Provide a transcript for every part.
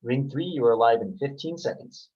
Ring 3, you are live in 15 seconds.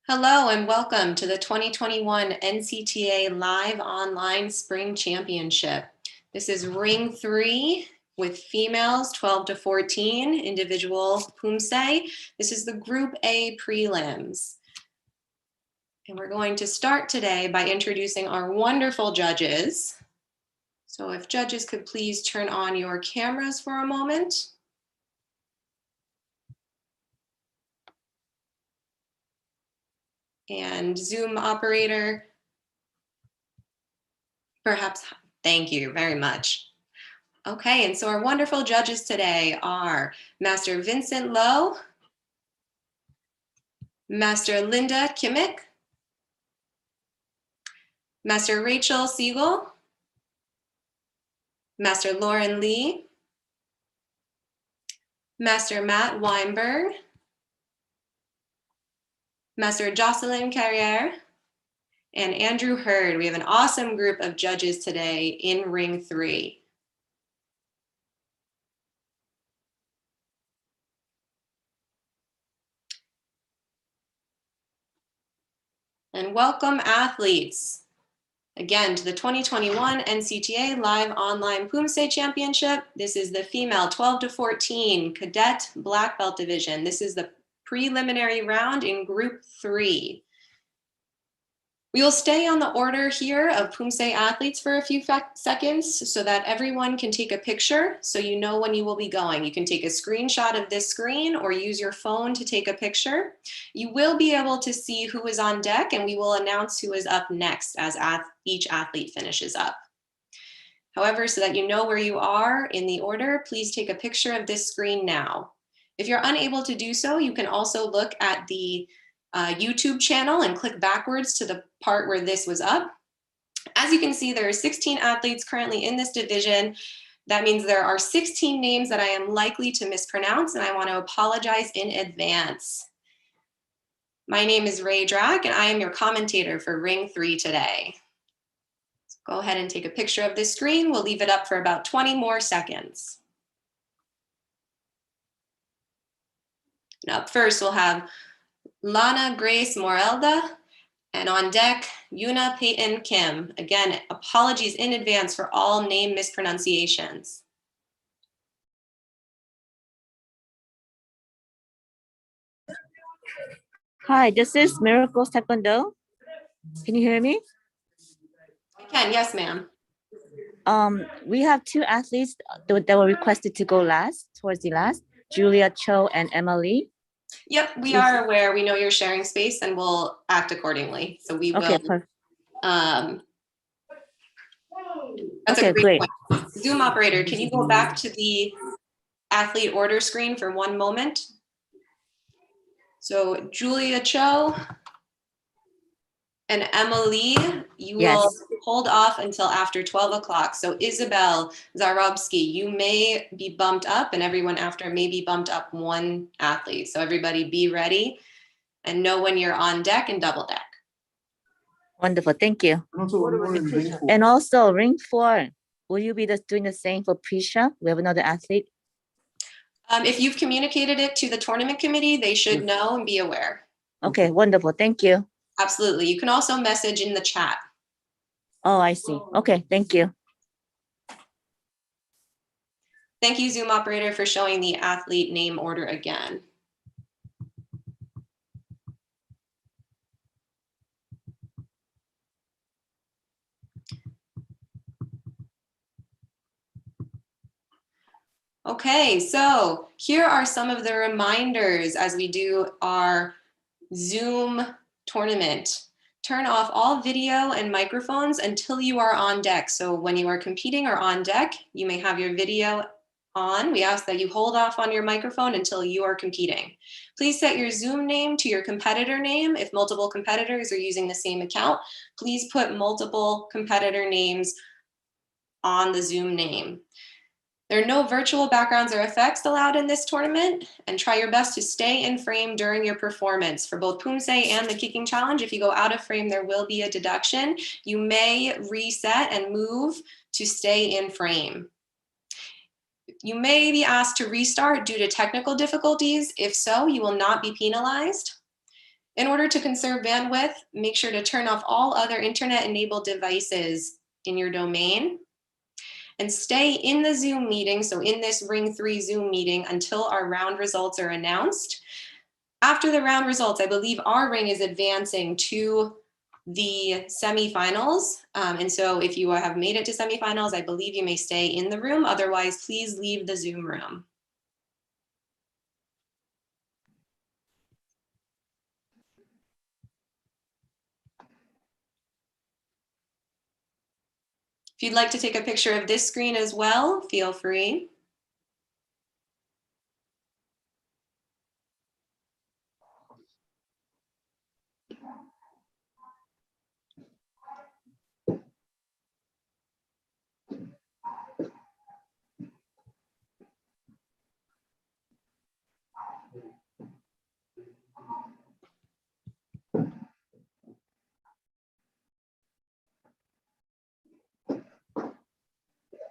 Hello and welcome to the 2021 NCTA Live Online Spring Championship. This is Ring 3 with females 12 to 14, Individual Poomsae. This is the Group A prelims. And we're going to start today by introducing our wonderful judges. So if judges could please turn on your cameras for a moment. And Zoom operator, perhaps, thank you very much. Okay, and so our wonderful judges today are Master Vincent Lowe, Master Linda Kimmick, Master Rachel Siegel, Master Lauren Lee, Master Matt Weinberg, Master Jocelyn Carriere, and Andrew Hurd. We have an awesome group of judges today in Ring 3. And welcome athletes again to the 2021 NCTA Live Online Poomsae Championship. This is the female 12 to 14 Cadet Black Belt Division. This is the preliminary round in Group 3. We will stay on the order here of Poomsae athletes for a few seconds so that everyone can take a picture so you know when you will be going. You can take a screenshot of this screen or use your phone to take a picture. You will be able to see who is on deck, and we will announce who is up next as each athlete finishes up. However, so that you know where you are in the order, please take a picture of this screen now. If you're unable to do so, you can also look at the YouTube channel and click backwards to the part where this was up. As you can see, there are 16 athletes currently in this division. That means there are 16 names that I am likely to mispronounce, and I want to apologize in advance. My name is Ray Drack, and I am your commentator for Ring 3 today. So go ahead and take a picture of this screen. We'll leave it up for about 20 more seconds. And up first, we'll have Lana Grace Morelda, and on deck, Yuna Peyton Kim. Again, apologies in advance for all name mispronunciations. Hi, this is Miracles Taekwondo. Can you hear me? I can, yes, ma'am. We have two athletes that were requested to go towards the last, Julia Cho and Emily. Yep, we are aware. We know you're sharing space and we'll act accordingly. So we will. Okay, perfect. That's okay, a great great. point. Zoom operator, can you go back to the athlete order screen for one moment? So Julia Cho and Emily, you will hold off until after 12 o'clock. So Isabel Zarobski, you may be bumped up, and everyone after may be bumped up one athlete. So everybody be ready and know when you're on deck and double deck. Wonderful, thank you. And also Ring 4, will you be doing the same for Prisha? We have another athlete. If you've communicated it to the tournament committee, they should know and be aware. Okay, wonderful, thank you. Absolutely. You can also message in the chat. Oh, I see. Okay, thank you. Thank you, Zoom operator, for showing the athlete name order again. Okay, so here are some of the reminders as we do our Zoom tournament. Turn off all video and microphones until you are on deck. So when you are competing or on deck, you may have your video on. We ask that you hold off on your microphone until you are competing. Please set your Zoom name to your competitor name. If multiple competitors are using the same account, please put multiple competitor names on the Zoom name. There are no virtual backgrounds or effects allowed in this tournament, and try your best to stay in frame during your performance. For both Poomsae and the kicking challenge, if you go out of frame, there will be a deduction. You may reset and move to stay in frame. You may be asked to restart due to technical difficulties. If so, you will not be penalized. In order to conserve bandwidth, make sure to turn off all other internet-enabled devices in your domain. And stay in the Zoom meeting, so in this Ring 3 Zoom meeting, until our round results are announced. After the round results, I believe our ring is advancing to the semifinals. And so if you have made it to semifinals, I believe you may stay in the room. Otherwise, please leave the Zoom room. If you'd like to take a picture of this screen as well, feel free.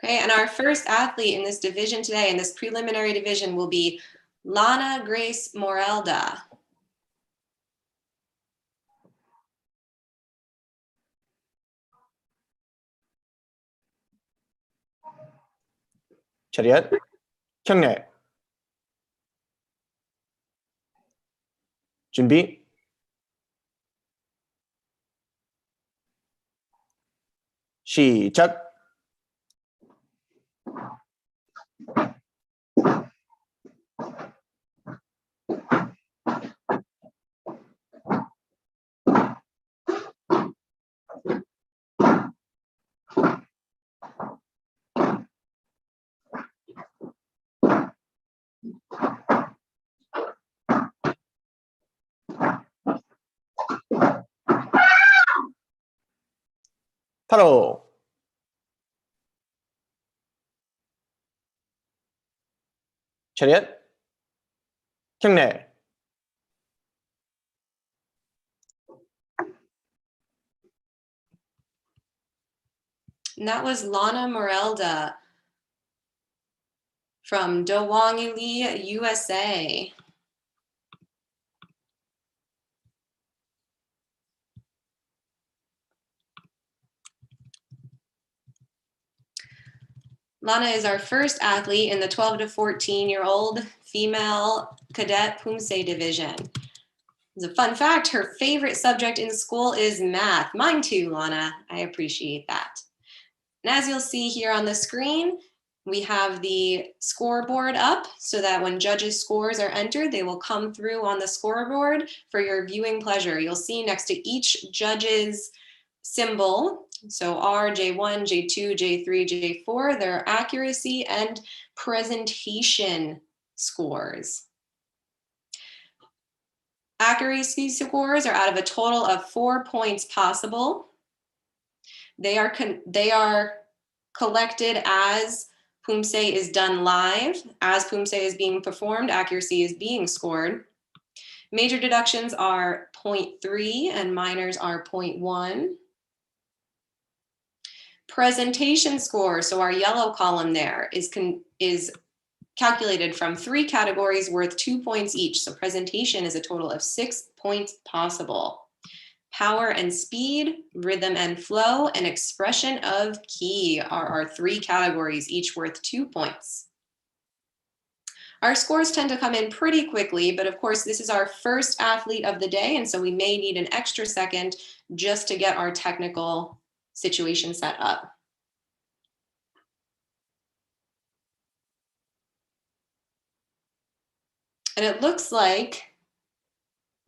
Okay, and our first athlete in this division today, in this preliminary division, will be Lana Grace Morelda. 차렷, 경례. 준비. 시작. 바로 차렷, 경례. And that was Lana Morelda from Dowangili, USA. Lana is our first athlete in the 12 to 14-year-old female cadet Poomsae division. As a fun fact, her favorite subject in school is math. Mine too, Lana. I appreciate that. And as you'll see here on the screen, we have the scoreboard up so that when judges' scores are entered, they will come through on the scoreboard for your viewing pleasure. You'll see next to each judge's symbol, so R, J1, J2, J3, J4, their accuracy and presentation scores. Accuracy scores are out of a total of 4 points possible. They are collected as Poomsae is done live. As Poomsae is being performed, accuracy is being scored. Major deductions are 0.3 and minors are 0.1. Presentation score, so our yellow column there is calculated from 3 categories worth 2 points each. So presentation is a total of 6 points possible. Power and speed, rhythm and flow, and expression of ki are our 3 categories, each worth 2 points. Our scores tend to come in pretty quickly, but of course this is our first athlete of the day, and so we may need an extra second just to get our technical situation set up. And it looks like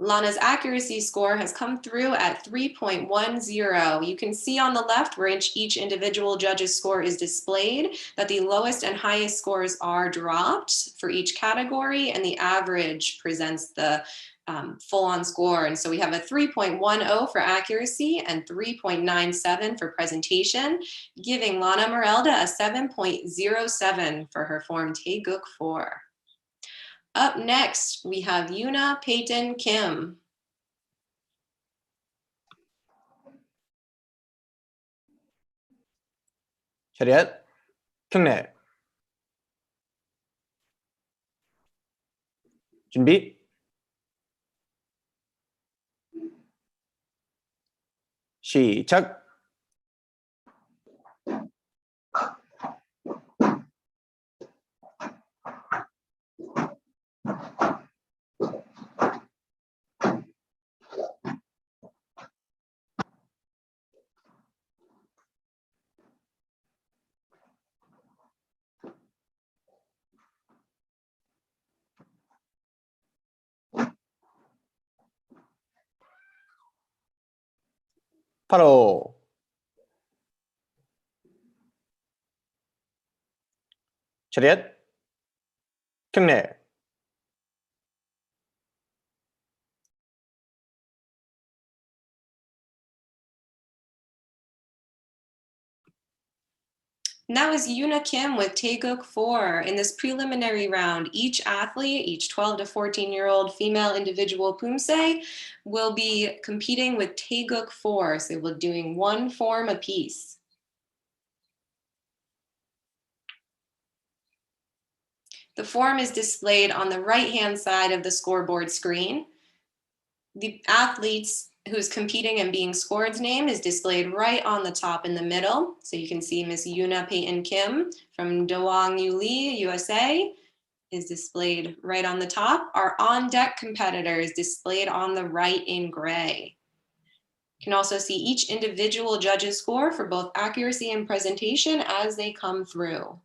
Lana's accuracy score has come through at 3.10. You can see on the left where each individual judge's score is displayed that the lowest and highest scores are dropped for each category, and the average presents the full-on score. And so we have a 3.10 for accuracy and 3.97 for presentation, giving Lana Morelda a 7.07 for her form Taeguk 4. Up next, we have Yuna Peyton Kim. 차렷, 경례. 준비. 시작. 바로 차렷, 경례. And that was Yuna Kim with Taeguk 4. In this preliminary round, each athlete, each 12 to 14-year-old female individual Poomsae, will be competing with Taeguk 4. So we're doing 1 form apiece. The form is displayed on the right-hand side of the scoreboard screen. The athletes who's competing and being scored's name is displayed right on the top in the middle. So you can see Miss Yuna Peyton Kim from Doang Yu Lee, USA, is displayed right on the top. Our on-deck competitor is displayed on the right in gray. You can also see each individual judge's score for both accuracy and presentation as they come through.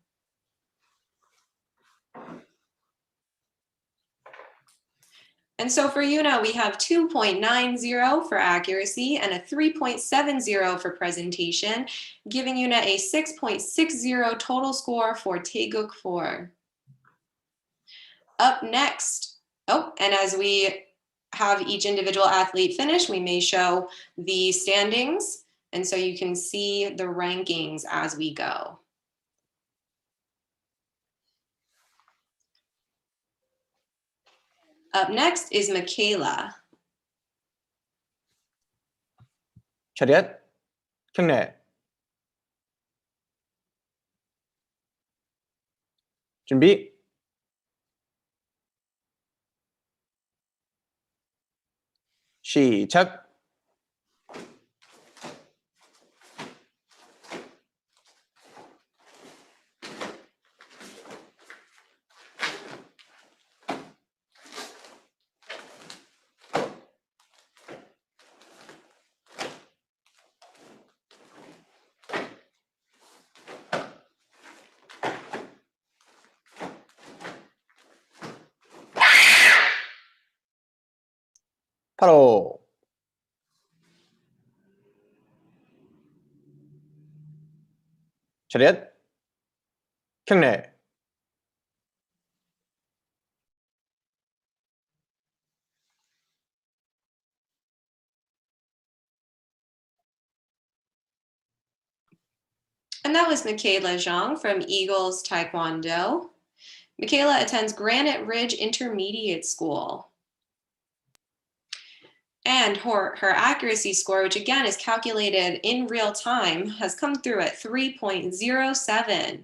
And so for Yuna, we have 2.90 for accuracy and a 3.70 for presentation, giving Yuna a 6.60 total score for Taeguk 4. Up next, and as we have each individual athlete finish, we may show the standings. And so you can see the rankings as we go. Up next is Michaela. Cadet, Cadet. 준비. 시작. 바로 Cadet, Cadet. And that was Michaela Zhang from Eagles Taekwondo. Michaela attends Granite Ridge Intermediate School. And her accuracy score, which again is calculated in real time, has come through at 3.07.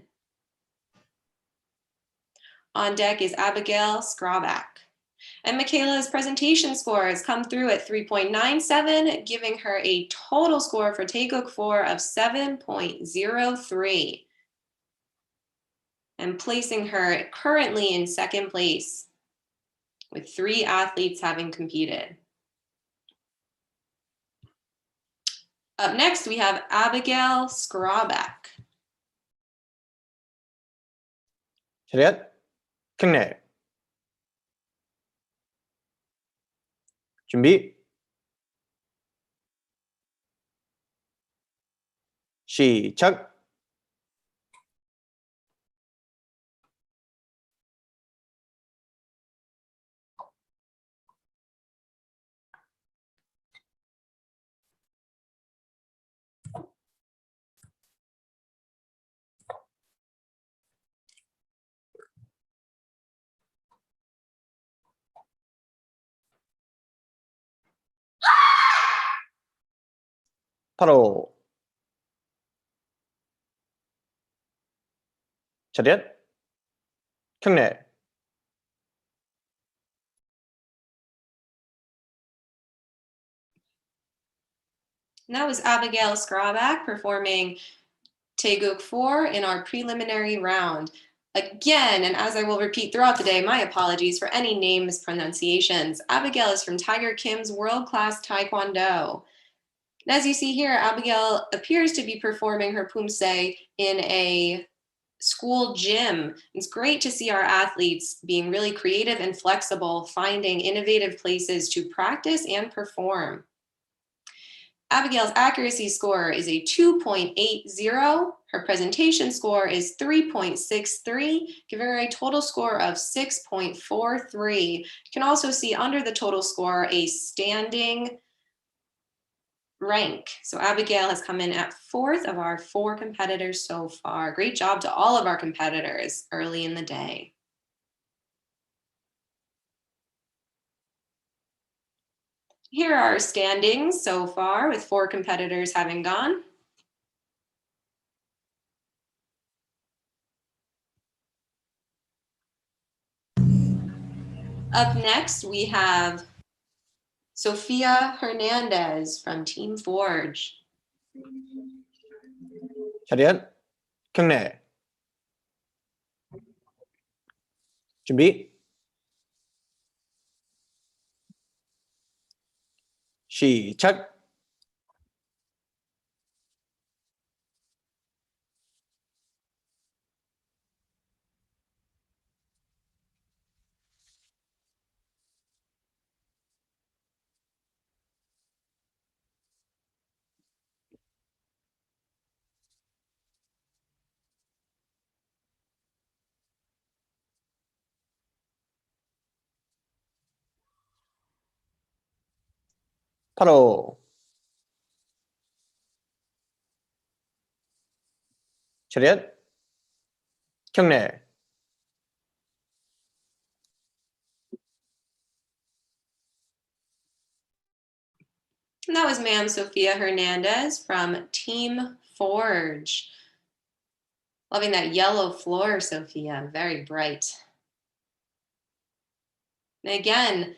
On deck is Abigail Skrabak. And Michaela's presentation score has come through at 3.97, giving her a total score for Taeguk 4 of 7.03. And placing her currently in second place, with 3 athletes having competed. Up next, we have Abigail Skrabak. Cadet, Cadet. 준비. 시작. 바로 Cadet, Cadet. And that was Abigail Skrabak performing Taeguk 4 in our preliminary round. Again, and as I will repeat throughout the day, my apologies for any name mispronunciations. Abigail is from Tiger Kim's World Class Taekwondo. And as you see here, Abigail appears to be performing her Poomsae in a school gym. It's great to see our athletes being really creative and flexible, finding innovative places to practice and perform. Abigail's accuracy score is a 2.80. Her presentation score is 3.63, giving her a total score of 6.43. You can also see under the total score a standing rank. So Abigail has come in at 4th of our 4 competitors so far. Great job to all of our competitors early in the day. Here are our standings so far, with 4 competitors having gone. Up next, we have Sofia Hernandez from Team Forge. 차렷, 경례. 준비. 시작. 바로. 차렷, 경례. And that was Ma'am Sofia Hernandez from Team Forge. Loving that yellow floor, Sophia, very bright. And again,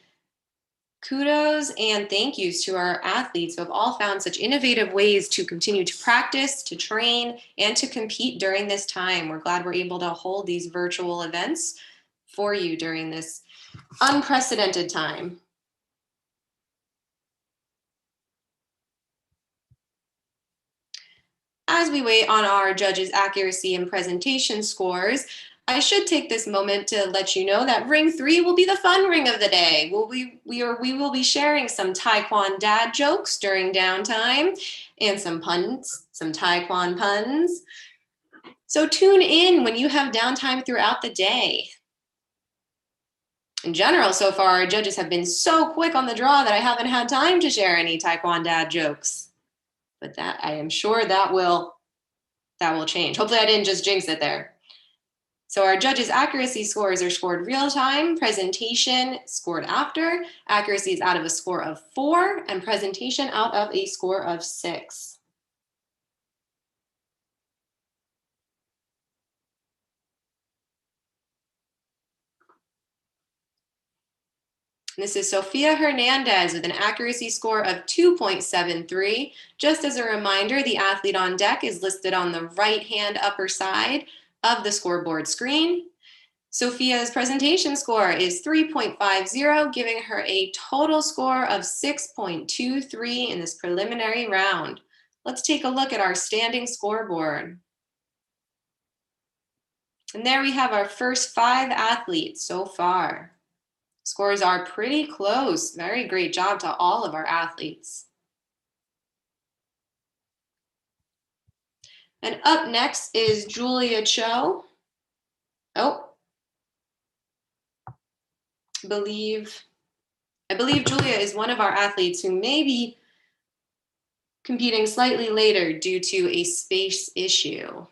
kudos and thank yous to our athletes who have all found such innovative ways to continue to practice, to train, and to compete during this time. We're glad we're able to hold these virtual events for you during this unprecedented time. As we wait on our judges' accuracy and presentation scores, I should take this moment to let you know that ring 3 will be the fun ring of the day. We will be sharing some Taekwondo dad jokes during downtime and some puns, some Taekwondo puns. So tune in when you have downtime throughout the day. In general, so far, our judges have been so quick on the draw that I haven't had time to share any Taekwondo dad jokes. But that I am sure that will change. Hopefully I didn't just jinx it there. So our judges' accuracy scores are scored real time, presentation scored after, accuracy is out of a score of 4, and presentation out of a score of 6. This is Sofia Hernandez with an accuracy score of 2.73. Just as a reminder, the athlete on deck is listed on the right-hand upper side of the scoreboard screen. Sophia's presentation score is 3.50, giving her a total score of 6.23 in this preliminary round. Let's take a look at our standing scoreboard. And there we have our first 5 athletes so far. Scores are pretty close. Very great job to all of our athletes. And up next is Julia Cho. Oh, I believe Julia is one of our athletes who may be competing slightly later due to a space issue.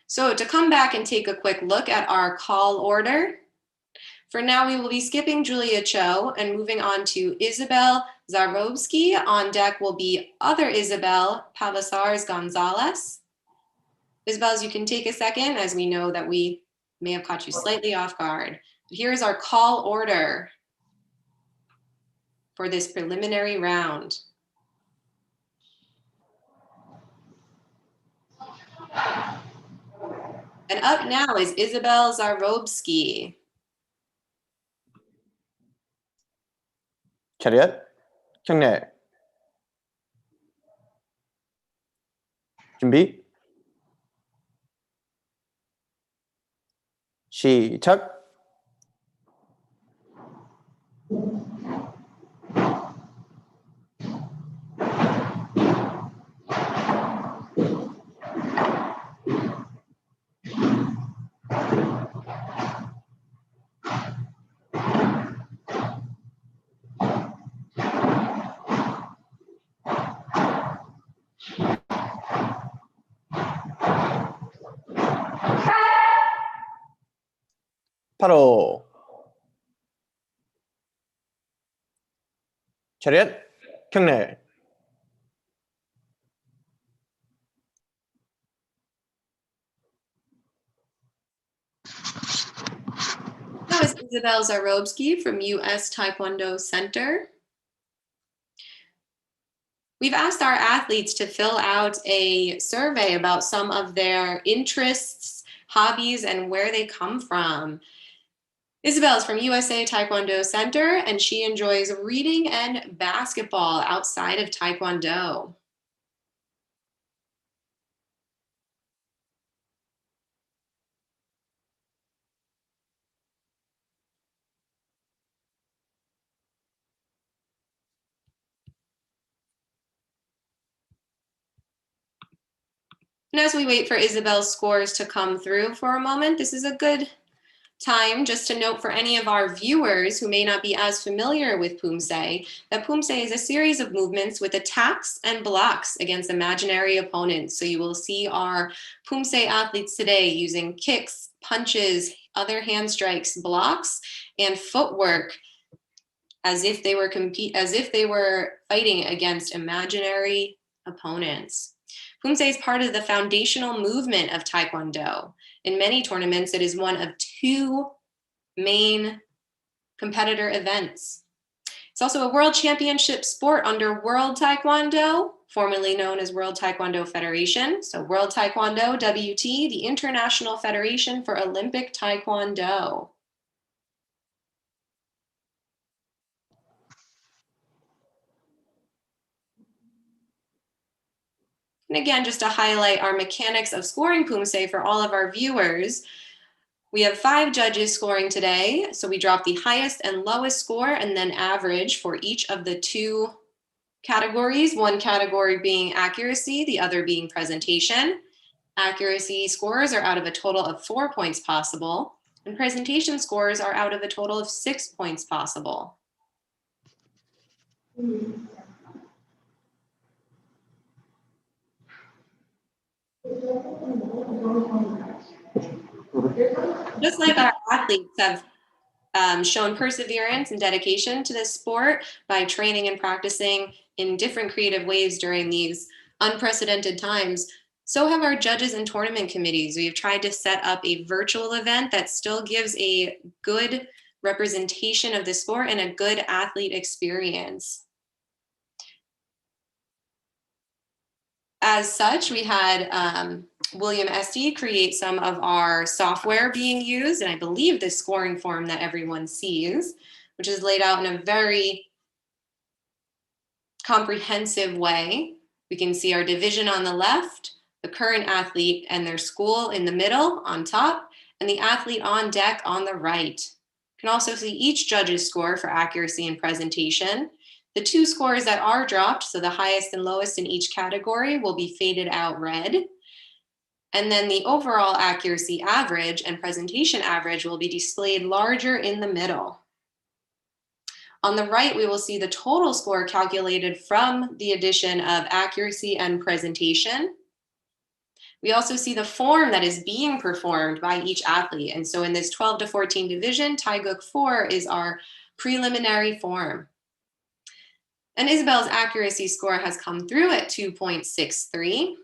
So to come back and take a quick look at our call order, for now, we will be skipping Julia Cho and moving on to Isabel Zarobski. On deck will be other Isabel Pavasars Gonzalez. Isabel, you can take a second, as we know that we may have caught you slightly off guard. But here's our call order for this preliminary round. And up now is Isabel Zarobski. 차렷, 경례. 준비. 시작. 바로. 차렷, 경례. That was Isabel Zarobski from US Taekwondo Center. We've asked our athletes to fill out a survey about some of their interests, hobbies, and where they come from. Isabel is from USA Taekwondo Center, and she enjoys reading and basketball outside of Taekwondo. And as we wait for Isabel's scores to come through for a moment, this is a good time just to note for any of our viewers who may not be as familiar with Poomsae, that Poomsae is a series of movements with attacks and blocks against imaginary opponents. So you will see our Poomsae athletes today using kicks, punches, other hand strikes, blocks, and footwork as if they were fighting against imaginary opponents. Poomsae is part of the foundational movement of Taekwondo. In many tournaments, it is one of two main competitor events. It's also a world championship sport under World Taekwondo, formerly known as World Taekwondo Federation. So World Taekwondo, WT, the International Federation for Olympic Taekwondo. And again, just to highlight our mechanics of scoring Poomsae for all of our viewers, we have 5 judges scoring today. So we drop the highest and lowest score and then average for each of the 2 categories, one category being accuracy, the other being presentation. Accuracy scores are out of a total of 4 points possible, and presentation scores are out of a total of 6 points possible. Just like our athletes have shown perseverance and dedication to this sport by training and practicing in different creative ways during these unprecedented times, so have our judges and tournament committees. We've tried to set up a virtual event that still gives a good representation of the sport and a good athlete experience. As such, we had William Esty create some of our software being used, and I believe this scoring form that everyone sees, which is laid out in a very comprehensive way. We can see our division on the left, the current athlete and their school in the middle on top, and the athlete on deck on the right. You can also see each judge's score for accuracy and presentation. The 2 scores that are dropped, so the highest and lowest in each category, will be faded out red. And then the overall accuracy average and presentation average will be displayed larger in the middle. On the right, we will see the total score calculated from the addition of accuracy and presentation. We also see the form that is being performed by each athlete. And so in this 12 to 14 division, Taeguk 4 is our preliminary form. And Isabel's accuracy score has come through at 2.63.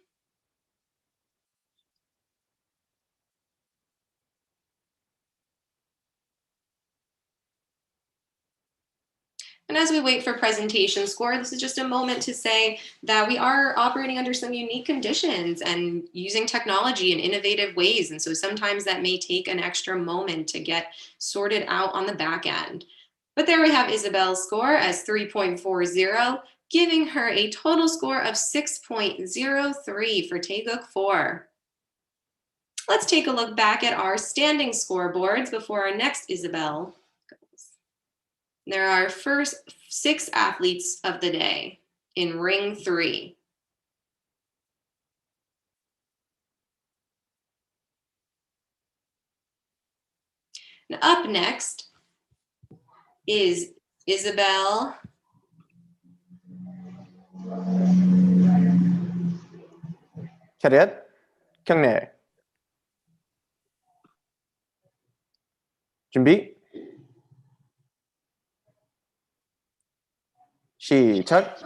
And as we wait for presentation score, this is just a moment to say that we are operating under some unique conditions and using technology in innovative ways. And so sometimes that may take an extra moment to get sorted out on the back end. But there we have Isabel's score as 3.40, giving her a total score of 6.03 for Taeguk 4. Let's take a look back at our standing scoreboards before our next Isabel goes. There are first 6 athletes of the day in ring 3. Now up next is Isabel Cadet, 경례. 준비. 시작.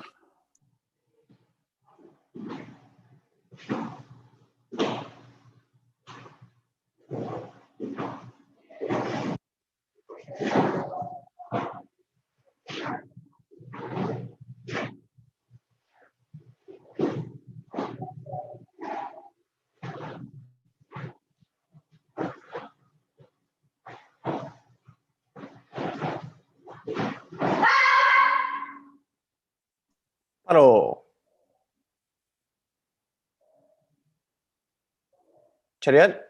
바로 차렷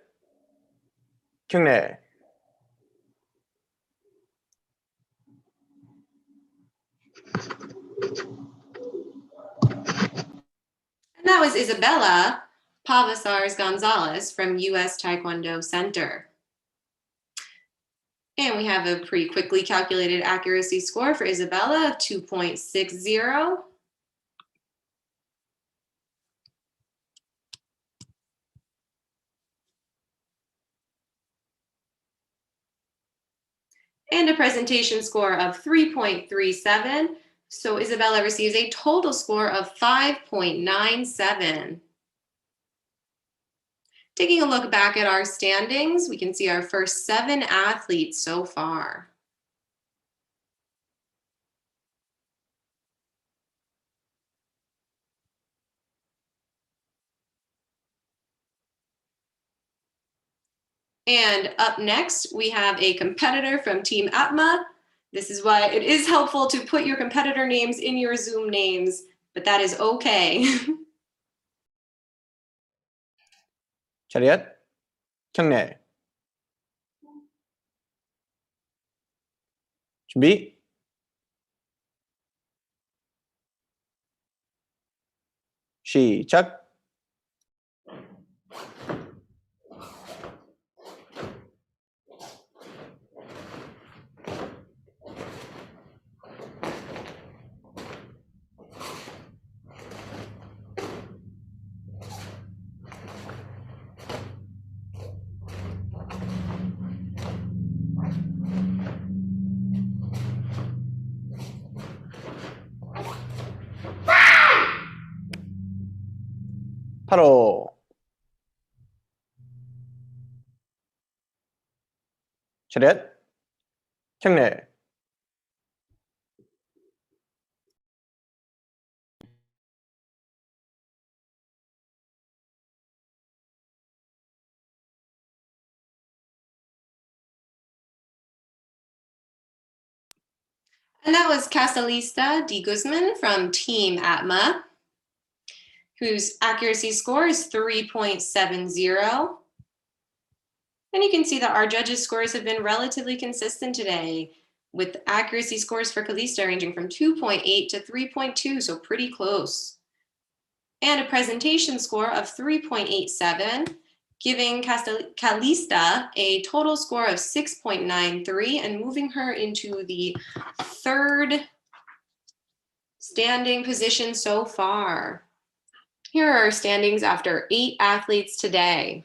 경례 And that was Isabella Pavasars Gonzalez from US Taekwondo Center. And we have a pretty quickly calculated accuracy score for Isabella of 2.60. And a presentation score of 3.37. So Isabella receives a total score of 5.97. Taking a look back at our standings, we can see our first 7 athletes so far. And up next, we have a competitor from Team Atma. This is why it is helpful to put your competitor names in your Zoom names, but that is okay. 차렷 경례 준비 시작 바로 차렷 경례 And that was Casalista de Guzman from Team Atma, whose accuracy score is 3.70. And you can see that our judges' scores have been relatively consistent today, with accuracy scores for Calista ranging from 2.8 to 3.2, so pretty close. And a presentation score of 3.87, giving Calista a total score of 6.93 and moving her into the 3rd standing position so far. Here are our standings after 8 athletes today.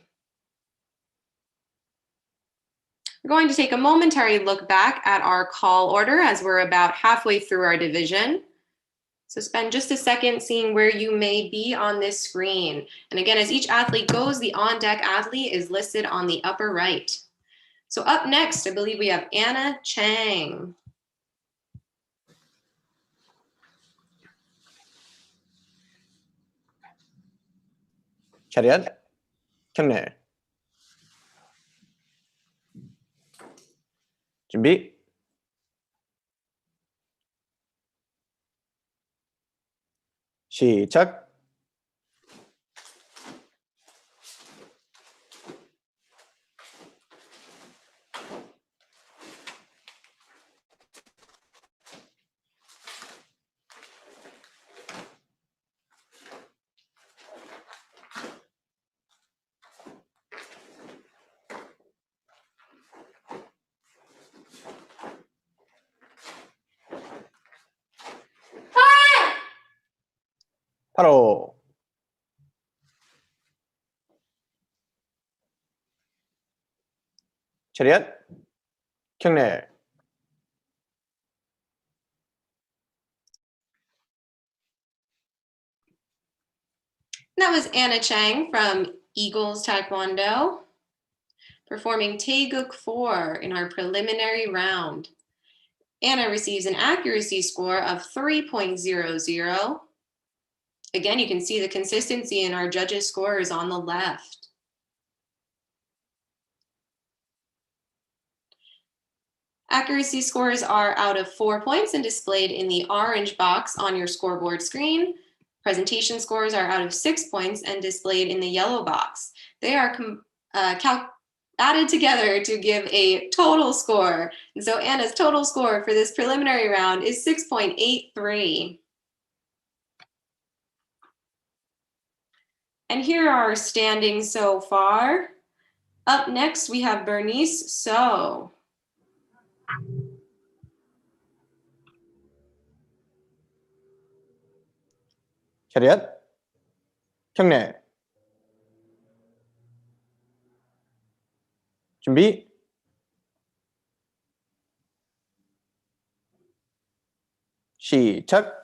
We're going to take a momentary look back at our call order as we're about halfway through our division. So spend just a second seeing where you may be on this screen. And again, as each athlete goes, the on-deck athlete is listed on the upper right. So up next, I believe we have Anna Chang. 차렷 경례 준비 시작 바로 차렷 경례 And that was Anna Chang from Eagles Taekwondo. performing Taeguk 4 in our preliminary round. Anna receives an accuracy score of 3.00. Again, you can see the consistency in our judges' scores on the left. Accuracy scores are out of 4 points and displayed in the orange box on your scoreboard screen. Presentation scores are out of 6 points and displayed in the yellow box. They are added together to give a total score. And so Anna's total score for this preliminary round is 6.83. And here are our standings so far. Up next, we have Bernice So. Cadet, 경례, 준비, 시작.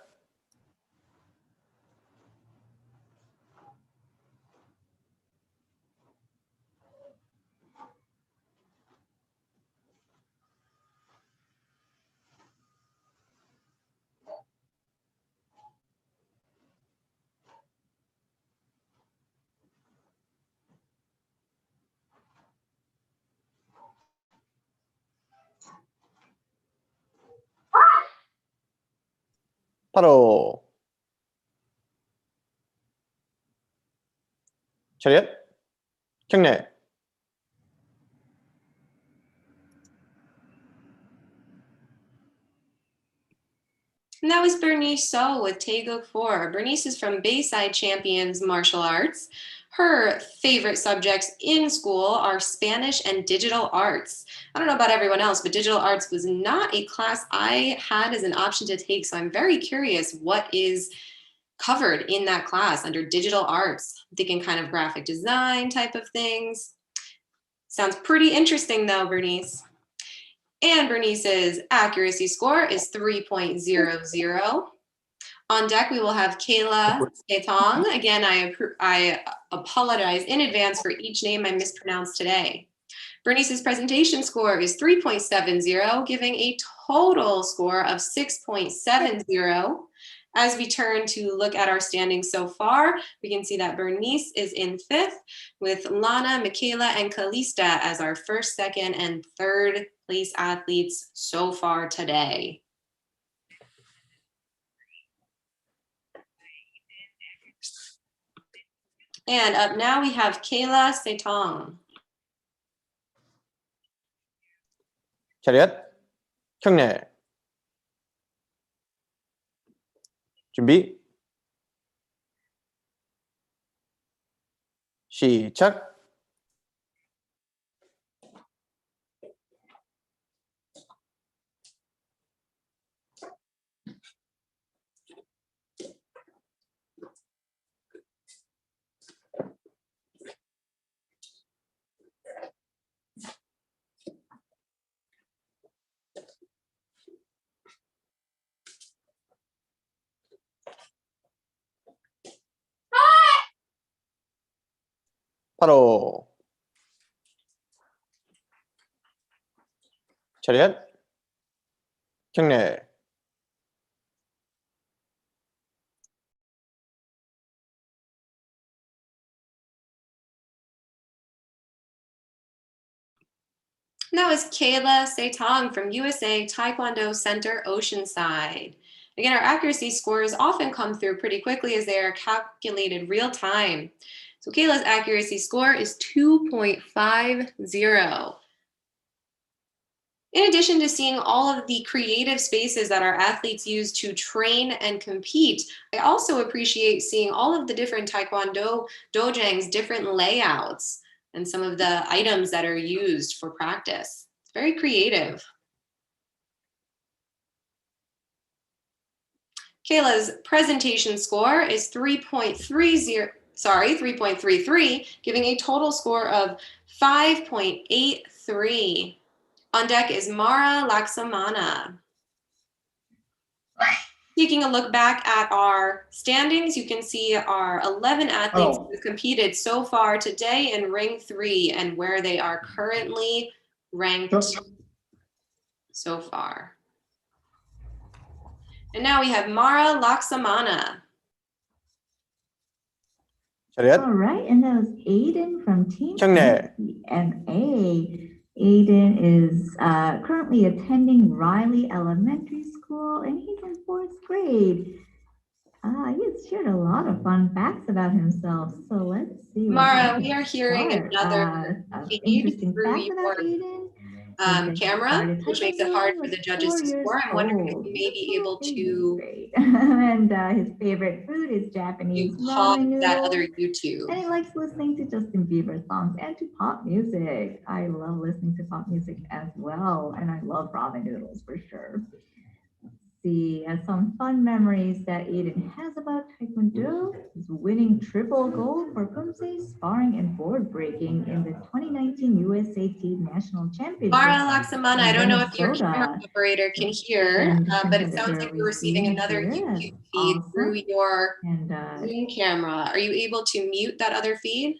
바로 차렷, 경례, And that was Bernice So with Taeguk 4. Bernice is from Bayside Champions Martial Arts. Her favorite subjects in school are Spanish and digital arts. I don't know about everyone else, but digital arts was not a class I had as an option to take. So I'm very curious what is covered in that class under digital arts. I'm thinking kind of graphic design type of things. Sounds pretty interesting though, Bernice. And Bernice's accuracy score is 3.00. On deck, we will have Kayla Setong. Again, I apologize in advance for each name I mispronounced today. Bernice's presentation score is 3.70, giving a total score of 6.70. As we turn to look at our standings so far, we can see that Bernice is in 5th with Lana, Michaela, and Kalista as our 1st, 2nd, and 3rd place athletes so far today. And up now we have Kayla Setong. 차렷, 경례, 준비, 시작. 바로 차렷, 경례, And that was Kayla Setong from USA Taekwondo Center Oceanside. Again, our accuracy scores often come through pretty quickly as they are calculated real time. So Kayla's accuracy score is 2.50. In addition to seeing all of the creative spaces that our athletes use to train and compete, I also appreciate seeing all of the different Taekwondo dojang's different layouts and some of the items that are used for practice. It's very creative. Kayla's presentation score is 3.33, giving a total score of 5.83. On deck is Mara Laksamana. Taking a look back at our standings, you can see our 11 athletes who competed so far today in Ring 3 and where they are currently ranked so far. And now we have Mara Laksamana. 차렷, All right, and that was Aiden from Team 경례. NCTA. Aiden is currently attending Riley Elementary School, and he's in 4th grade. He has shared a lot of fun facts about himself. So let's see. Mara, we are hearing another feed interesting through fact about your Aiden. camera, which makes it hard for the judges to score. I'm wondering if you may be able to and his favorite food is Japanese pause ramen that noodles. other YouTube. And he likes listening to Justin Bieber songs and to pop music. I love listening to pop music as well. And I love ramen noodles for sure. See some fun memories that Aiden has about Taekwondo. He's winning triple gold for Poomsae sparring and board breaking in the 2019 USAT National Championship. Mara Laksamana, I don't know if your Minnesota. camera operator can hear, but it sounds like you're receiving another YouTube feed through your Zoom camera. Are you able to mute that other feed?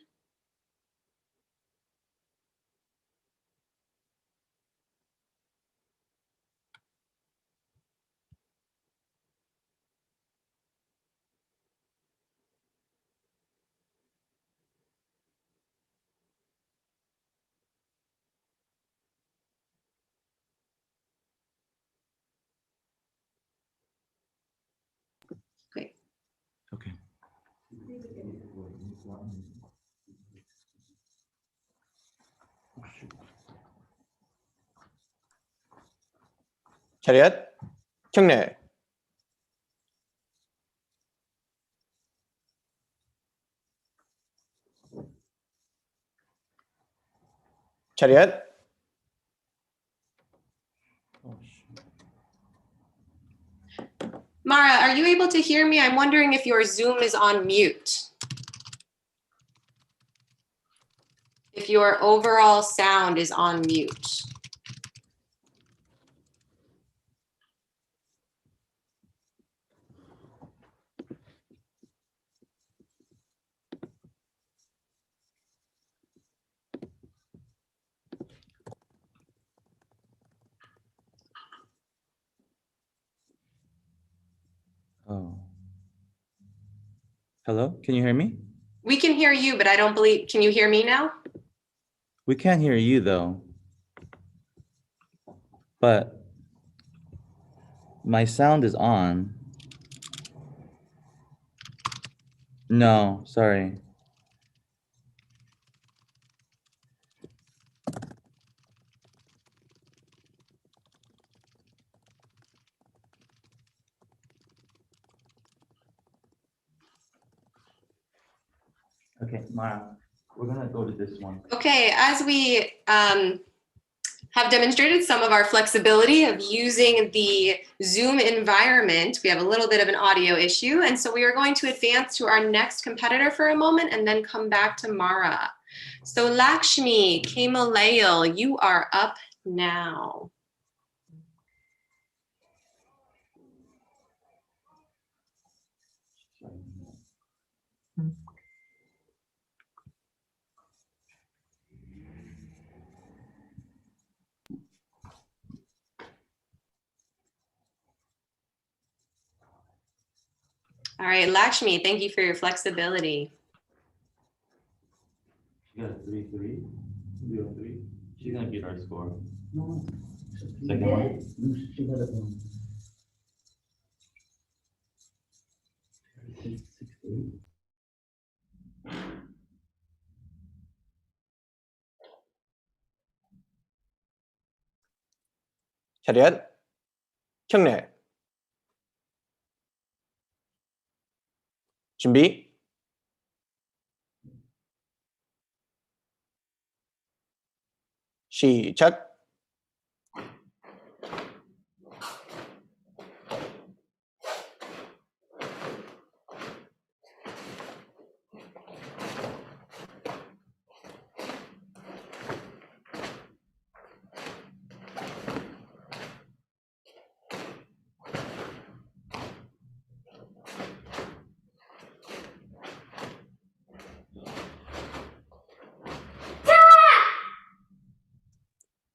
Great. Okay. 차렷, 경례. 차렷, Mara, are you able to hear me? I'm wondering if your Zoom is on mute. If your overall sound is on mute. Oh. Hello, can you hear me? We can hear you, but I don't believe, can you hear me now? We can't hear you though. But my sound is on. No, sorry. Okay, Mara, we're gonna go to this one. Okay, as we have demonstrated some of our flexibility of using the Zoom environment, we have a little bit of an audio issue. And so we are going to advance to our next competitor for a moment and then come back to Mara. So Lakshmi Kamalail, you are up now. All right, Lakshmi, thank you for your flexibility. She got a 3-3, 0-3. She's gonna beat our score. Second one. She got a 6-8. 차렷, 경례. 준비. 시작.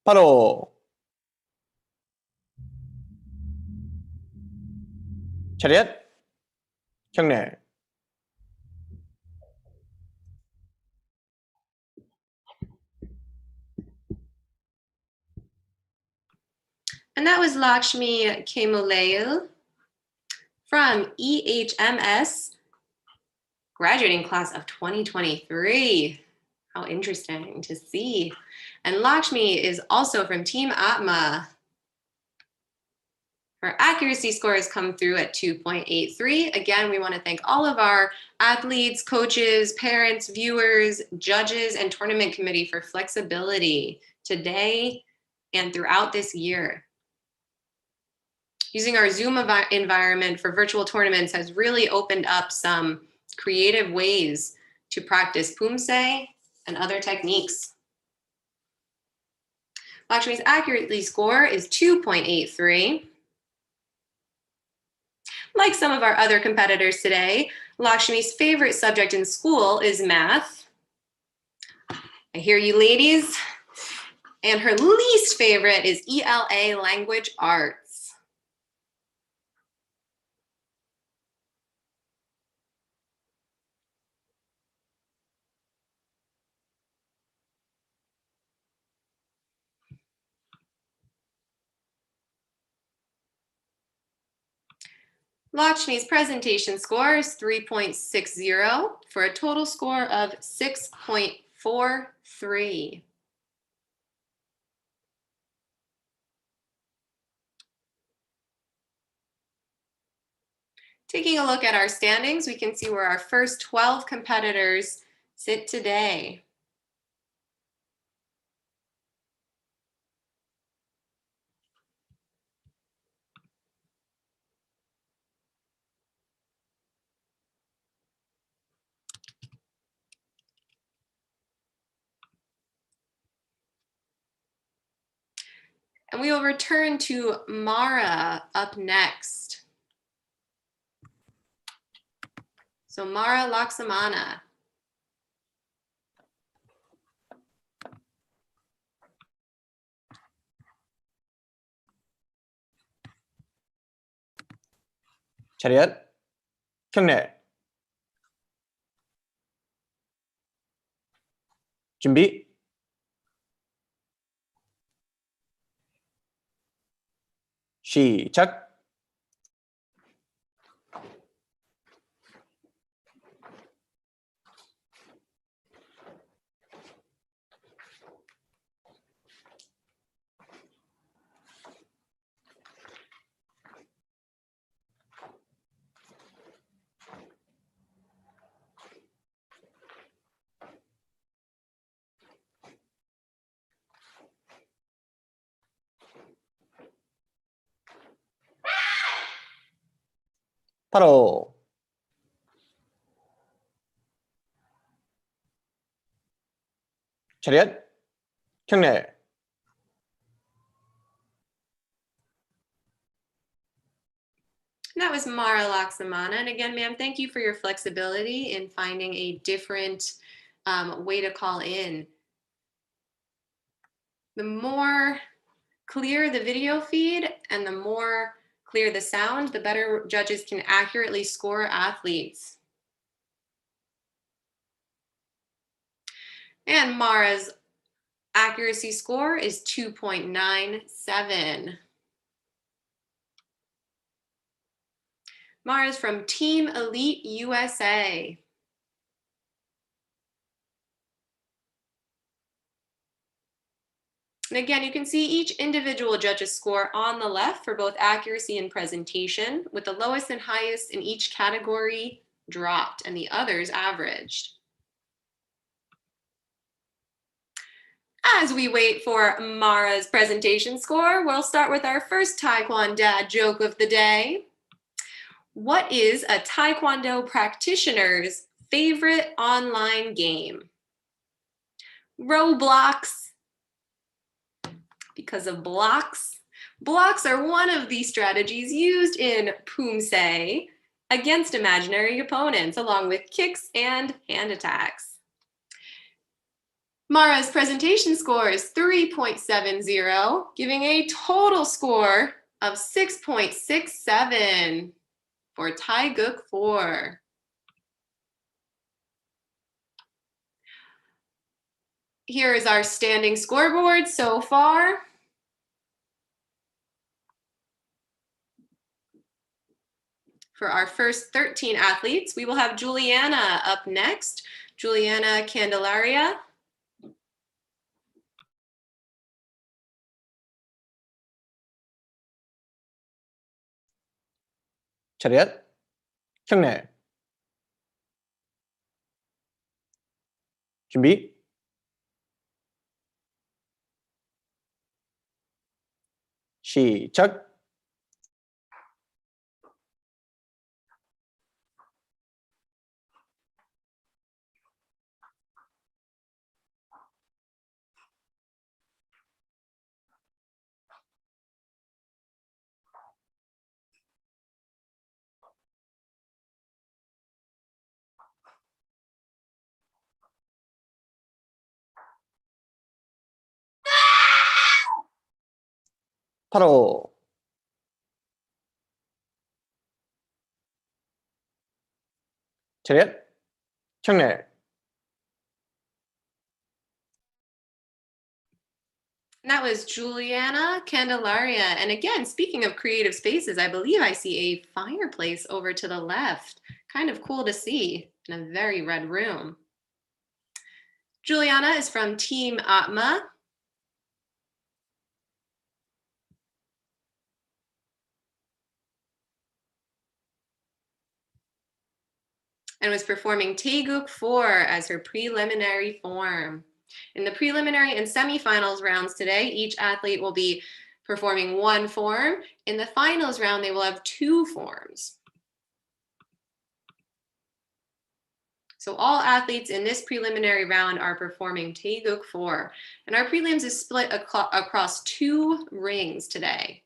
바로 차렷 경례 And that was Lakshmi Kemuleu from EHMS, graduating class of 2023. How interesting to see. And Lakshmi is also from Team Atma. Her accuracy score has come through at 2.83. Again, we want to thank all of our athletes, coaches, parents, viewers, judges, and tournament committee for flexibility today and throughout this year. Using our Zoom environment for virtual tournaments has really opened up some creative ways to practice Poomsae and other techniques. Lakshmi's accuracy score is 2.83. Like some of our other competitors today, Lakshmi's favorite subject in school is math. I hear you ladies. And her least favorite is ELA, language arts. Lakshmi's presentation score is 3.60 for a total score of 6.43. Taking a look at our standings, we can see where our first 12 competitors sit today. And we will return to Mara up next. So Mara Laksamana. 차렷 경례 준비 시작 바로 차렷 경례 And that was Mara Laksamana. And again, ma'am, thank you for your flexibility in finding a different way to call in. The more clear the video feed and the more clear the sound, the better judges can accurately score athletes. And Mara's accuracy score is 2.97. Mara's from Team Elite USA. And again, you can see each individual judge's score on the left for both accuracy and presentation, with the lowest and highest in each category dropped and the others averaged. As we wait for Mara's presentation score, we'll start with our first Taekwondo dad joke of the day. What is a Taekwondo practitioner's favorite online game? Roblox. Because of blocks. Blocks are one of the strategies used in Poomsae against imaginary opponents, along with kicks and hand attacks. Mara's presentation score is 3.70, giving a total score of 6.67 for Taeguk 4. Here is our standing scoreboard so far. For our first 13 athletes, we will have Juliana up next. Juliana Candelaria. 차렷, 경례. 준비. 시작. 바로 차렷, 경례. And that was Juliana Candelaria. And again, speaking of creative spaces, I believe I see a fireplace over to the left. Kind of cool to see in a very red room. Juliana is from Team Atma. And was performing Taeguk 4 as her preliminary form. In the preliminary and semifinals rounds today, each athlete will be performing one form. In the finals round, they will have 2 forms. So all athletes in this preliminary round are performing Taeguk 4. And our prelims is split across 2 rings today.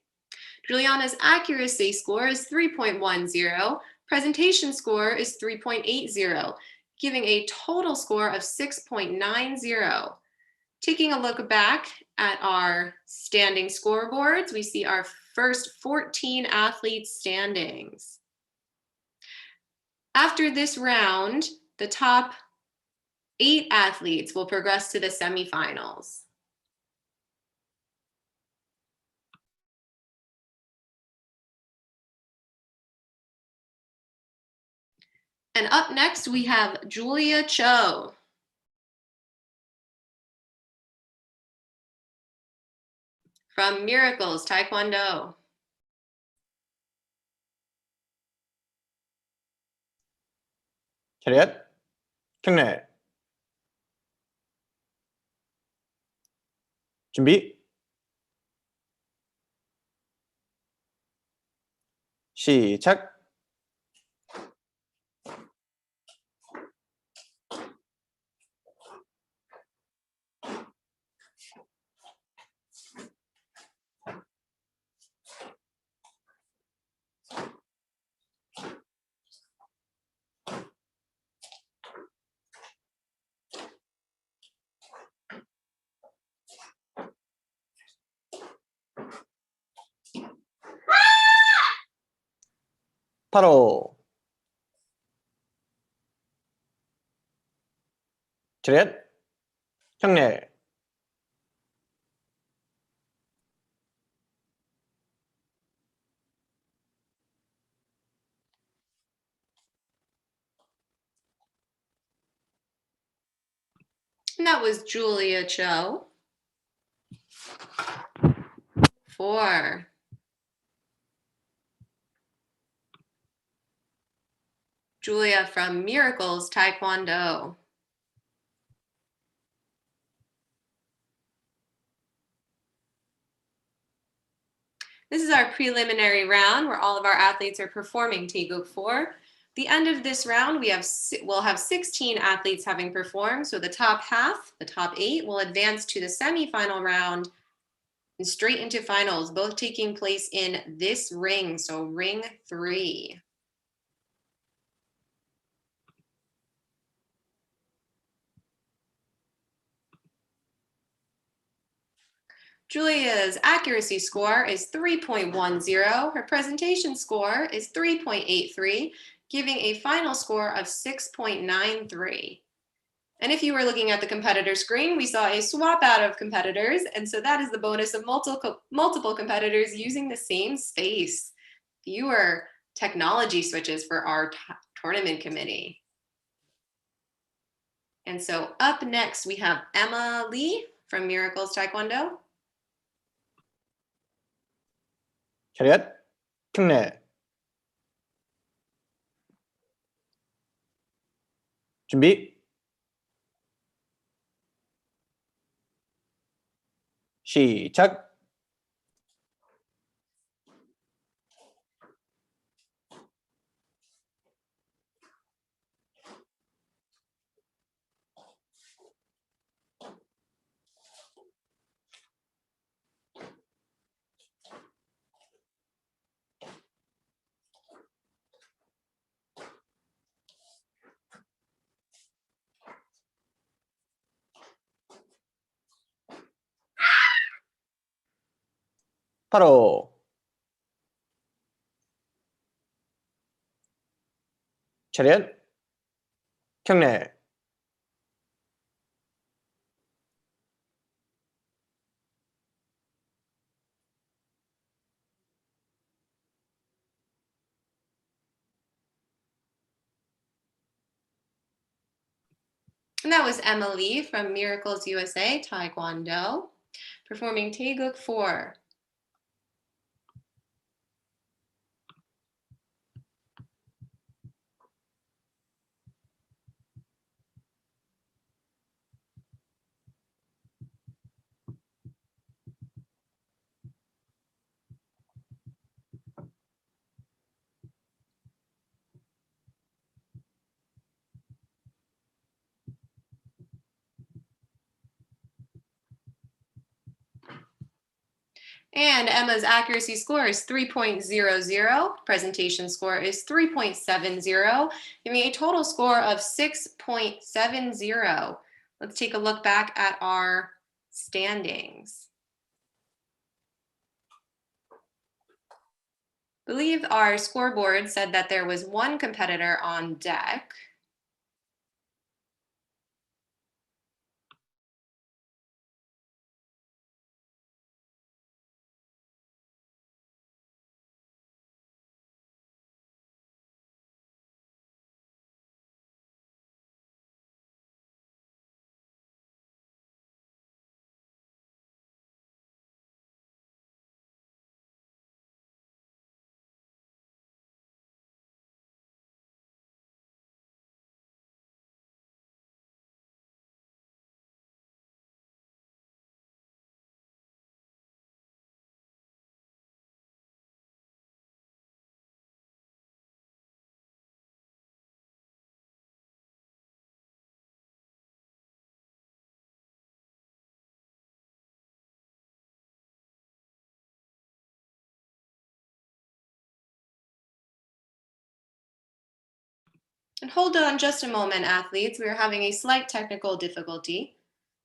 Juliana's accuracy score is 3.10. Presentation score is 3.80, giving a total score of 6.90. Taking a look back at our standing scoreboards, we see our first 14 athletes' standings. After this round, the top 8 athletes will progress to the semifinals. And up next, we have Julia Cho. From Miracles Taekwondo. 차렷, 경례. 준비. 시작. 바로 차렷, 경례. And that was Julia Cho. 4. Julia from Miracles Taekwondo. This is our preliminary round where all of our athletes are performing Taeguk 4. The end of this round, we'll have 16 athletes having performed. So the top half, the top 8, will advance to the semifinal round and straight into finals, both taking place in this ring, so ring 3. Julia's accuracy score is 3.10. Her presentation score is 3.83, giving a final score of 6.93. And if you were looking at the competitor screen, we saw a swap out of competitors. And so that is the bonus of multiple competitors using the same space. Fewer technology switches for our tournament committee. And so up next, we have Emma Lee from Miracles Taekwondo. Cadet, 경례. 준비. 시작. 바로. 차렷, 경례. And that was Emma Lee from Miracles USA Taekwondo, performing Taeguk 4. And Emma's accuracy score is 3.00. Presentation score is 3.70, giving a total score of 6.70. Let's take a look back at our standings. I believe our scoreboard said that there was one competitor on deck. And hold on just a moment, athletes. We are having a slight technical difficulty.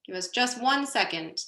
Give us just 1 second.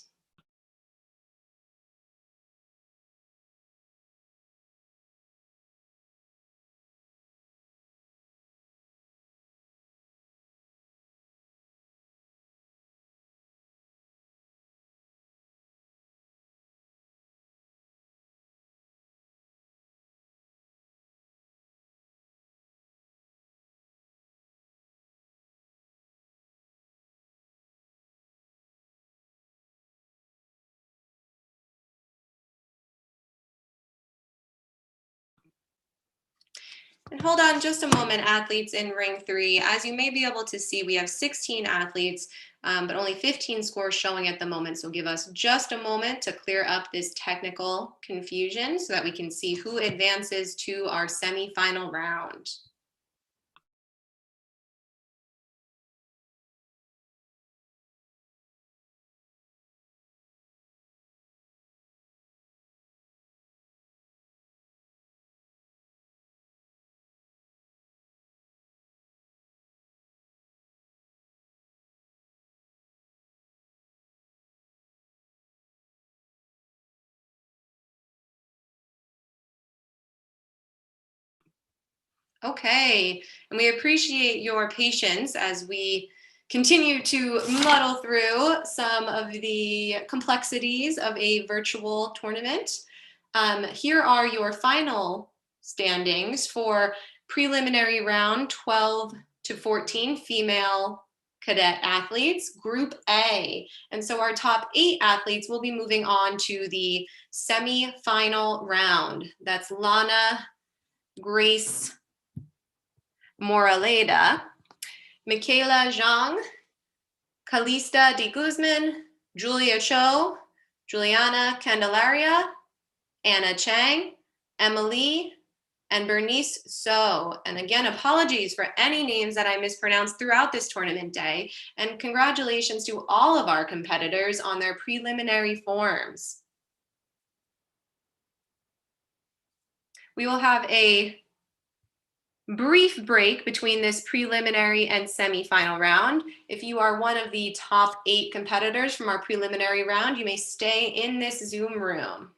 And hold on just a moment, athletes in ring 3. As you may be able to see, we have 16 athletes, but only 15 scores showing at the moment. So give us just a moment to clear up this technical confusion so that we can see who advances to our semifinal round. Okay, and we appreciate your patience as we continue to muddle through some of the complexities of a virtual tournament. Here are your final standings for preliminary round 12 to 14 female cadet athletes, Group A. And so our top 8 athletes will be moving on to the semifinal round. That's Lana, Grace Moraleda, Michaela Zhang, Calista de Guzman, Julia Cho, Juliana Candelaria, Anna Chang, Emily, and Bernice So. And again, apologies for any names that I mispronounced throughout this tournament day. And congratulations to all of our competitors on their preliminary forms. We will have a brief break between this preliminary and semifinal round. If you are one of the top 8 competitors from our preliminary round, you may stay in this Zoom room.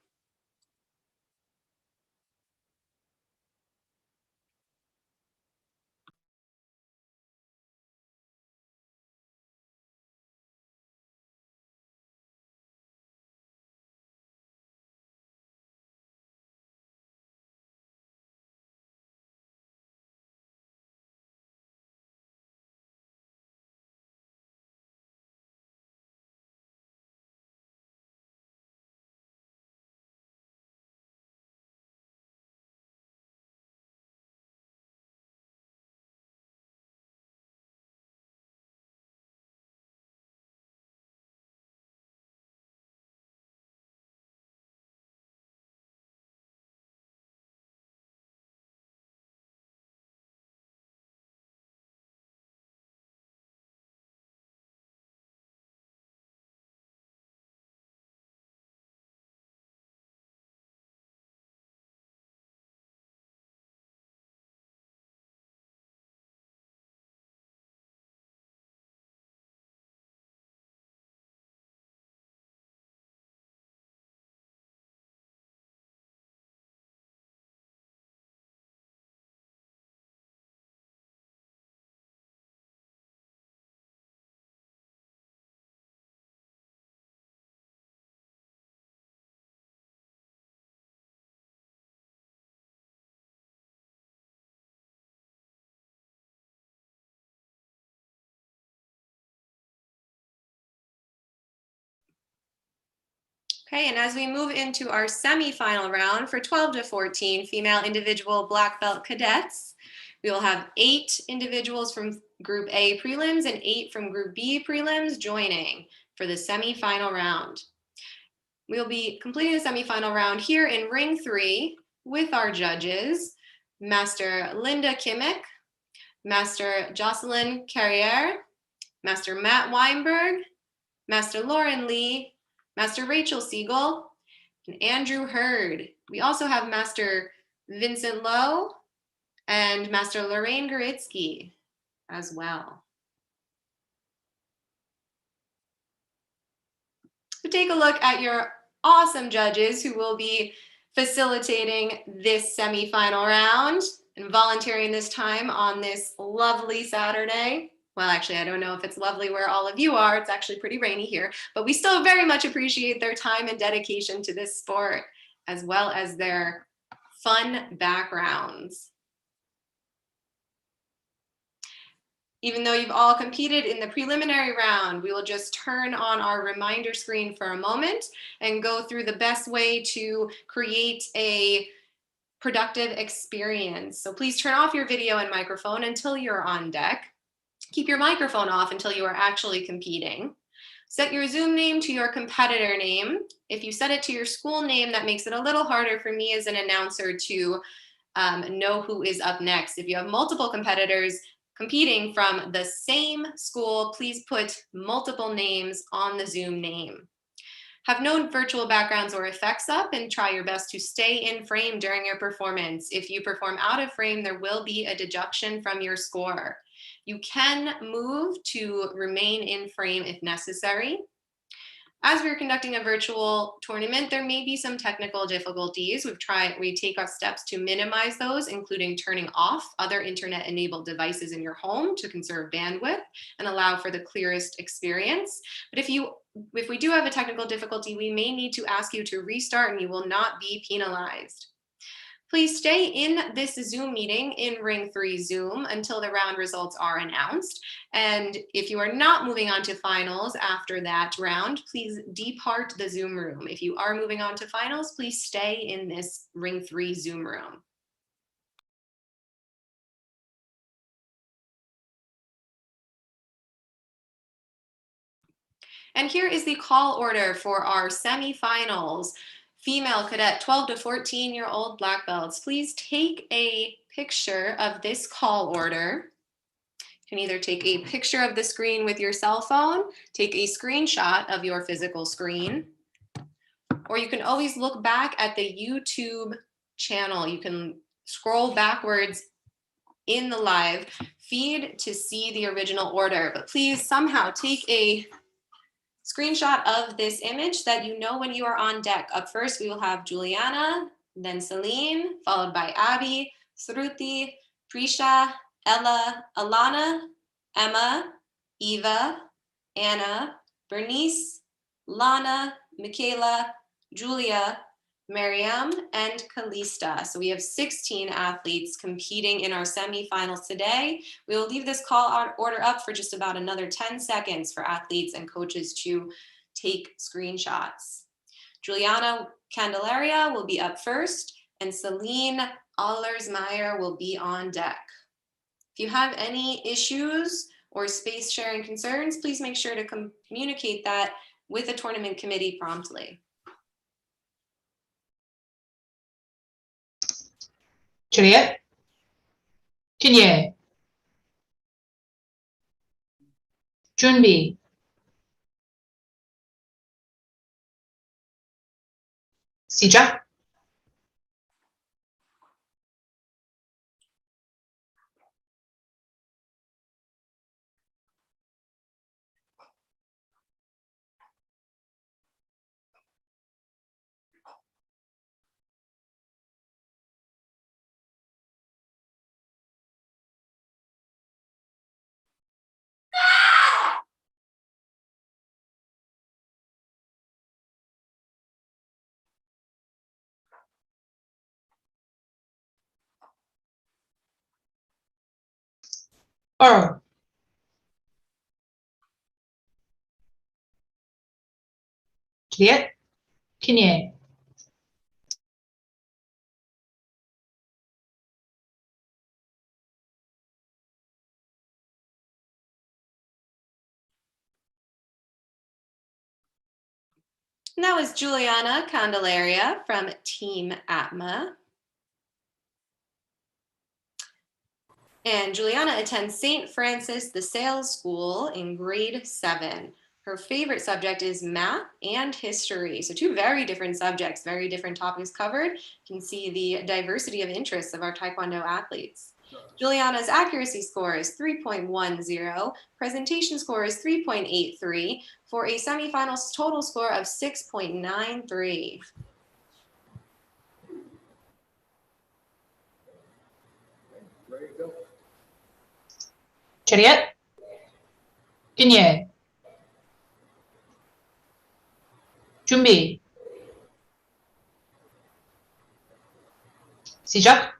Okay, and as we move into our semifinal round for 12 to 14 female individual black belt cadets, we will have 8 individuals from Group A prelims and 8 from Group B prelims joining for the semifinal round. We'll be completing the semifinal round here in ring 3 with our judges, Master Linda Kimmick, Master Jocelyn Carriere, Master Matt Weinberg, Master Lauren Lee, Master Rachel Siegel, and Andrew Hurd. We also have Master Vincent Lowe and Master Lorraine Goritsky as well. So take a look at your awesome judges who will be facilitating this semifinal round and volunteering this time on this lovely Saturday. Well, actually, I don't know if it's lovely where all of you are. It's actually pretty rainy here, but we still very much appreciate their time and dedication to this sport, as well as their fun backgrounds. Even though you've all competed in the preliminary round, we will just turn on our reminder screen for a moment and go through the best way to create a productive experience. So please turn off your video and microphone until you're on deck. Keep your microphone off until you are actually competing. Set your Zoom name to your competitor name. If you set it to your school name, that makes it a little harder for me as an announcer to know who is up next. If you have multiple competitors competing from the same school, please put multiple names on the Zoom name. Have no virtual backgrounds or effects up and try your best to stay in frame during your performance. If you perform out of frame, there will be a deduction from your score. You can move to remain in frame if necessary. As we're conducting a virtual tournament, there may be some technical difficulties. We take our steps to minimize those, including turning off other internet-enabled devices in your home to conserve bandwidth and allow for the clearest experience. But if we do have a technical difficulty, we may need to ask you to restart and you will not be penalized. Please stay in this Zoom meeting in Ring 3 Zoom until the round results are announced. And if you are not moving on to finals after that round, please depart the Zoom room. If you are moving on to finals, please stay in this Ring 3 Zoom room. And here is the call order for our semifinals. Female cadet 12 to 14-year-old black belts, please take a picture of this call order. You can either take a picture of the screen with your cell phone, take a screenshot of your physical screen, or you can always look back at the YouTube channel. You can scroll backwards in the live feed to see the original order, but please somehow take a screenshot of this image that you know when you are on deck. Up first, we will have Juliana, then Celine, followed by Abby, Sruti, Prisha, Ella, Alana, Emma, Eva, Anna, Bernice, Lana, Michaela, Julia, Mariam, and Kalista. So we have 16 athletes competing in our semifinals today. We will leave this call order up for just about another 10 seconds for athletes and coaches to take screenshots. Juliana Candelaria will be up first, and Celine Allersmeyer will be on deck. If you have any issues or space sharing concerns, please make sure to communicate that with the tournament committee promptly. Juliet, Kinye, 준비, 시작. Earl, Juliet, Kinye, And that was Juliana Candelaria from Team Atma. And Juliana attends St. Francis the Sales School in grade 7. Her favorite subject is math and history. So two very different subjects, very different topics covered. You can see the diversity of interests of our Taekwondo athletes. Juliana's accuracy score is 3.10, presentation score is 3.83, for a semifinals total score of 6.93. Juliet, Kinye, 준비, 시작.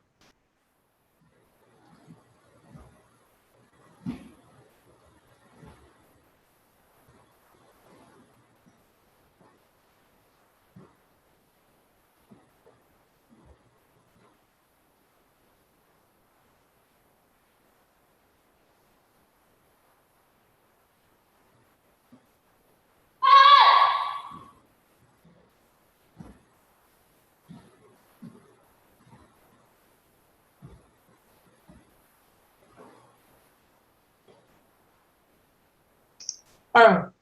Earl,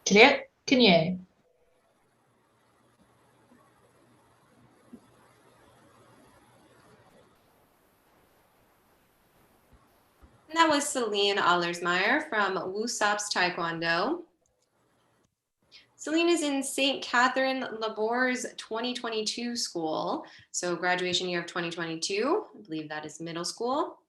Juliet, Kinye, That was Celine Allersmeyer from Woosop's Taekwondo. Celine is in St. Catherine Labour's 2022 school, so graduation year of 2022. I believe that is middle school.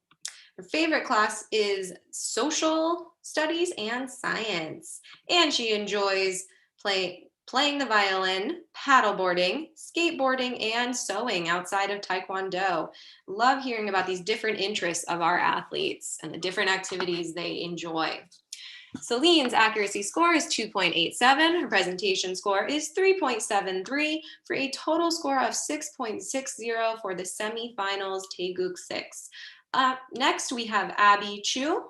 Her favorite class is social studies and science, and she enjoys playing the violin, paddleboarding, skateboarding, and sewing outside of Taekwondo. Love hearing about these different interests of our athletes and the different activities they enjoy. Celine's accuracy score is 2.87. Her presentation score is 3.73 for a total score of 6.60 for the semifinals Taeguk 6. Next, we have Abby Chu.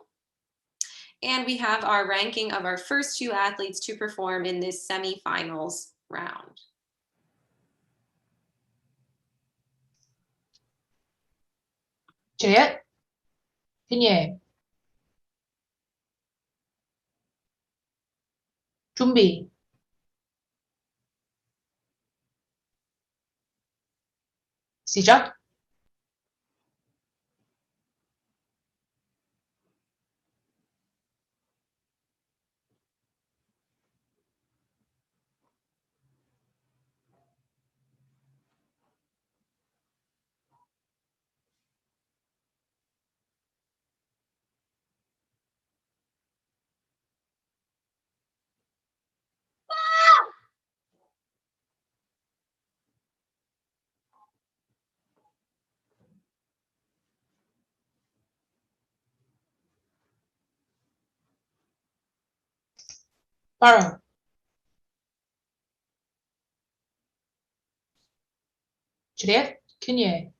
And we have our ranking of our first two athletes to perform in this semifinals round. Juliet, Kanye, 준비, 시작. 빠른. Juliet, Kanye,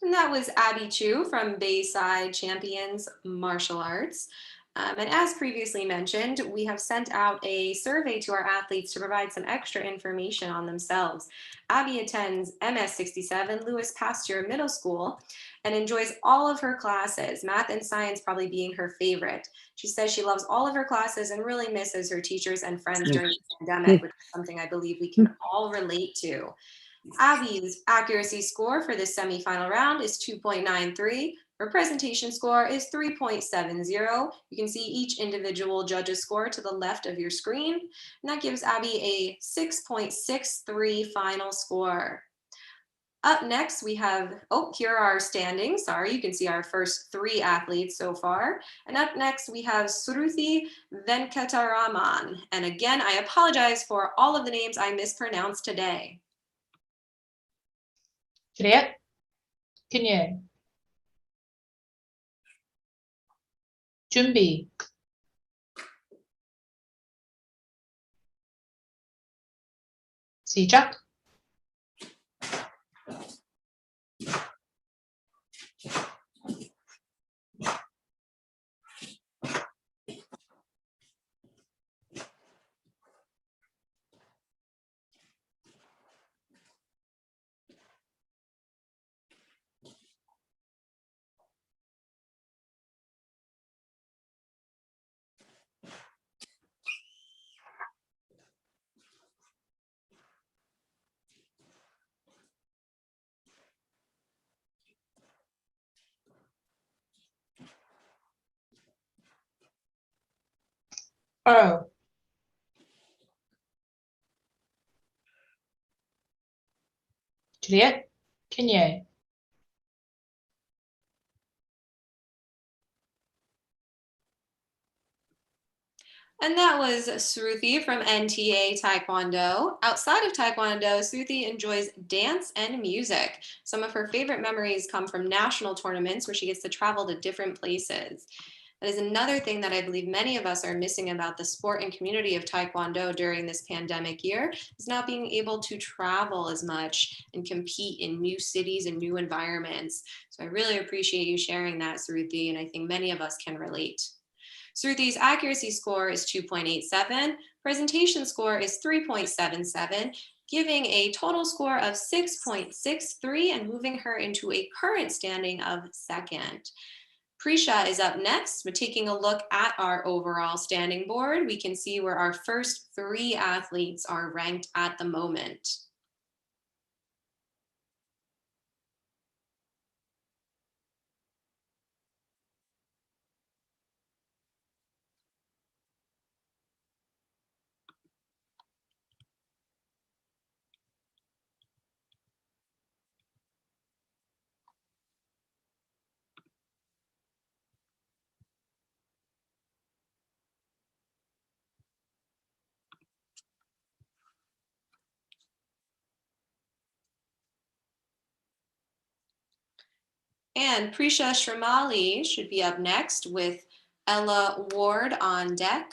And that was Abby Chu from Bayside Champions Martial Arts. And as previously mentioned, we have sent out a survey to our athletes to provide some extra information on themselves. Abby attends MS 67 Lewis Pasteur Middle School and enjoys all of her classes, math and science probably being her favorite. She says she loves all of her classes and really misses her teachers and friends during the pandemic, which is something I believe we can all relate to. Abby's accuracy score for this semifinal round is 2.93. Her presentation score is 3.70. You can see each individual judge's score to the left of your screen, and that gives Abby a 6.63 final score. Up next, we have, here are our standings. Sorry, you can see our first three athletes so far. And up next, we have Sruthi Venkataraman. And again, I apologize for all of the names I mispronounced today. Juliet, Kanye, 준비, 시작. Juliet, Kanye, And that was Sruthi from NTA Taekwondo. Outside of Taekwondo, Sruthi enjoys dance and music. Some of her favorite memories come from national tournaments where she gets to travel to different places. That is another thing that I believe many of us are missing about the sport and community of Taekwondo during this pandemic year, is not being able to travel as much and compete in new cities and new environments. So I really appreciate you sharing that, Sruthi, and I think many of us can relate. Sruthi's accuracy score is 2.87, presentation score is 3.77, giving a total score of 6.63 and moving her into a current standing of second. Prisha is up next. We're taking a look at our overall standing board. We can see where our first 3 athletes are ranked at the moment. And Prisha Shramali should be up next with Ella Ward on deck.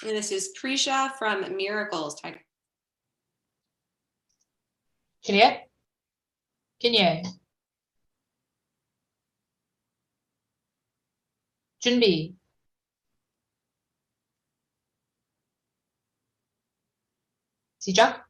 And this is Prisha from Miracles. Juliet, Kinye, 준비, 시작.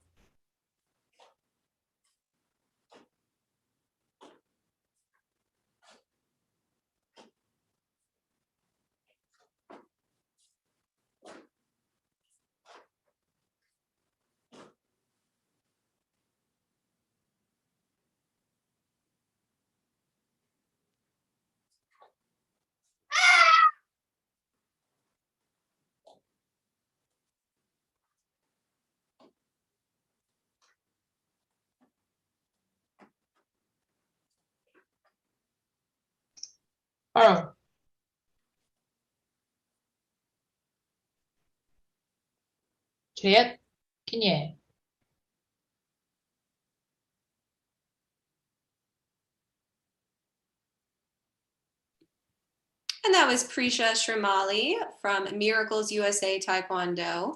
바로. Juliet, Kinye, And that was Prisha Shramali from Miracles USA Taekwondo.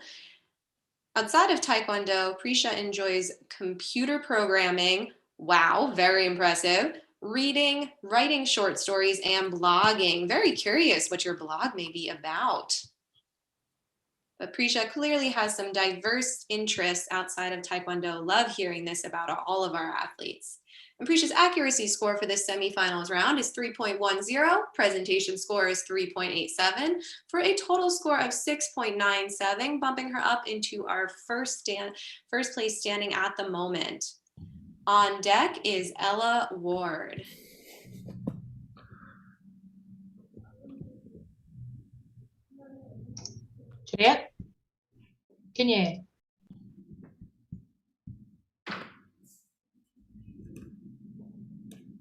Outside of Taekwondo, Prisha enjoys computer programming. Wow, very impressive. Reading, writing short stories, and blogging. Very curious what your blog may be about. But Prisha clearly has some diverse interests outside of Taekwondo. Love hearing this about all of our athletes. And Prisha's accuracy score for this semifinals round is 3.10. Presentation score is 3.87 for a total score of 6.97, bumping her up into our first place standing at the moment. On deck is Ella Ward. Juliet, Kinye,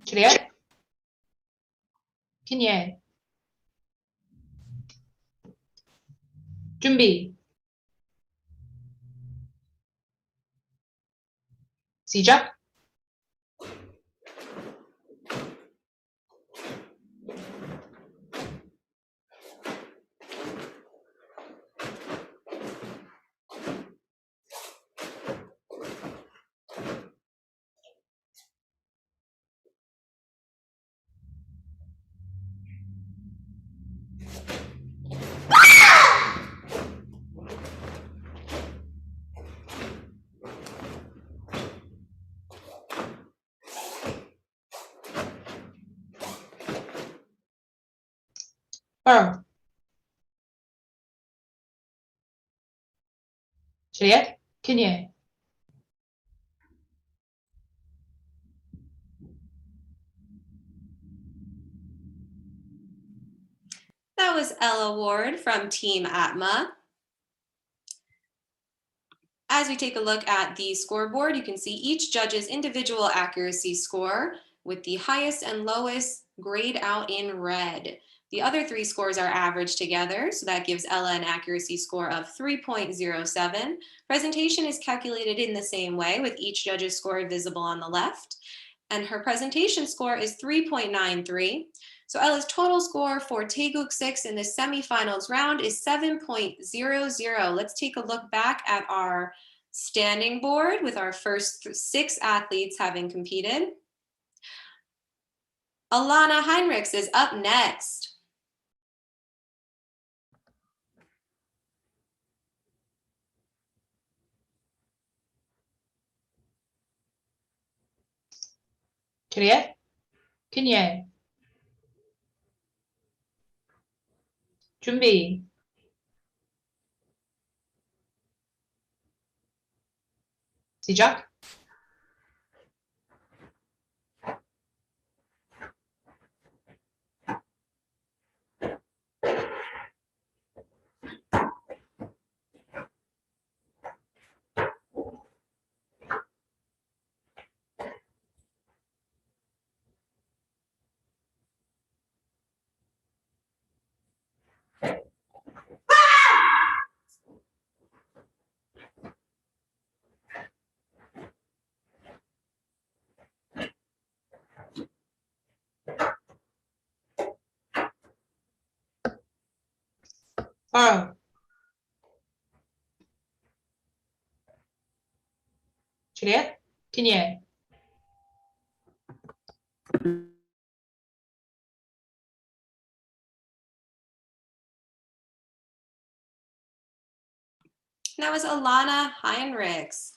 Juliet, Kinye, 준비, 시작. 바로. Juliet, Kinye, That was Ella Ward from Team Atma. As we take a look at the scoreboard, you can see each judge's individual accuracy score with the highest and lowest grayed out in red. The other 3 scores are averaged together, so that gives Ella an accuracy score of 3.07. Presentation is calculated in the same way, with each judge's score visible on the left, and her presentation score is 3.93. So Ella's total score for Taeguk 6 in the semifinals round is 7.00. Let's take a look back at our standing board with our first 6 athletes having competed. Alana Heinrichs is up next. Juliet, Kinye. 준비. 시작. Foul. Juliet, Kinye. That was Alana Heinrichs.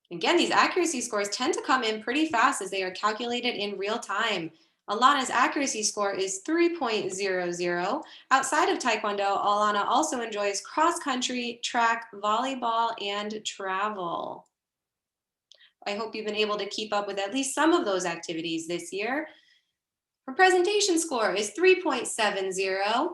Again, these accuracy scores tend to come in pretty fast as they are calculated in real time. Alana's accuracy score is 3.00. Outside of Taekwondo, Alana also enjoys cross-country, track, volleyball, and travel. I hope you've been able to keep up with at least some of those activities this year. Her presentation score is 3.70,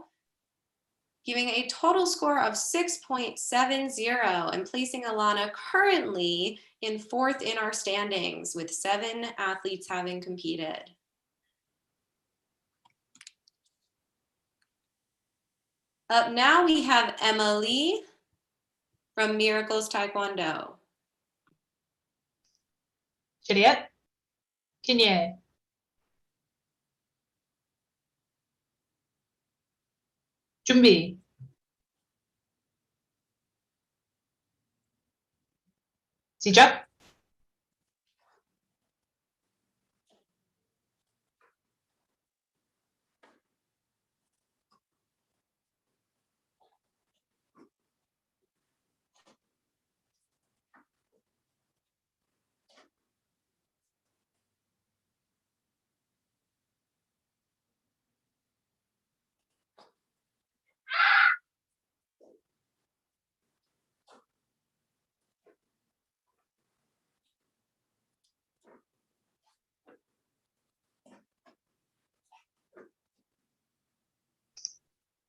giving a total score of 6.70 and placing Alana currently in 4th in our standings with 7 athletes having competed. Up now we have Emily from Miracles Taekwondo. Juliet, Kinye. 준비. 시작.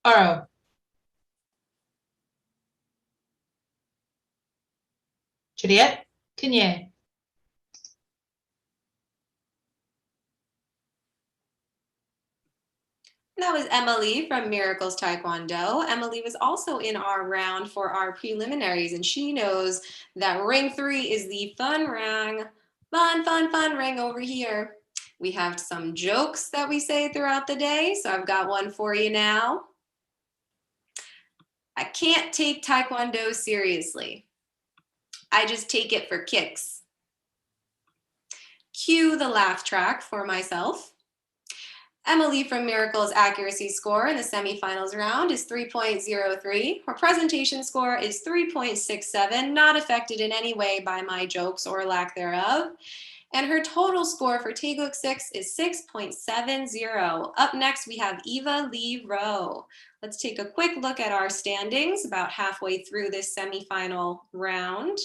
Foul. Juliet, Kinye. That was Emily from Miracles Taekwondo. Emily was also in our round for our preliminaries, and she knows that ring 3 is the fun ring. Fun ring over here. We have some jokes that we say throughout the day, so I've got one for you now. I can't take Taekwondo seriously. I just take it for kicks. Cue the laugh track for myself. Emily from Miracle's accuracy score in the semifinals round is 3.03. Her presentation score is 3.67, not affected in any way by my jokes or lack thereof. And her total score for Taeguk 6 is 6.70. Up next, we have Eva Lee Rowe. Let's take a quick look at our standings about halfway through this semifinal round.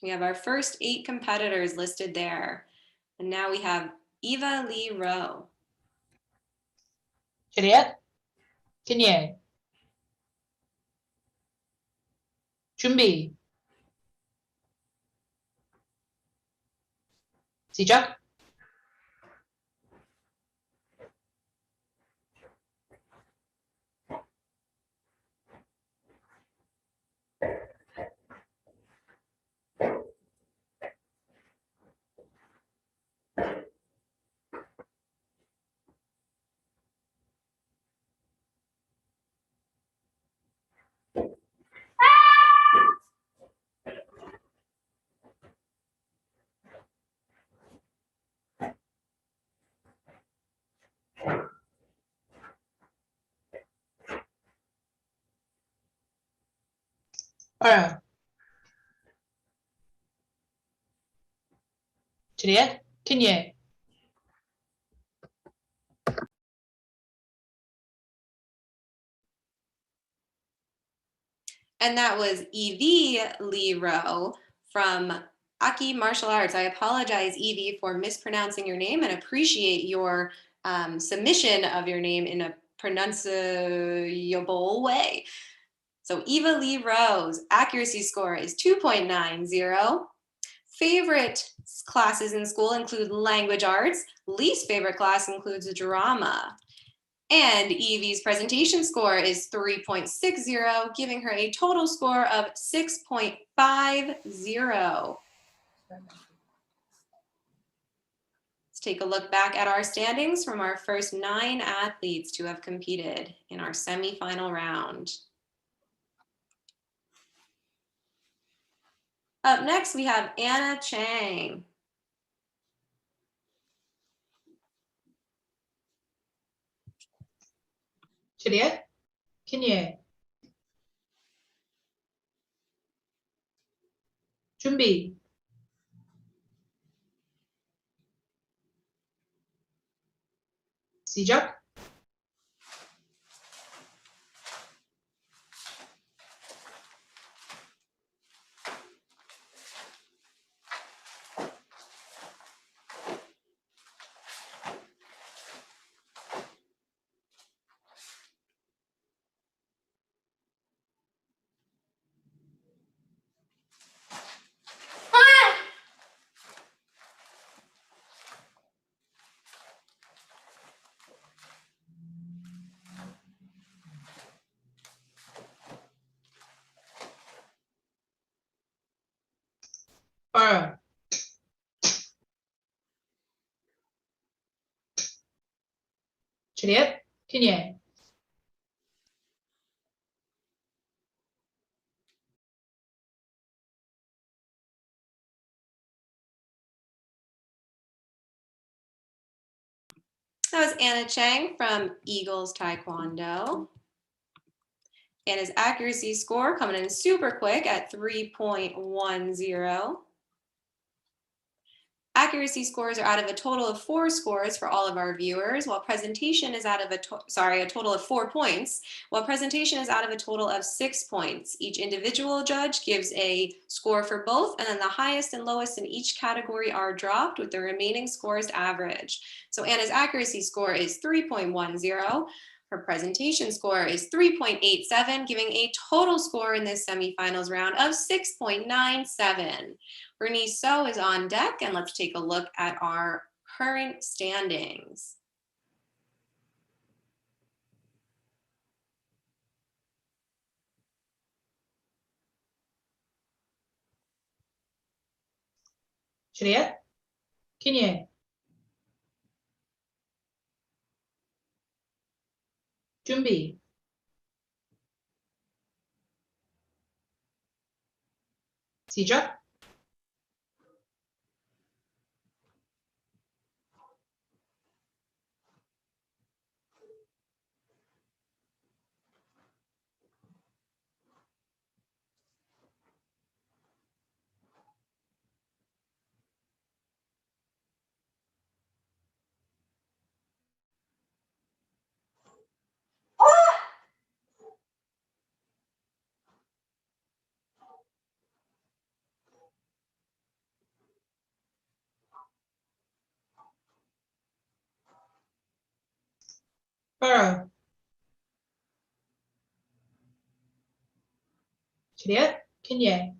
We have our first 8 competitors listed there. And now we have Eva Lee Rowe. Juliet, Kinye. 준비. 시작. Foul. Juliet, Kinye, And that was Evie Lero from Aki Martial Arts. I apologize, Evie, for mispronouncing your name and appreciate your submission of your name in a pronunciable way. So Eva Lee Rose, accuracy score is 2.90. Favorite classes in school include language arts. Least favorite class includes drama. And Evie's presentation score is 3.60, giving her a total score of 6.50. Let's take a look back at our standings from our first 9 athletes to have competed in our semifinal round. Up next, we have Anna Chang. Juliet, Kinye, 준비, 시작. Fire. Juliet, Kinye, That was Anna Chang from Eagles Taekwondo. Anna's accuracy score coming in super quick at 3.10. Accuracy scores are out of a total of 4 scores for all of our viewers, while presentation is out of a total of 4 points, while presentation is out of a total of 6 points. Each individual judge gives a score for both, and then the highest and lowest in each category are dropped with the remaining scores average. So Anna's accuracy score is 3.10. Her presentation score is 3.87, giving a total score in this semifinals round of 6.97. Bernice So is on deck, and let's take a look at our current standings. Juliet, Kinye, 준비, 시작. Fire. Juliet, Kinye,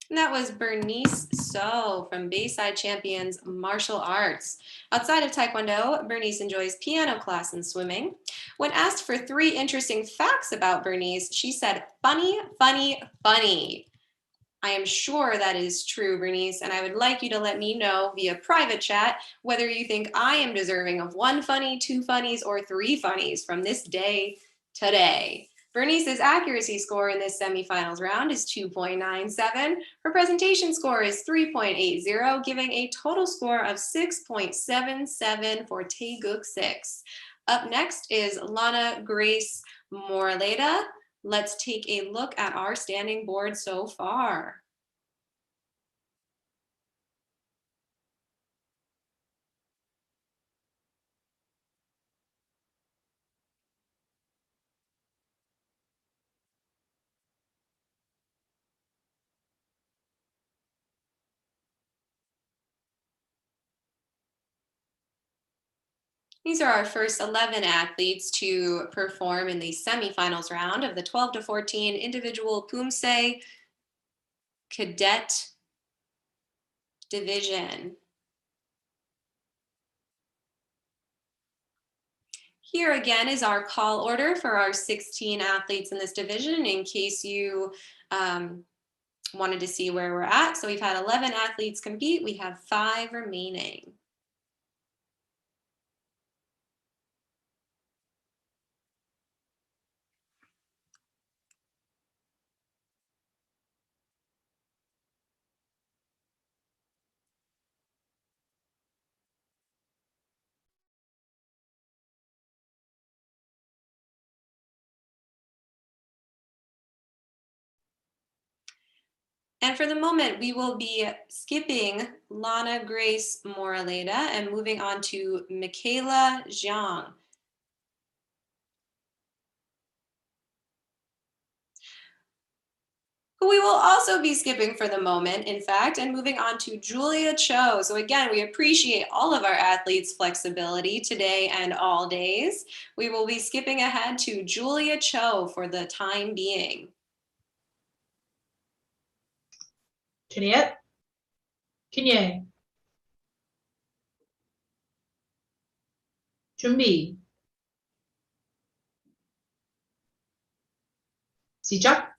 And that was Bernice So from Bayside Champions Martial Arts. Outside of Taekwondo, Bernice enjoys piano class and swimming. When asked for 3 interesting facts about Bernice, she said, funny, funny, funny. I am sure that is true, Bernice, and I would like you to let me know via private chat whether you think I am deserving of 1 funny, 2 funnies, or 3 funnies from this day today. Bernice's accuracy score in this semifinals round is 2.97. Her presentation score is 3.80, giving a total score of 6.77 for Taeguk 6. Up next is Lana Grace Moraleda. Let's take a look at our standing board so far. These are our first 11 athletes to perform in the semifinals round of the 12 to 14 Individual Poomsae Cadet division. Here again is our call order for our 16 athletes in this division in case you wanted to see where we're at. So we've had 11 athletes compete. We have 5 remaining. And for the moment, we will be skipping Lana Grace Moraleda and moving on to Michaela Zhang. Who we will also be skipping for the moment, in fact, and moving on to Julia Cho. So again, we appreciate all of our athletes' flexibility today and all days. We will be skipping ahead to Julia Cho for the time being. Juliet, Kinye. 준비. 시작.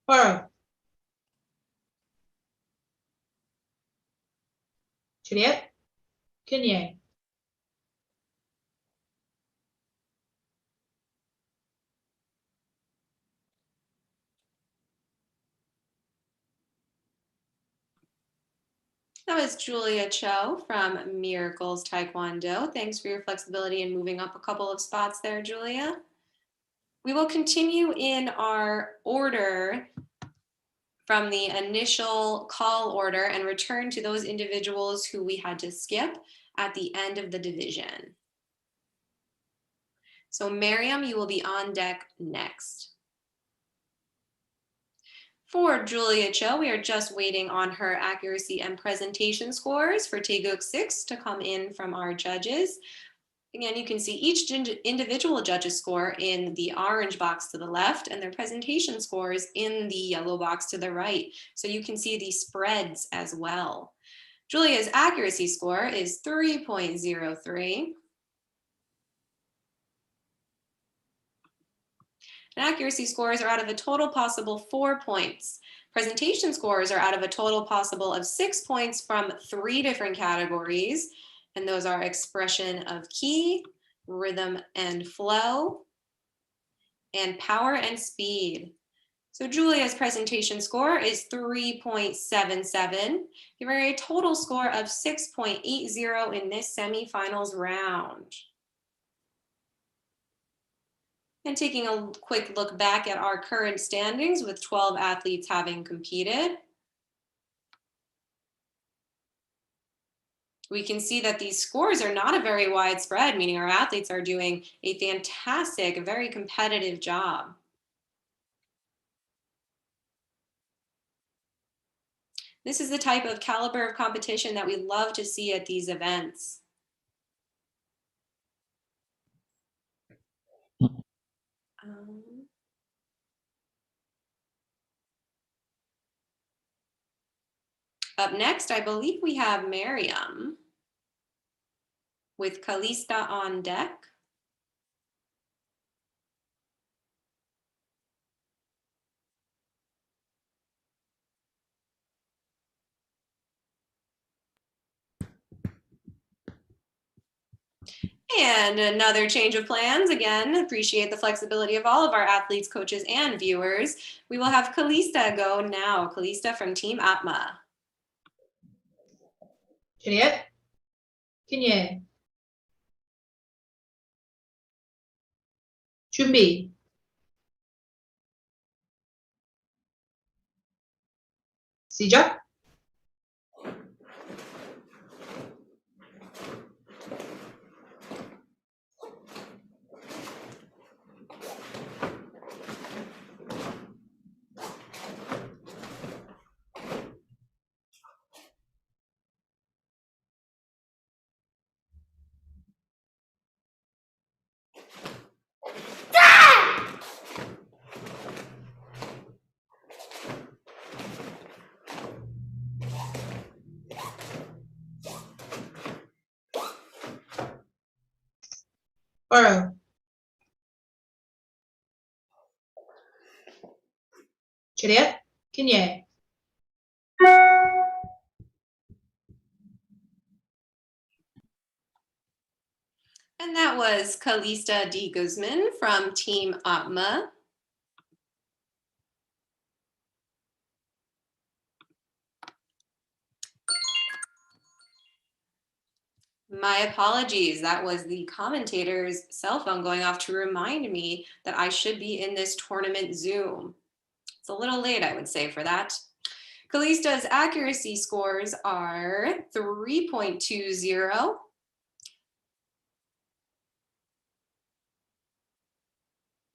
헐. Juliet, Kinye. That was Julia Cho from Miracles Taekwondo. Thanks for your flexibility in moving up a couple of spots there, Julia. We will continue in our order from the initial call order and return to those individuals who we had to skip at the end of the division. So Miriam, you will be on deck next. For Julia Cho, we are just waiting on her accuracy and presentation scores for Taeguk 6 to come in from our judges. Again, you can see each individual judge's score in the orange box to the left and their presentation scores in the yellow box to the right. So you can see the spreads as well. Julia's accuracy score is 3.03. And accuracy scores are out of a total possible 4 points. Presentation scores are out of a total possible of 6 points from 3 different categories. And those are expression of ki, rhythm and flow, and power and speed. So Julia's presentation score is 3.77, giving her a total score of 6.80 in this semifinals round. And taking a quick look back at our current standings with 12 athletes having competed, we can see that these scores are not a very wide spread, meaning our athletes are doing a fantastic, very competitive job. This is the type of caliber of competition that we love to see at these events. Up next, I believe we have Miriam with Kalista on deck. And another change of plans. Again, appreciate the flexibility of all of our athletes, coaches, and viewers. We will have Kalista go now. Kalista from Team Atma. Juliet, Kinye. 준비. 시작. Borrow. Juliet, Kinye. And that was Kalista D. Guzman from Team Atma. My apologies. That was the commentator's cell phone going off to remind me that I should be in this tournament Zoom. It's a little late, I would say, for that. Kalista's accuracy scores are 3.20.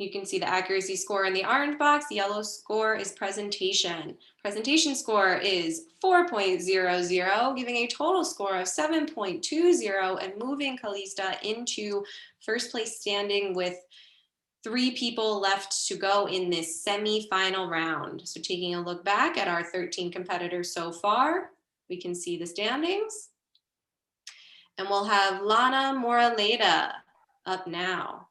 You can see the accuracy score in the orange box. The yellow score is presentation. Presentation score is 4.00, giving a total score of 7.20 and moving Kalista into first place standing with 3 people left to go in this semi-final round. So taking a look back at our 13 competitors so far, we can see the standings. And we'll have Lana Moraleda up now.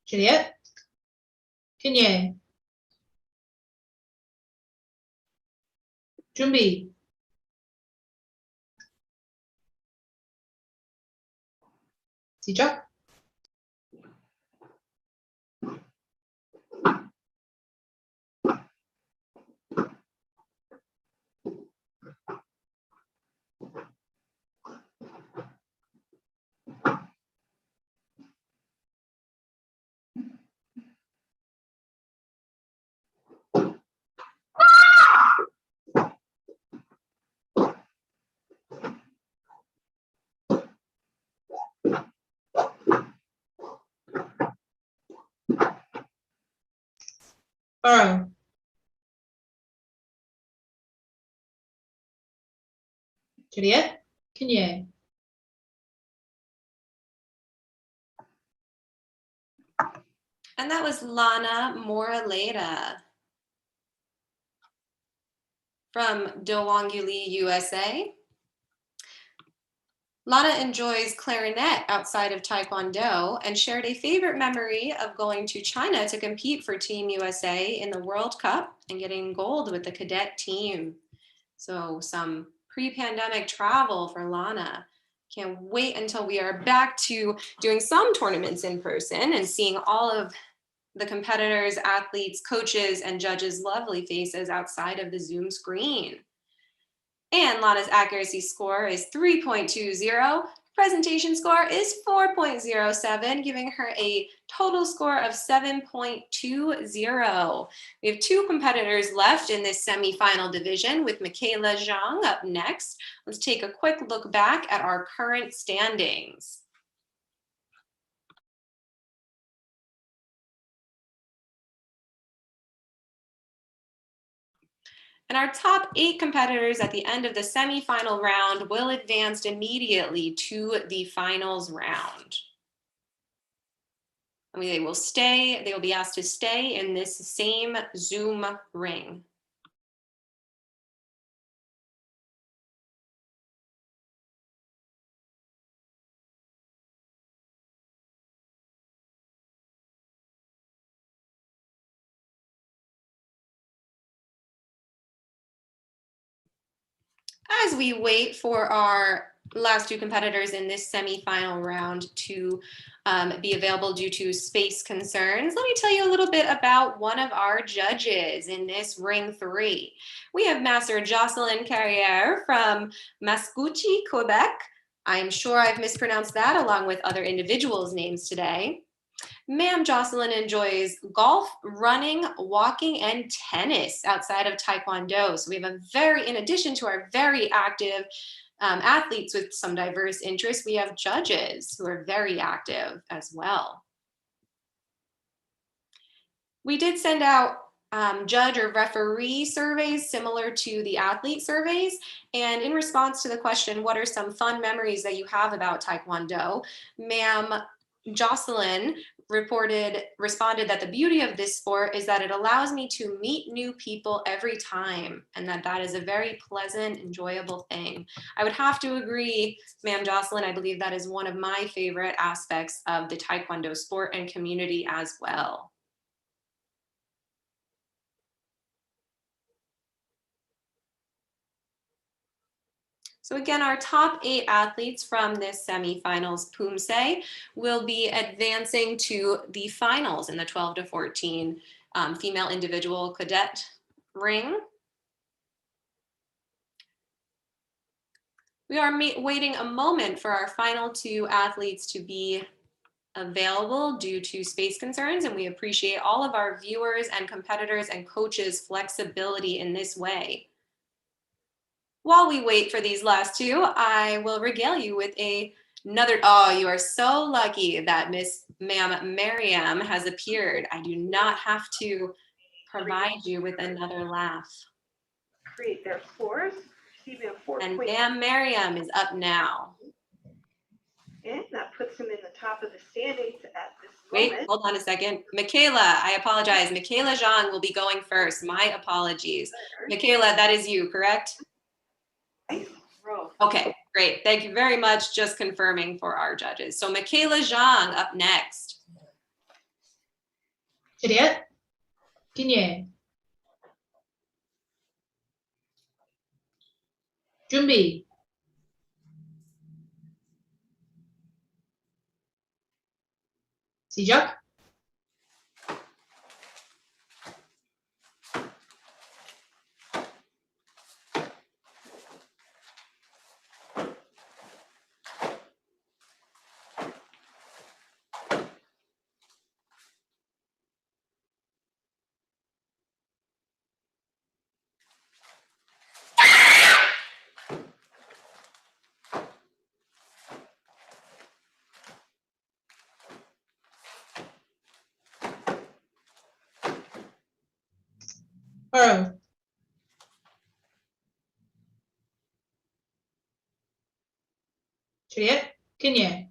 Juliet, Kinye. 준비. 시작. Borrow. Juliet, Kinye. And that was Lana Moraleda from Dowanguli, USA. Lana enjoys clarinet outside of Taekwondo and shared a favorite memory of going to China to compete for Team USA in the World Cup and getting gold with the Cadet team. So some pre-pandemic travel for Lana. Can't wait until we are back to doing some tournaments in person and seeing all of the competitors, athletes, coaches, and judges' lovely faces outside of the Zoom screen. And Lana's accuracy score is 3.20. Presentation score is 4.07, giving her a total score of 7.20. We have 2 competitors left in this semifinal division with Michaela Zhang up next. Let's take a quick look back at our current standings. And our top 8 competitors at the end of the semifinal round will advance immediately to the finals round. I mean, they will be asked to stay in this same Zoom ring. as we wait for our last two competitors in this semifinal round to be available due to space concerns, let me tell you a little bit about one of our judges in this ring 3. We have Master Jocelyn Carrière from Mascouche, Quebec. I'm sure I've mispronounced that along with other individuals' names today. Ma'am Jocelyn enjoys golf, running, walking, and tennis outside of Taekwondo. So we have in addition to our very active athletes with some diverse interests, we have judges who are very active as well. We did send out judge or referee surveys similar to the athlete surveys. And in response to the question, what are some fun memories that you have about Taekwondo? Ma'am Jocelyn responded that the beauty of this sport is that it allows me to meet new people every time, and that is a very pleasant, enjoyable thing. I would have to agree, Ma'am Jocelyn. I believe that is one of my favorite aspects of the Taekwondo sport and community as well. So again, our top 8 athletes from this semifinals Poomsae will be advancing to the finals in the 12 to 14 female individual cadet ring. We are waiting a moment for our final 2 athletes to be available due to space concerns, and we appreciate all of our viewers and competitors and coaches' flexibility in this way. While we wait for these last 2, I will regale you with another. Oh, you are so lucky that Ma'am Miriam has appeared. I do not have to provide you with another laugh. Create their scores. Receiving a 4 And point. Ma'am Miriam is up now. And that puts them in the top of the standings at this Wait, moment. hold on a second. Michaela, I apologize. Michaela Zhang will be going first. My apologies. Michaela, that is you, correct? Okay, great. Thank you very much. Just confirming for our judges. So Michaela Zhang up next. Cadet, Kinye. 준비. 시작. Pearl. Cadet, Kinye.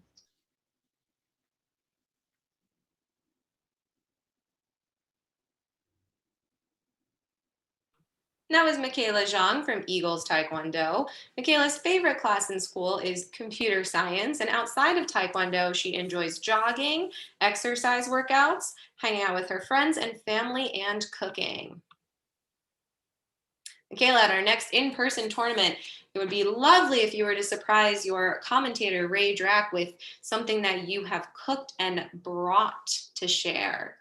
That was Michaela Zhang from Eagles Taekwondo. Michaela's favorite class in school is computer science, and outside of Taekwondo, she enjoys jogging, exercise workouts, hanging out with her friends and family, and cooking. Michaela, at our next in-person tournament, it would be lovely if you were to surprise your commentator, Ray Drack, with something that you have cooked and brought to share.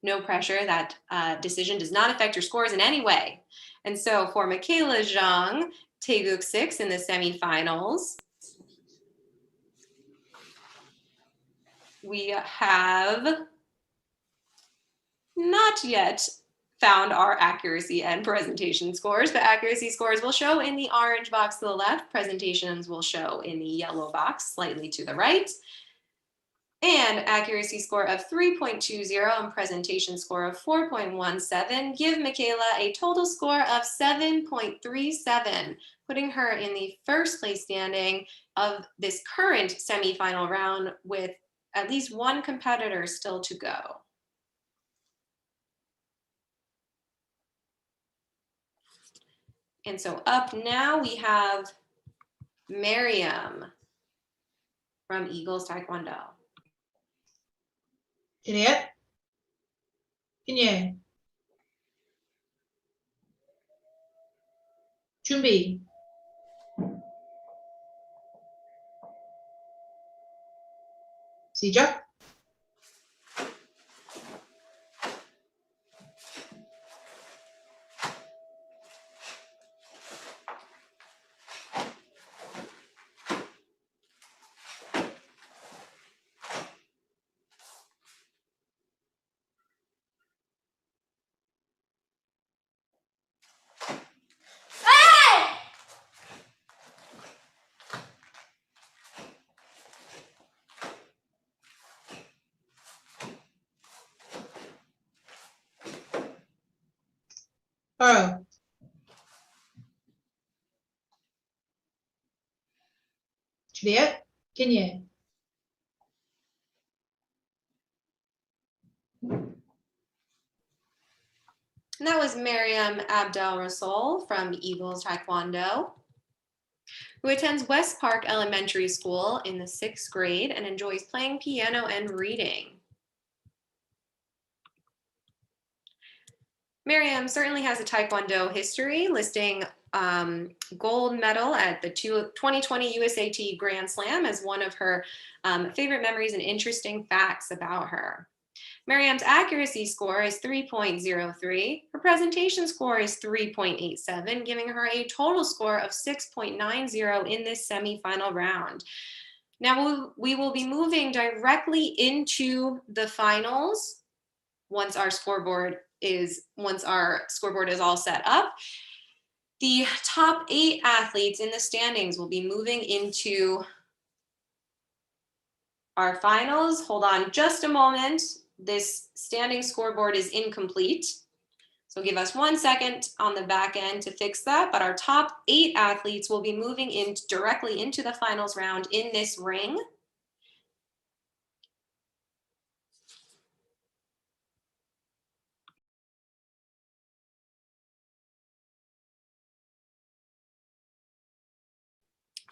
No pressure. That decision does not affect your scores in any way. And so for Michaela Zhang, Taeguk 6 in the semifinals, we have not yet found our accuracy and presentation scores. The accuracy scores will show in the orange box to the left. Presentations will show in the yellow box slightly to the right. And accuracy score of 3.20 and presentation score of 4.17 give Michaela a total score of 7.37, putting her in the first place standing of this current semifinal round with at least one competitor still to go. And so up now we have Miriam from Eagles Taekwondo. Cadet, Kinye. 준비. 시작. Pearl. Juliet. Kenya. And that was Miriam Abdel Rasoul from Eagles Taekwondo, who attends West Park Elementary School in the 6th grade and enjoys playing piano and reading. Miriam certainly has a Taekwondo history, listing gold medal at the 2020 USAT Grand Slam as one of her favorite memories and interesting facts about her. Miriam's accuracy score is 3.03. Her presentation score is 3.87, giving her a total score of 6.90 in this semifinal round. Now we will be moving directly into the finals once our scoreboard is all set up. The top 8 athletes in the standings will be moving into our finals. Hold on just a moment. This standing scoreboard is incomplete. So give us 1 second on the back end to fix that. But our top 8 athletes will be moving in directly into the finals round in this ring.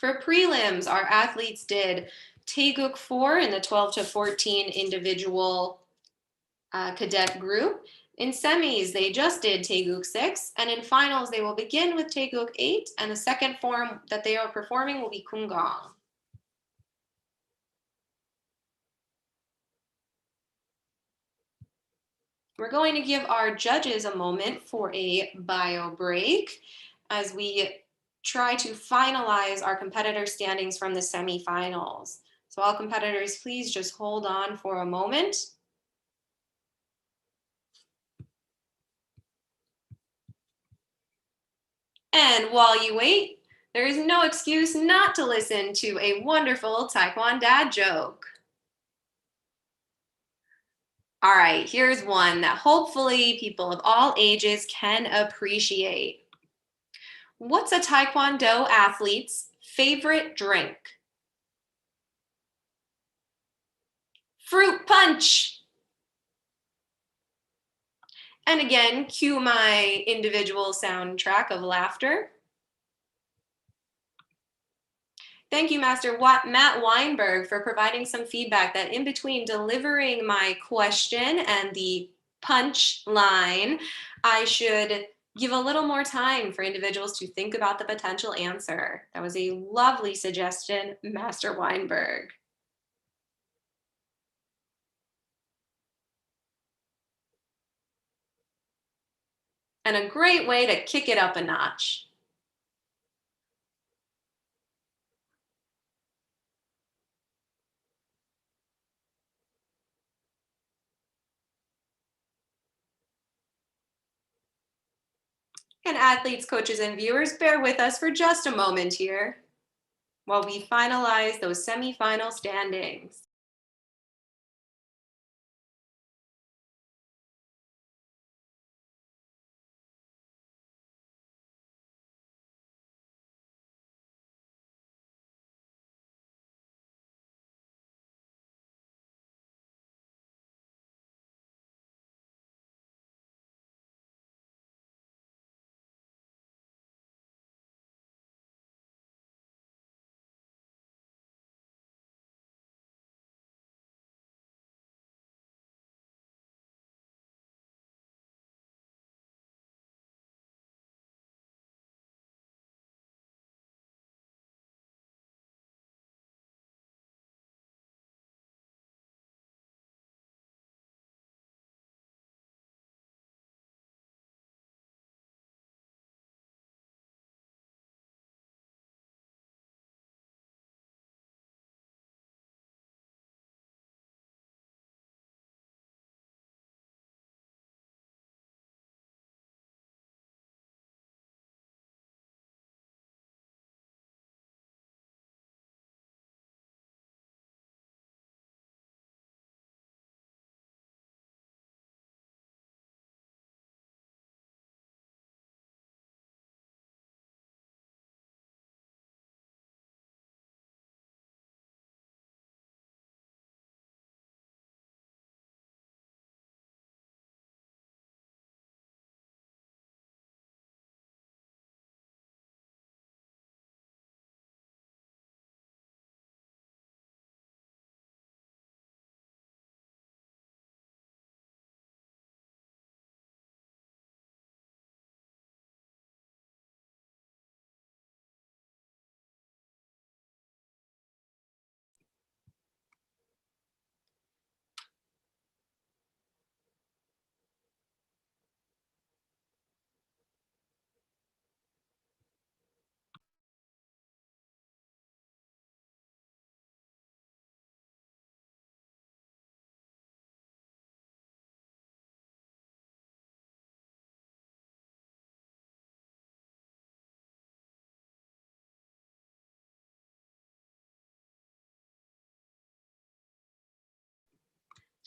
For prelims, our athletes did Taeguk 4 in the 12 to 14 individual cadet group. In semis, they just did Taeguk 6, and in finals, they will begin with Taeguk 8, and the second form that they are performing will be Kumgang. We're going to give our judges a moment for a bio break as we try to finalize our competitor standings from the semifinals. So all competitors, please just hold on for a moment. And while you wait, there is no excuse not to listen to a wonderful Taekwondo dad joke. All right, here's one that hopefully people of all ages can appreciate. What's a Taekwondo athlete's favorite drink? Fruit punch. And again, cue my individual soundtrack of laughter. Thank you, Master Matt Weinberg, for providing some feedback that in between delivering my question and the punch line, I should give a little more time for individuals to think about the potential answer. That was a lovely suggestion, Master Weinberg. And a great way to kick it up a notch. And athletes, coaches, and viewers, bear with us for just a moment here while we finalize those semifinal standings.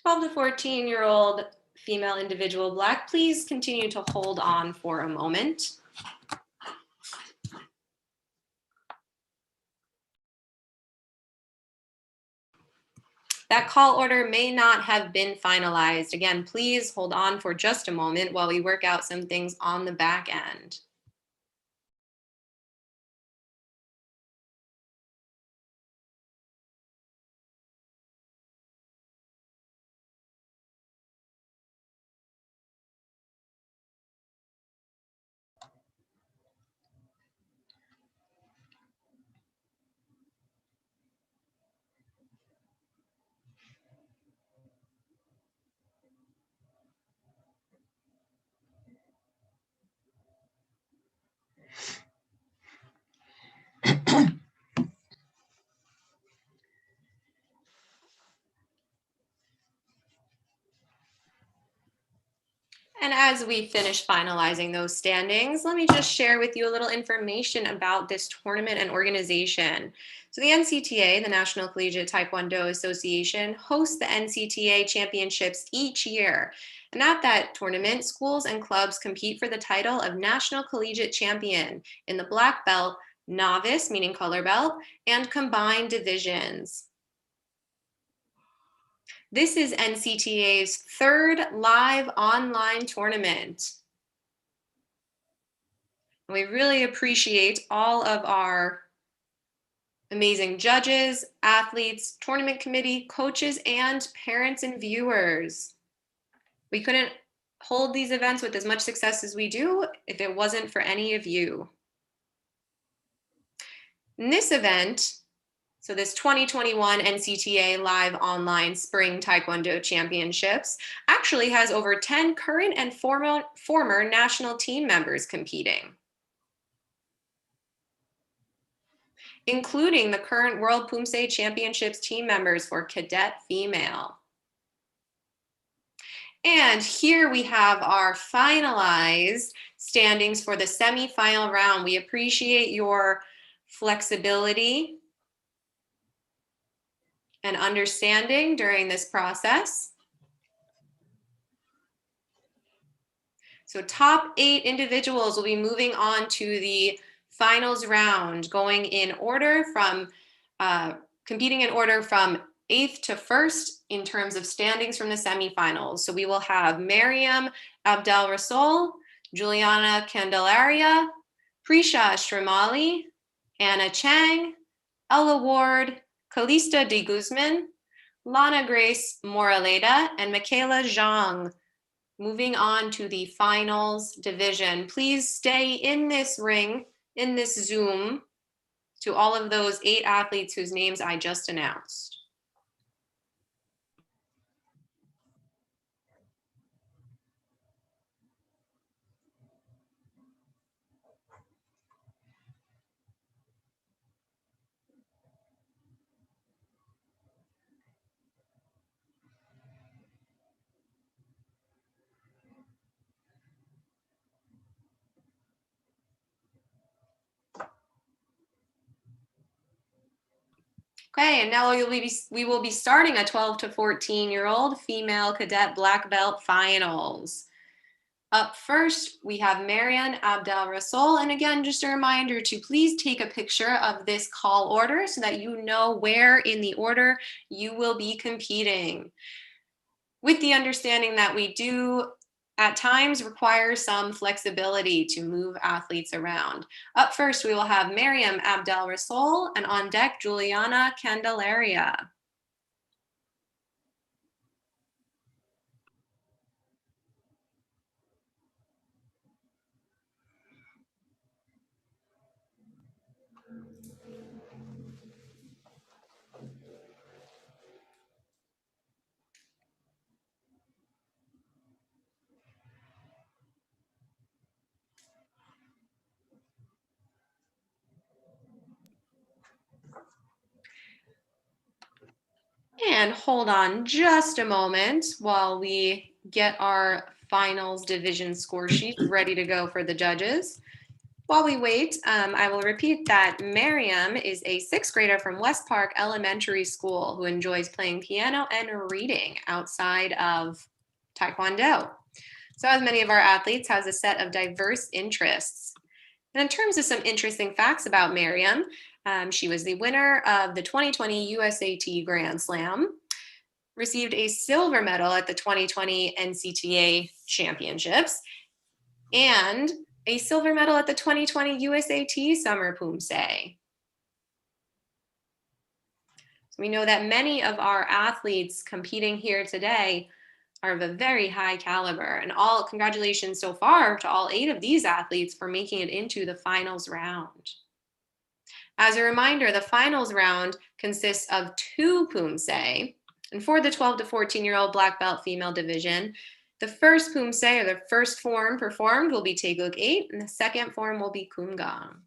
12 to 14-year-old female individual black, please continue to hold on for a moment. That call order may not have been finalized. Again, please hold on for just a moment while we work out some things on the back end. And as we finish finalizing those standings, let me just share with you a little information about this tournament and organization. So the NCTA, the National Collegiate Taekwondo Association, hosts the NCTA championships each year. And at that tournament, schools and clubs compete for the title of National Collegiate Champion in the black belt, novice, meaning color belt, and combined divisions. This is NCTA's third live online tournament. We really appreciate all of our amazing judges, athletes, tournament committee, coaches, and parents and viewers. We couldn't hold these events with as much success as we do if it wasn't for any of you. In this event, so this 2021 NCTA Live Online Spring Taekwondo Championships actually has over 10 current and former national team members competing, including the current World Poomsae Championships team members for Cadet Female. And here we have our finalized standings for the semifinal round. We appreciate your flexibility and understanding during this process. So top 8 individuals will be moving on to the finals round, going in order from, competing in order from 8th to 1st in terms of standings from the semifinals. So we will have Mariam Abdel Rasoul, Juliana Candelaria, Prisha Stramali, Anna Chang, Ella Ward, Calista de Guzman, Lana Grace Moraleda, and Michaela Zhang. Moving on to the finals division. Please stay in this ring, in this Zoom, to all of those 8 athletes whose names I just announced. Okay, and now we will be starting a 12 to 14-year-old female cadet black belt finals. Up first, we have Mariam Abdel Rasoul. And again, just a reminder to please take a picture of this call order so that you know where in the order you will be competing. With the understanding that we do at times require some flexibility to move athletes around. Up first, we will have Mariam Abdel Rasoul, and on deck, Juliana Candelaria. And hold on just a moment while we get our finals division score sheet ready to go for the judges. While we wait, I will repeat that Miriam is a 6th grader from West Park Elementary School who enjoys playing piano and reading outside of Taekwondo. So as many of our athletes, has a set of diverse interests. And in terms of some interesting facts about Miriam, she was the winner of the 2020 USAT Grand Slam, received a silver medal at the 2020 NCTA Championships, and a silver medal at the 2020 USAT Summer Poomsae. So we know that many of our athletes competing here today are of a very high caliber, and all congratulations so far to all 8 of these athletes for making it into the finals round. As a reminder, the finals round consists of 2 Poomsae, and for the 12 to 14-year-old black belt female division, the first Poomsae, or the first form performed, will be Taeguk 8, and the second form will be Kumgang.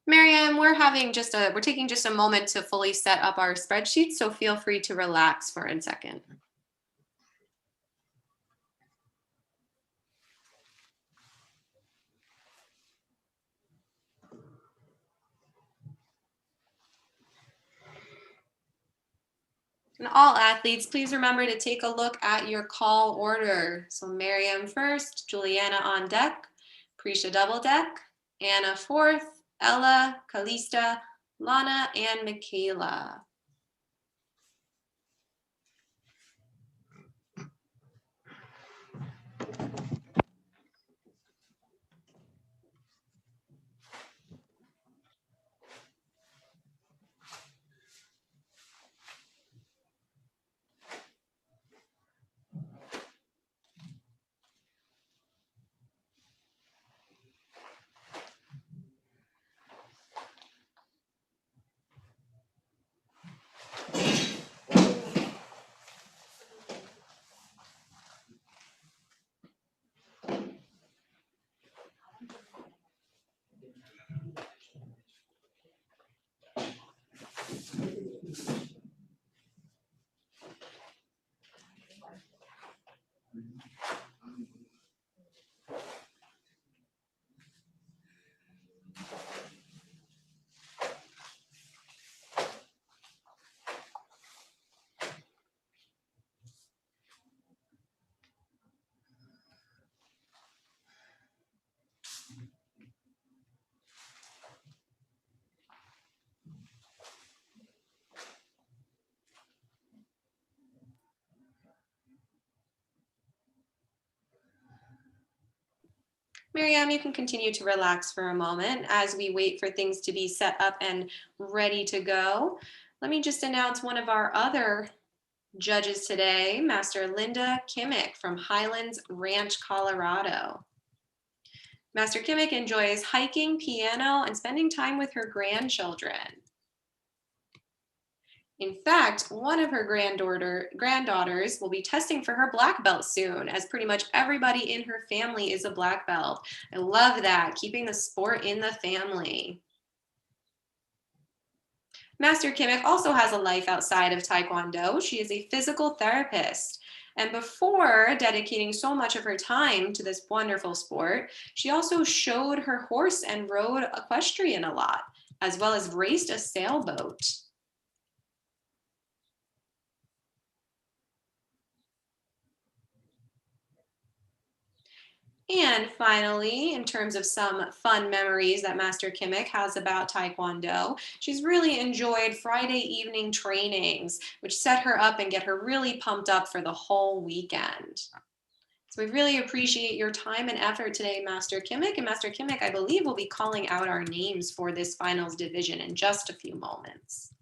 Miriam, we're taking just a moment to fully set up our spreadsheet, so feel free to relax for a second. And all athletes, please remember to take a look at your call order. So Miriam first, Juliana on deck, Prisha double deck, Anna fourth, Ella, Kalista, Lana, and Michaela. Miriam, you can continue to relax for a moment as we wait for things to be set up and ready to go. Let me just announce one of our other judges today, Master Linda Kimmick from Highlands Ranch, Colorado. Master Kimmick enjoys hiking, piano, and spending time with her grandchildren. In fact, one of her granddaughters will be testing for her black belt soon, as pretty much everybody in her family is a black belt. I love that, keeping the sport in the family. Master Kimmick also has a life outside of Taekwondo. She is a physical therapist. And before dedicating so much of her time to this wonderful sport, she also showed her horse and rode equestrian a lot, as well as raced a sailboat. And finally, in terms of some fun memories that Master Kimmick has about Taekwondo, she's really enjoyed Friday evening trainings, which set her up and get her really pumped up for the whole weekend. So we really appreciate your time and effort today, Master Kimmick. And Master Kimmick, I believe, will be calling out our names for this finals division in just a few moments.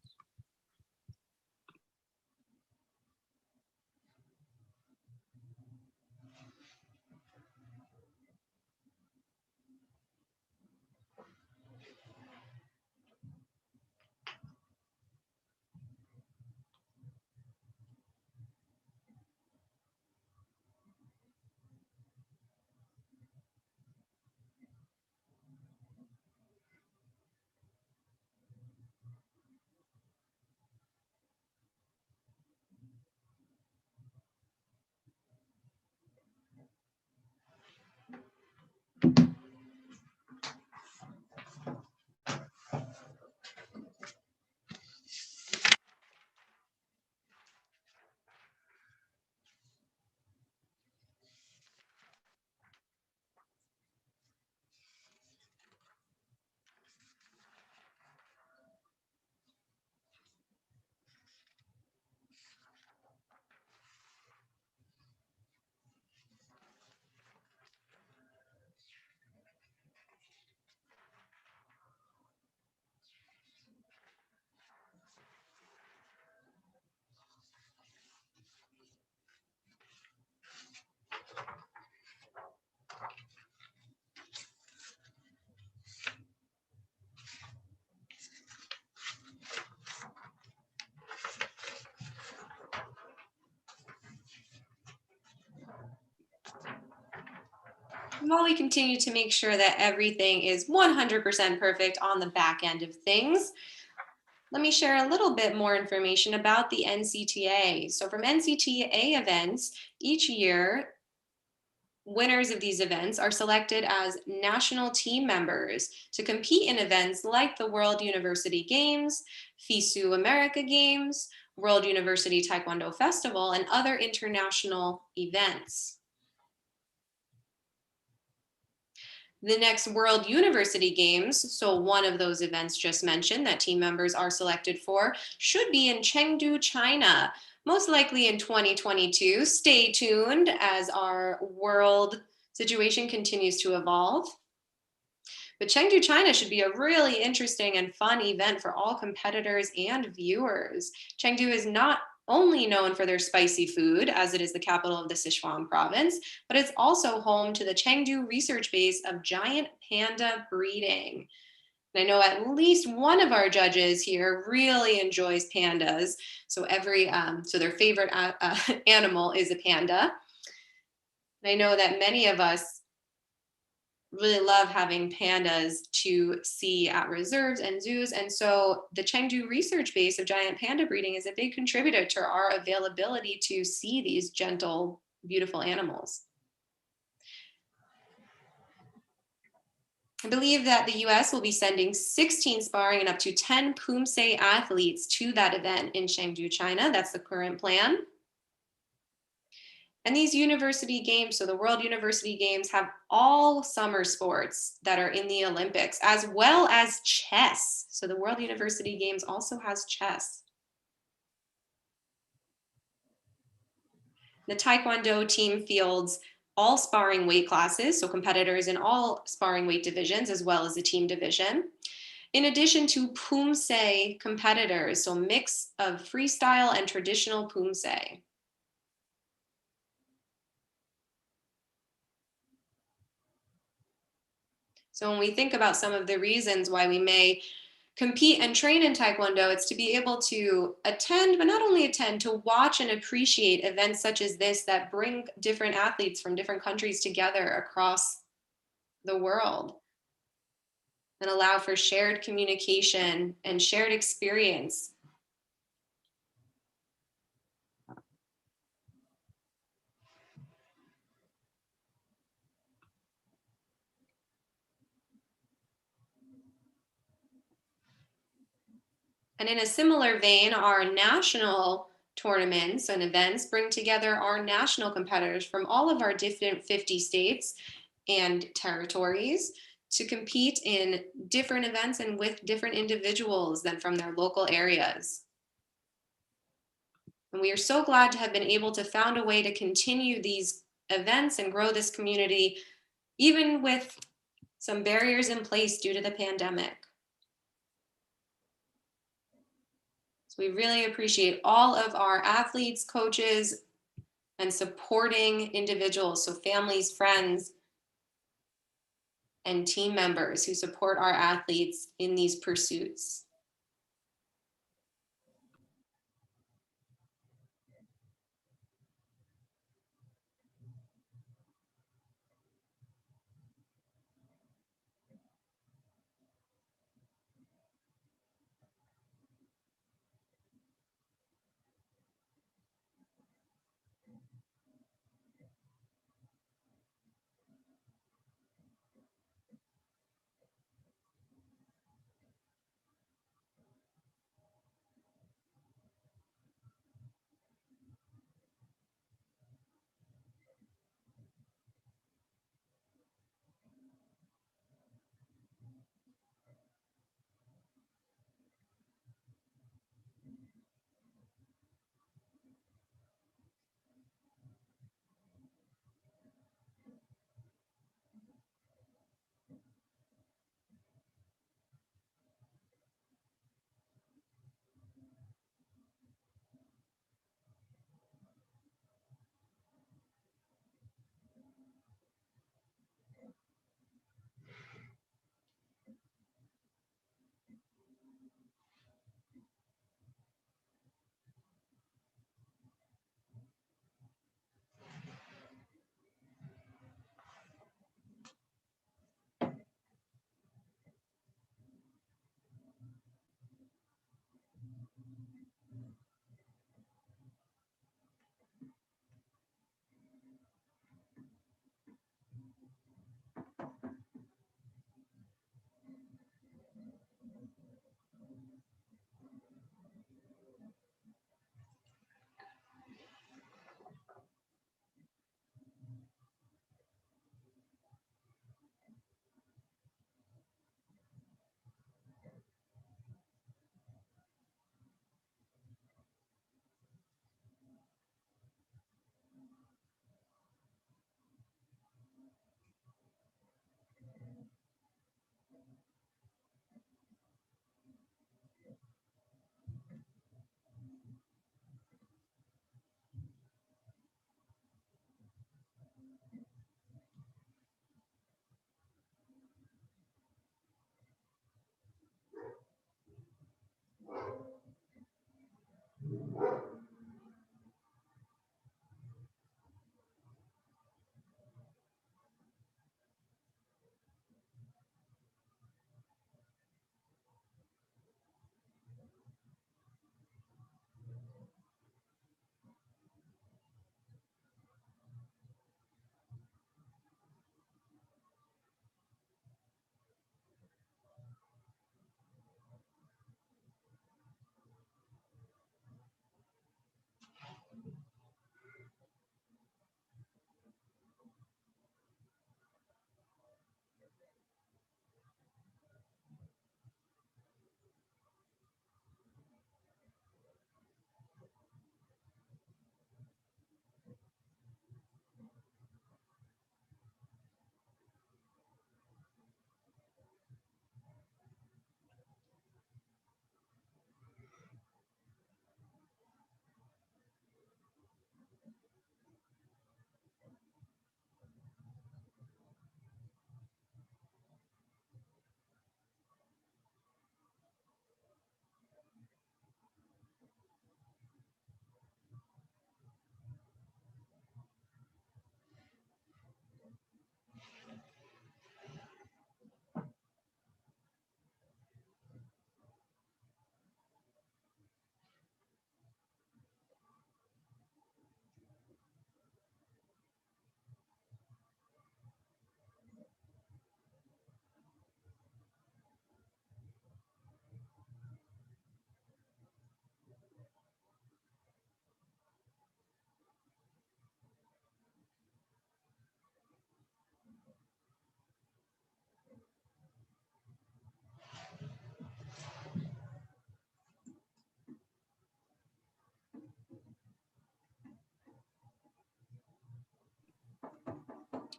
While we continue to make sure that everything is 100% perfect on the back end of things, let me share a little bit more information about the NCTA. So from NCTA events, each year, winners of these events are selected as national team members to compete in events like the World University Games, FISU America Games, World University Taekwondo Festival, and other international events. The next World University Games, so one of those events just mentioned that team members are selected for, should be in Chengdu, China, most likely in 2022. Stay tuned as our world situation continues to evolve. But Chengdu, China should be a really interesting and fun event for all competitors and viewers. Chengdu is not only known for their spicy food, as it is the capital of the Sichuan province, but it's also home to the Chengdu research base of giant panda breeding. And I know at least one of our judges here really enjoys pandas. So their favorite animal is a panda. And I know that many of us really love having pandas to see at reserves and zoos. And so the Chengdu research base of giant panda breeding is a big contributor to our availability to see these gentle, beautiful animals. I believe that the US will be sending 16 sparring and up to 10 Poomsae athletes to that event in Chengdu, China. That's the current plan. And these university games, so the World University Games, have all summer sports that are in the Olympics, as well as chess. So the World University Games also has chess. The Taekwondo team fields all sparring weight classes, so competitors in all sparring weight divisions, as well as the team division. In addition to Poomsae competitors, so mix of freestyle and traditional Poomsae. So when we think about some of the reasons why we may compete and train in Taekwondo, it's to be able to attend, but not only attend, to watch and appreciate events such as this that bring different athletes from different countries together across the world and allow for shared communication and shared experience. And in a similar vein, our national tournaments and events bring together our national competitors from all of our different 50 states and territories to compete in different events and with different individuals than from their local areas. And we are so glad to have been able to found a way to continue these events and grow this community, even with some barriers in place due to the pandemic. So we really appreciate all of our athletes, coaches, and supporting individuals, so families, friends, and team members who support our athletes in these pursuits.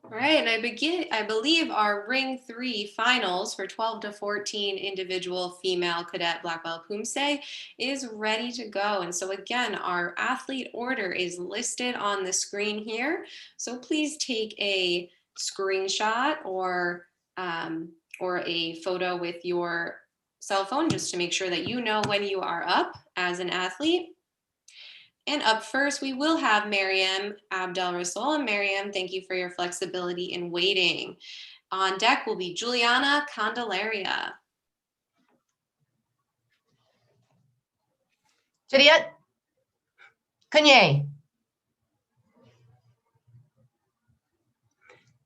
All right, and I believe our ring 3 finals for 12 to 14 individual female cadet black belt Poomsae is ready to go. And so again, our athlete order is listed on the screen here. So please take a screenshot or a photo with your cell phone just to make sure that you know when you are up as an athlete. And up first, we will have Miriam Abdel Rasul. And Miriam, thank you for your flexibility in waiting. On deck will be Juliana Candelaria. Juliet, Kanye.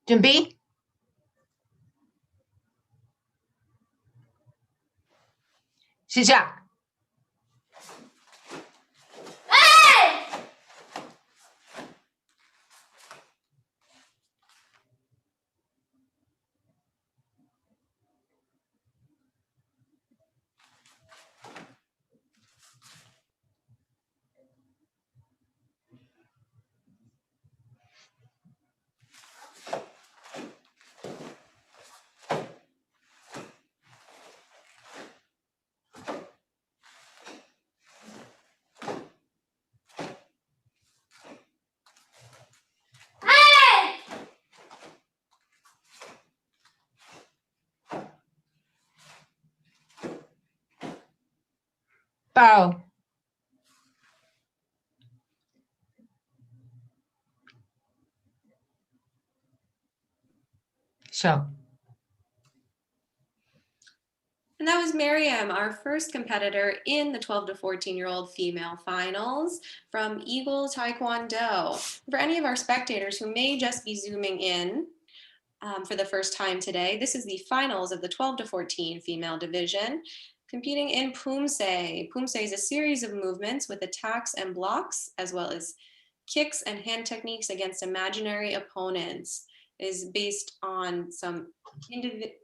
준비. 시작. Bow. Show. And that was Miriam, our first competitor in the 12 to 14-year-old female finals from Eagle Taekwondo. For any of our spectators who may just be zooming in for the first time today, this is the finals of the 12 to 14 female division. Competing in Poomsae. Poomsae is a series of movements with attacks and blocks, as well as kicks and hand techniques against imaginary opponents. It is based on some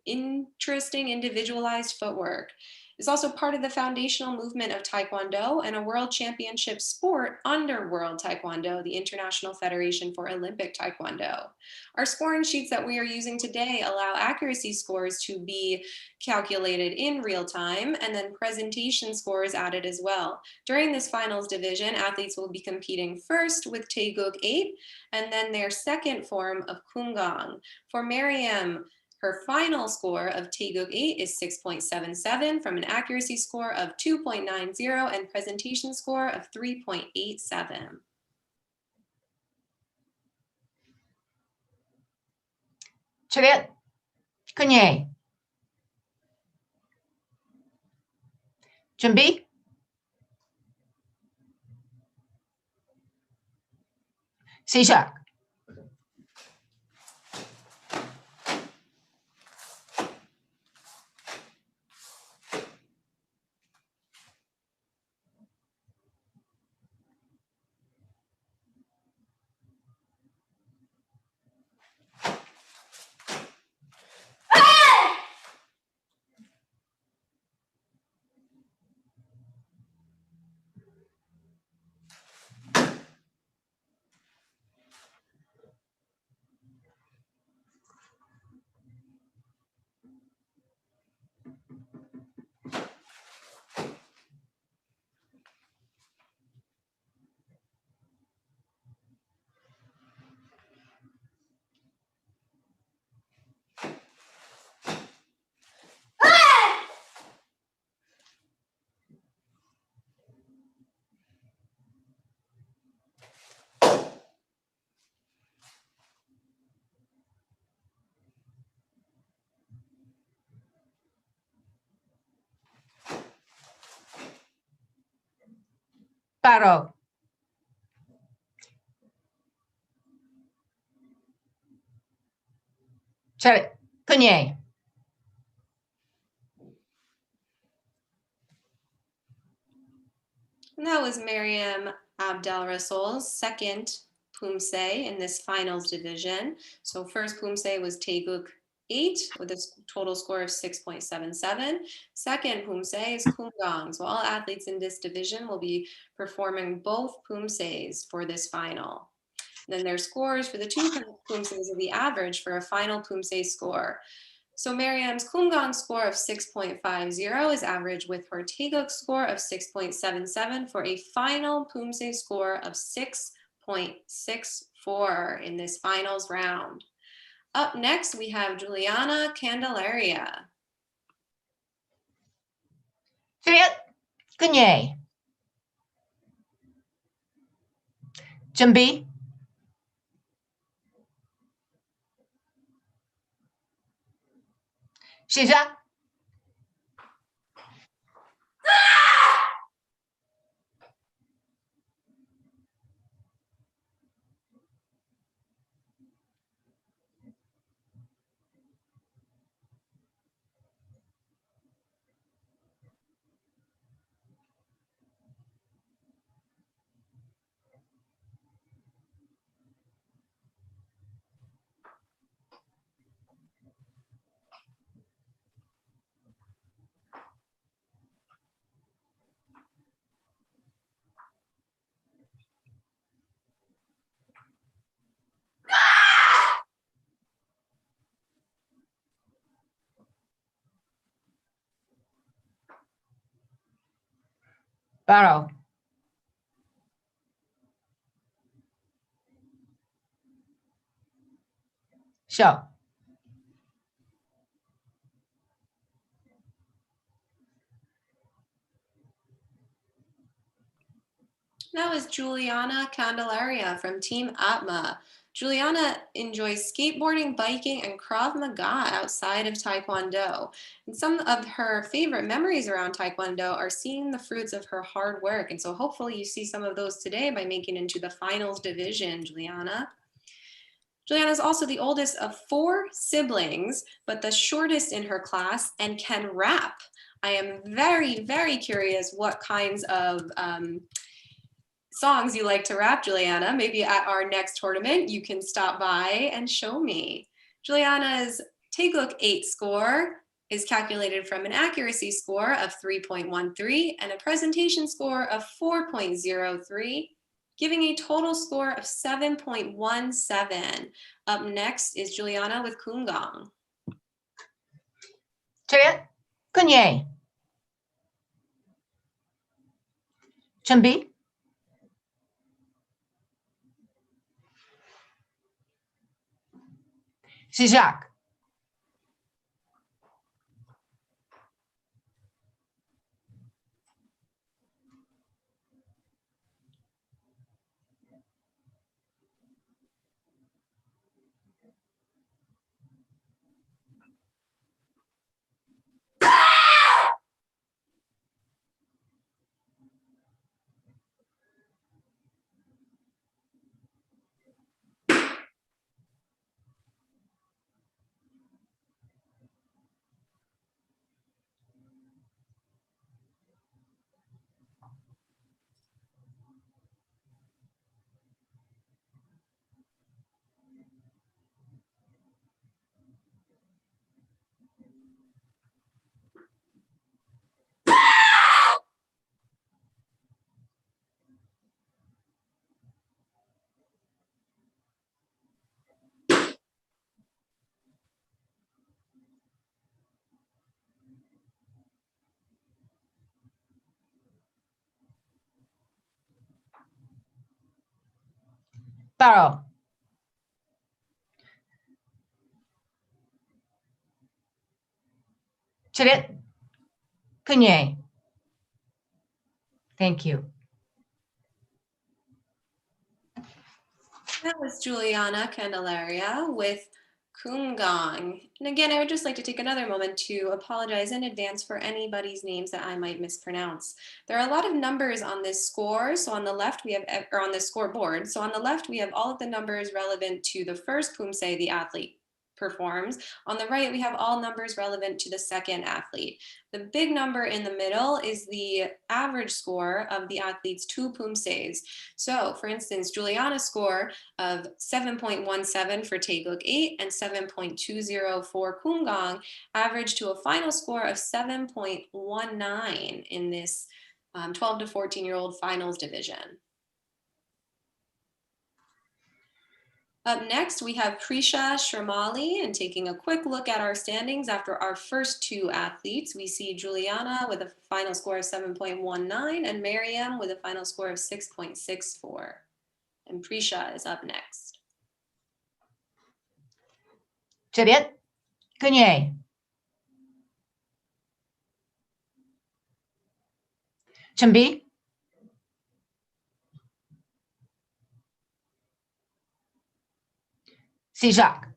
interesting individualized footwork. It's also part of the foundational movement of Taekwondo and a world championship sport under World Taekwondo, the International Federation for Olympic Taekwondo. Our scoring sheets that we are using today allow accuracy scores to be calculated in real time, and then presentation scores added as well. During this finals division, athletes will be competing first with Taeguk 8 and then their second form of Kumgang. For Miriam, her final score of Taeguk 8 is 6.77 from an accuracy score of 2.90 and presentation score of 3.87. Juliet, Kanye. 준비. 시작. 바로. 잘, 그녀. And that was Miriam Abdel Rasul's second Poomsae in this finals division. So first Poomsae was Taeguk 8 with a total score of 6.77. Second Poomsae is Kumgang. So all athletes in this division will be performing both Poomsaes for this final. Then their scores for the two Poomsaes are the average for a final Poomsae score. So Miriam's Kumgang score of 6.50 is average with her Taeguk score of 6.77 for a final Poomsae score of 6.64 in this finals round. Up next, we have Juliana Candelaria. 차렷, 끝예. 준비. 시작. 바로. 쇼. That was Juliana Candelaria from Team Atma. Juliana enjoys skateboarding, biking, and Krav Maga outside of Taekwondo. And some of her favorite memories around Taekwondo are seeing the fruits of her hard work. And so hopefully you see some of those today by making it into the finals division, Juliana. Juliana is also the oldest of 4 siblings, but the shortest in her class and can rap. I am very, very curious what kinds of songs you like to rap, Juliana. Maybe at our next tournament, you can stop by and show me. Juliana's Taeguk 8 score is calculated from an accuracy score of 3.13 and a presentation score of 4.03, giving a total score of 7.17. Up next is Juliana with Kumgang. 차렷, 끝예. 준비. 시작. 바로. 차렷, 끝예. Thank you. That was Juliana Candelaria with Kumgang. And again, I would just like to take another moment to apologize in advance for anybody's names that I might mispronounce. There are a lot of numbers on this score. So on the left, we have, or on this scoreboard. So on the left, we have all of the numbers relevant to the first Poomsae the athlete performs. On the right, we have all numbers relevant to the second athlete. The big number in the middle is the average score of the athlete's 2 Poomsaes. So for instance, Juliana's score of 7.17 for Taeguk 8 and 7.20 for Kumgang averaged to a final score of 7.19 in this 12 to 14-year-old finals division. Up next, we have Prisha Sharmali, and taking a quick look at our standings after our first two athletes, we see Juliana with a final score of 7.19 and Miriam with a final score of 6.64. And Prisha is up next. Cadet, Kanye. 준비. 시작.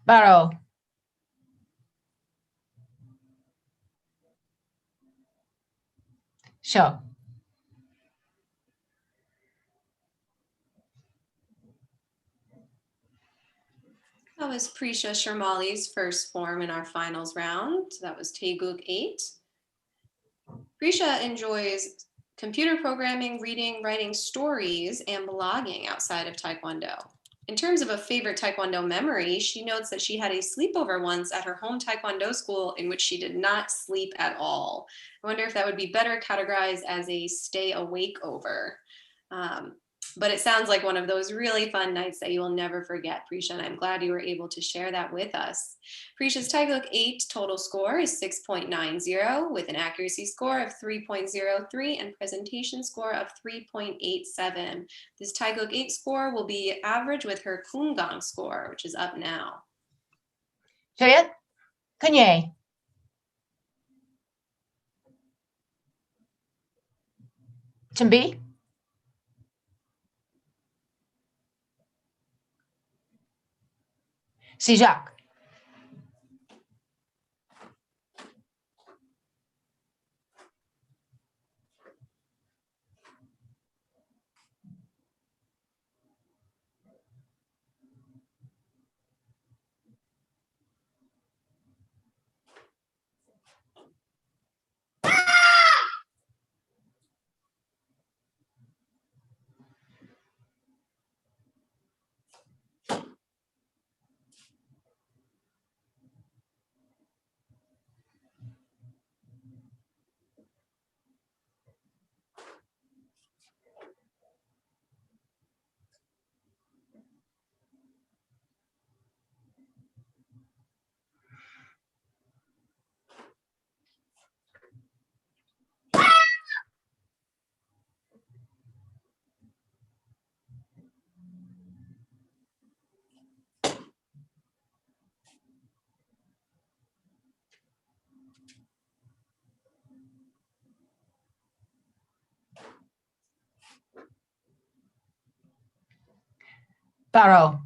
Barrow. Sure. That was Prisha Sharmali's first form in our finals round. That was Taeguk 8. Prisha enjoys computer programming, reading, writing stories, and blogging outside of Taekwondo. In terms of a favorite Taekwondo memory, she notes that she had a sleepover once at her home Taekwondo school in which she did not sleep at all. I wonder if that would be better categorized as a stay awake over. But it sounds like one of those really fun nights that you will never forget, Prisha, and I'm glad you were able to share that with us. Prisha's Taeguk 8 total score is 6.90 with an accuracy score of 3.03 and presentation score of 3.87. This Taeguk 8 score will be average with her Kumgang score, which is up now. Cadet, Kanye. 준비. 시작. Barrow.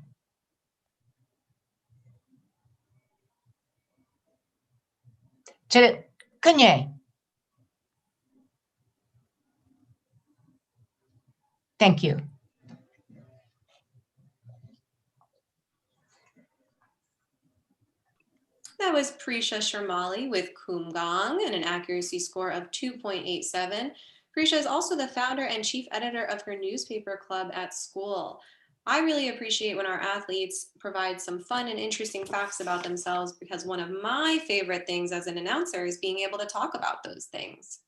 Cadet, Kanye. Thank you. That was Prisha Sharmali with Kumgang and an accuracy score of 2.87. Prisha is also the founder and chief editor of her newspaper club at school. I really appreciate when our athletes provide some fun and interesting facts about themselves because one of my favorite things as an announcer is being able to talk about those things.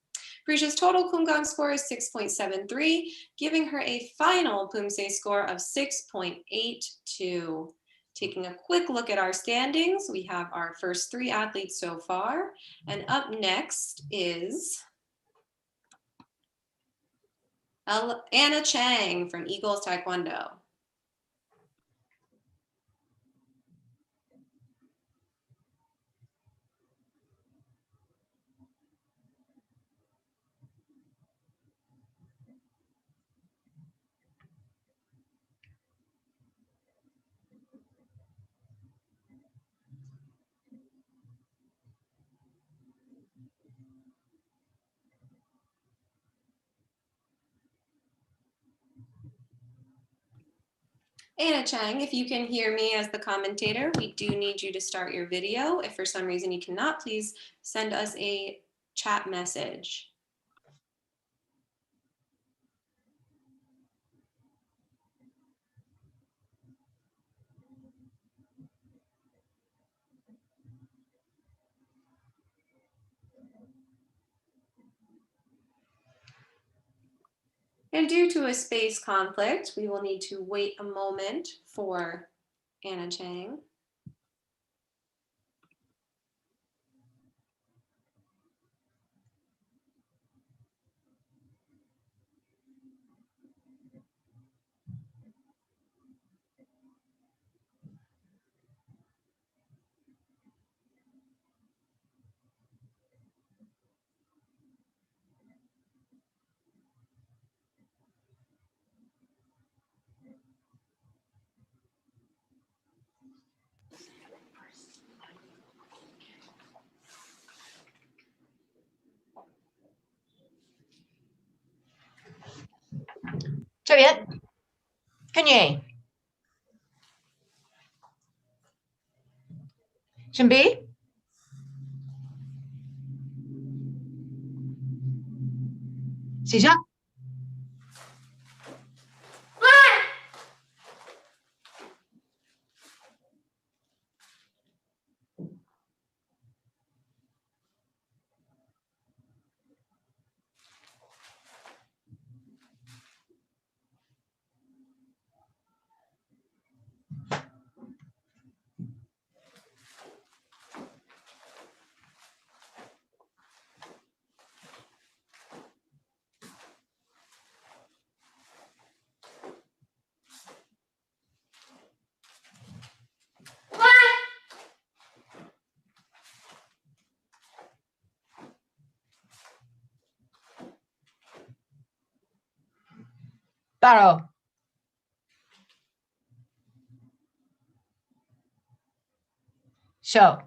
Prisha's total Kumgang score is 6.73, giving her a final Poomsae score of 6.82. Taking a quick look at our standings, we have our first three athletes so far. And up next is Anna Chang from Eagles Taekwondo. Anna Chang, if you can hear me as the commentator, we do need you to start your video. If for some reason you cannot, please send us a chat message. And due to a space conflict, we will need to wait a moment for Anna Chang. Juliet, Kanye. 준비. 시작. 바로. show.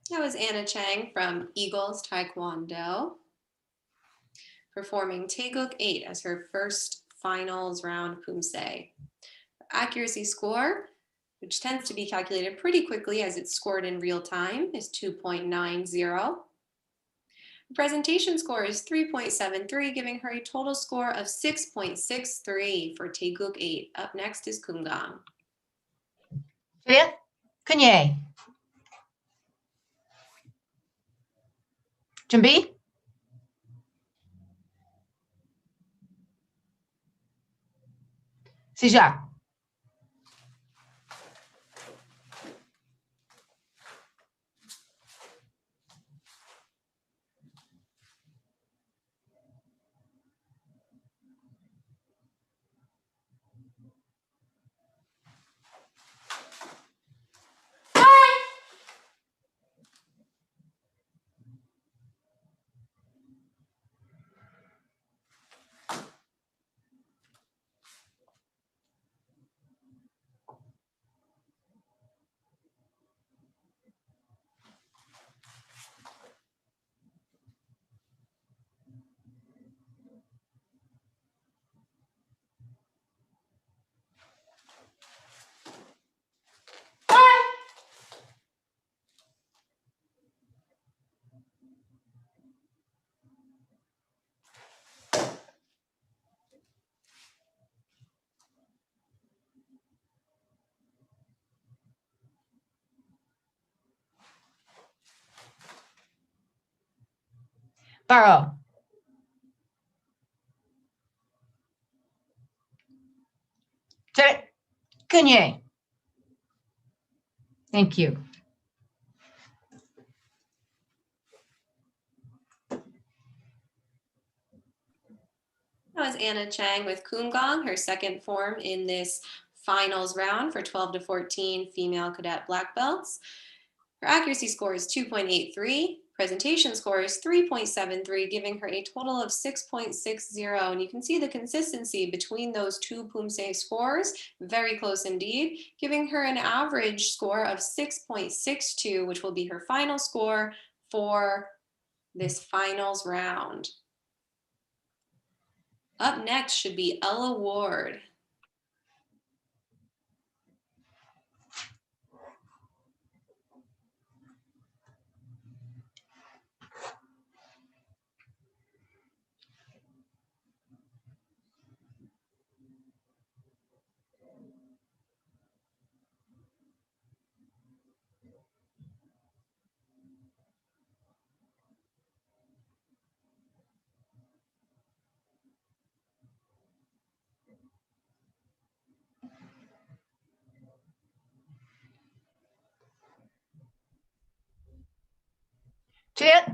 That was Anna Chang from Eagles Taekwondo, performing Taeguk 8 as her first finals round Poomsae. Accuracy score, which tends to be calculated pretty quickly as it's scored in real time, is 2.90. Presentation score is 3.73, giving her a total score of 6.63 for Taeguk 8. Up next is Kumgang. Juliet, Kanye. 준비. 시작. 바로. Juliet, Kanye. Thank you. That was Anna Chang with Kumgang, her second form in this finals round for 12 to 14 female cadet black belts. Her accuracy score is 2.83. Presentation score is 3.73, giving her a total of 6.60. And you can see the consistency between those two Poomsae scores, very close indeed, giving her an average score of 6.62, which will be her final score for this finals round. Up next should be Ella Ward. Juliet,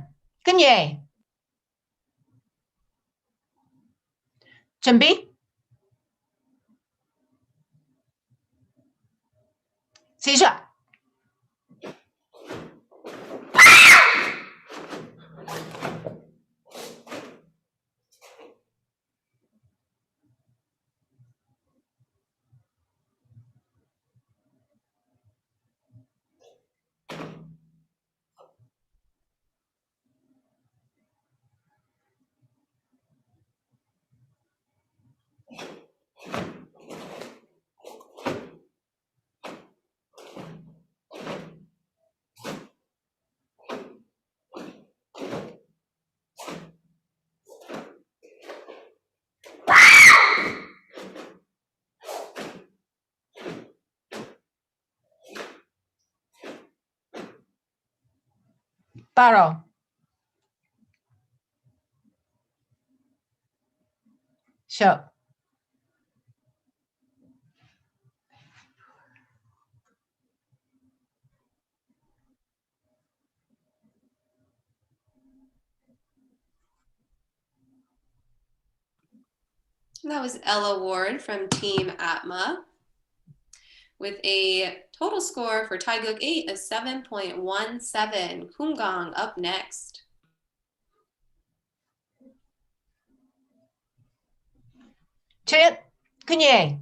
끝예. 준비. 시작. 바로. 쇼. That was Ella Ward from Team Atma with a total score for Taeguk 8 of 7.17. Kumgang up next. 주연, 끝예.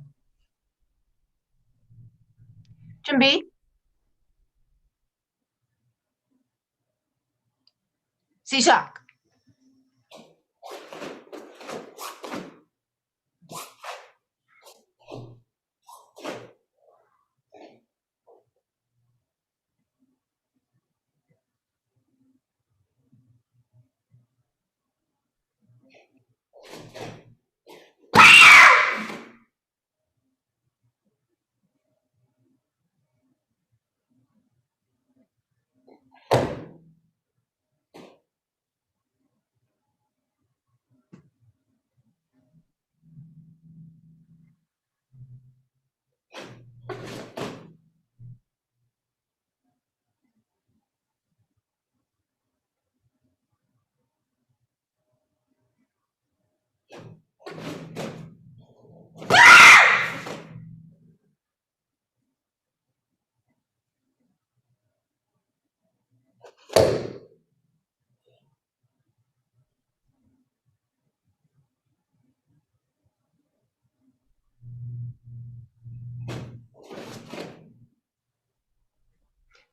준비. 시작.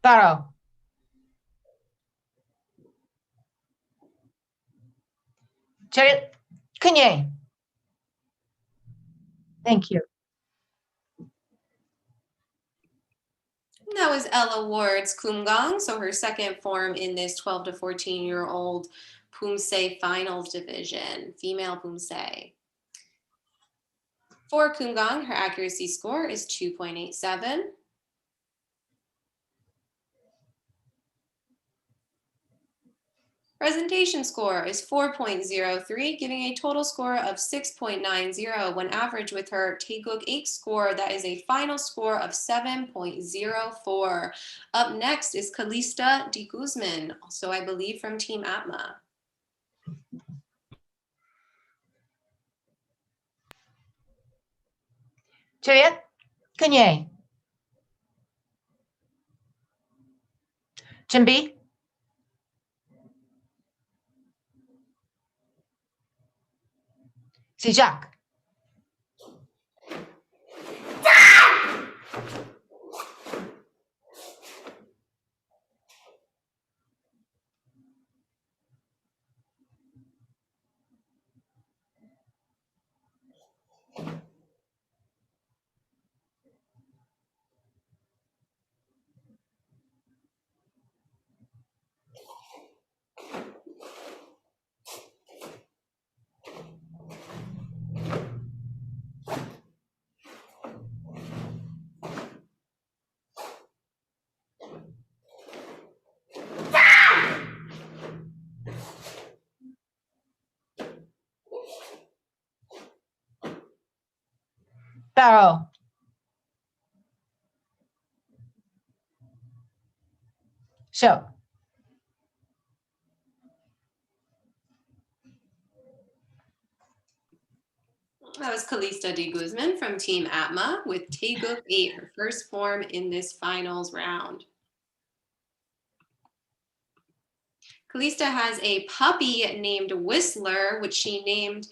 바로. 주연, 끝예. Thank you. That was Ella Ward's Kumgang, so her second form in this 12 to 14-year-old Poomsae finals division, female Poomsae. For Kumgang, her accuracy score is 2.87. Presentation score is 4.03, giving a total score of 6.90 when averaged with her Taeguk 8 score. That is a final score of 7.04. Up next is Calista de Guzman, also I believe from Team Atma. 주연, 끝예. 준비. 시작. Barrow. Show. That was Kalista de Guzman from Team Atma with Taeguk 8, her first form in this finals round. Kalista has a puppy named Whistler, which she named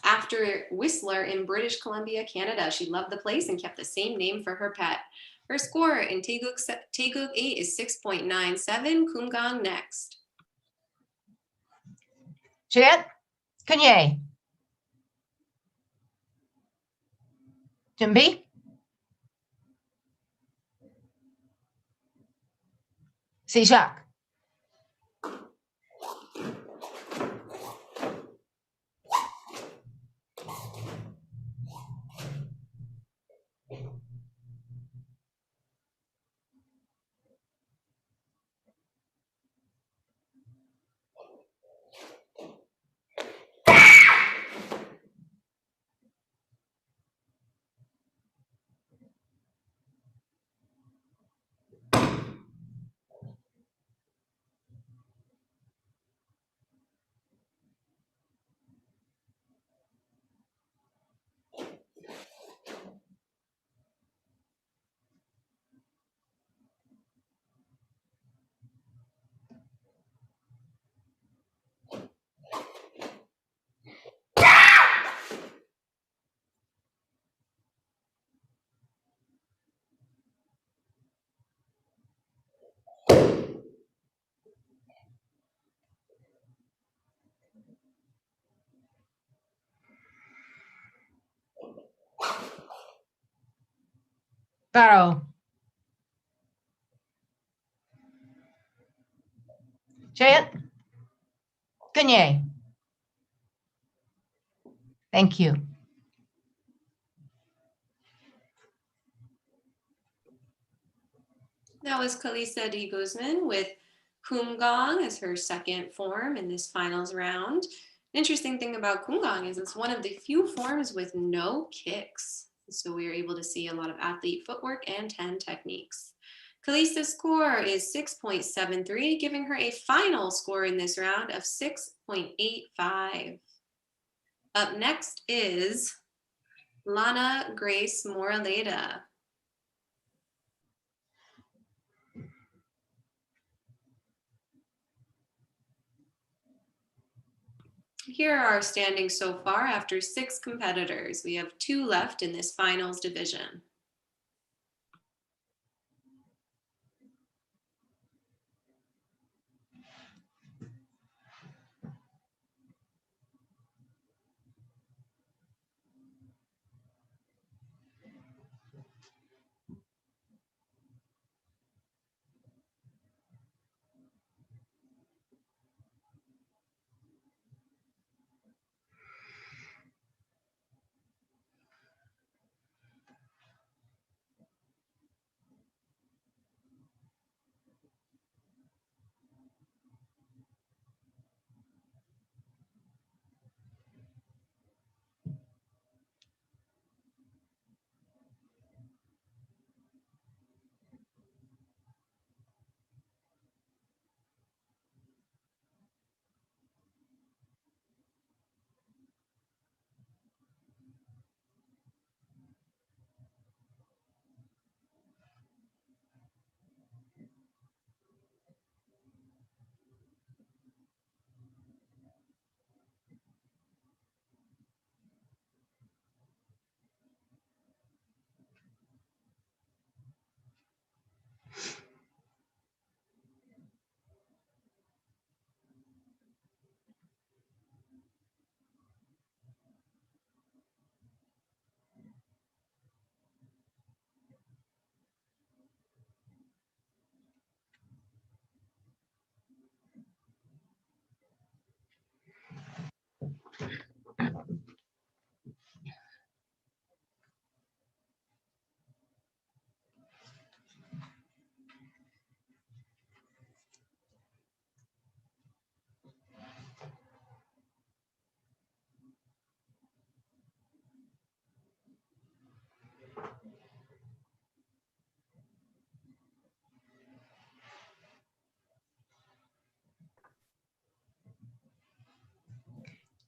after Whistler in British Columbia, Canada. She loved the place and kept the same name for her pet. Her score in Taeguk 8 is 6.97. Kumgang next. Juliet. Kanye. 준비. 시작. Barrow. Juliet. Kanye. Thank you. That was Kalista de Guzman with Kumgang as her second form in this finals round. Interesting thing about Kumgang is it's one of the few forms with no kicks. So we are able to see a lot of athlete footwork and 10 techniques. Kalista's score is 6.73, giving her a final score in this round of 6.85. Up next is Lana Grace Moraleda. Here are our standings so far after 6 competitors. We have 2 left in this finals division.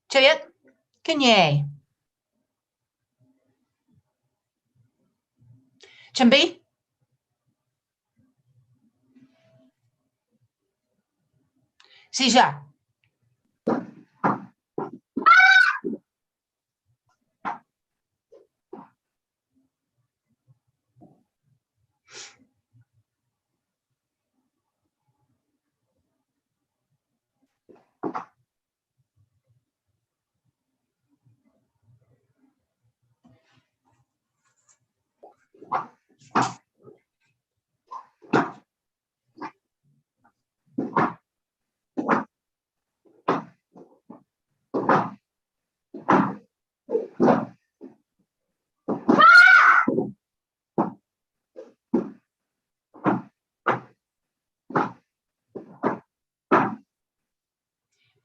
Juliet, Kanye. 준비. 시작.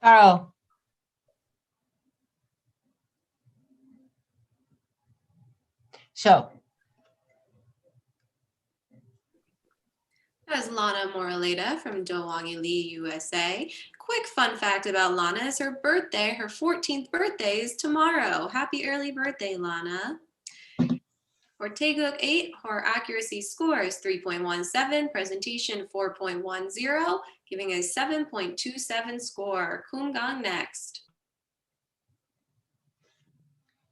바로. So. That was Lana Moraleda from Dowangi Lee, USA. Quick fun fact about Lana is her birthday, her 14th birthday is tomorrow. Happy early birthday, Lana. For Taeguk 8, her accuracy score is 3.17, presentation 4.10, giving a 7.27 score. Kumgang next.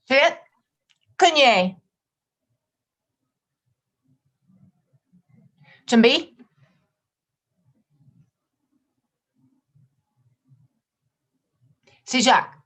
Juliet, Kanye. 준비. 시작.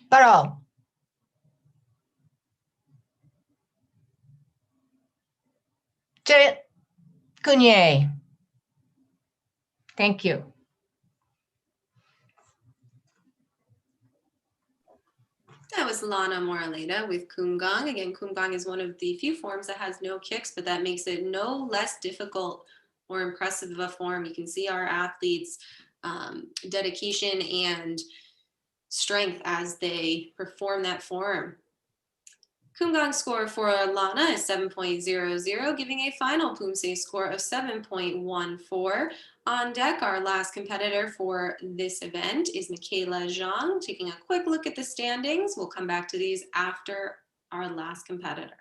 바로. Juliet, Kanye. Thank you. That was Lana Moraleda with Kumgang. Again, Kumgang is one of the few forms that has no kicks, but that makes it no less difficult or impressive of a form. You can see our athletes' dedication and strength as they perform that form. Kumgang score for Lana is 7.00, giving a final Poomsae score of 7.14. On deck, our last competitor for this event is Michaela Zhang. Taking a quick look at the standings, we'll come back to these after our last competitor.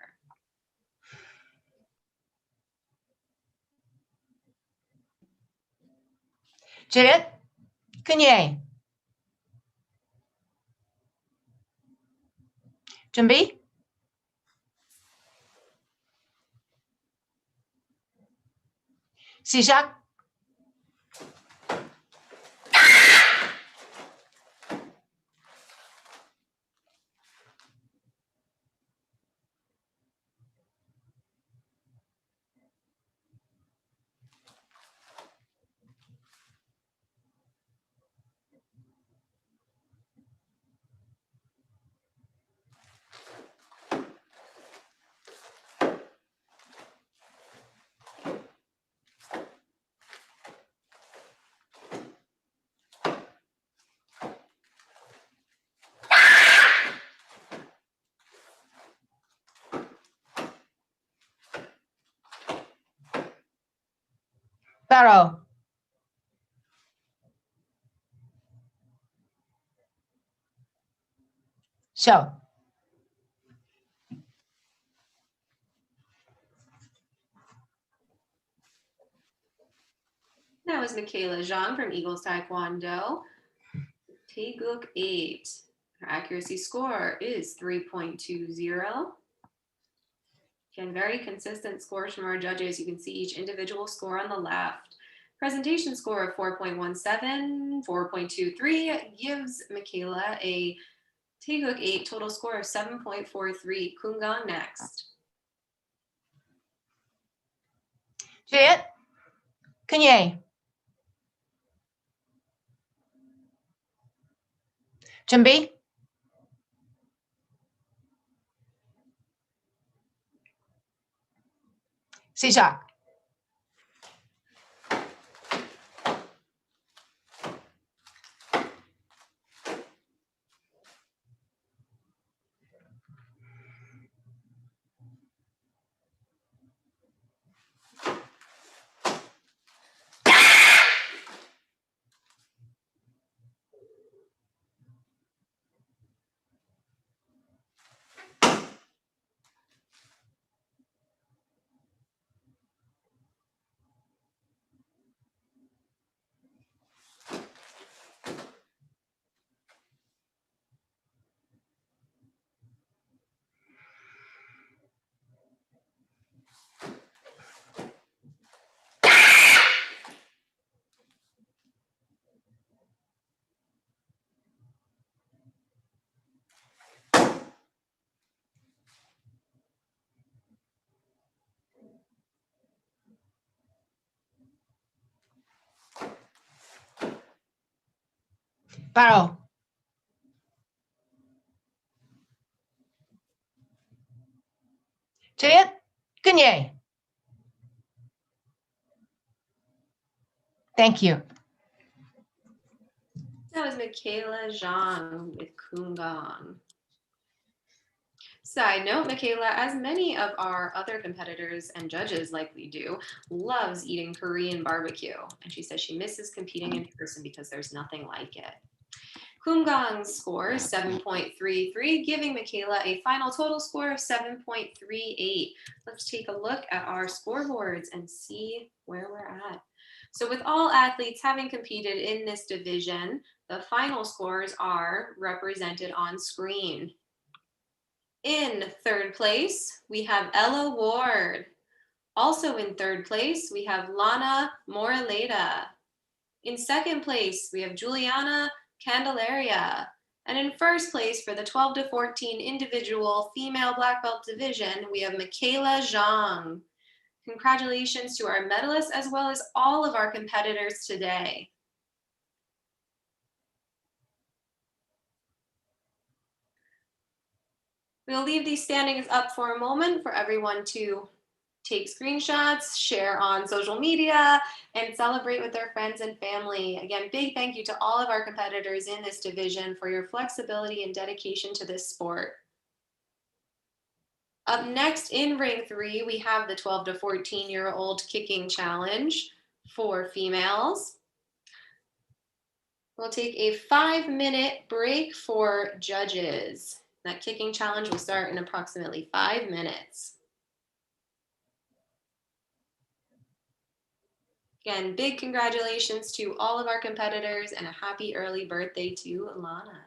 Juliet, Kanye. 준비. 시작. 바로. So. That was Michaela Zhang from Eagles Taekwondo. Taeguk 8. Her accuracy score is 3.20. Again, very consistent scores from our judges. You can see each individual score on the left. Presentation score of 4.17, 4.23 gives Michaela a Taeguk 8 total score of 7.43. Kungang next. Juliet, Kanye. 준비. 시작. 바로. Juliet, Kanye. Thank you. That was Michaela Zhang with Kungang. Side note, Michaela, as many of our other competitors and judges likely do, loves eating Korean barbecue. And she says she misses competing in person because there's nothing like it. Kumgang's score is 7.33, giving Michaela a final total score of 7.38. Let's take a look at our scoreboards and see where we're at. So with all athletes having competed in this division, the final scores are represented on screen. In third place, we have Ella Ward. Also in third place, we have Lana Moraleda. In second place, we have Juliana Candelaria. And in first place for the 12 to 14 individual female black belt division, we have Michaela Zhang. Congratulations to our medalists as well as all of our competitors today. We'll leave these standings up for a moment for everyone to take screenshots, share on social media, and celebrate with their friends and family. Again, big thank you to all of our competitors in this division for your flexibility and dedication to this sport. Up next in ring 3, we have the 12 to 14-year-old kicking challenge for females. We'll take a 5-minute break for judges. That kicking challenge will start in approximately 5 minutes. Again, big congratulations to all of our competitors and a happy early birthday to Lana.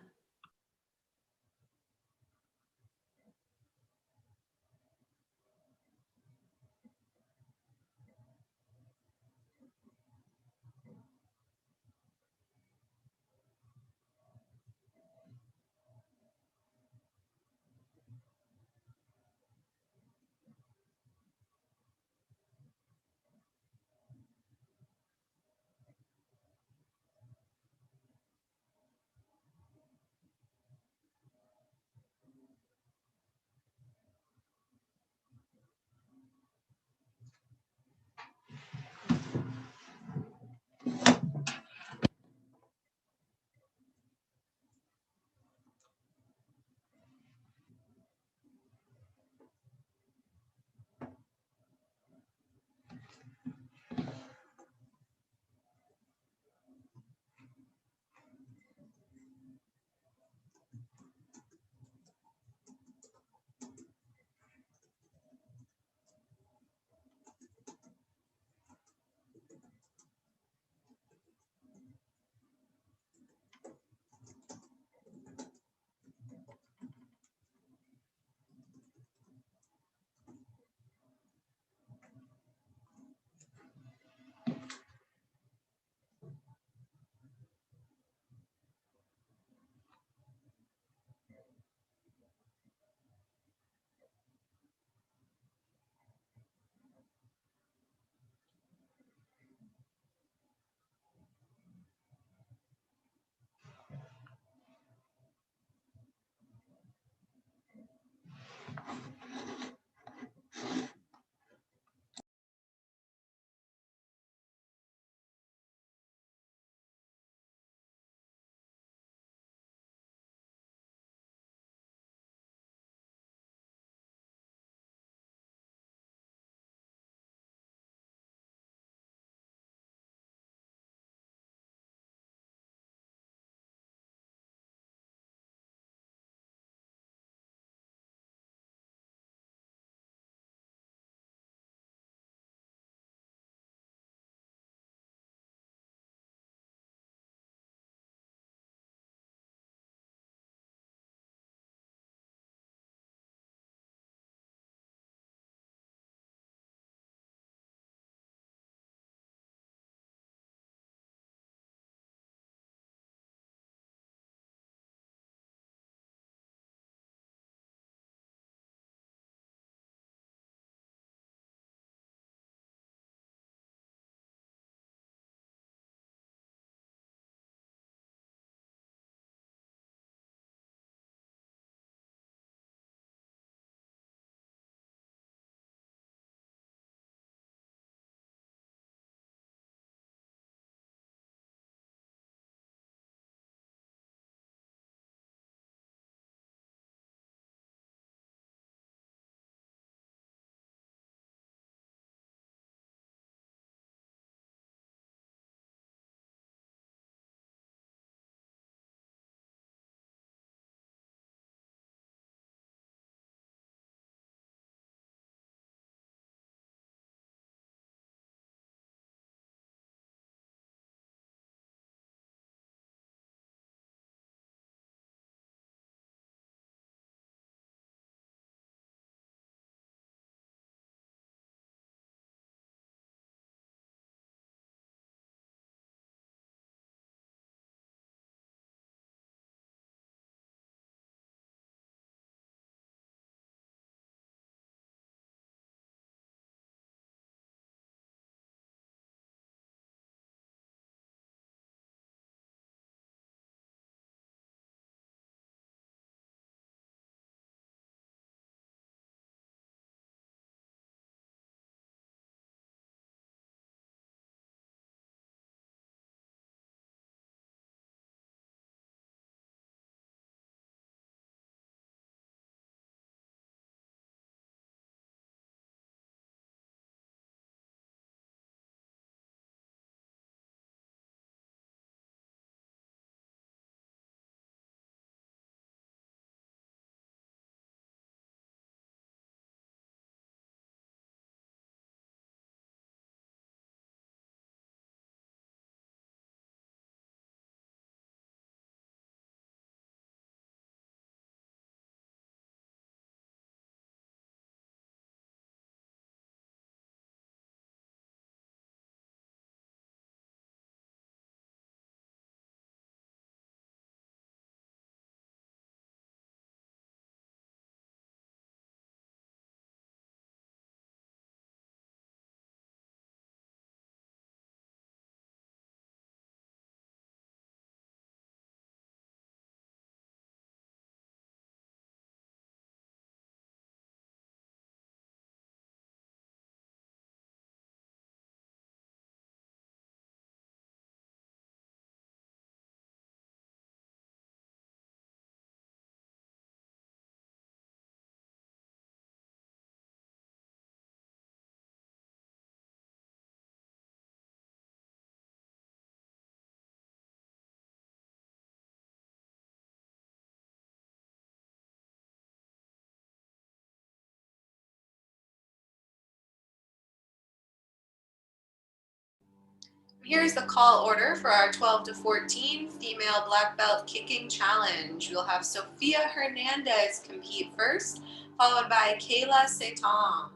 Here's the call order for our 12 to 14 female black belt kicking challenge. We'll have Sophia Hernandez compete first, followed by Kayla Seton.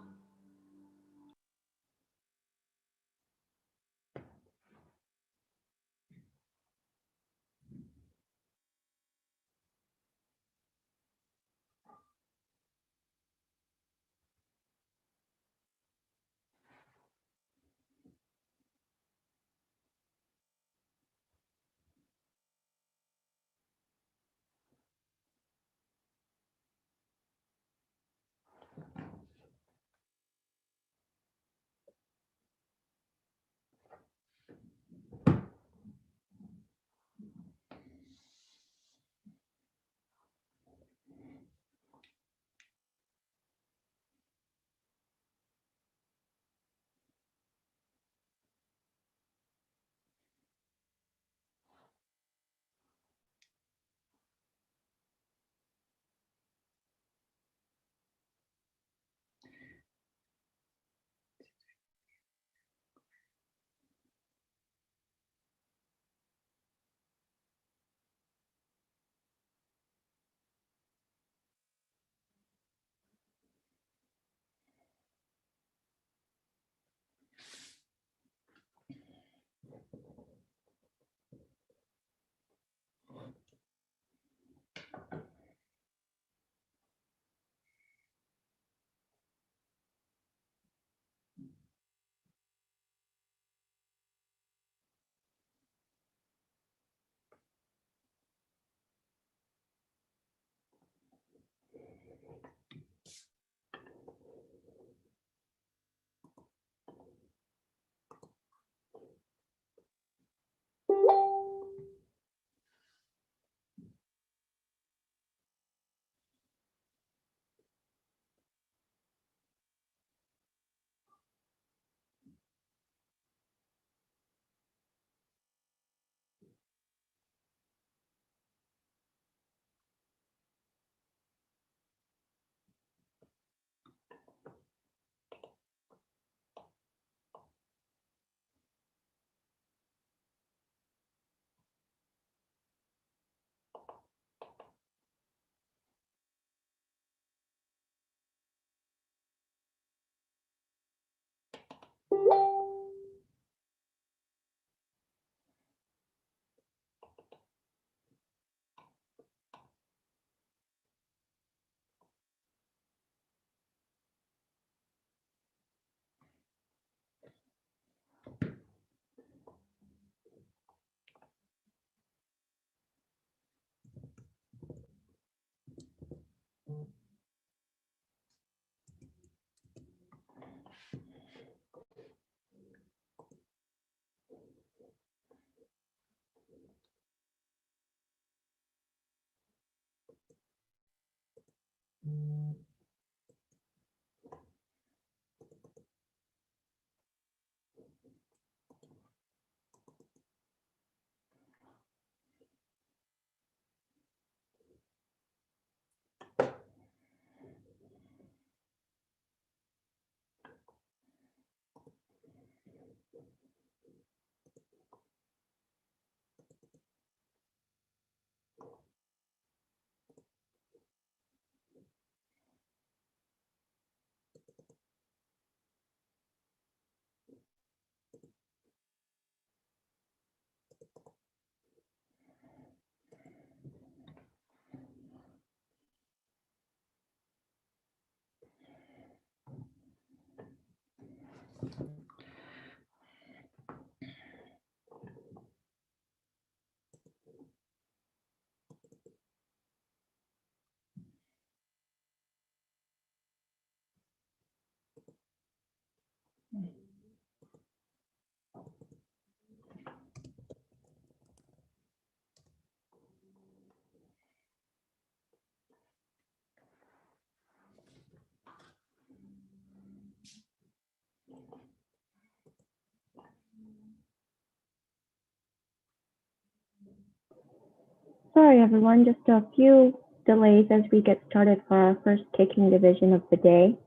Sorry, everyone, just a few delays as we get started for our first kicking division of the day.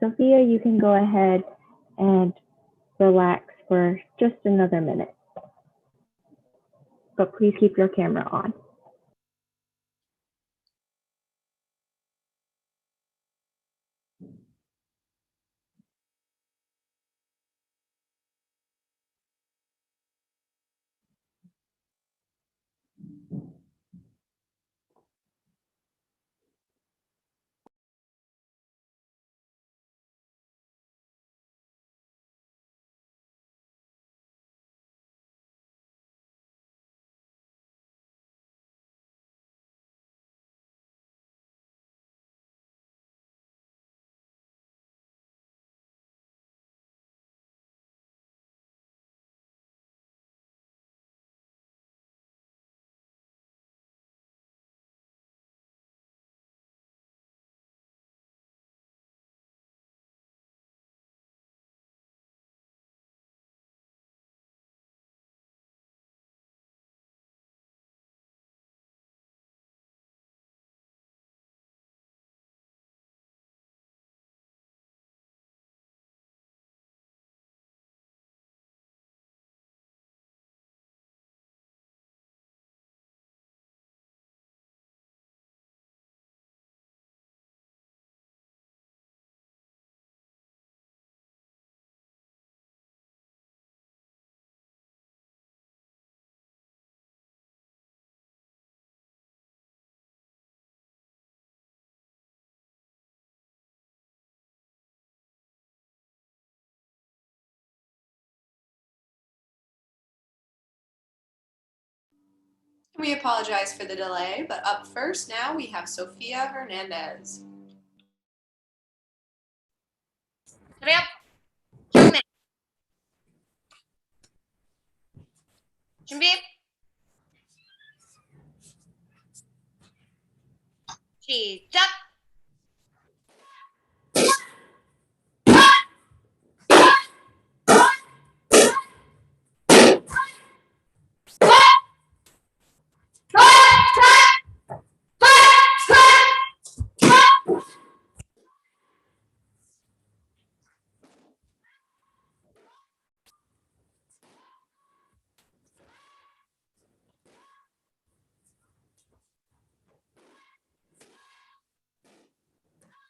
Sophia, you can go ahead and relax for just another minute. But please keep your camera on. We apologize for the delay, but up first now we have Sofia Hernandez. 차렷. 경례. 준비. 시작.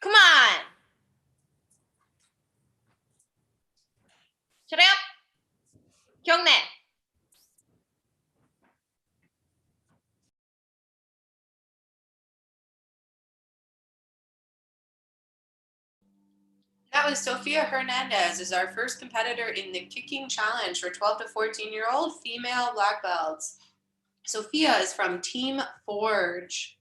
Come on. 차렷. 경례. That was Sofia Hernandez, is our first competitor in the kicking challenge for 12 to 14-year-old female black belts. Sofia is from Team Forge.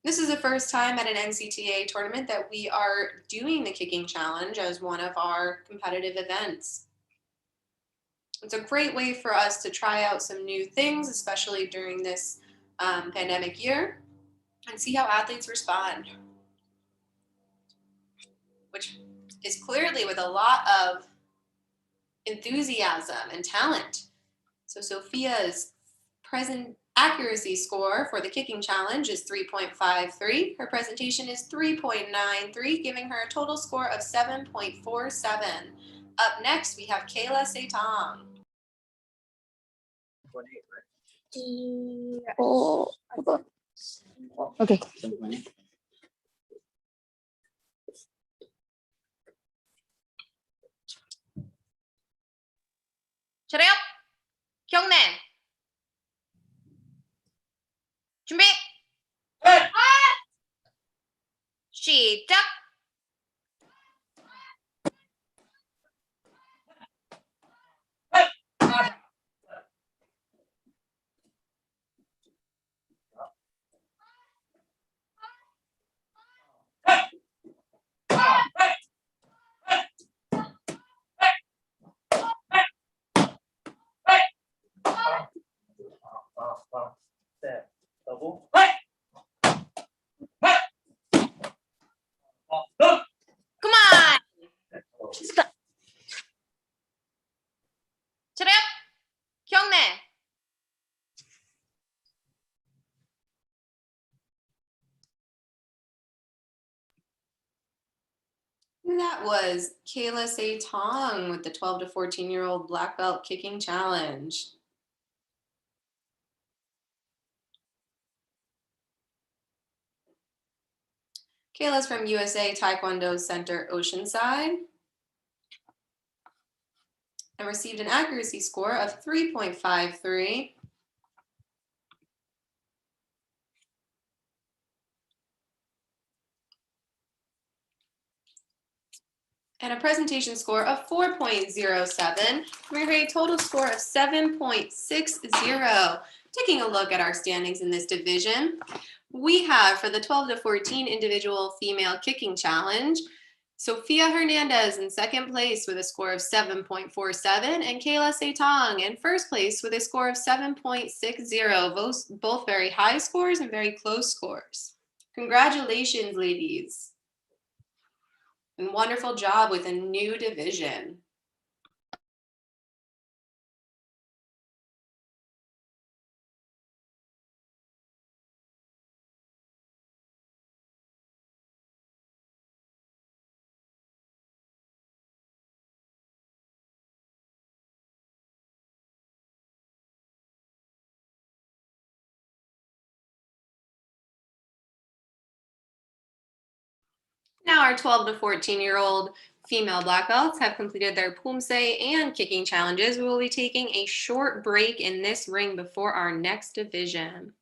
This is the first time at an NCTA tournament that we are doing the kicking challenge as one of our competitive events. It's a great way for us to try out some new things, especially during this pandemic year, and see how athletes respond, which is clearly with a lot of enthusiasm and talent. So Sophia's present accuracy score for the kicking challenge is 3.53. Her presentation is 3.93, giving her a total score of 7.47. Up next, we have Kayla Setong. Oh, okay. 차렷. 경례. 준비. 시작. Come on. Stop. 차렷. 경례. And that was Kayla Se Tong with the 12 to 14-year-old black belt kicking challenge. Kayla's from USA Taekwondo Center Oceanside and received an accuracy score of 3.53. And a presentation score of 4.07. We have a total score of 7.60. Taking a look at our standings in this division, we have for the 12 to 14 individual female kicking challenge, Sofia Hernandez in second place with a score of 7.47 and Kayla Se Tong in first place with a score of 7.60. Both very high scores and very close scores. Congratulations, ladies. And wonderful job with a new division. Now our 12 to 14-year-old female black belts have completed their Poomsae and kicking challenges. We will be taking a short break in this ring before our next division.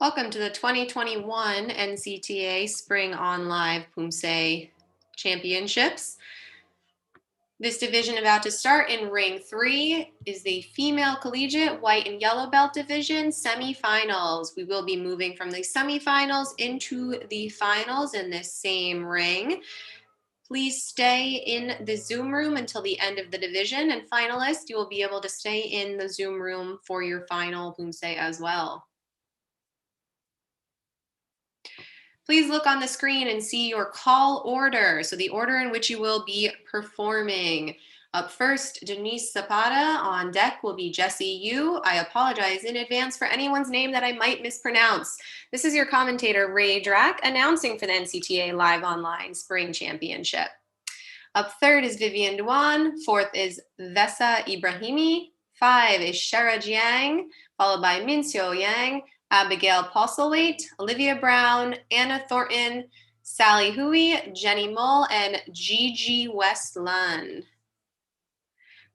Welcome to the 2021 NCTA Spring On Live Poomsae Championships. This division about to start in ring 3 is the female collegiate white and yellow belt division semifinals. We will be moving from the semifinals into the finals in this same ring. Please stay in the Zoom room until the end of the division, and finalists, you will be able to stay in the Zoom room for your final Poomsae as well. Please look on the screen and see your call order. So the order in which you will be performing. Up first, Denise Zapata. On deck will be Jessie Yu. I apologize in advance for anyone's name that I might mispronounce. This is your commentator, Ray Drack, announcing for the NCTA Live Online Spring Championship. Up third is Vivian Duan. Fourth is Vesa Ibrahimi. 5 is Shara Jiang, followed by Minseo Yang, Abigail Postlethwaite, Olivia Brown, Anna Thornton, Sally Hui, Jenny Mull, and Gigi Westland.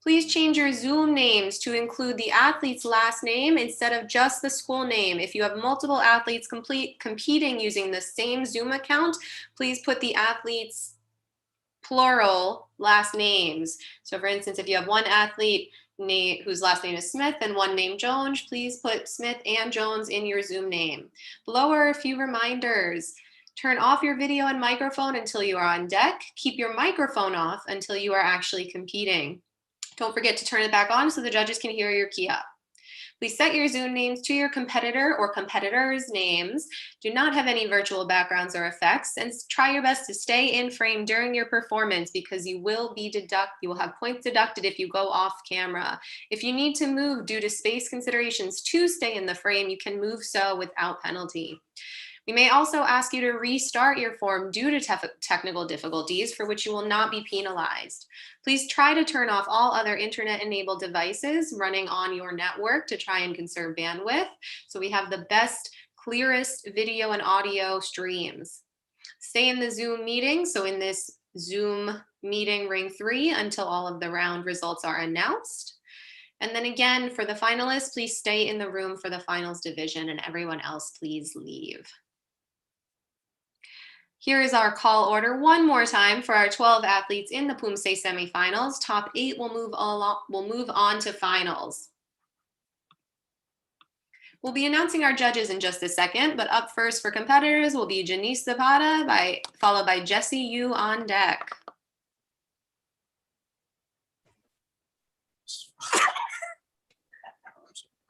Please change your Zoom names to include the athlete's last name instead of just the school name. If you have multiple athletes competing using the same Zoom account, please put the athlete's plural last names. So for instance, if you have one athlete whose last name is Smith and one named Jones, please put Smith and Jones in your Zoom name. Below are a few reminders. Turn off your video and microphone until you are on deck. Keep your microphone off until you are actually competing. Don't forget to turn it back on so the judges can hear your key up. Please set your Zoom names to your competitor or competitors' names. Do not have any virtual backgrounds or effects, and try your best to stay in frame during your performance because you will have points deducted if you go off camera. If you need to move due to space considerations to stay in the frame, you can move so without penalty. We may also ask you to restart your form due to technical difficulties for which you will not be penalized. Please try to turn off all other internet-enabled devices running on your network to try and conserve bandwidth, so we have the best, clearest video and audio streams. Stay in the Zoom meeting, so in this Zoom meeting ring 3 until all of the round results are announced. And then again, for the finalists, please stay in the room for the finals division, and everyone else, please leave. Here is our call order one more time for our 12 athletes in the Poomsae semifinals. Top 8 will move on to finals. We'll be announcing our judges in just a second, but up first for competitors will be Janice Zapata, followed by Jessie Yu on deck.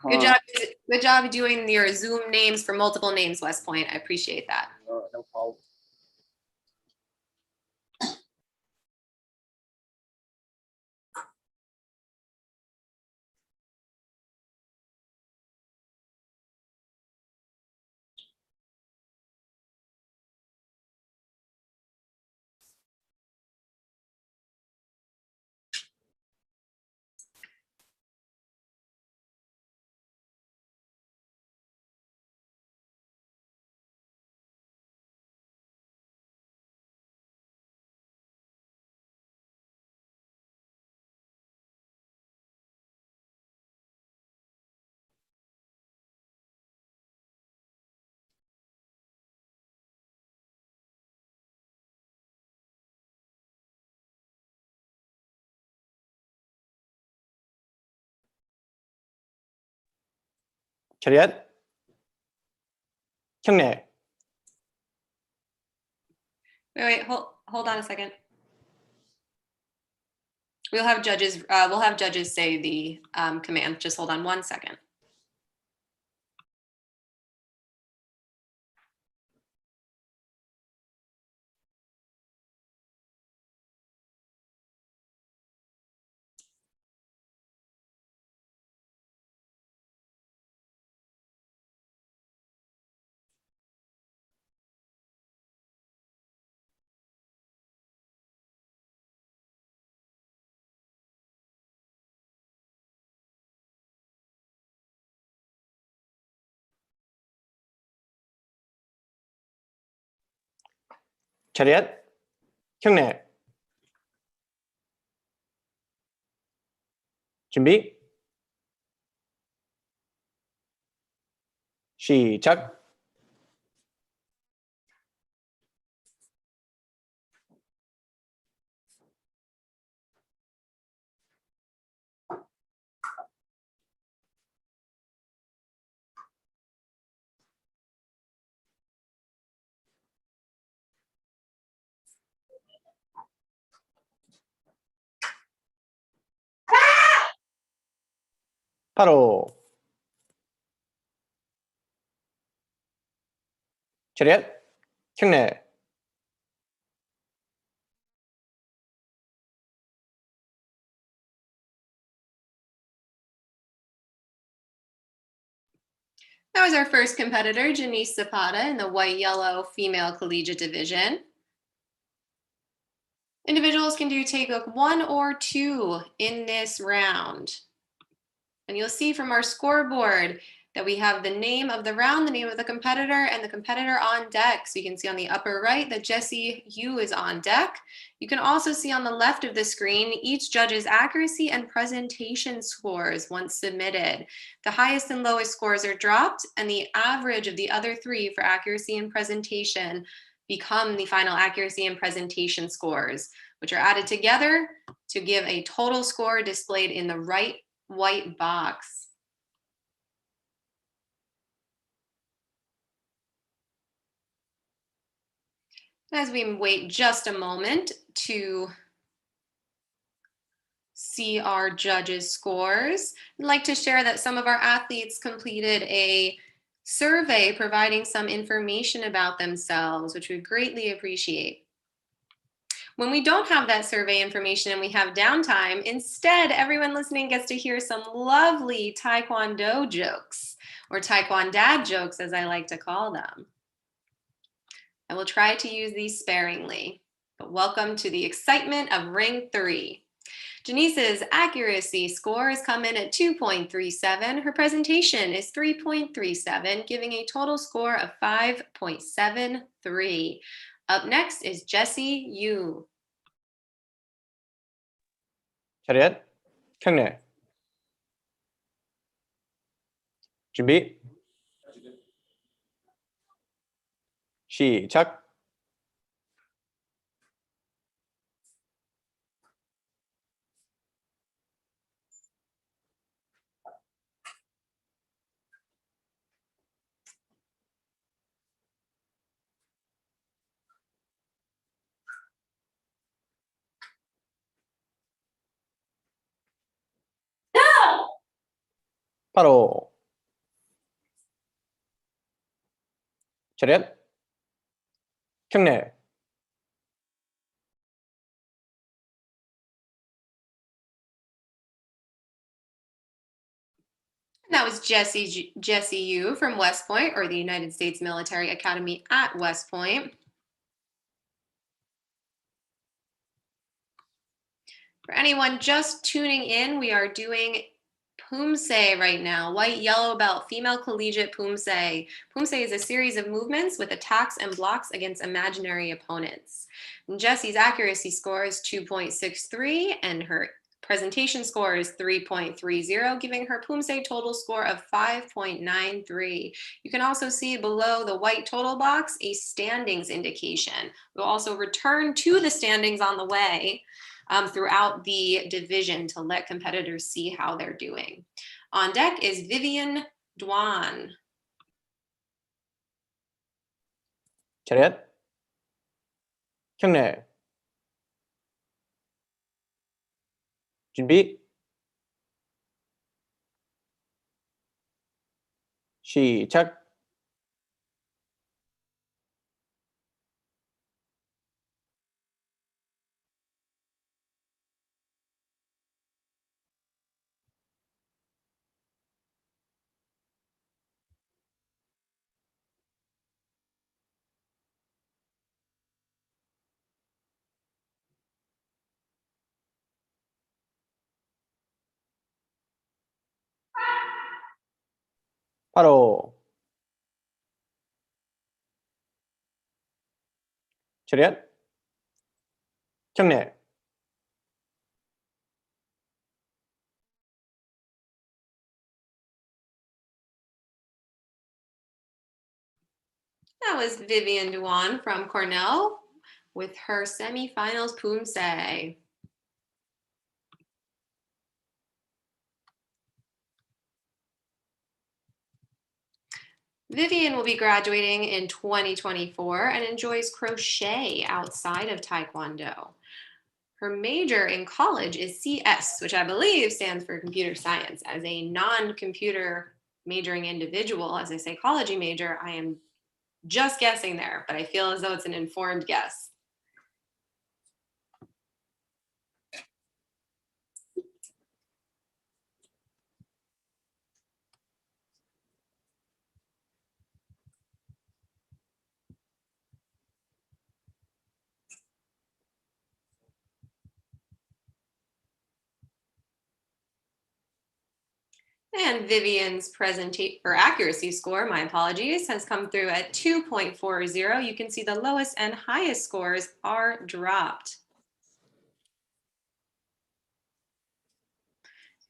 Good job doing your Zoom names for multiple names, West Point. I appreciate that. No problem. Cadet. 경례. Wait, hold on a second. We'll have judges say the command. Just hold on one second. Cadet. 경례. 준비. 시작. 바로. 차렷, 경례. That was our first competitor, Janice Zapata, in the white-yellow female collegiate division. Individuals can do takeoff 1 or 2 in this round. And you'll see from our scoreboard that we have the name of the round, the name of the competitor, and the competitor on deck. So you can see on the upper right that Jessie Yu is on deck. You can also see on the left of the screen each judge's accuracy and presentation scores once submitted. The highest and lowest scores are dropped, and the average of the other 3 for accuracy and presentation become the final accuracy and presentation scores, which are added together to give a total score displayed in the right white box. As we wait just a moment to see our judges' scores, I'd like to share that some of our athletes completed a survey providing some information about themselves, which we greatly appreciate. When we don't have that survey information and we have downtime, instead, everyone listening gets to hear some lovely Taekwondo jokes, or Taekwondad jokes, as I like to call them. I will try to use these sparingly, but welcome to the excitement of Ring 3. Janice's accuracy scores come in at 2.37. Her presentation is 3.37, giving a total score of 5.73. Up next is Jessie Yu. 차렷, 경례. 준비. 시작. 바로. 차렷, 경례. That was Jessie Yu from West Point, or the United States Military Academy at West Point. For anyone just tuning in, we are doing Poomsae right now, white yellow belt, female collegiate Poomsae. Poomsae is a series of movements with attacks and blocks against imaginary opponents. And Jessie's accuracy score is 2.63 and her presentation score is 3.30, giving her Poomsae total score of 5.93. You can also see below the white total box a standings indication. We'll also return to the standings on the way throughout the division to let competitors see how they're doing. On deck is Vivian Duan. 차렷, 경례. 준비. 시작. 바로. 차렷, 경례. That was Vivian Duan from Cornell with her semifinals Poomsae. Vivian will be graduating in 2024 and enjoys crochet outside of Taekwondo. Her major in college is CS, which I believe stands for computer science. As a non-computer majoring individual, as a psychology major, I am just guessing there, but I feel as though it's an informed guess. And Vivian's accuracy score, my apologies, has come through at 2.40. You can see the lowest and highest scores are dropped.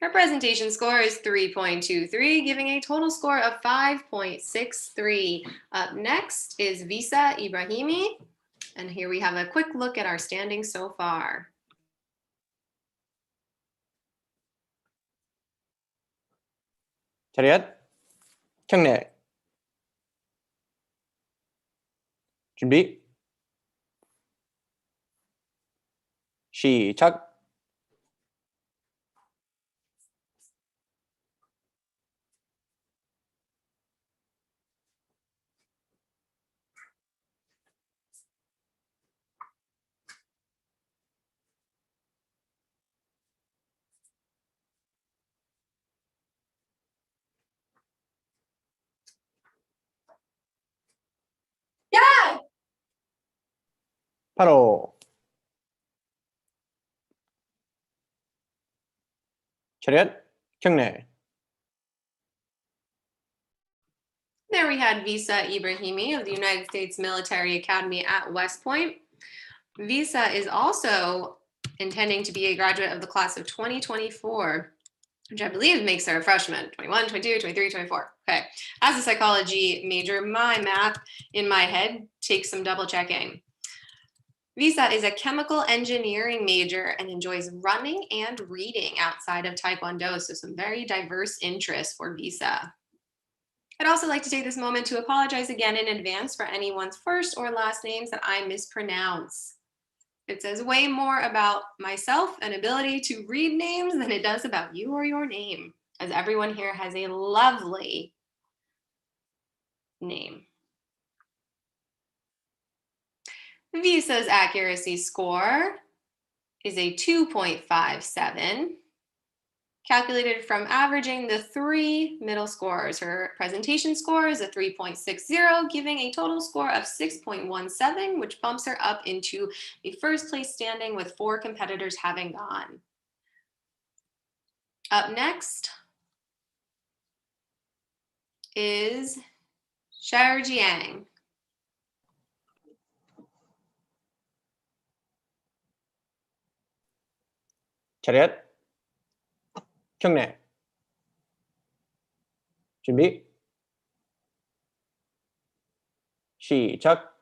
Her presentation score is 3.23, giving a total score of 5.63. Up next is Visa Ibrahimi. And here we have a quick look at our standings so far. 차렷, 경례. 준비. 시작. 바로. 차렷, 경례. There we had Visa Ibrahimi of the United States Military Academy at West Point. Visa is also intending to be a graduate of the class of 2024, which I believe makes her a freshman, 21, 22, 23, 24. Okay. As a psychology major, my math in my head takes some double checking. Visa is a chemical engineering major and enjoys running and reading outside of Taekwondo, so some very diverse interests for Visa. I'd also like to take this moment to apologize again in advance for anyone's first or last names that I mispronounce. It says way more about myself and ability to read names than it does about you or your name, as everyone here has a lovely name. Visa's accuracy score is a 2.57, calculated from averaging the 3 middle scores. Her presentation score is a 3.60, giving a total score of 6.17, which bumps her up into the first place standing with 4 competitors having gone. Up next is Jiang. 차렷, 경례. 준비. 시작.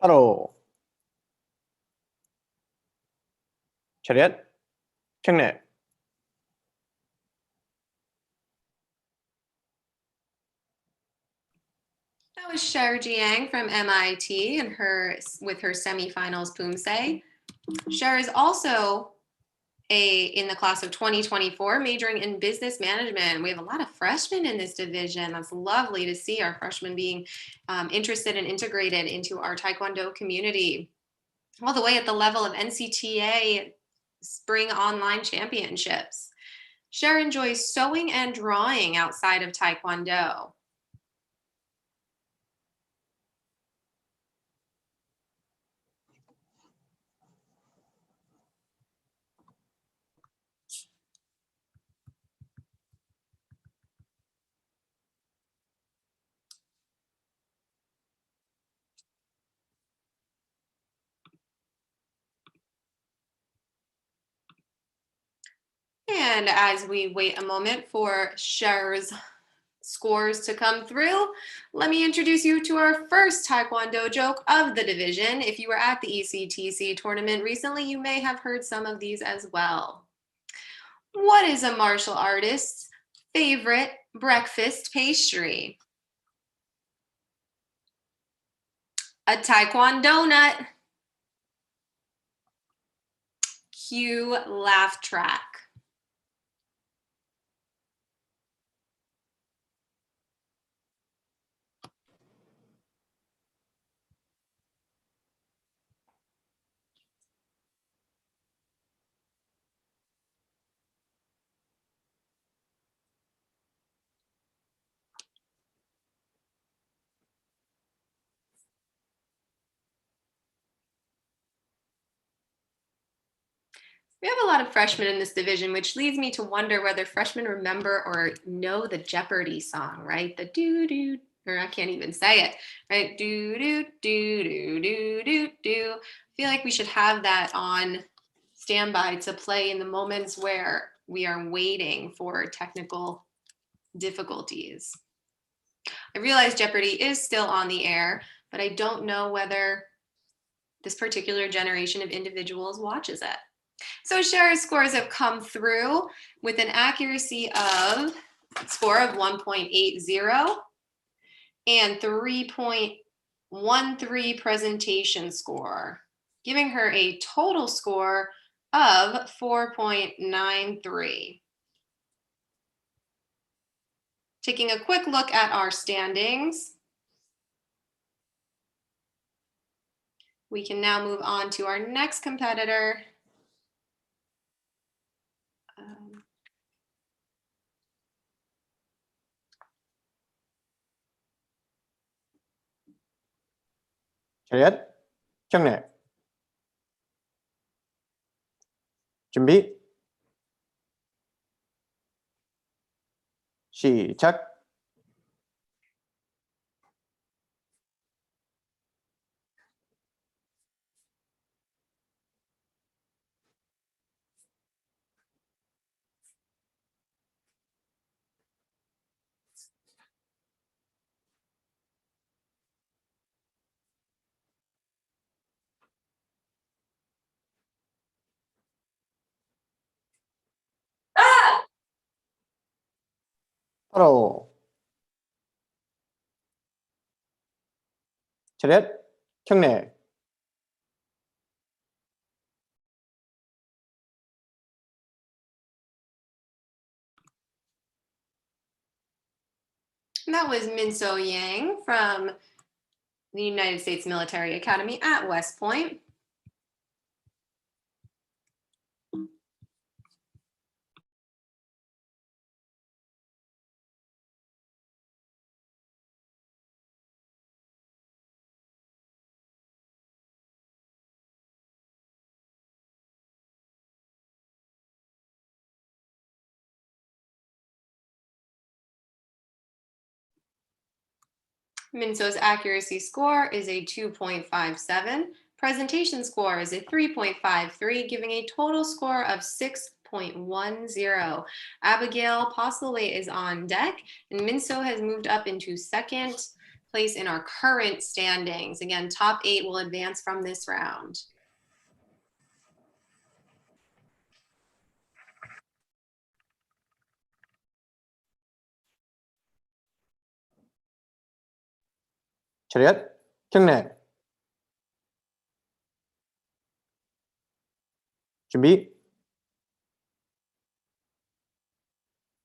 바로. 차렷, 경례. That was Jiang from MIT and with her semifinals Poomsae. Cher is also in the class of 2024, majoring in business management. We have a lot of freshmen in this division. That's lovely to see our freshmen being interested and integrated into our Taekwondo community, all the way at the level of NCTA Spring Online Championships. Cher enjoys sewing and drawing outside of Taekwondo. And as we wait a moment for Cher's scores to come through, let me introduce you to our first Taekwondo joke of the division. If you were at the ECTC tournament recently, you may have heard some of these as well. What is a martial artist's favorite breakfast pastry? A Taekwondo nut. Cue laugh track. We have a lot of freshmen in this division, which leads me to wonder whether freshmen remember or know the Jeopardy song, right? The doo-doo, or I can't even say it, right? Doo-doo, doo-doo, doo-doo, doo. I feel like we should have that on standby to play in the moments where we are waiting for technical difficulties. I realize Jeopardy is still on the air, but I don't know whether this particular generation of individuals watches it. So Cher's scores have come through with an accuracy of score of 1.80 and 3.13 presentation score, giving her a total score of 4.93. Taking a quick look at our standings, we can now move on to our next competitor. Cadet, 경례. 준비. 시작. 바로. 차렷, 경례. And that was Minso Yang from the United States Military Academy at West Point. Minso's accuracy score is a 2.57. Presentation score is a 3.53, giving a total score of 6.10. Abigail Postlewaite is on deck, and Minso has moved up into second place in our current standings. Again, top 8 will advance from this round. 차렷, 경례. 준비.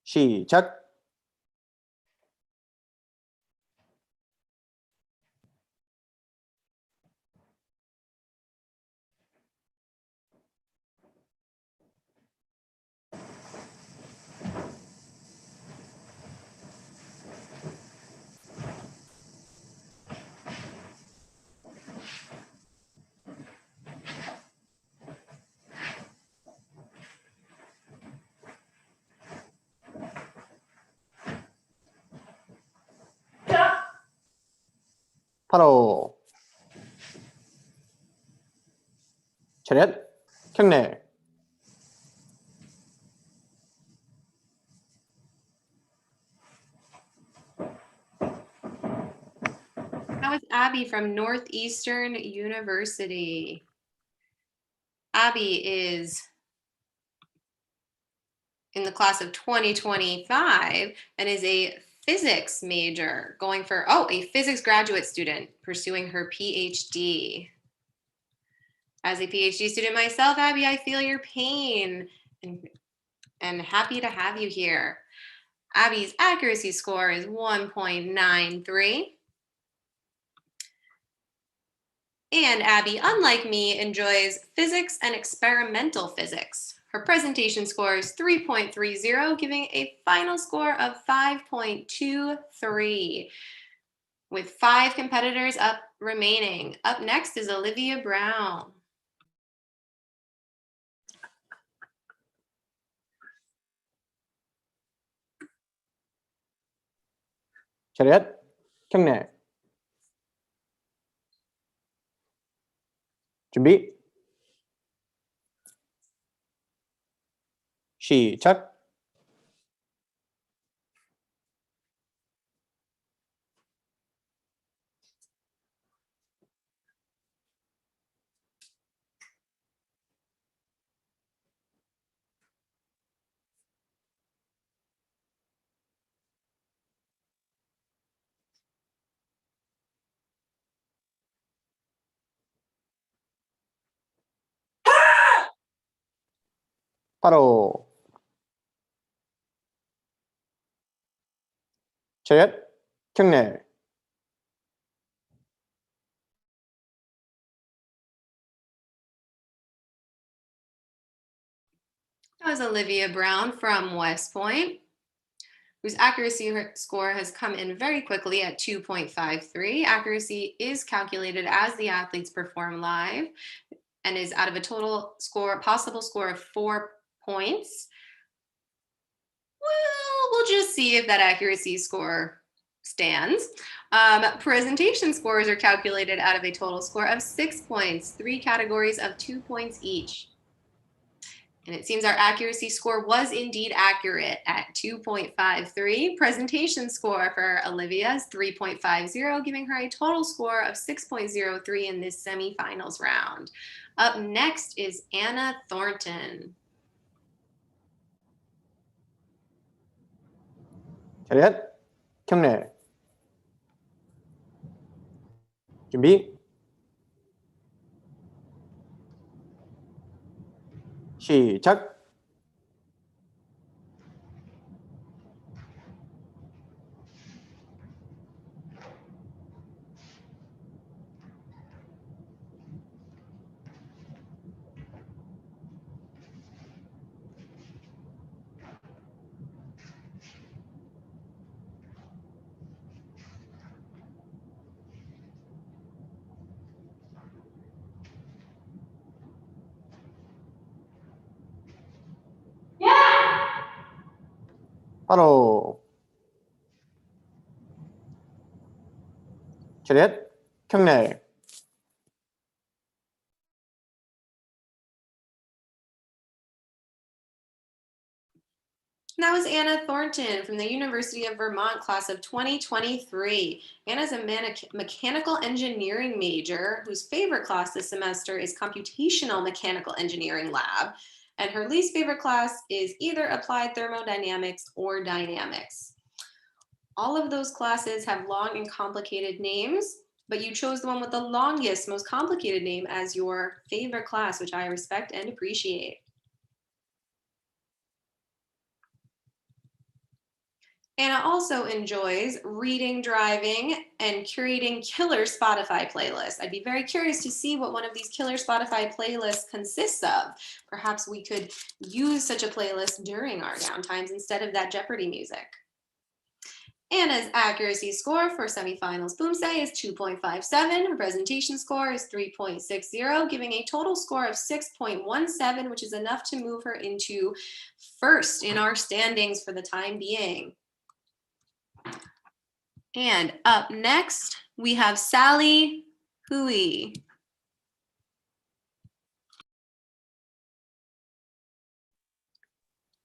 시작. 바로. 차렷, 경례. That was Abby from Northeastern University. Abby is in the class of 2025 and is a physics major going for, a physics graduate student pursuing her PhD. As a PhD student myself, Abby, I feel your pain and happy to have you here. Abby's accuracy score is 1.93. And Abby, unlike me, enjoys physics and experimental physics. Her presentation score is 3.30, giving a final score of 5.23, with 5 competitors remaining. Up next is Olivia Brown. 차렷, 경례. 준비. 시작. 바로. 차렷, 경례. That was Olivia Brown from West Point, whose accuracy score has come in very quickly at 2.53. Accuracy is calculated as the athletes perform live and is out of a total possible score of 4 points. Well, we'll just see if that accuracy score stands. Presentation scores are calculated out of a total score of 6 points, 3 categories of 2 points each. And it seems our accuracy score was indeed accurate at 2.53. Presentation score for Olivia is 3.50, giving her a total score of 6.03 in this semifinals round. Up next is Anna Thornton. 차렷, 경례. 준비. 시작. 바로. 차렷, 경례. That was Anna Thornton from the University of Vermont class of 2023. Anna's a mechanical engineering major whose favorite class this semester is computational mechanical engineering lab. And her least favorite class is either applied thermodynamics or dynamics. All of those classes have long and complicated names, but you chose the one with the longest, most complicated name as your favorite class, which I respect and appreciate. Anna also enjoys reading, driving, and curating killer Spotify playlists. I'd be very curious to see what one of these killer Spotify playlists consists of. Perhaps we could use such a playlist during our downtimes instead of that Jeopardy music. Anna's accuracy score for semifinals Poomsae is 2.57. Her presentation score is 3.60, giving a total score of 6.17, which is enough to move her into first in our standings for the time being. And up next, we have Sally Hui.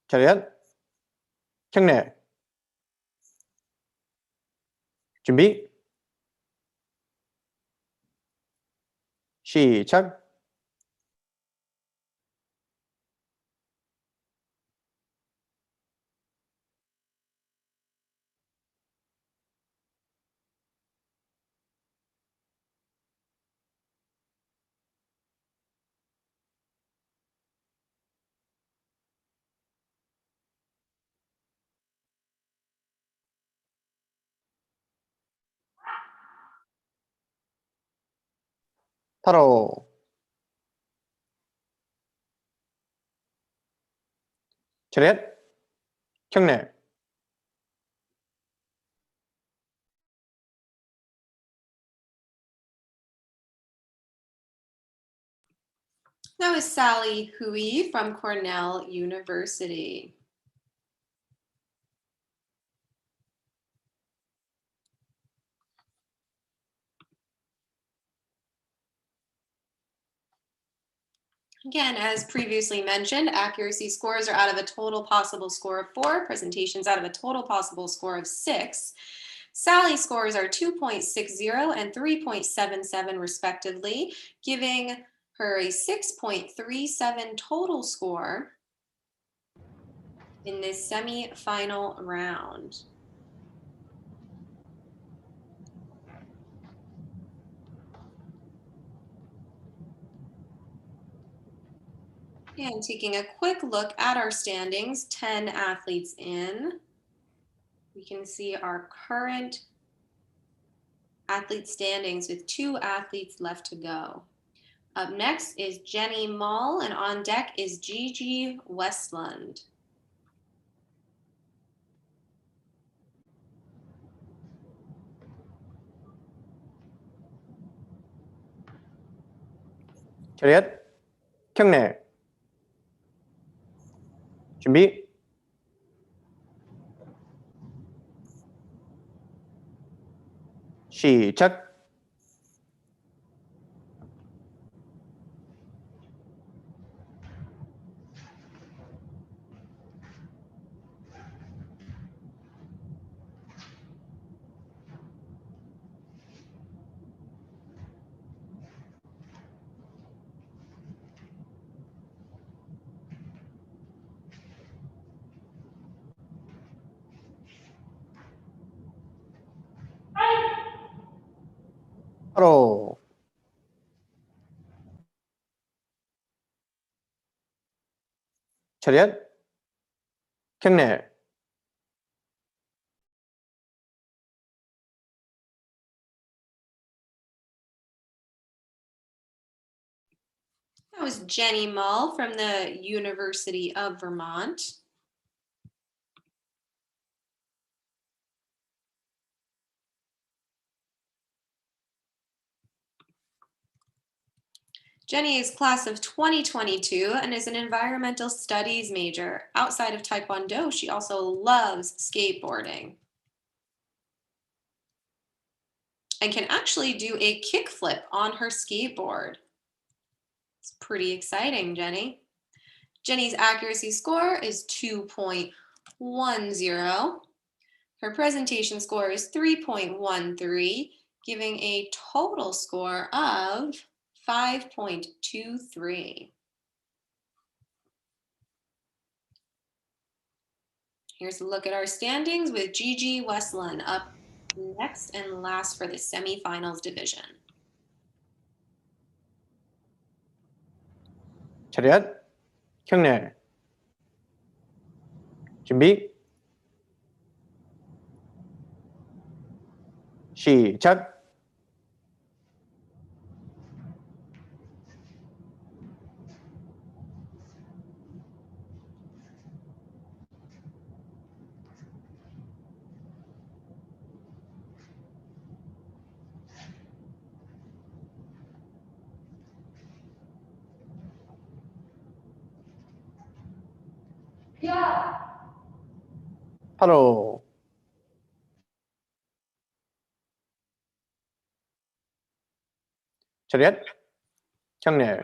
차렷, 경례. 준비. 시작. 바로 차렷 경례 That was Sally Hui from Cornell University. Again, as previously mentioned, accuracy scores are out of a total possible score of 4, presentations out of a total possible score of 6. Sally's scores are 2.60 and 3.77 respectively, giving her a 6.37 total score in this semifinal round. And taking a quick look at our standings, 10 athletes in. We can see our current athlete standings with 2 athletes left to go. Up next is Jenny Mall, and on deck is Gigi Westland. 차렷 경례 준비 시작. 바로 차렷 경례 That was Jenny Mull from the University of Vermont. Jenny is class of 2022 and is an environmental studies major. Outside of Taekwondo, she also loves skateboarding and can actually do a kickflip on her skateboard. It's pretty exciting, Jenny. Jenny's accuracy score is 2.10. Her presentation score is 3.13, giving a total score of 5.23. Here's a look at our standings with Gigi Westland up next and last for the semifinals division. 차렷 경례 준비 시작. 바로 차렷 경례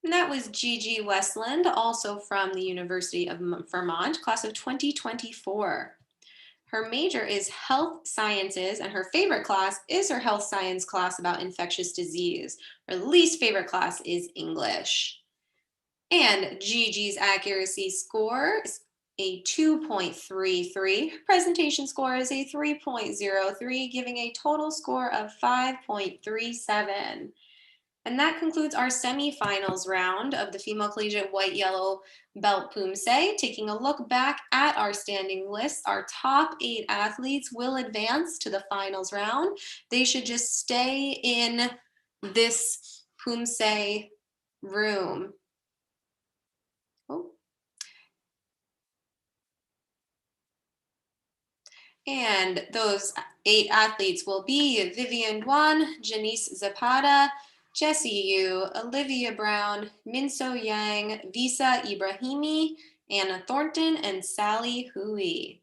And that was Gigi Westland, also from the University of Vermont, class of 2024. Her major is health sciences, and her favorite class is her health science class about infectious disease. Her least favorite class is English. And Gigi's accuracy score is a 2.33. Her presentation score is a 3.03, giving a total score of 5.37. And that concludes our semifinals round of the Female Collegiate White-Yellow Belt Poomsae. Taking a look back at our standing list, our top 8 athletes will advance to the finals round. They should just stay in this Poomsae room. Oh. And those 8 athletes will be Vivian Guan, Janice Zapata, Jessie Yu, Olivia Brown, Minso Yang, Visa Ibrahimi, Anna Thornton, and Sally Hui.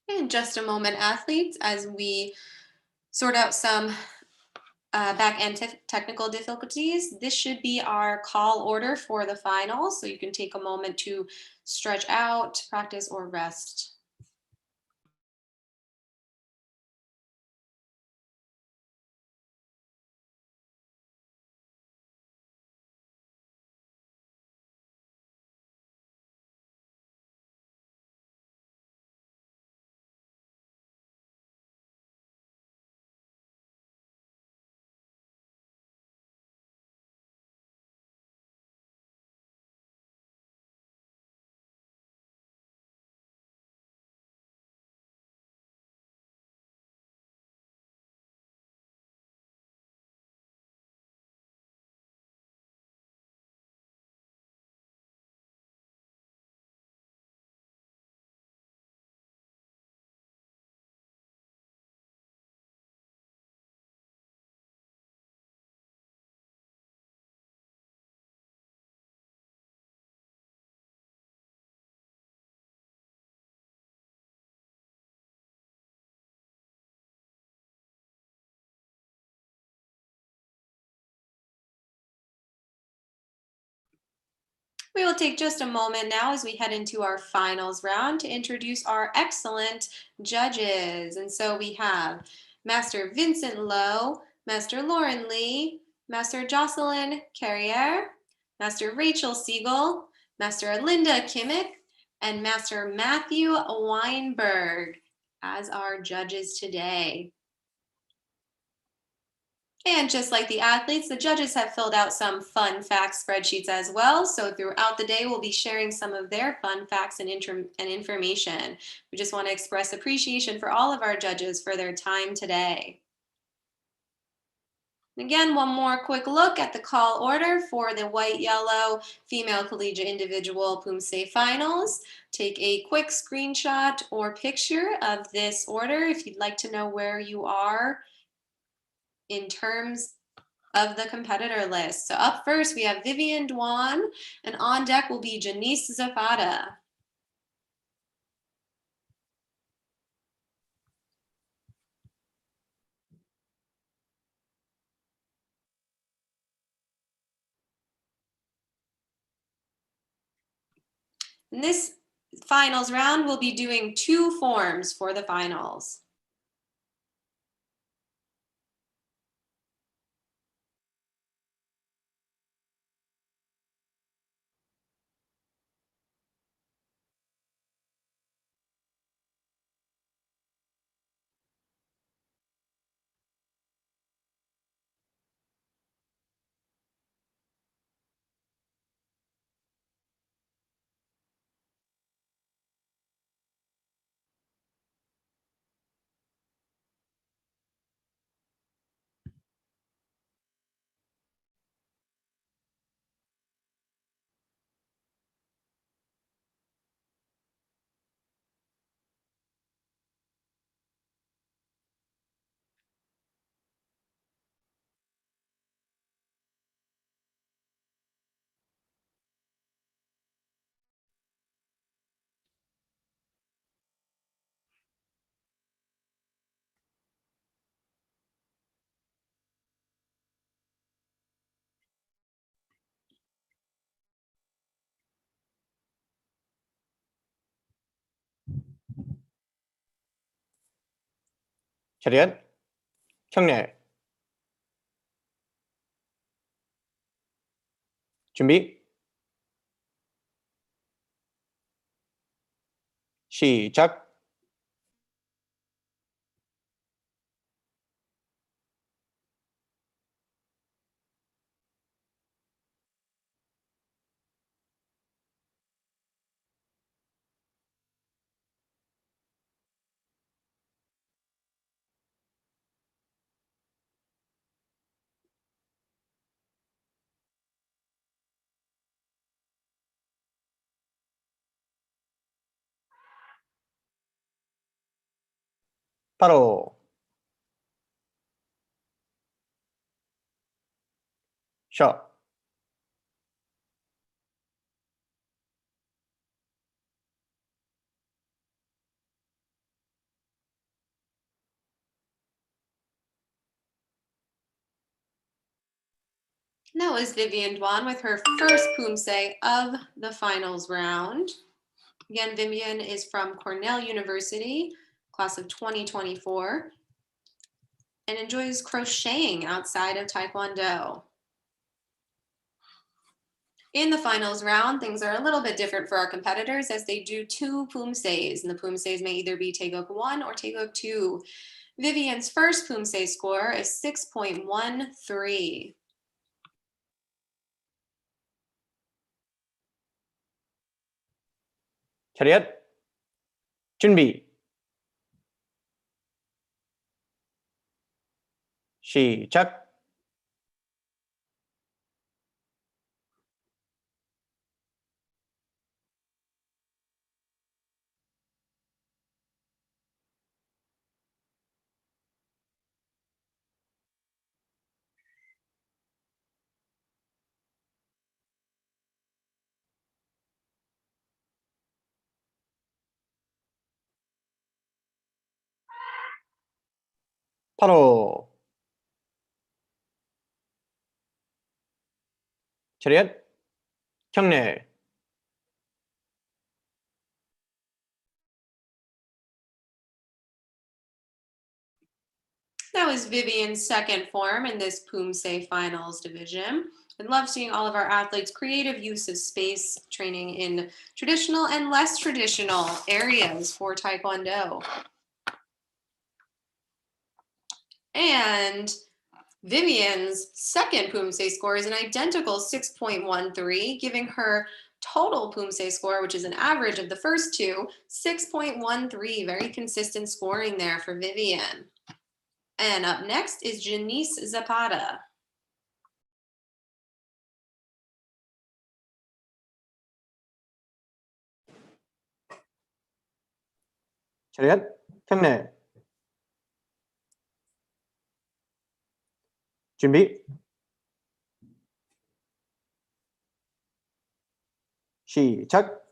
In just a moment, athletes, as we sort out some back-end technical difficulties. This should be our call order for the finals, so you can take a moment to stretch out, practice, or rest. We will take just a moment now as we head into our finals round to introduce our excellent judges. And so we have Master Vincent Lowe, Master Lauren Lee, Master Jocelyn Carriere, Master Rachel Siegel, Master Linda Kimmick, and Master Matthew Weinberg as our judges today. And just like the athletes, the judges have filled out some fun facts spreadsheets as well. So throughout the day, we'll be sharing some of their fun facts and information. We just want to express appreciation for all of our judges for their time today. Again, one more quick look at the call order for the white-yellow female collegiate individual Poomsae finals. Take a quick screenshot or picture of this order if you'd like to know where you are in terms of the competitor list. So up first, we have Vivian Dwan, and on deck will be Janice Zapata. In this finals round, we'll be doing 2 forms for the finals. Cadet, 경례. 준비. 시작. 바로 샷. And that was Vivian Dwan with her first Poomsae of the finals round. Again, Vivian is from Cornell University, class of 2024, and enjoys crocheting outside of Taekwondo. In the finals round, things are a little bit different for our competitors as they do 2 Poomsaes, and the Poomsaes may either be Taeguk 1 or Taeguk 2. Vivian's first Poomsae score is 6.13. 차렷. 준비. 시작. 바로 차렷. 경례. That was Vivian's second form in this Poomsae finals division. I love seeing all of our athletes' creative use of space training in traditional and less traditional areas for Taekwondo. And Vivian's second Poomsae score is an identical 6.13, giving her total Poomsae score, which is an average of the first two, 6.13. Very consistent scoring there for Vivian. And up next is Janice Zapata. 차렷, 경례. 준비. 시작.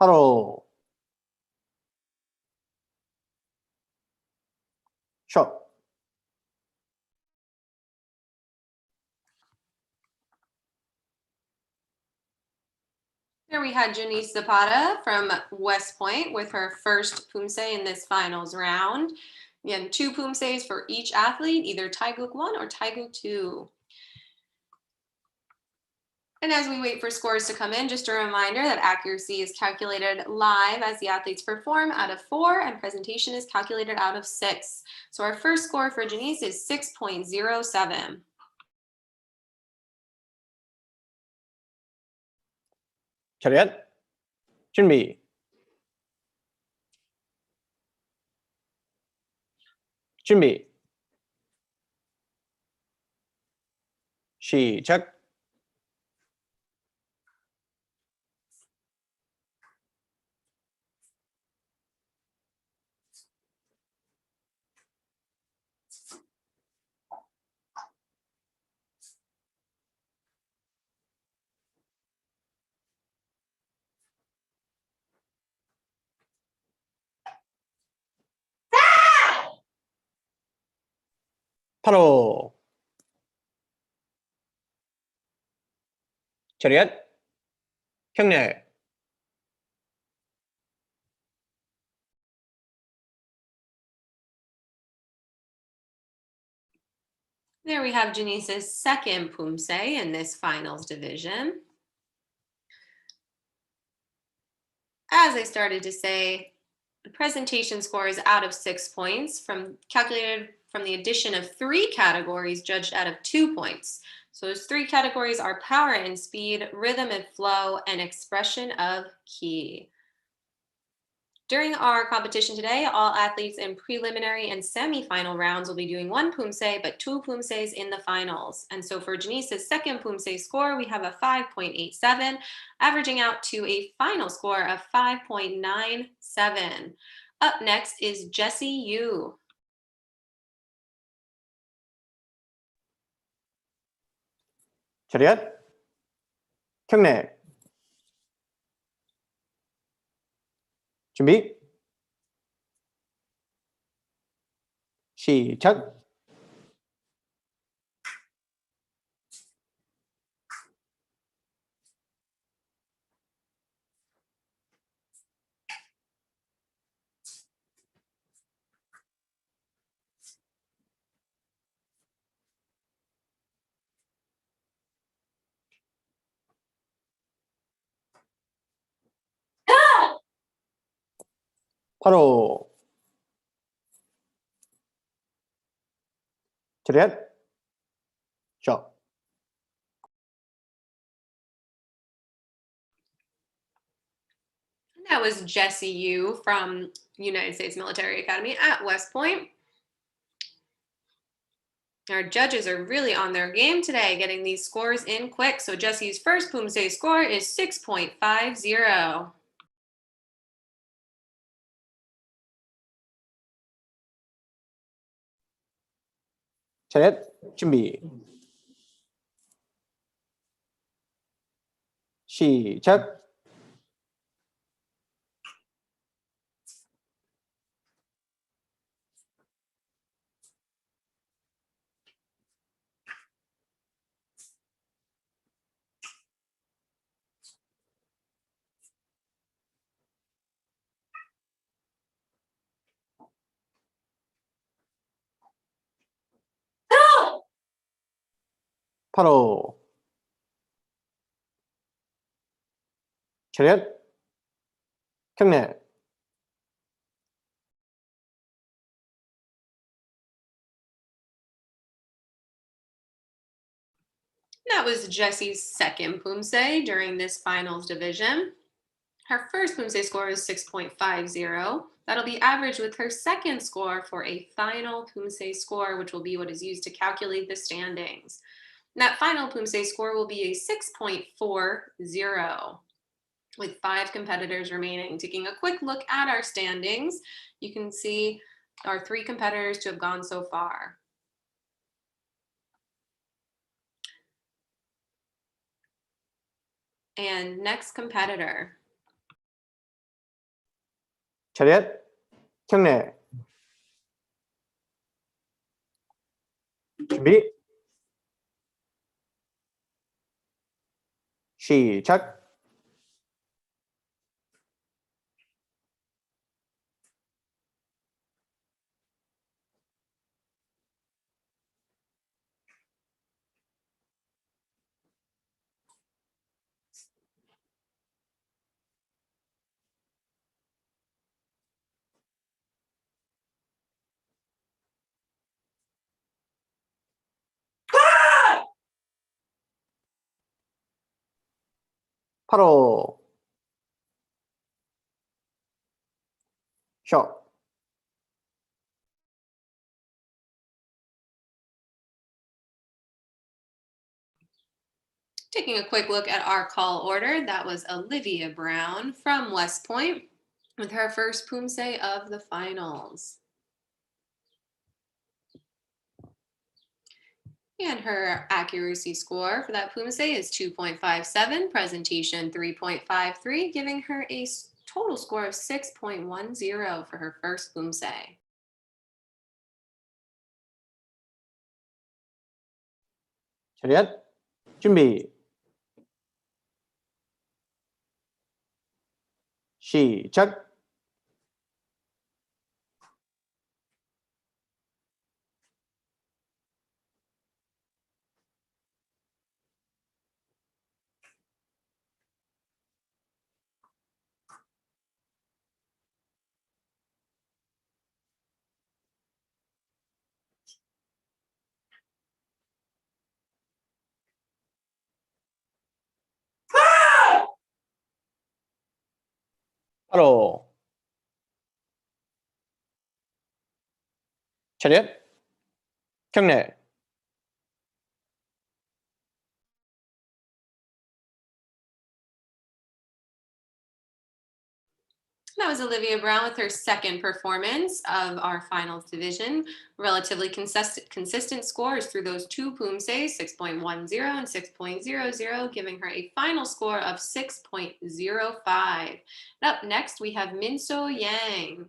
바로 샷. There we had Janice Zapata from West Point with her first Poomsae in this finals round. Again, 2 Poomsaes for each athlete, either Taeguk 1 or Taeguk 2. And as we wait for scores to come in, just a reminder that accuracy is calculated live as the athletes perform out of 4 and presentation is calculated out of 6. So our first score for Janice is 6.07. 차렷, 준비. 준비. 시작. 바로 차렷, 경례. There we have Janice's second Poomsae in this finals division. As I started to say, the presentation score is out of 6 points, calculated from the addition of 3 categories judged out of 2 points. So those 3 categories are power and speed, rhythm and flow, and expression of ki. During our competition today, all athletes in preliminary and semifinal rounds will be doing 1 Poomsae, but 2 Poomsaes in the finals. And so for Janice's second Poomsae score, we have a 5.87, averaging out to a final score of 5.97. Up next is Jessie Yu. 차렷, 경례. 준비. 시작. 바로 차렷, 샷. That was Jessie Yu from United States Military Academy at West Point. Our judges are really on their game today, getting these scores in quick. So Jessie's first Poomsae score is 6.50. 차렷, 준비. 시작. 바로 차렷 경례 That was Jessie's second Poomsae during this finals division. Her first Poomsae score is 6.50. That'll be average with her second score for a final Poomsae score, which will be what is used to calculate the standings. And that final Poomsae score will be a 6.40 with 5 competitors remaining. Taking a quick look at our standings, you can see our 3 competitors to have gone so far. And next competitor. 차렷 경례 준비 시작 바로 샷 Taking a quick look at our call order, that was Olivia Brown from West Point with her first Poomsae of the finals. And her accuracy score for that Poomsae is 2.57, presentation 3.53, giving her a total score of 6.10 for her first Poomsae. 차렷 준비 시작 바로 차렷 경례 That was Olivia Brown with her second performance of our finals division. Relatively consistent scores through those 2 Poomsaes, 6.10 and 6.00, giving her a final score of 6.05. Up next, we have Minso Yang.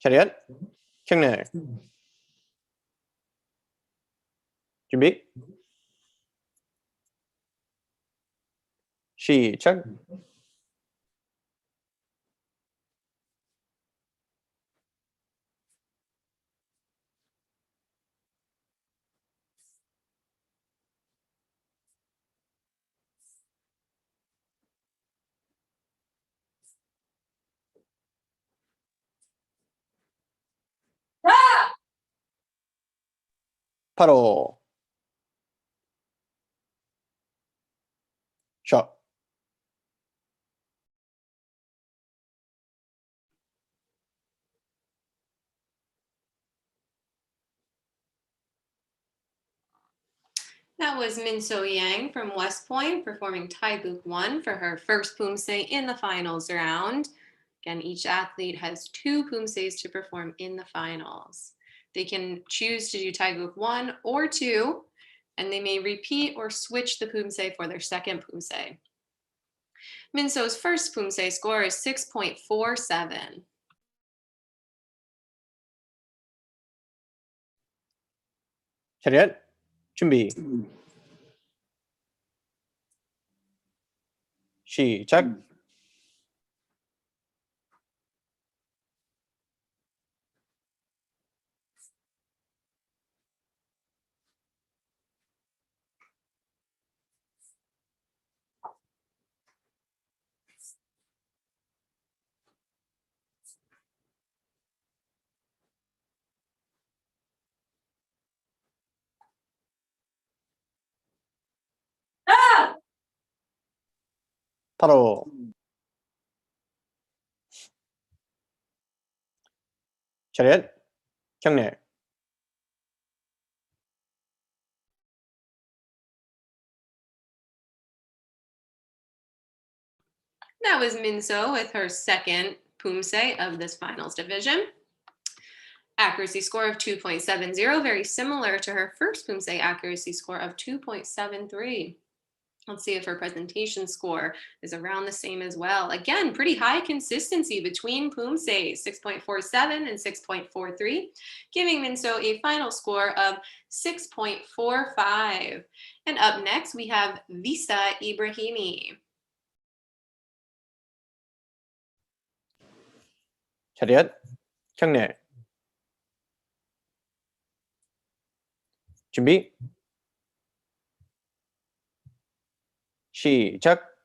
차렷 경례 준비 시작 바로 샷 That was Minso Yang from West Point performing Taeguk 1 for her first Poomsae in the finals round. Again, each athlete has 2 Poomsaes to perform in the finals. They can choose to do Taeguk 1 or 2, and they may repeat or switch the Poomsae for their second Poomsae. Minso's first Poomsae score is 6.47. 차렷 준비 시작 바로 차렷 경례 That was Minso with her second Poomsae of this finals division. Accuracy score of 2.70, very similar to her first Poomsae accuracy score of 2.73. Let's see if her presentation score is around the same as well. Again, pretty high consistency between Poomsae, 6.47 and 6.43, giving Minso a final score of 6.45. And up next, we have Visa Ibrahimi. 차렷 경례 준비 시작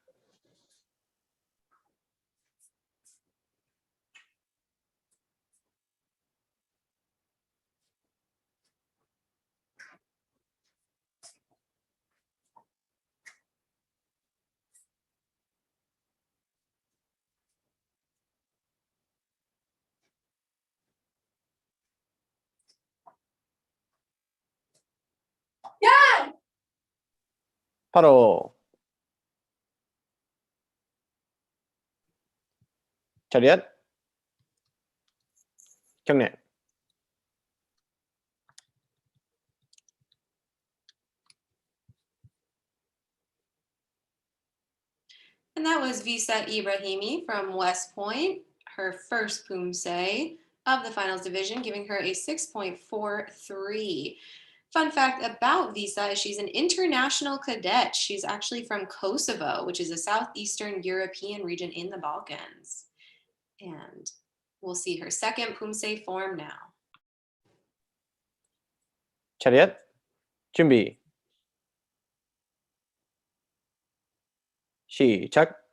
바로 차렷 경례 And that was Visa Ibrahimi from West Point, her first Poomsae of the finals division, giving her a 6.43. Fun fact about Visa is she's an international cadet. She's actually from Kosovo, which is a southeastern European region in the Balkans. And we'll see her second Poomsae form now. 차렷 준비 시작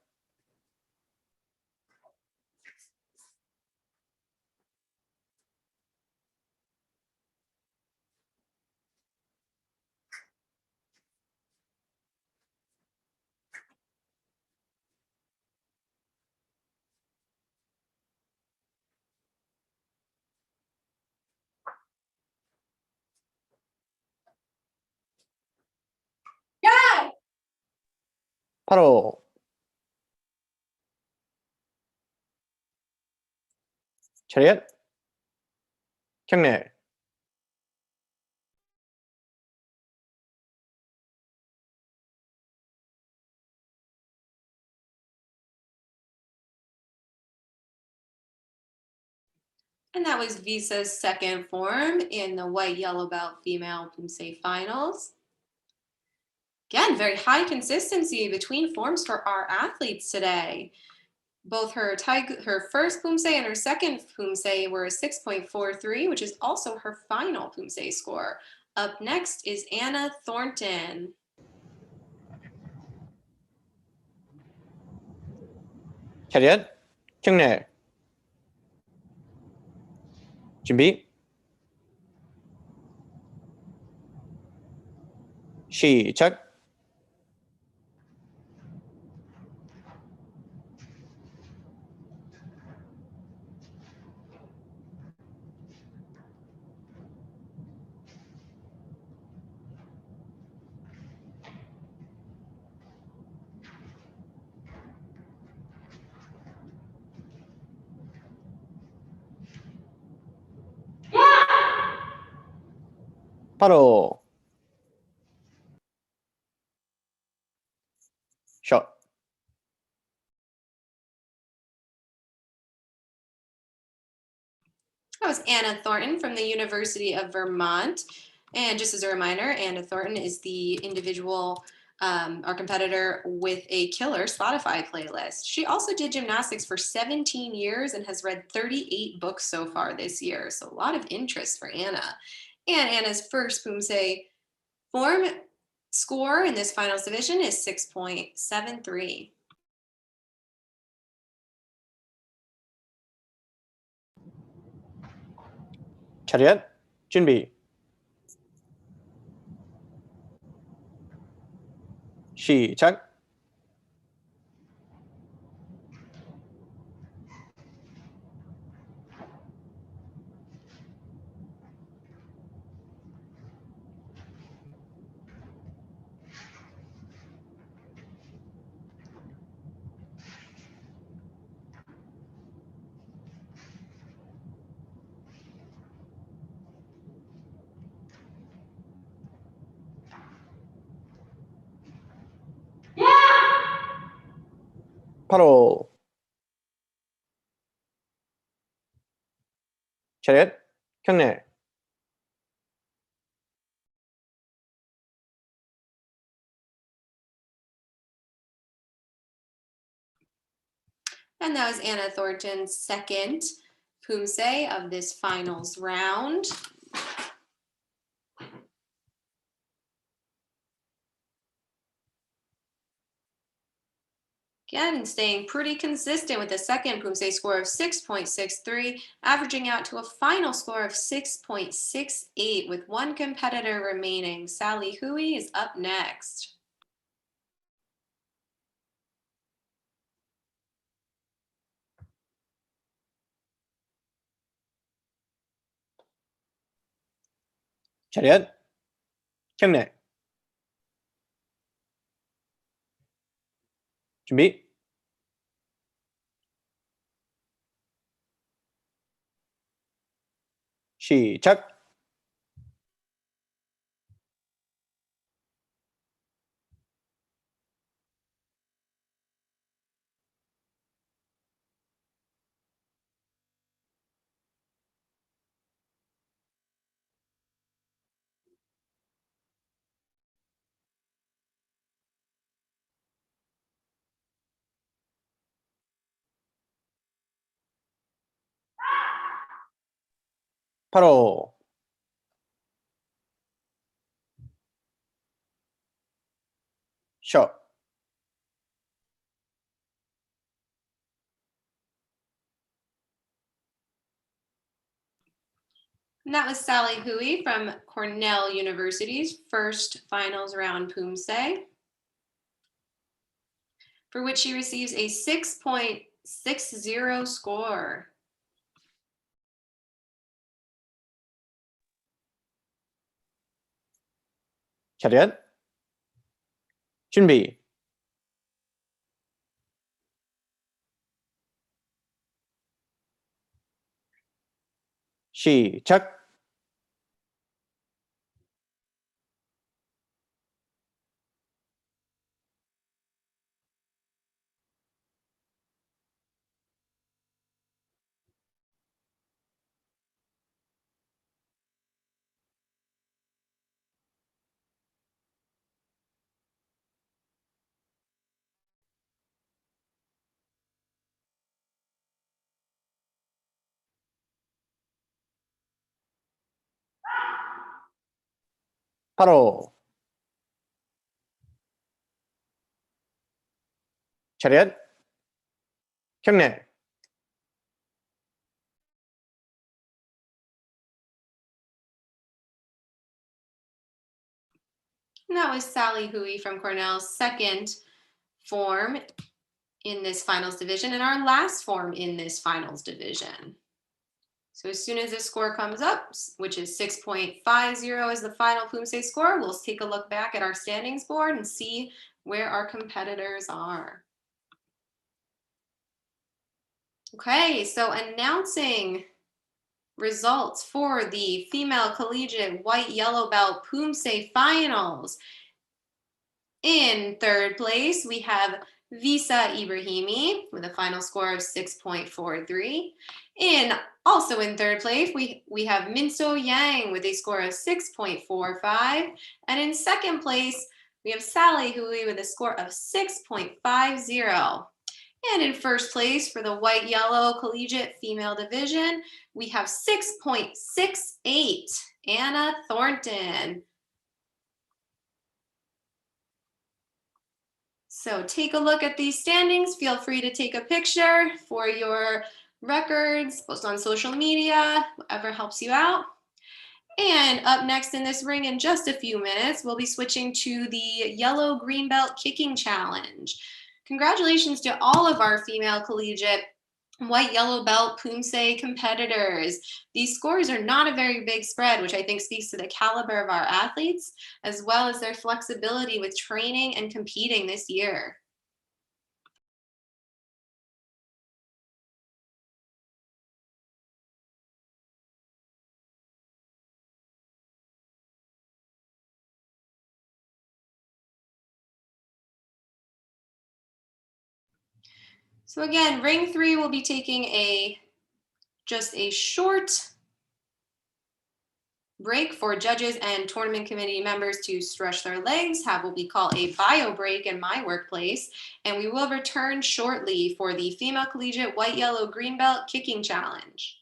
바로 차렷 경례 And that was Visa's second form in the white yellow belt female Poomsae finals. Again, very high consistency between forms for our athletes today. Both her first Poomsae and her second Poomsae were a 6.43, which is also her final Poomsae score. Up next is Anna Thornton. 차렷 경례 준비 시작 바로 샷 That was Anna Thornton from the University of Vermont. And just as a reminder, Anna Thornton is the individual, our competitor with a killer Spotify playlist. She also did gymnastics for 17 years and has read 38 books so far this year. So a lot of interest for Anna. And Anna's first Poomsae form score in this finals division is 6.73. 차렷 준비 시작 8호 차렷 경례 And that was Anna Thornton's second Poomsae of this finals round. Again, staying pretty consistent with a second Poomsae score of 6.63, averaging out to a final score of 6.68 with one competitor remaining. Sally Hui is up next. 차렷 경례 준비 시작 바로 샷 And that was Sally Hui from Cornell University's first finals round Poomsae, for which she receives a 6.60 score. 차렷 준비 시작 바로 차렷 경례 And that was Sally Hui from Cornell's second form in this finals division and our last form in this finals division. So as soon as this score comes up, which is 6.50 is the final Poomsae score, we'll take a look back at our standings board and see where our competitors are. Okay, so announcing results for the female collegiate white yellow belt Poomsae finals. In third place, we have Visa Ibrahimi with a final score of 6.43. Also in third place, we have Minso Yang with a score of 6.45. And in second place, we have Sally Hui with a score of 6.50. And in first place for the white-yellow collegiate female division, we have 6.68, Anna Thornton. So take a look at these standings. Feel free to take a picture for your records, post on social media, whatever helps you out. And up next in this ring in just a few minutes, we'll be switching to the yellow green belt kicking challenge. Congratulations to all of our female collegiate white yellow belt Poomsae competitors. These scores are not a very big spread, which I think speaks to the caliber of our athletes, as well as their flexibility with training and competing this year. So again, ring 3 will be taking just a short break for judges and tournament committee members to stretch their legs, have what we call a bio break in my workplace, and we will return shortly for the female collegiate white, yellow, green belt kicking challenge.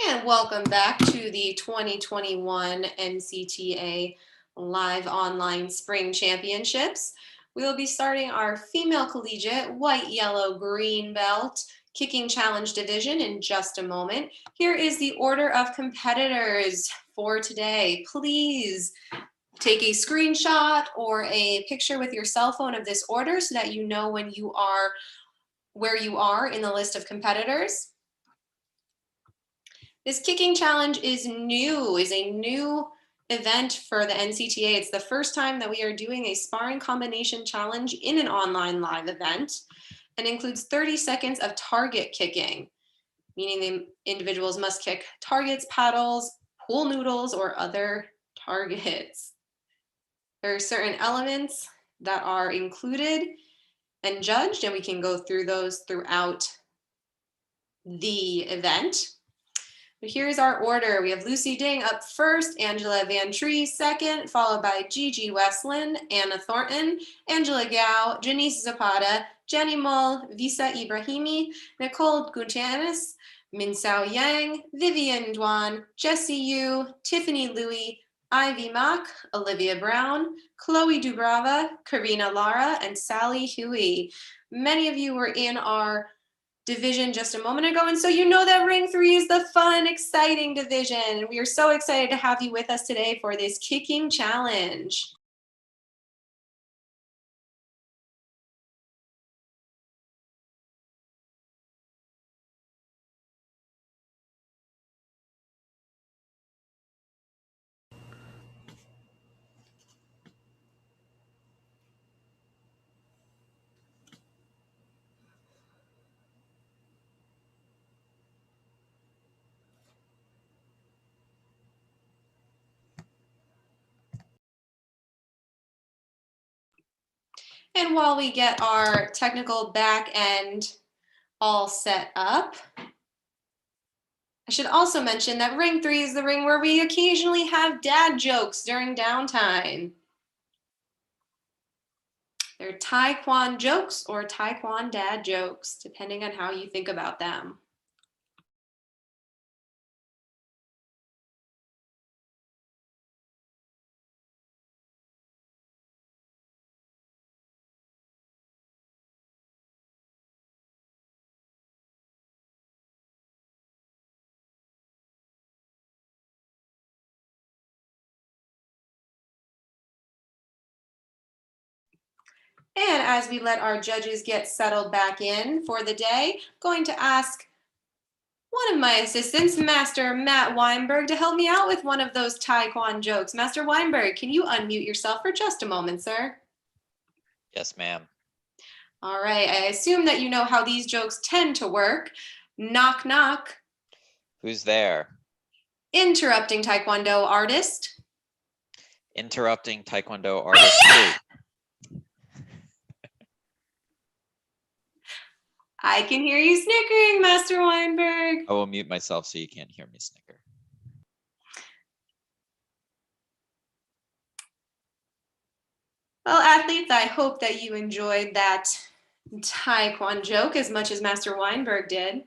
And welcome back to the 2021 NCTA Live Online Spring Championships. We will be starting our female collegiate white, yellow, green belt kicking challenge division in just a moment. Here is the order of competitors for today. Please take a screenshot or a picture with your cell phone of this order so that you know when you are where you are in the list of competitors. This kicking challenge is a new event for the NCTA. It's the first time that we are doing a sparring combination challenge in an online live event, and includes 30 seconds of target kicking, meaning the individuals must kick targets, paddles, pool noodles, or other targets. There are certain elements that are included and judged, and we can go through those throughout the event. But here's our order. We have Lucy Ding up first, Angela Van Tree second, followed by Gigi Westland, Anna Thornton, Angela Gao, Janice Zapata, Jenny Mull, Visa Ibrahimi, Nicole Gutierrez, Min Sao Yang, Vivian Duan, Jessie Yu, Tiffany Louie, Ivy Mock, Olivia Brown, Chloe Dubrava, Karina Lara, and Sally Huey. Many of you were in our division just a moment ago, and so you know that ring 3 is the fun, exciting division. We are so excited to have you with us today for this kicking challenge. And while we get our technical back end all set up, I should also mention that ring 3 is the ring where we occasionally have dad jokes during downtime. They're Taekwondo jokes or Taekwondo dad jokes, depending on how you think about them. And as we let our judges get settled back in for the day, I'm going to ask one of my assistants, Master Matt Weinberg, to help me out with one of those Taekwondo jokes. Master Weinberg, can you unmute yourself for just a moment, sir? Yes, ma'am. All right, I assume that you know how these jokes tend to work. Knock, knock. Who's there? Interrupting Taekwondo artist. Interrupting Taekwondo artist who? I can hear you snickering, Master Weinberg. I will mute myself so you can't hear me snicker. Well, athletes, I hope that you enjoyed that Taekwondo joke as much as Master Weinberg did.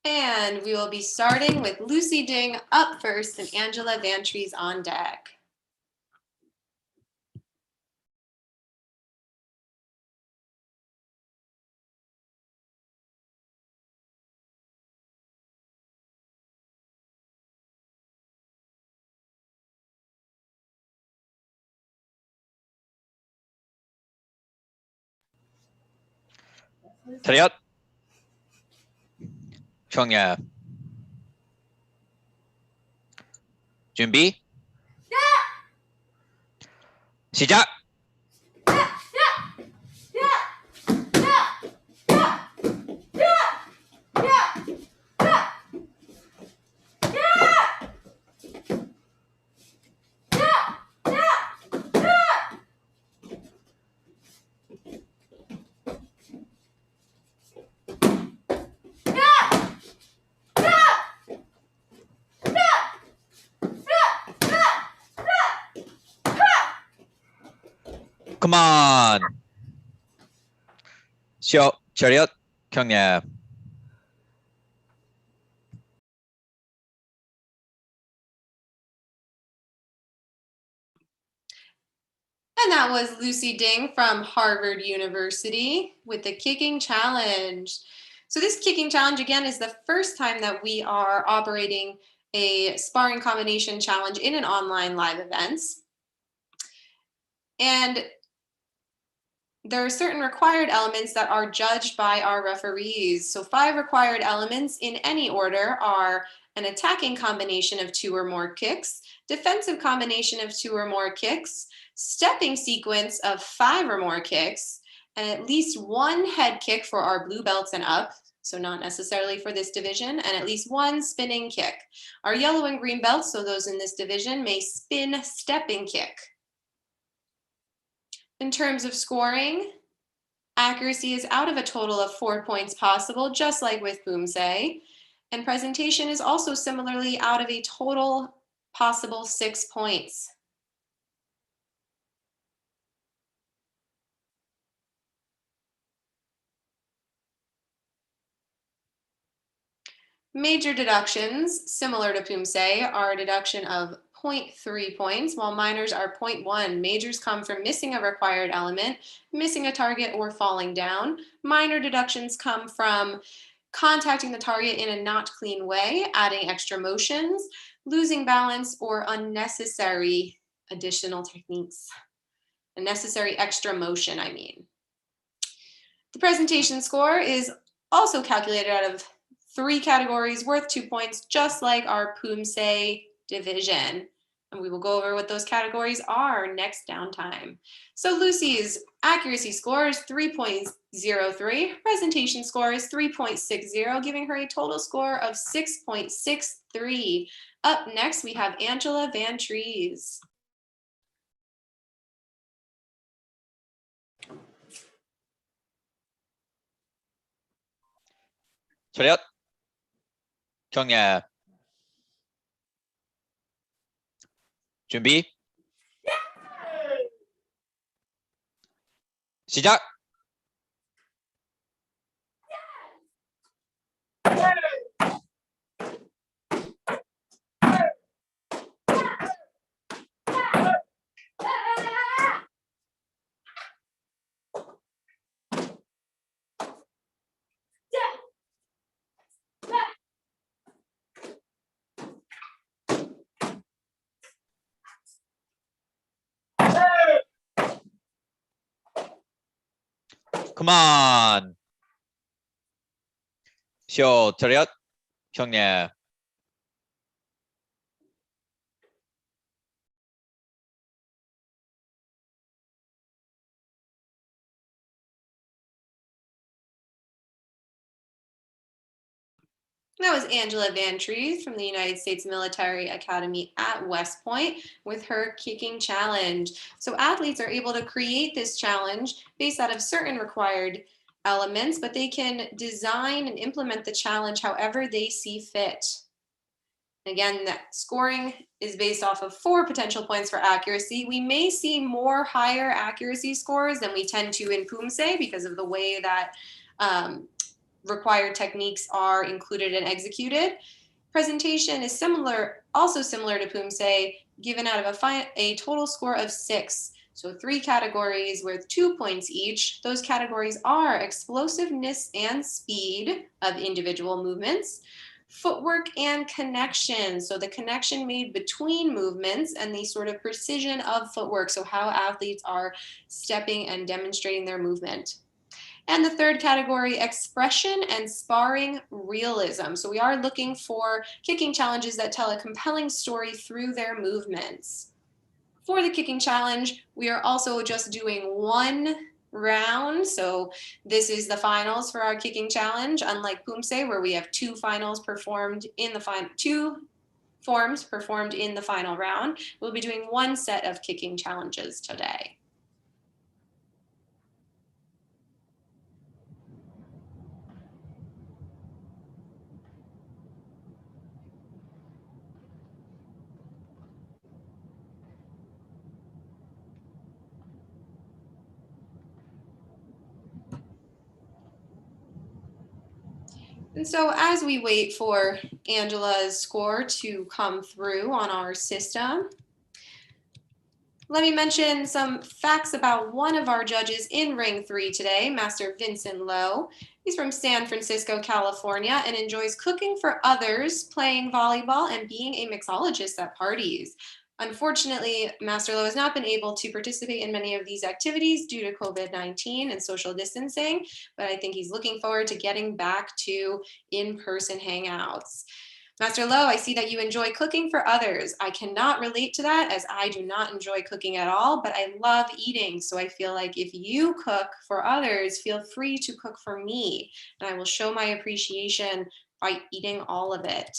And we will be starting with Lucy Ding up first and Angela Van Trees on deck. 차렷. 경례. 준비. 시작. 그만. 쉬어. 차렷. 경례. And that was Lucy Ding from Harvard University with the kicking challenge. So this kicking challenge, again, is the first time that we are operating a sparring combination challenge in an online live event. And there are certain required elements that are judged by our referees. So 5 required elements in any order are an attacking combination of 2 or more kicks, defensive combination of 2 or more kicks, stepping sequence of 5 or more kicks, and at least 1 head kick for our blue belts and up, so not necessarily for this division, and at least 1 spinning kick. Our yellow and green belts, so those in this division, may spin stepping kick. In terms of scoring, accuracy is out of a total of 4 points possible, just like with Poomsae. And presentation is also similarly out of a total possible 6 points. Major deductions, similar to Poomsae, are a deduction of 0.3 points, while minors are 0.1. Majors come from missing a required element, missing a target, or falling down. Minor deductions come from contacting the target in a not clean way, adding extra motions, losing balance, or unnecessary additional techniques. A necessary extra motion, I mean. The presentation score is also calculated out of 3 categories worth 2 points, just like our Poomsae division. And we will go over what those categories are next downtime. So Lucy's accuracy score is 3.03. Presentation score is 3.60, giving her a total score of 6.63. Up next, we have Angela Van Trees. 차렷. 경례. 준비. 시작. 그만. 쉬어. 차렷. 경례. That was Angela Van Trees from the United States Military Academy at West Point with her kicking challenge. So athletes are able to create this challenge based out of certain required elements, but they can design and implement the challenge however they see fit. Again, that scoring is based off of 4 potential points for accuracy. We may see more higher accuracy scores than we tend to in Poomsae because of the way that required techniques are included and executed. Presentation is also similar to Poomsae, given out of a total score of 6. So 3 categories worth 2 points each. Those categories are explosiveness and speed of individual movements, footwork and connection. So the connection made between movements and the sort of precision of footwork. So how athletes are stepping and demonstrating their movement. And the third category, expression and sparring realism. So we are looking for kicking challenges that tell a compelling story through their movements. For the kicking challenge, we are also just doing one round. So this is the finals for our kicking challenge, unlike Poomsae, where we have two forms performed in the final round. We'll be doing one set of kicking challenges today. And so as we wait for Angela's score to come through on our system, let me mention some facts about one of our judges in Ring 3 today, Master Vincent Lowe. He's from San Francisco, California, and enjoys cooking for others, playing volleyball, and being a mixologist at parties. Unfortunately, Master Lowe has not been able to participate in many of these activities due to COVID-19 and social distancing, but I think he's looking forward to getting back to in-person hangouts. Master Lowe, I see that you enjoy cooking for others. I cannot relate to that as I do not enjoy cooking at all, but I love eating. So I feel like if you cook for others, feel free to cook for me. And I will show my appreciation by eating all of it.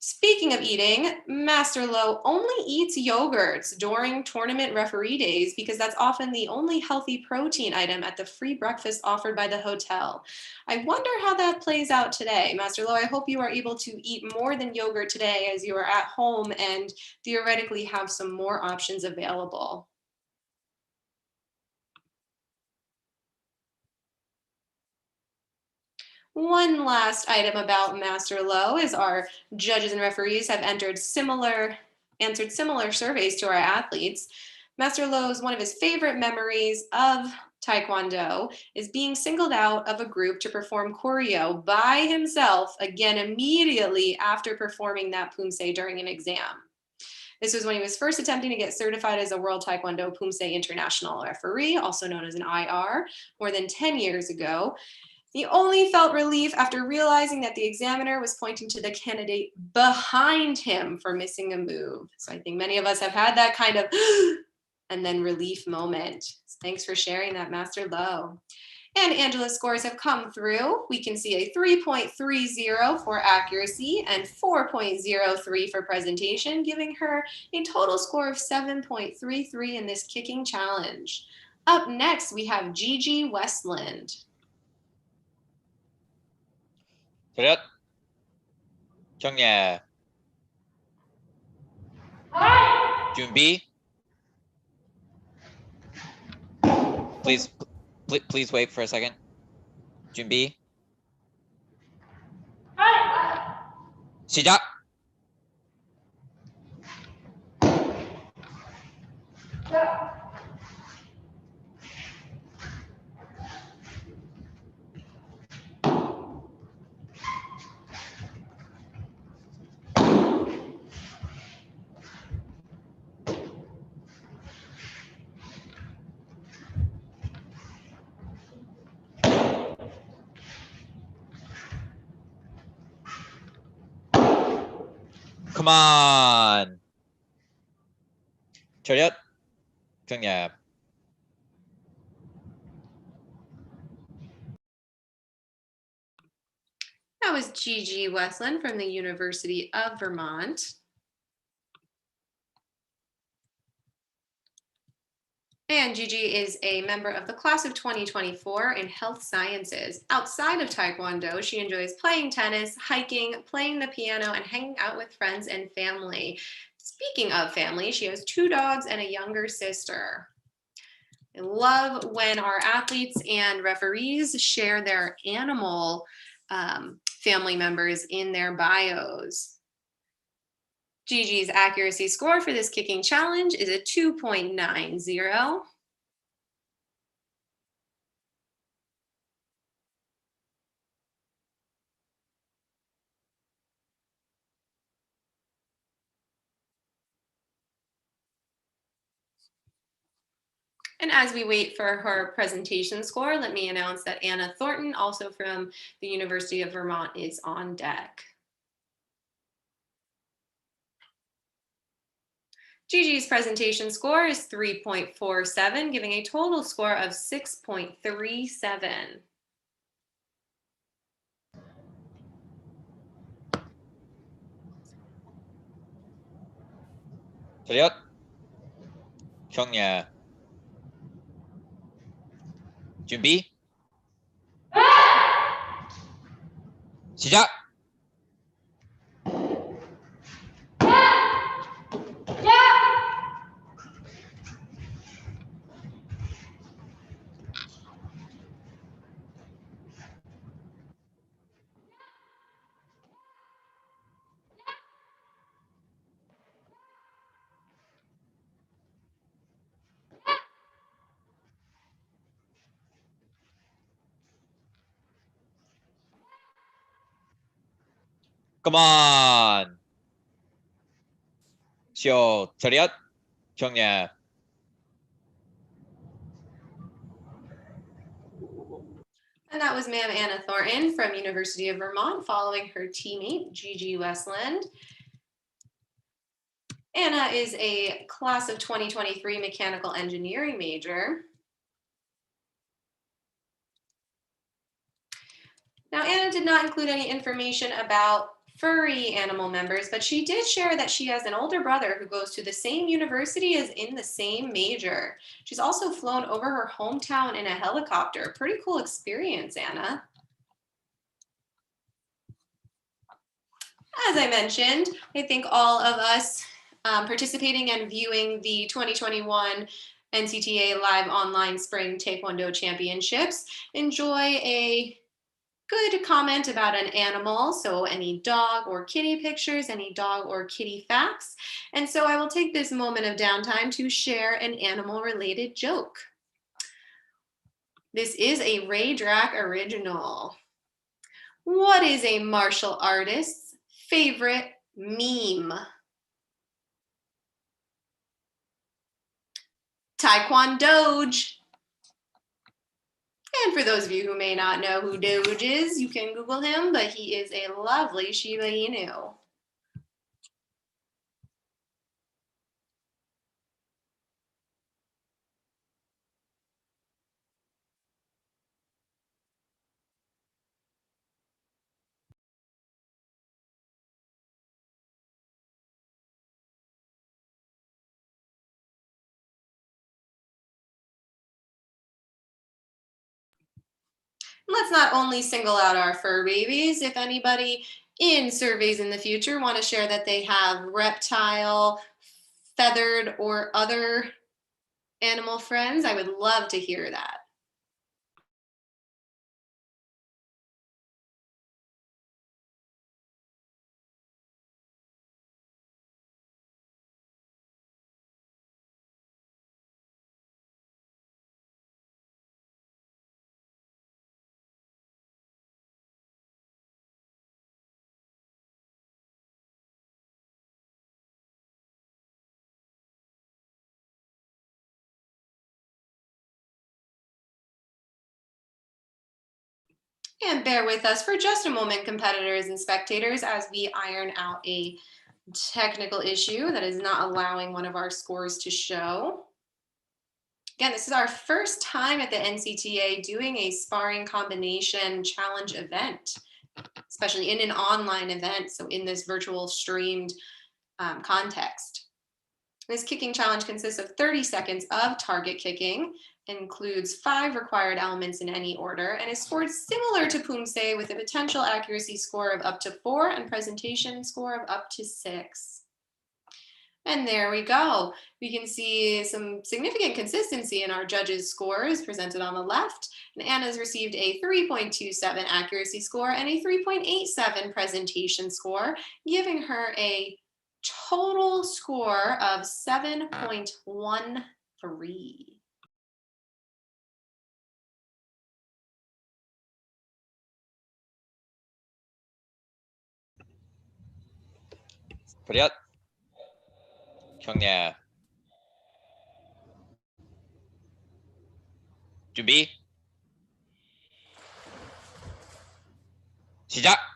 Speaking of eating, Master Lowe only eats yogurts during tournament referee days because that's often the only healthy protein item at the free breakfast offered by the hotel. I wonder how that plays out today. Master Lowe, I hope you are able to eat more than yogurt today as you are at home and theoretically have some more options available. One last item about Master Lowe is our judges and referees have answered similar surveys to our athletes. Master Lowe's one of his favorite memories of Taekwondo is being singled out of a group to perform choreo by himself, again, immediately after performing that Poomsae during an exam. This was when he was first attempting to get certified as a World Taekwondo Poomsae International Referee, also known as an IR, more than 10 years ago. He only felt relief after realizing that the examiner was pointing to the candidate behind him for missing a move. So I think many of us have had that kind of and then relief moment. So thanks for sharing that, Master Lowe. And Angela's scores have come through. We can see a 3.30 for accuracy and 4.03 for presentation, giving her a total score of 7.33 in this kicking challenge. Up next, we have Gigi Westland. 차렷. 경례. 준비. Please wait for a second. 준비. 시작. Come on. 차렷. 경례. That was Gigi Westland from the University of Vermont. And Gigi is a member of the class of 2024 in health sciences. Outside of Taekwondo, she enjoys playing tennis, hiking, playing the piano, and hanging out with friends and family. Speaking of family, she has 2 dogs and a younger sister. I love when our athletes and referees share their animal family members in their bios. Gigi's accuracy score for this kicking challenge is a 2.90. And as we wait for her presentation score, let me announce that Anna Thornton, also from the University of Vermont, is on deck. Gigi's presentation score is 3.47, giving a total score of 6.37. 차렷. 경례. 준비. 시작. Come on. 쇼. 차렷. 경례. And that was Ma'am Anna Thornton from University of Vermont, following her teammate, Gigi Westland. Anna is a class of 2023 mechanical engineering major. Now, Anna did not include any information about furry animal members, but she did share that she has an older brother who goes to the same university as in the same major. She's also flown over her hometown in a helicopter. Pretty cool experience, Anna. As I mentioned, I think all of us participating and viewing the 2021 NCTA Live Online Spring Taekwondo Championships enjoy a good comment about an animal, so any dog or kitty pictures, any dog or kitty facts. And so I will take this moment of downtime to share an animal-related joke. This is a Ray Drac original. What is a martial artist's favorite meme? Taekwondo. And for those of you who may not know who Doge is, you can Google him, but he is a lovely Shiba Inu. Let's not only single out our fur babies. If anybody in surveys in the future want to share that they have reptile, feathered, or other animal friends, I would love to hear that. And bear with us for just a moment, competitors and spectators, as we iron out a technical issue that is not allowing one of our scores to show. Again, this is our first time at the NCTA doing a sparring combination challenge event, especially in an online event, so in this virtual streamed context. This kicking challenge consists of 30 seconds of target kicking, includes 5 required elements in any order, and is scored similar to Poomsae with a potential accuracy score of up to 4 and presentation score of up to 6. And there we go. We can see some significant consistency in our judges' scores presented on the left. And Anna's received a 3.27 accuracy score and a 3.87 presentation score, giving her a total score of 7.13. 차렷. 경례. 준비. 시작.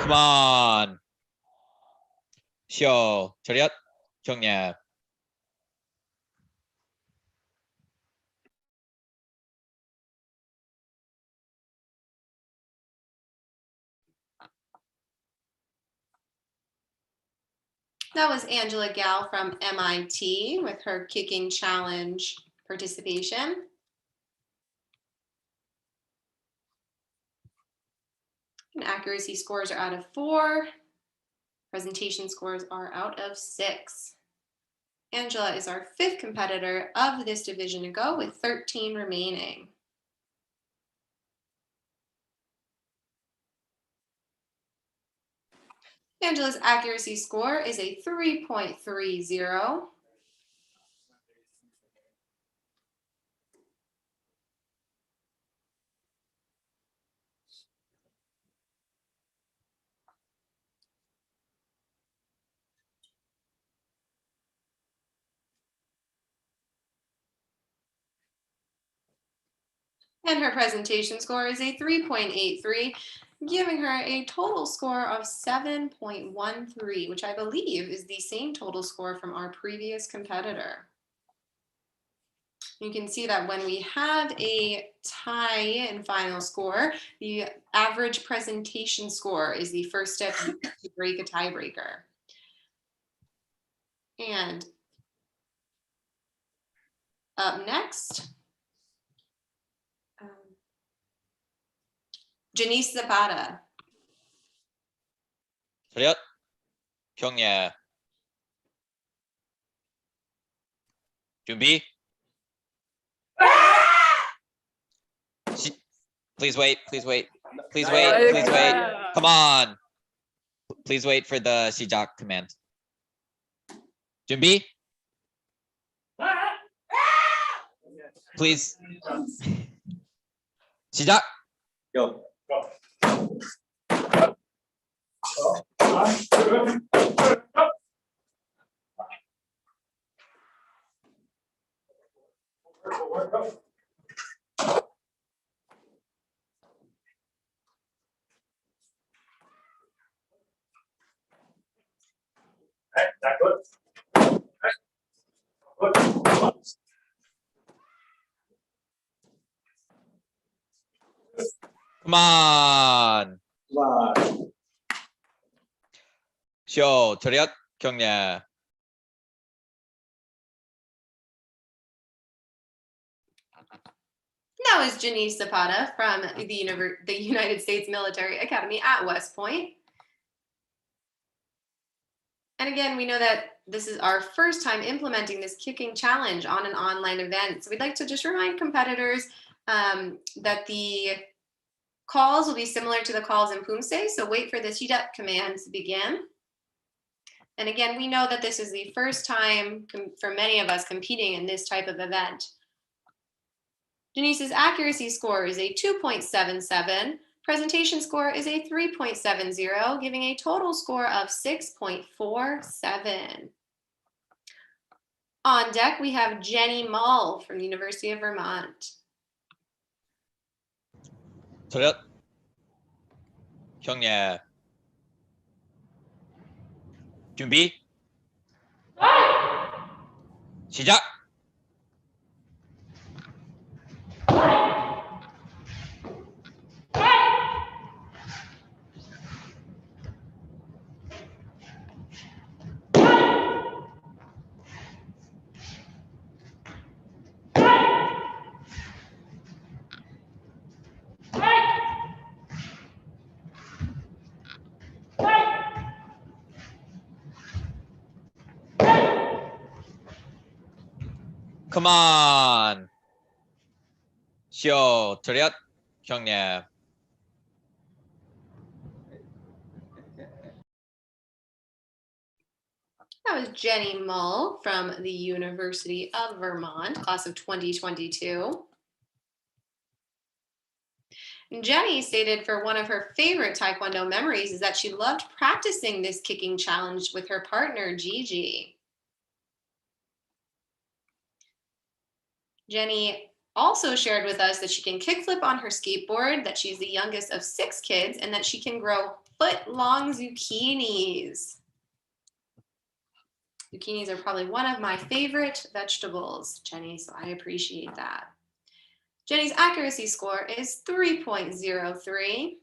Come on. 쉬어. 차렷. 경례. That was Angela Gal from MIT with her kicking challenge participation. And accuracy scores are out of 4. Presentation scores are out of 6. Angela is our 5th competitor of this division to go with 13 remaining. Angela's accuracy score is a 3.30. And her presentation score is a 3.83, giving her a total score of 7.13, which I believe is the same total score from our previous competitor. You can see that when we have a tie in final score, the average presentation score is the first step to break a tiebreaker. And up next, Janice Zapata. 차렷. 경례. 준비. Please wait, please wait. Please wait, please wait. Come on. Please wait for the 시작 command. 준비. Please. 시작. Go. Come on. 쉬어. 차렷. 경례. That was Janice Zapata from the United States Military Academy at West Point. And again, we know that this is our first time implementing this kicking challenge on an online event. So we'd like to just remind competitors that the calls will be similar to the calls in Poomsae. So wait for the 시작 command to begin. And again, we know that this is the first time for many of us competing in this type of event. Janice's accuracy score is a 2.77. Presentation score is a 3.70, giving a total score of 6.47. On deck, we have Jenny Mull from the University of Vermont. 차렷. 경례. 준비. 시작. Come on. 쇼, 차렷, 경례. That was Jenny Mull from the University of Vermont, class of 2022. Jenny stated for one of her favorite Taekwondo memories is that she loved practicing this kicking challenge with her partner, Gigi. Jenny also shared with us that she can kickflip on her skateboard, that she's the youngest of 6 kids, and that she can grow foot-long zucchinis. Zucchinis are probably one of my favorite vegetables, Jenny, so I appreciate that. Jenny's accuracy score is 3.03.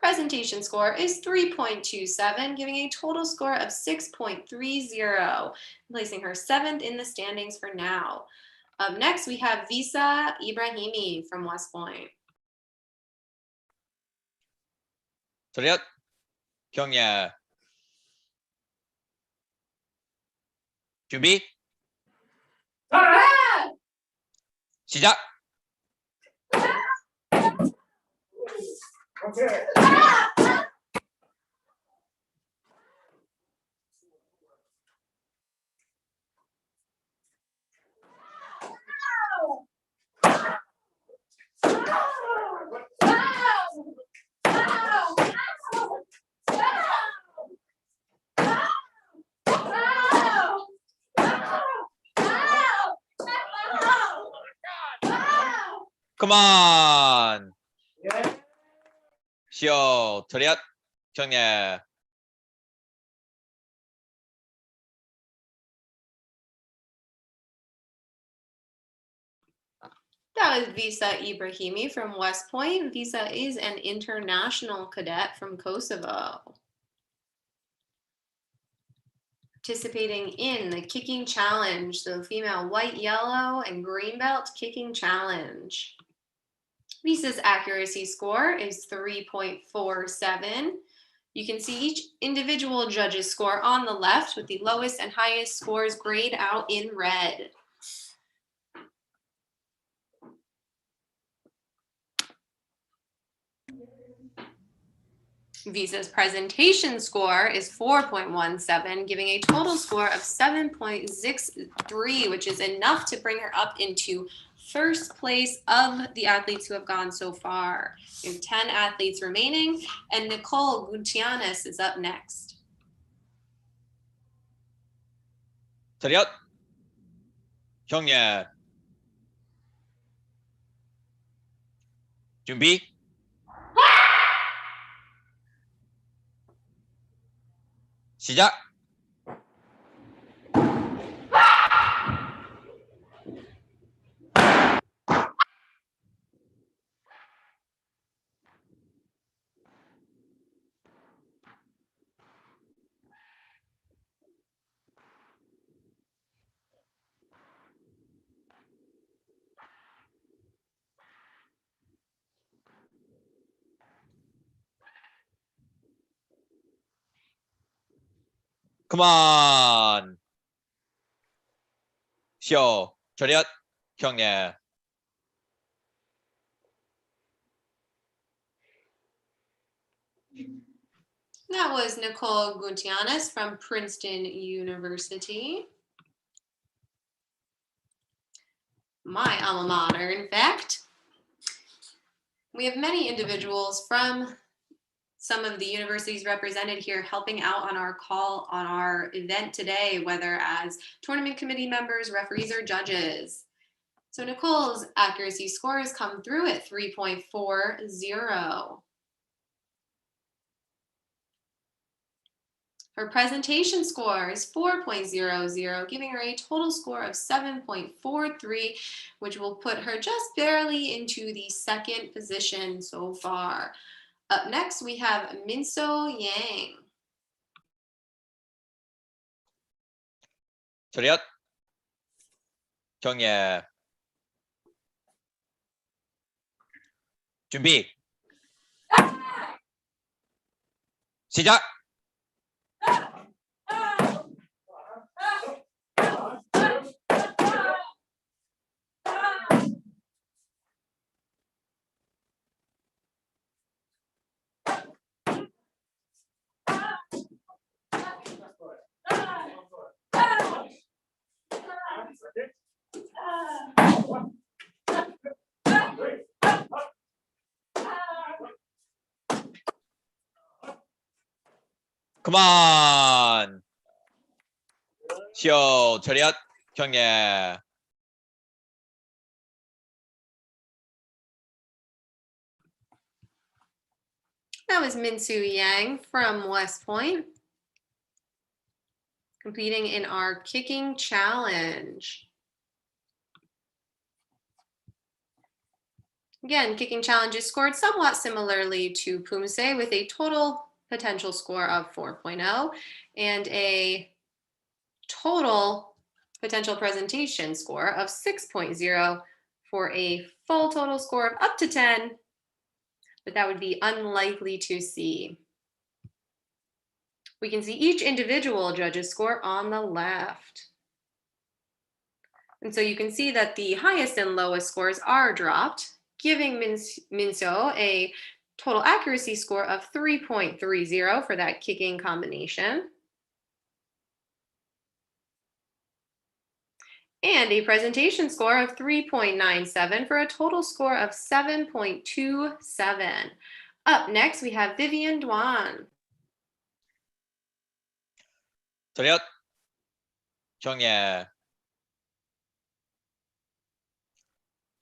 Presentation score is 3.27, giving a total score of 6.30, placing her 7th in the standings for now. Up next, we have Visa Ibrahimi from West Point. 차렷, 경례. 준비. 시작. Come on. 쇼, 차렷, 경례. That was Visa Ibrahimi from West Point. Visa is an international cadet from Kosovo, participating in the kicking challenge, the female white, yellow, and green belt kicking challenge. Visa's accuracy score is 3.47. You can see each individual judge's score on the left, with the lowest and highest scores grayed out in red. Visa's presentation score is 4.17, giving a total score of 7.63, which is enough to bring her up into first place of the athletes who have gone so far. We have 10 athletes remaining, and Nicole Gutianes is up next. 차렷, 경례. 준비. 시작. Come on. 쇼, 차렷, 경례. That was Nicole Gutianes from Princeton University. My alma mater, in fact. We have many individuals from some of the universities represented here helping out on our call on our event today, whether as tournament committee members, referees, or judges. So Nicole's accuracy score has come through at 3.40. Her presentation score is 4.00, giving her a total score of 7.43, which will put her just barely into the 2nd position so far. Up next, we have Minso Yang. 차렷, 경례. 준비. 시작. 그만. 시오, 차렷, 경례. That was Min-Soo Yang from West Point, competing in our kicking challenge. Again, kicking challenge is scored somewhat similarly to Poomsae with a total potential score of 4.0 and a total potential presentation score of 6.0 for a full total score of up to 10, but that would be unlikely to see. We can see each individual judge's score on the left. And so you can see that the highest and lowest scores are dropped, giving Min-Soo a total accuracy score of 3.30 for that kicking combination, and a presentation score of 3.97 for a total score of 7.27. Up next, we have Vivian Dwan. 차렷, 경례.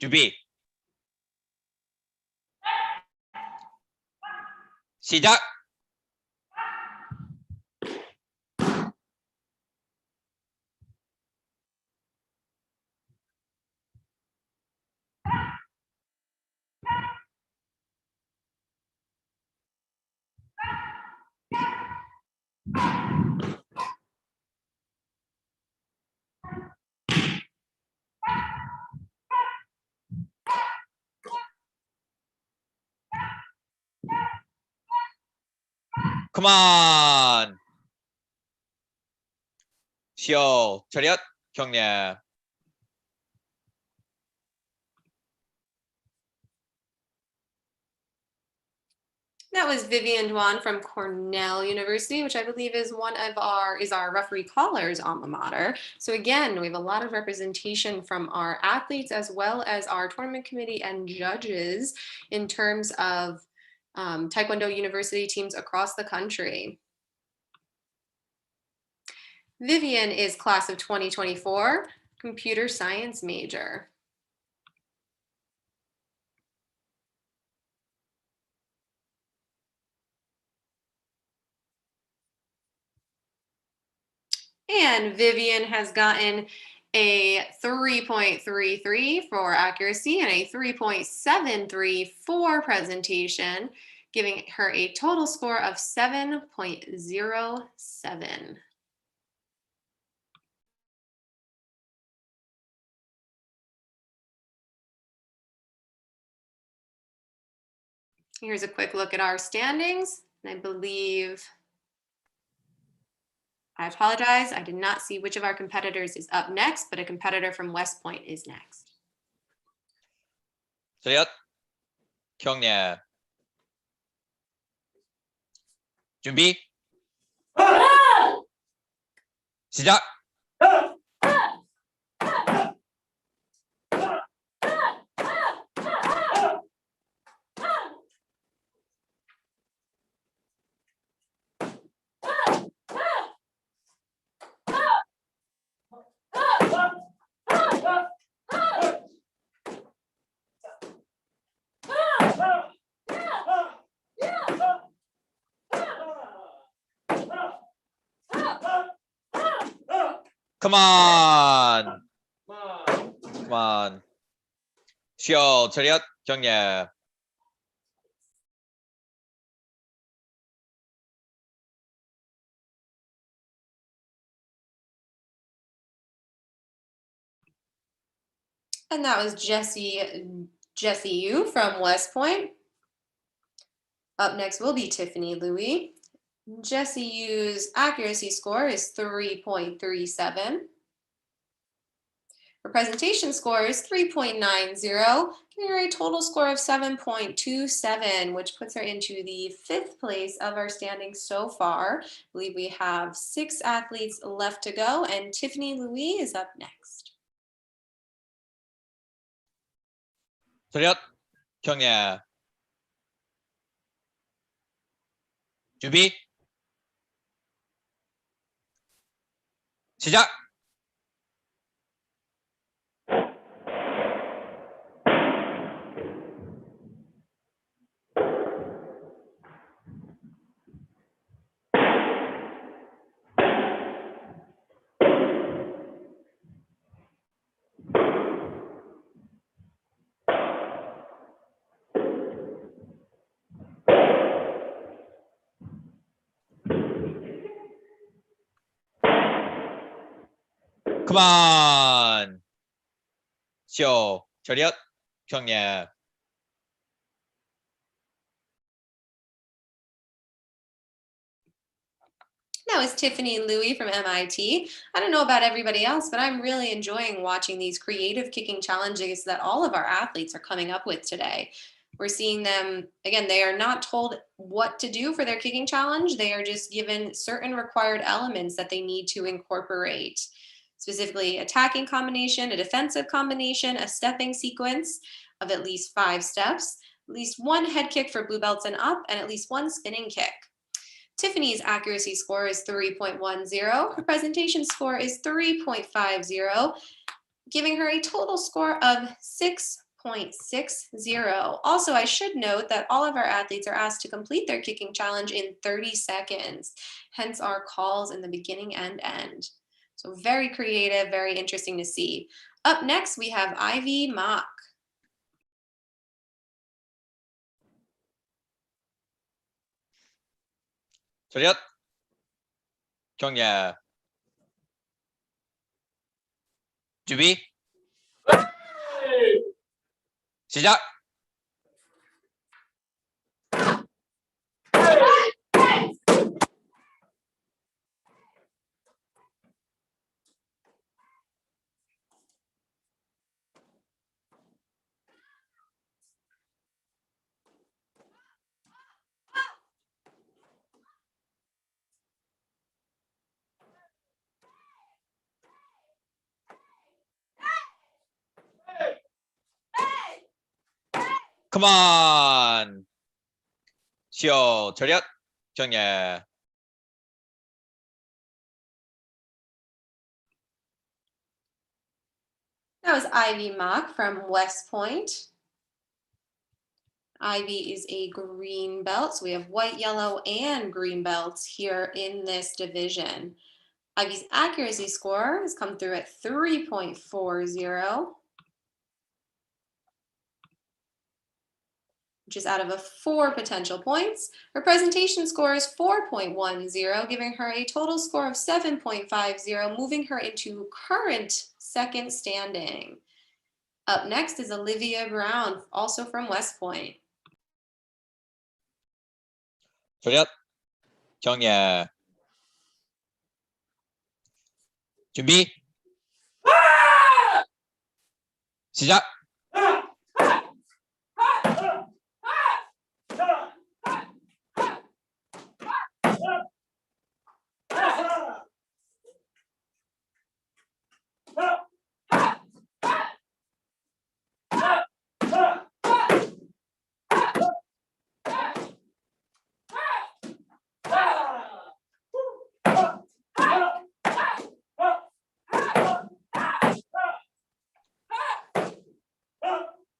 준비. 시작. 그만. 시오, 차렷, 경례. That was Vivian Dwan from Cornell University, which I believe is our referee caller's alma mater. So again, we have a lot of representation from our athletes as well as our tournament committee and judges in terms of Taekwondo University teams across the country. Vivian is class of 2024, computer science major. And Vivian has gotten a 3.33 for accuracy and a 3.73 for presentation, giving her a total score of 7.07. Here's a quick look at our standings. And I believe, I apologize, I did not see which of our competitors is up next, but a competitor from West Point is next. 차렷, 경례. 준비. 시작. Come on. Come on. 쉬어, 차렷, 경례. And that was Jessie Yu from West Point. Up next will be Tiffany Louie. Jessie Yu's accuracy score is 3.37. Her presentation score is 3.90, giving her a total score of 7.27, which puts her into the 5th place of our standings so far. I believe we have 6 athletes left to go, and Tiffany Louie is up next. 차렷, 경례. 준비. 시작. 그만. 쇼. 저리엇. 경례. That was Tiffany Louie from MIT. I don't know about everybody else, but I'm really enjoying watching these creative kicking challenges that all of our athletes are coming up with today. We're seeing them, again, they are not told what to do for their kicking challenge. They are just given certain required elements that they need to incorporate, specifically attacking combination, a defensive combination, a stepping sequence of at least 5 steps, at least 1 head kick for blue belts and up, and at least 1 spinning kick. Tiffany's accuracy score is 3.10. Her presentation score is 3.50, giving her a total score of 6.60. Also, I should note that all of our athletes are asked to complete their kicking challenge in 30 seconds, hence our calls in the beginning and end. So very creative, very interesting to see. Up next, we have Ivy Mock. 저리엇. 경례. 준비. 시작. 그만. 쇼. 저리엇. 경례. That was Ivy Mock from West Point. Ivy is a green belt, so we have white, yellow, and green belts here in this division. Ivy's accuracy score has come through at 3.40, which is out of a 4 potential points. Her presentation score is 4.10, giving her a total score of 7.50, moving her into current second standing. Up next is Olivia Brown, also from West Point. 저리엇. 경례. 준비. 시작.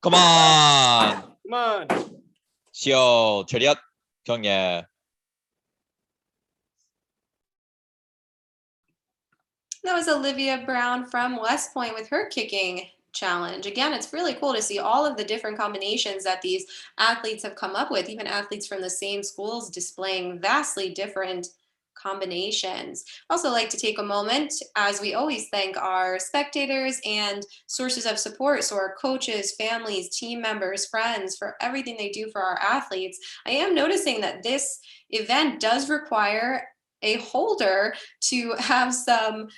그만. 그만. 쇼. 저리엇. 경례. That was Olivia Brown from West Point with her kicking challenge. Again, it's really cool to see all of the different combinations that these athletes have come up with, even athletes from the same schools displaying vastly different combinations. Also like to take a moment, as we always thank our spectators and sources of support, so our coaches, families, team members, friends, for everything they do for our athletes. I am noticing that this event does require a holder to have some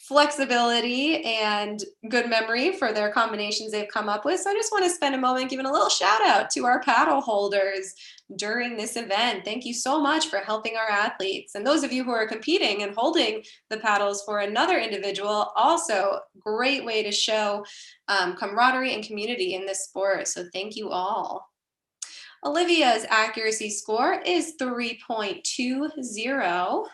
flexibility and good memory for their combinations they've come up with. So I just want to spend a moment giving a little shout out to our paddle holders during this event. Thank you so much for helping our athletes. And those of you who are competing and holding the paddles for another individual, also great way to show camaraderie and community in this sport. So thank you all. Olivia's accuracy score is 3.20.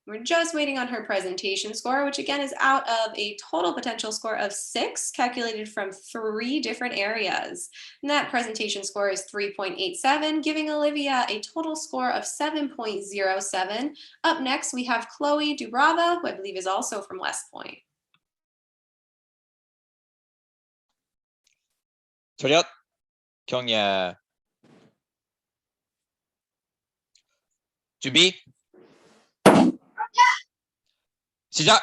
We're just waiting on her presentation score, which again is out of a total potential score of 6, calculated from 3 different areas. And that presentation score is 3.87, giving Olivia a total score of 7.07. Up next, we have Chloe Dubrava, who I believe is also from West Point. 차렷, 경례. 준비. 시작.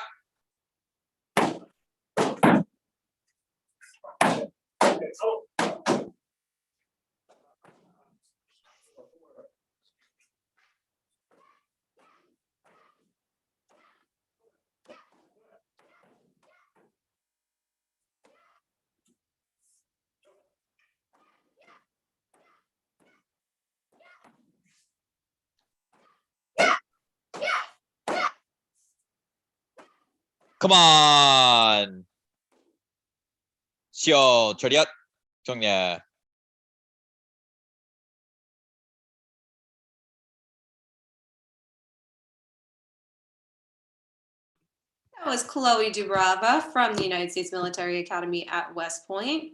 Come on. 시어 차렷, 경례. That was Chloe Dubrava from the United States Military Academy at West Point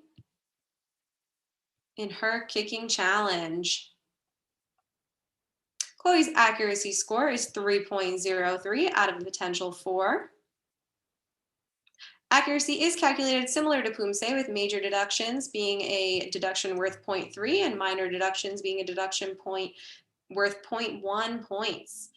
in her kicking challenge. Chloe's accuracy score is 3.03 out of a potential 4. Accuracy is calculated similar to Poomsae, with major deductions being a deduction worth 0.3 and minor deductions being a deduction worth 0.1 points.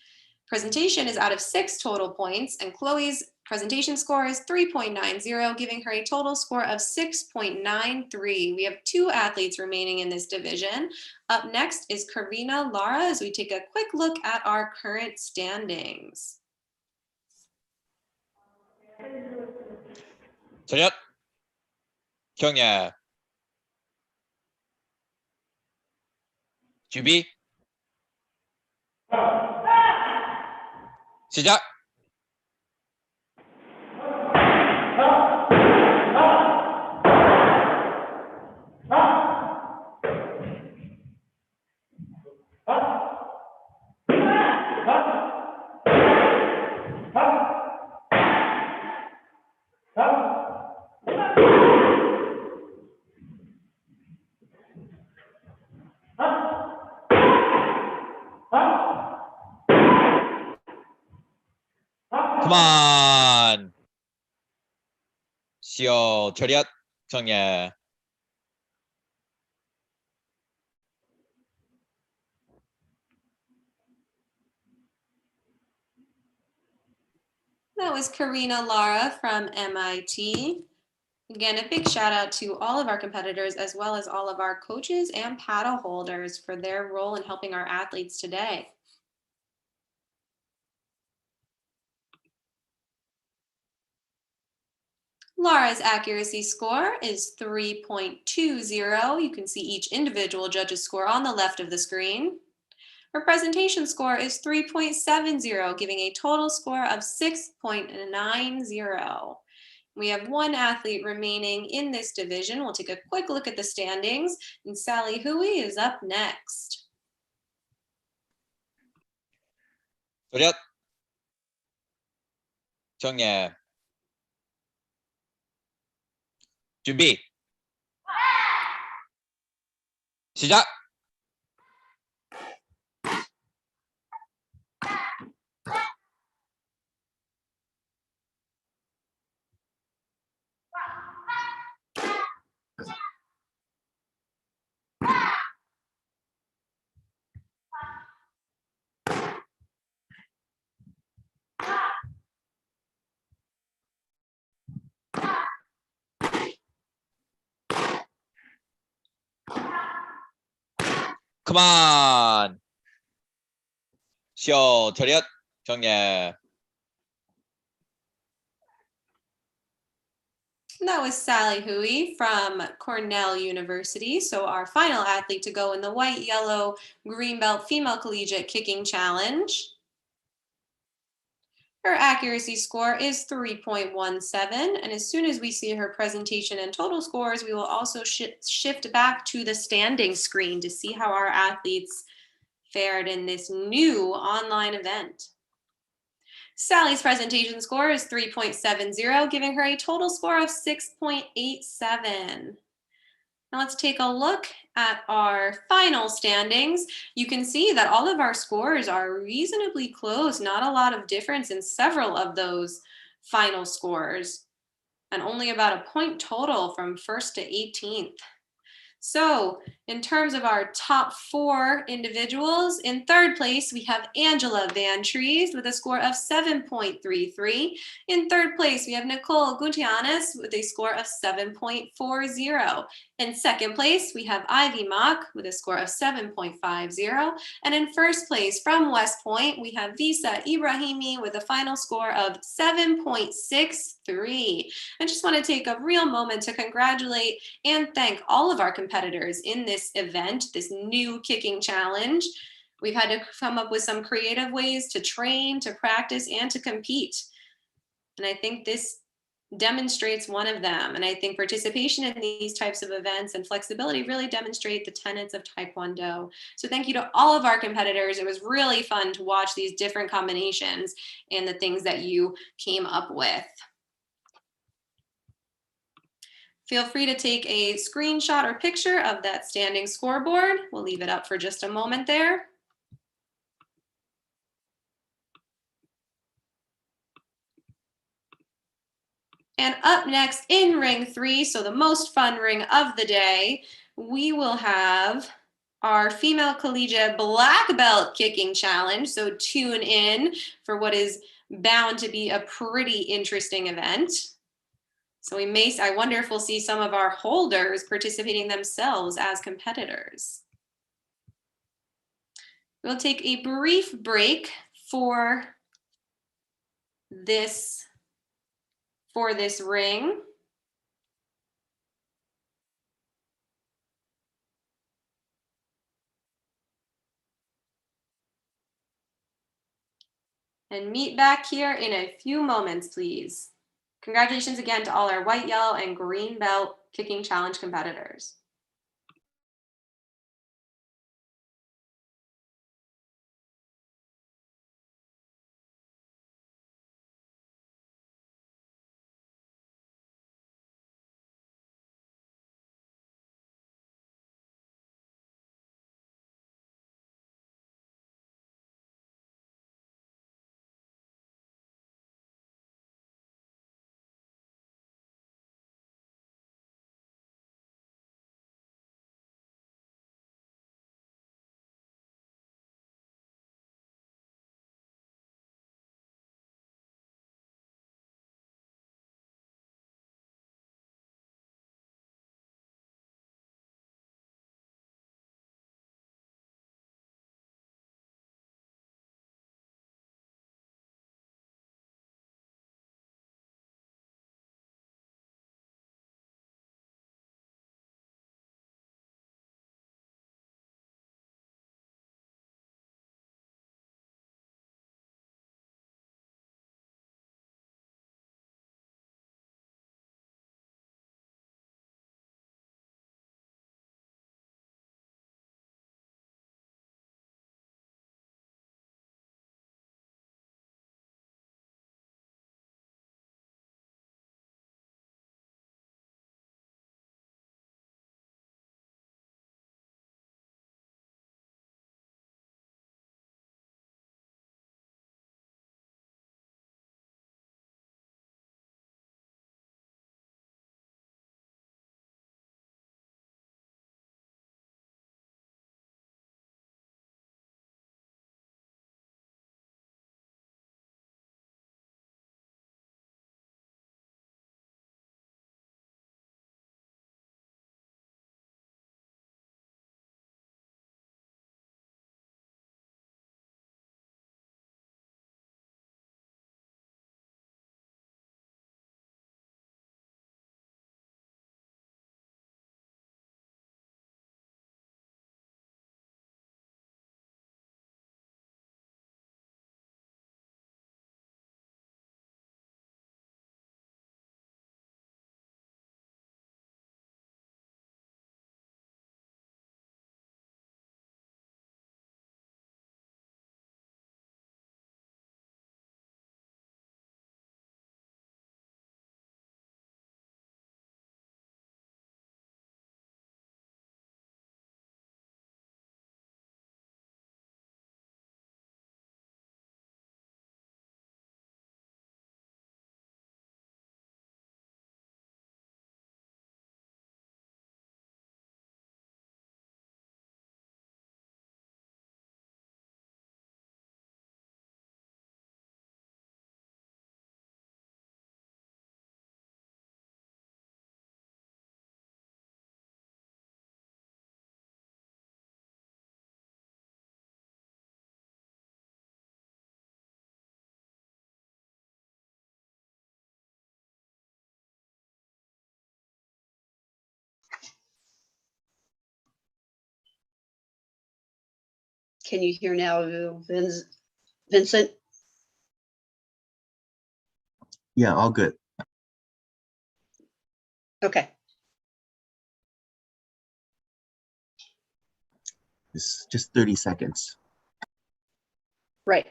Presentation is out of 6 total points, and Chloe's presentation score is 3.90, giving her a total score of 6.93. We have 2 athletes remaining in this division. Up next is Karina Lara as we take a quick look at our current standings. 차렷, 경례. 준비. 시작. Come on. 시어 차렷, 경례. That was Karina Lara from MIT. Again, a big shout out to all of our competitors, as well as all of our coaches and paddle holders for their role in helping our athletes today. Lara's accuracy score is 3.20. You can see each individual judge's score on the left of the screen. Her presentation score is 3.70, giving a total score of 6.90. We have 1 athlete remaining in this division. We'll take a quick look at the standings, and Sally Hui is up next. 차렷, 경례. 준비. 시작. Come on. 시어 차렷, 경례. That was Sally Hui from Cornell University. So our final athlete to go in the white, yellow, green belt female collegiate kicking challenge. Her accuracy score is 3.17. And as soon as we see her presentation and total scores, we will also shift back to the standing screen to see how our athletes fared in this new online event. Sally's presentation score is 3.70, giving her a total score of 6.87. Now let's take a look at our final standings. You can see that all of our scores are reasonably close, not a lot of difference in several of those final scores, and only about a point total from 1st to 18th. So in terms of our top 4 individuals, in 3rd place, we have Angela Van Trees with a score of 7.33. In 3rd place, we have Nicole Gutianes with a score of 7.40. In 2nd place, we have Ivy Mock with a score of 7.50. And in 1st place, from West Point, we have Visa Ibrahimi with a final score of 7.63. I just want to take a real moment to congratulate and thank all of our competitors in this event, this new kicking challenge. We've had to come up with some creative ways to train, to practice, and to compete. And I think this demonstrates one of them. And I think participation in these types of events and flexibility really demonstrate the tenets of Taekwondo. So thank you to all of our competitors. It was really fun to watch these different combinations and the things that you came up with. Feel free to take a screenshot or picture of that standing scoreboard. We'll leave it up for just a moment there. And up next in ring 3, so the most fun ring of the day, we will have our female collegiate black belt kicking challenge. So tune in for what is bound to be a pretty interesting event. So I wonder if we'll see some of our holders participating themselves as competitors. We'll take a brief break for this ring. And meet back here in a few moments, please. Congratulations again to all our white, yellow, and green belt kicking challenge competitors. Can you hear now, Vincent? Yeah, all good. Okay. It's just 30 seconds. Right.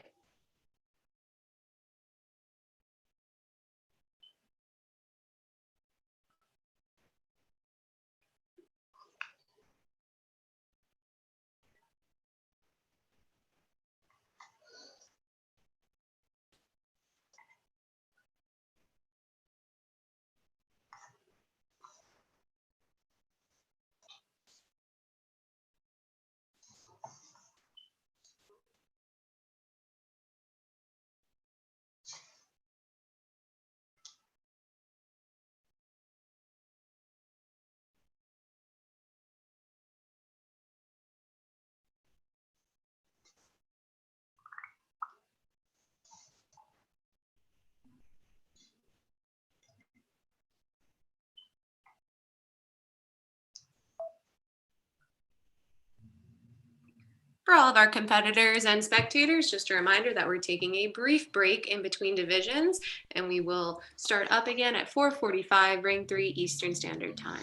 For all of our competitors and spectators, just a reminder that we're taking a brief break in between divisions, and we will start up again at 4:45, Ring 3 Eastern Standard Time.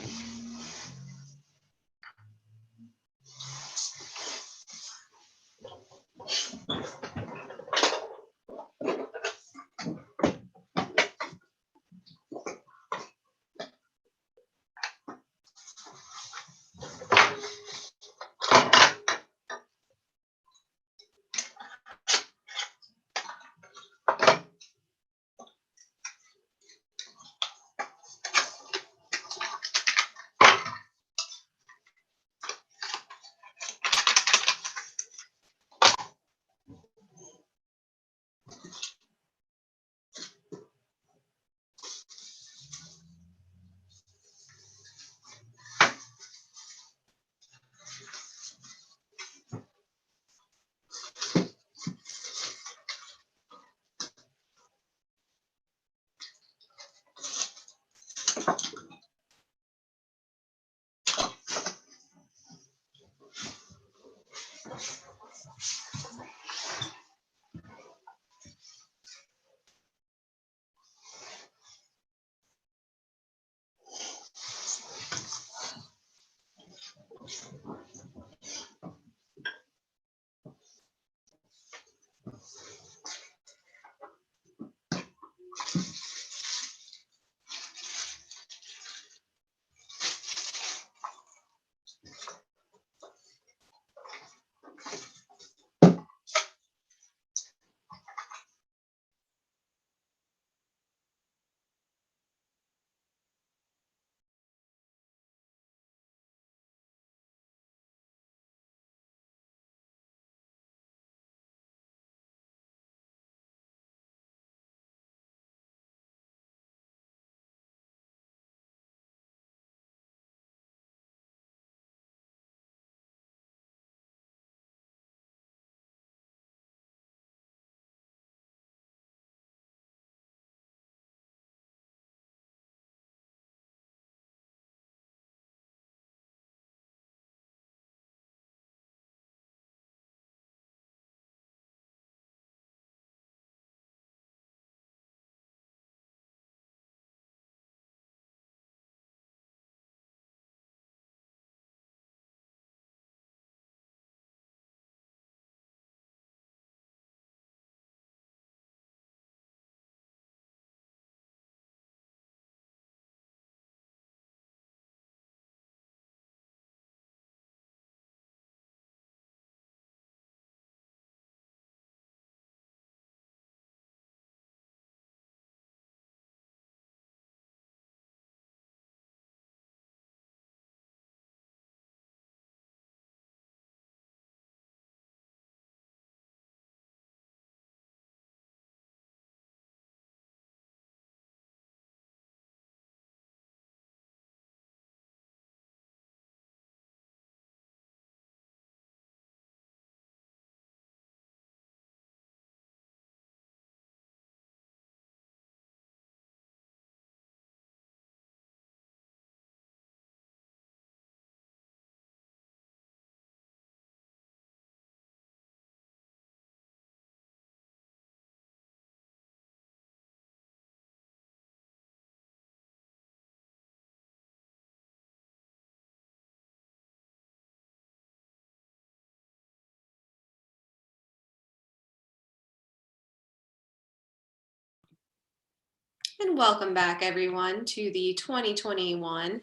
And welcome back, everyone, to the 2021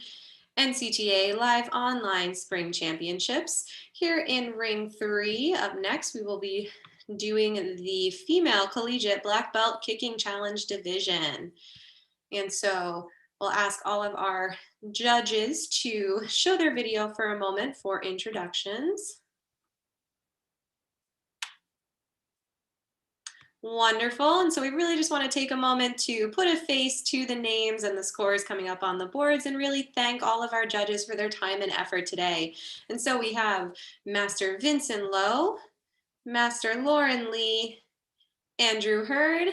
NCTA Live Online Spring Championships. Here in Ring 3, up next, we will be doing the Female Collegiate Black Belt Kicking Challenge Division. And so we'll ask all of our judges to show their video for a moment for introductions. Wonderful. And so we really just want to take a moment to put a face to the names and the scores coming up on the boards and really thank all of our judges for their time and effort today. And so we have Master Vincent Lowe, Master Lauren Lee, Andrew Hurd,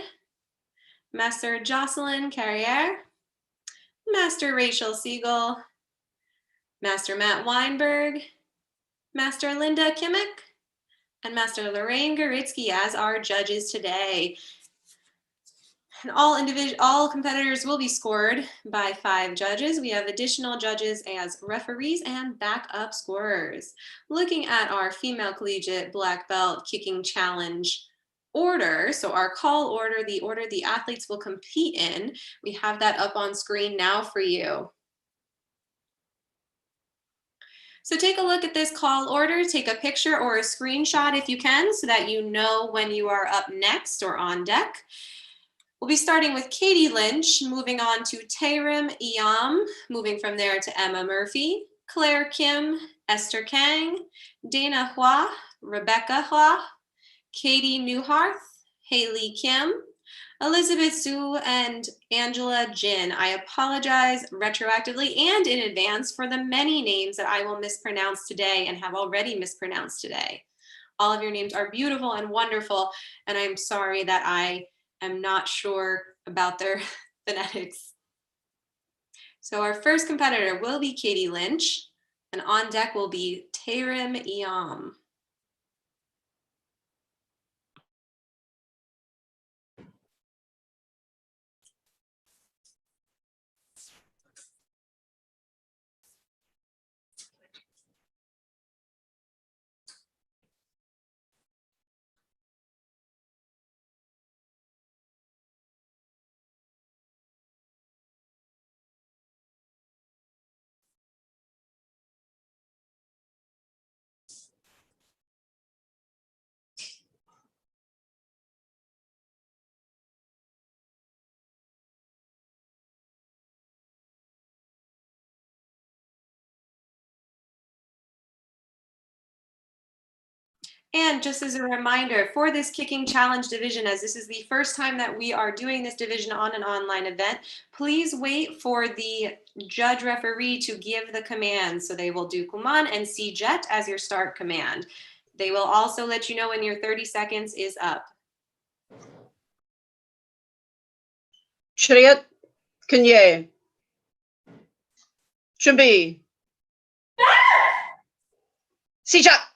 Master Jocelyn Carriere, Master Rachel Siegel, Master Matt Weinberg, Master Linda Kimmick, and Master Lorraine Goritsky as our judges today. And all competitors will be scored by 5 judges. We have additional judges as referees and backup scorers. Looking at our Female Collegiate Black Belt Kicking Challenge order, so our call order, the order the athletes will compete in, we have that up on screen now for you. So take a look at this call order, take a picture or a screenshot if you can so that you know when you are up next or on deck. We'll be starting with Katie Lynch, moving on to Taerim Iam, moving from there to Emma Murphy, Claire Kim, Esther Kang, Dana Hua, Rebecca Hua, Katie Newharth, Haley Kim, Elizabeth Su, and Angela Jin. I apologize retroactively and in advance for the many names that I will mispronounce today and have already mispronounced today. All of your names are beautiful and wonderful, and I'm sorry that I am not sure about their phonetics. So our first competitor will be Katie Lynch, and on deck will be Taerim Iam. And just as a reminder, for this kicking challenge division, as this is the first time that we are doing this division on an online event, please wait for the judge referee to give the command. So they will do Kuman and Jet as your start command. They will also let you know when your 30 seconds is up. Chariot, Kanye. 준비. 시작.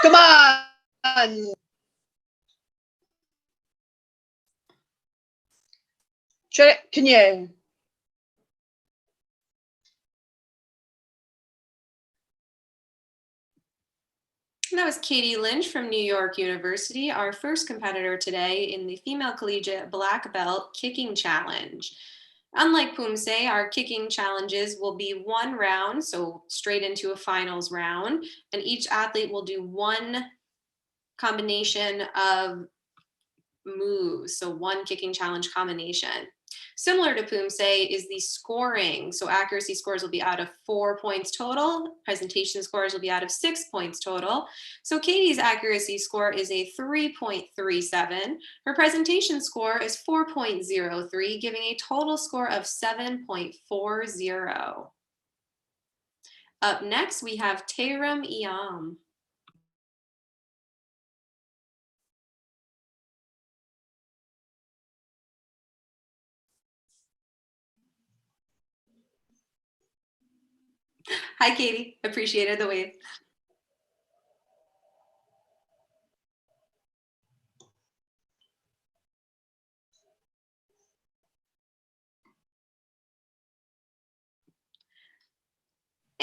Come on. Kanye. And that was Katie Lynch from New York University, our first competitor today in the Female Collegiate Black Belt Kicking Challenge. Unlike Poomsae, our kicking challenges will be 1 round, so straight into a finals round, and each athlete will do 1 combination of moves, so 1 kicking challenge combination. Similar to Poomsae is the scoring, so accuracy scores will be out of 4 points total, presentation scores will be out of 6 points total. So Katie's accuracy score is a 3.37, her presentation score is 4.03, giving a total score of 7.40. Up next, we have Taerim Iam. Hi, Katie. Appreciated the wave.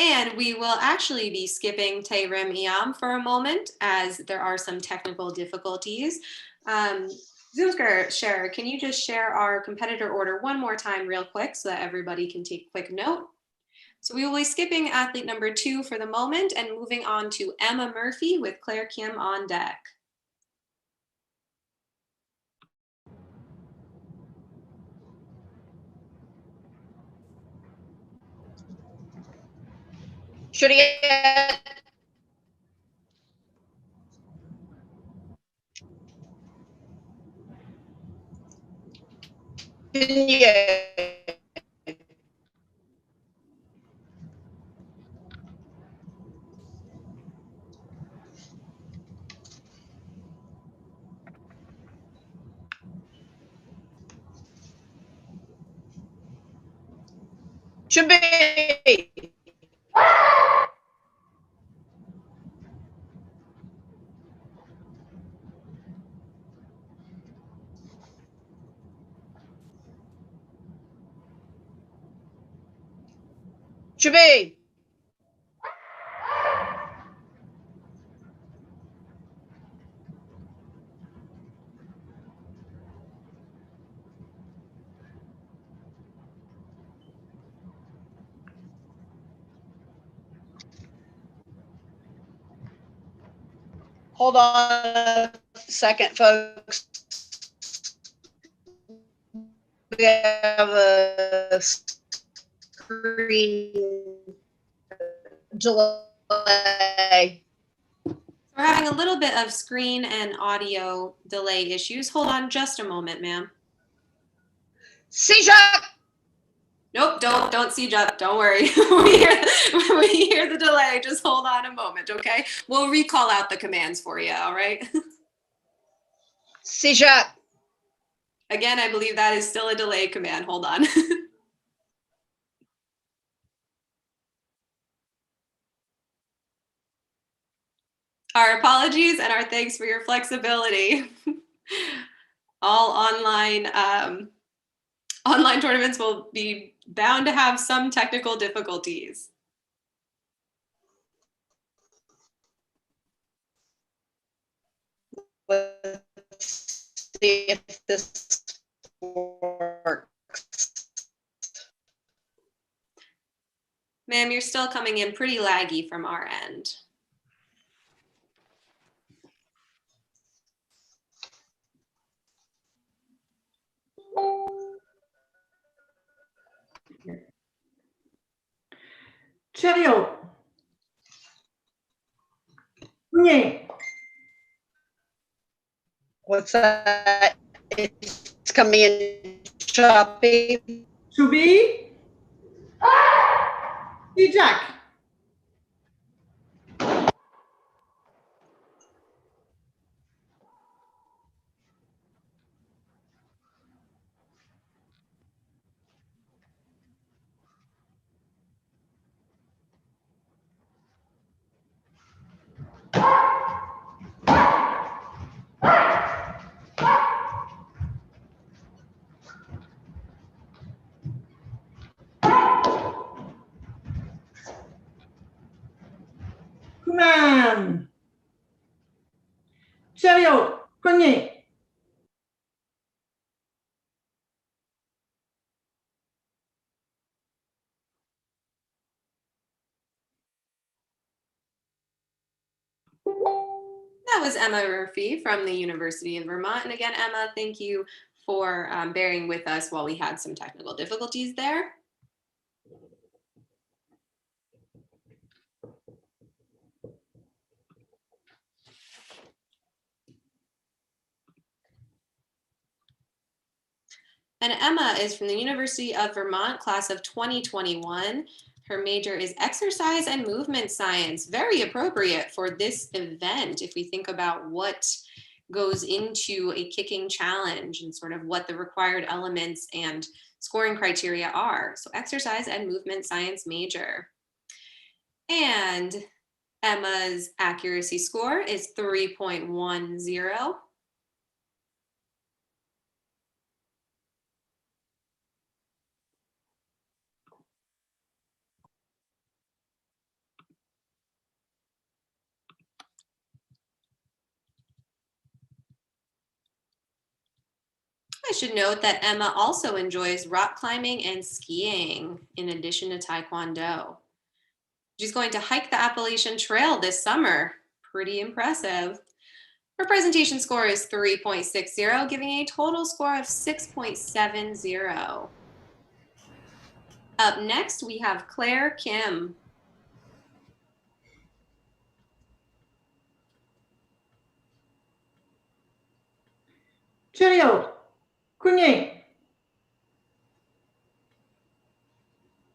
And we will actually be skipping Tay Rim Iam for a moment as there are some technical difficulties. Zoom share, can you just share our competitor order one more time real quick so that everybody can take quick note? So we will be skipping athlete number 2 for the moment and moving on to Emma Murphy with Claire Kim on deck. Juliet. Kanye. 준비. 준비. Hold on a second, folks. We have a screen delay. We're having a little bit of screen and audio delay issues. Hold on just a moment, ma'am. Seizure. Nope, don't siege up. Don't worry. we hear the delay. Just hold on a moment, okay? We'll recall out the commands for you, all right? Seizure. Again, I believe that is still a delay command. Hold on. Our apologies and our thanks for your flexibility. All online online tournaments will be bound to have some technical difficulties. Let's see if this works. Ma'am, you're still coming in pretty laggy from our end. Cheerio. Yeah. What's that? It's coming in choppy. To be. Jack. 그만. 체리오, 건니. That was Emma Murphy from the University of Vermont. And again, Emma, thank you for bearing with us while we had some technical difficulties there. And Emma is from the University of Vermont, class of 2021. Her major is exercise and movement science. Very appropriate for this event if we think about what goes into a kicking challenge and sort of what the required elements and scoring criteria are. So exercise and movement science major. And Emma's accuracy score is 3.10. I should note that Emma also enjoys rock climbing and skiing in addition to Taekwondo. She's going to hike the Appalachian Trail this summer. Pretty impressive. Her presentation score is 3.60, giving a total score of 6.70. Up next, we have Claire Kim. Cheerio. Kunye.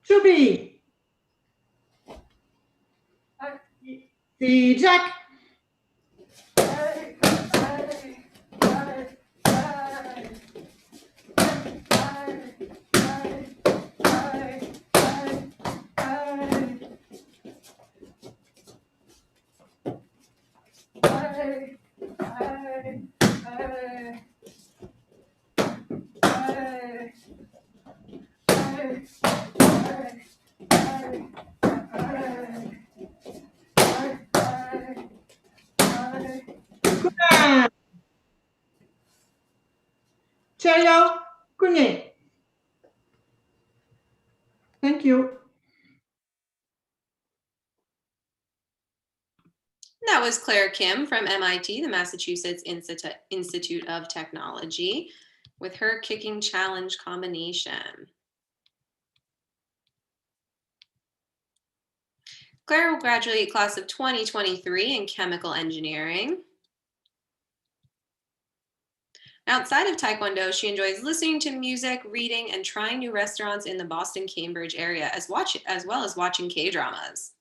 Chubi. Jack. Cheerio. Kunye. Thank you. That was Claire Kim from MIT, the Massachusetts Institute of Technology, with her kicking challenge combination. Claire will graduate class of 2023 in chemical engineering. Outside of Taekwondo, she enjoys listening to music, reading, and trying new restaurants in the Boston-Cambridge area, as well as watching K-dramas.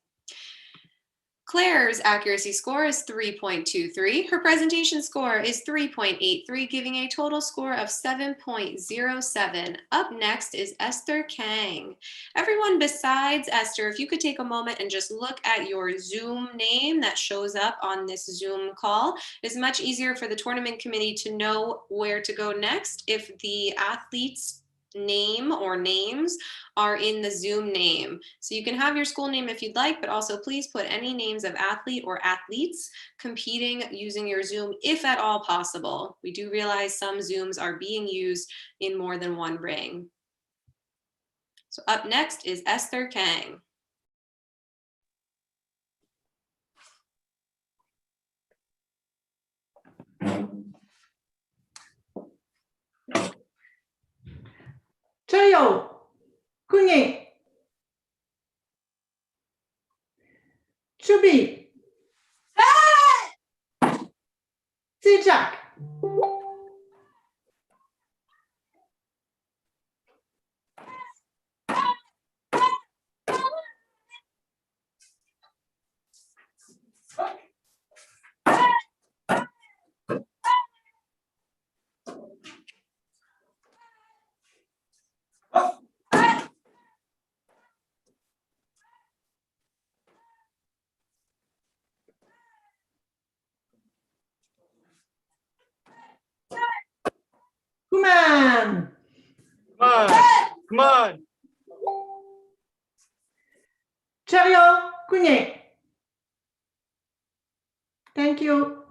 Claire's accuracy score is 3.23. Her presentation score is 3.83, giving a total score of 7.07. Up next is Esther Kang. Everyone besides Esther, if you could take a moment and just look at your Zoom name that shows up on this Zoom call, it's much easier for the tournament committee to know where to go next if the athlete's name or names are in the Zoom name. So you can have your school name if you'd like, but also please put any names of athlete or athletes competing using your Zoom if at all possible. We do realize some Zooms are being used in more than one ring. So up next is Esther Kang. Cheerio. Kunye. Chubi. Jack. Come on. Come on. Come on. Cheerio. Kunye. Thank you.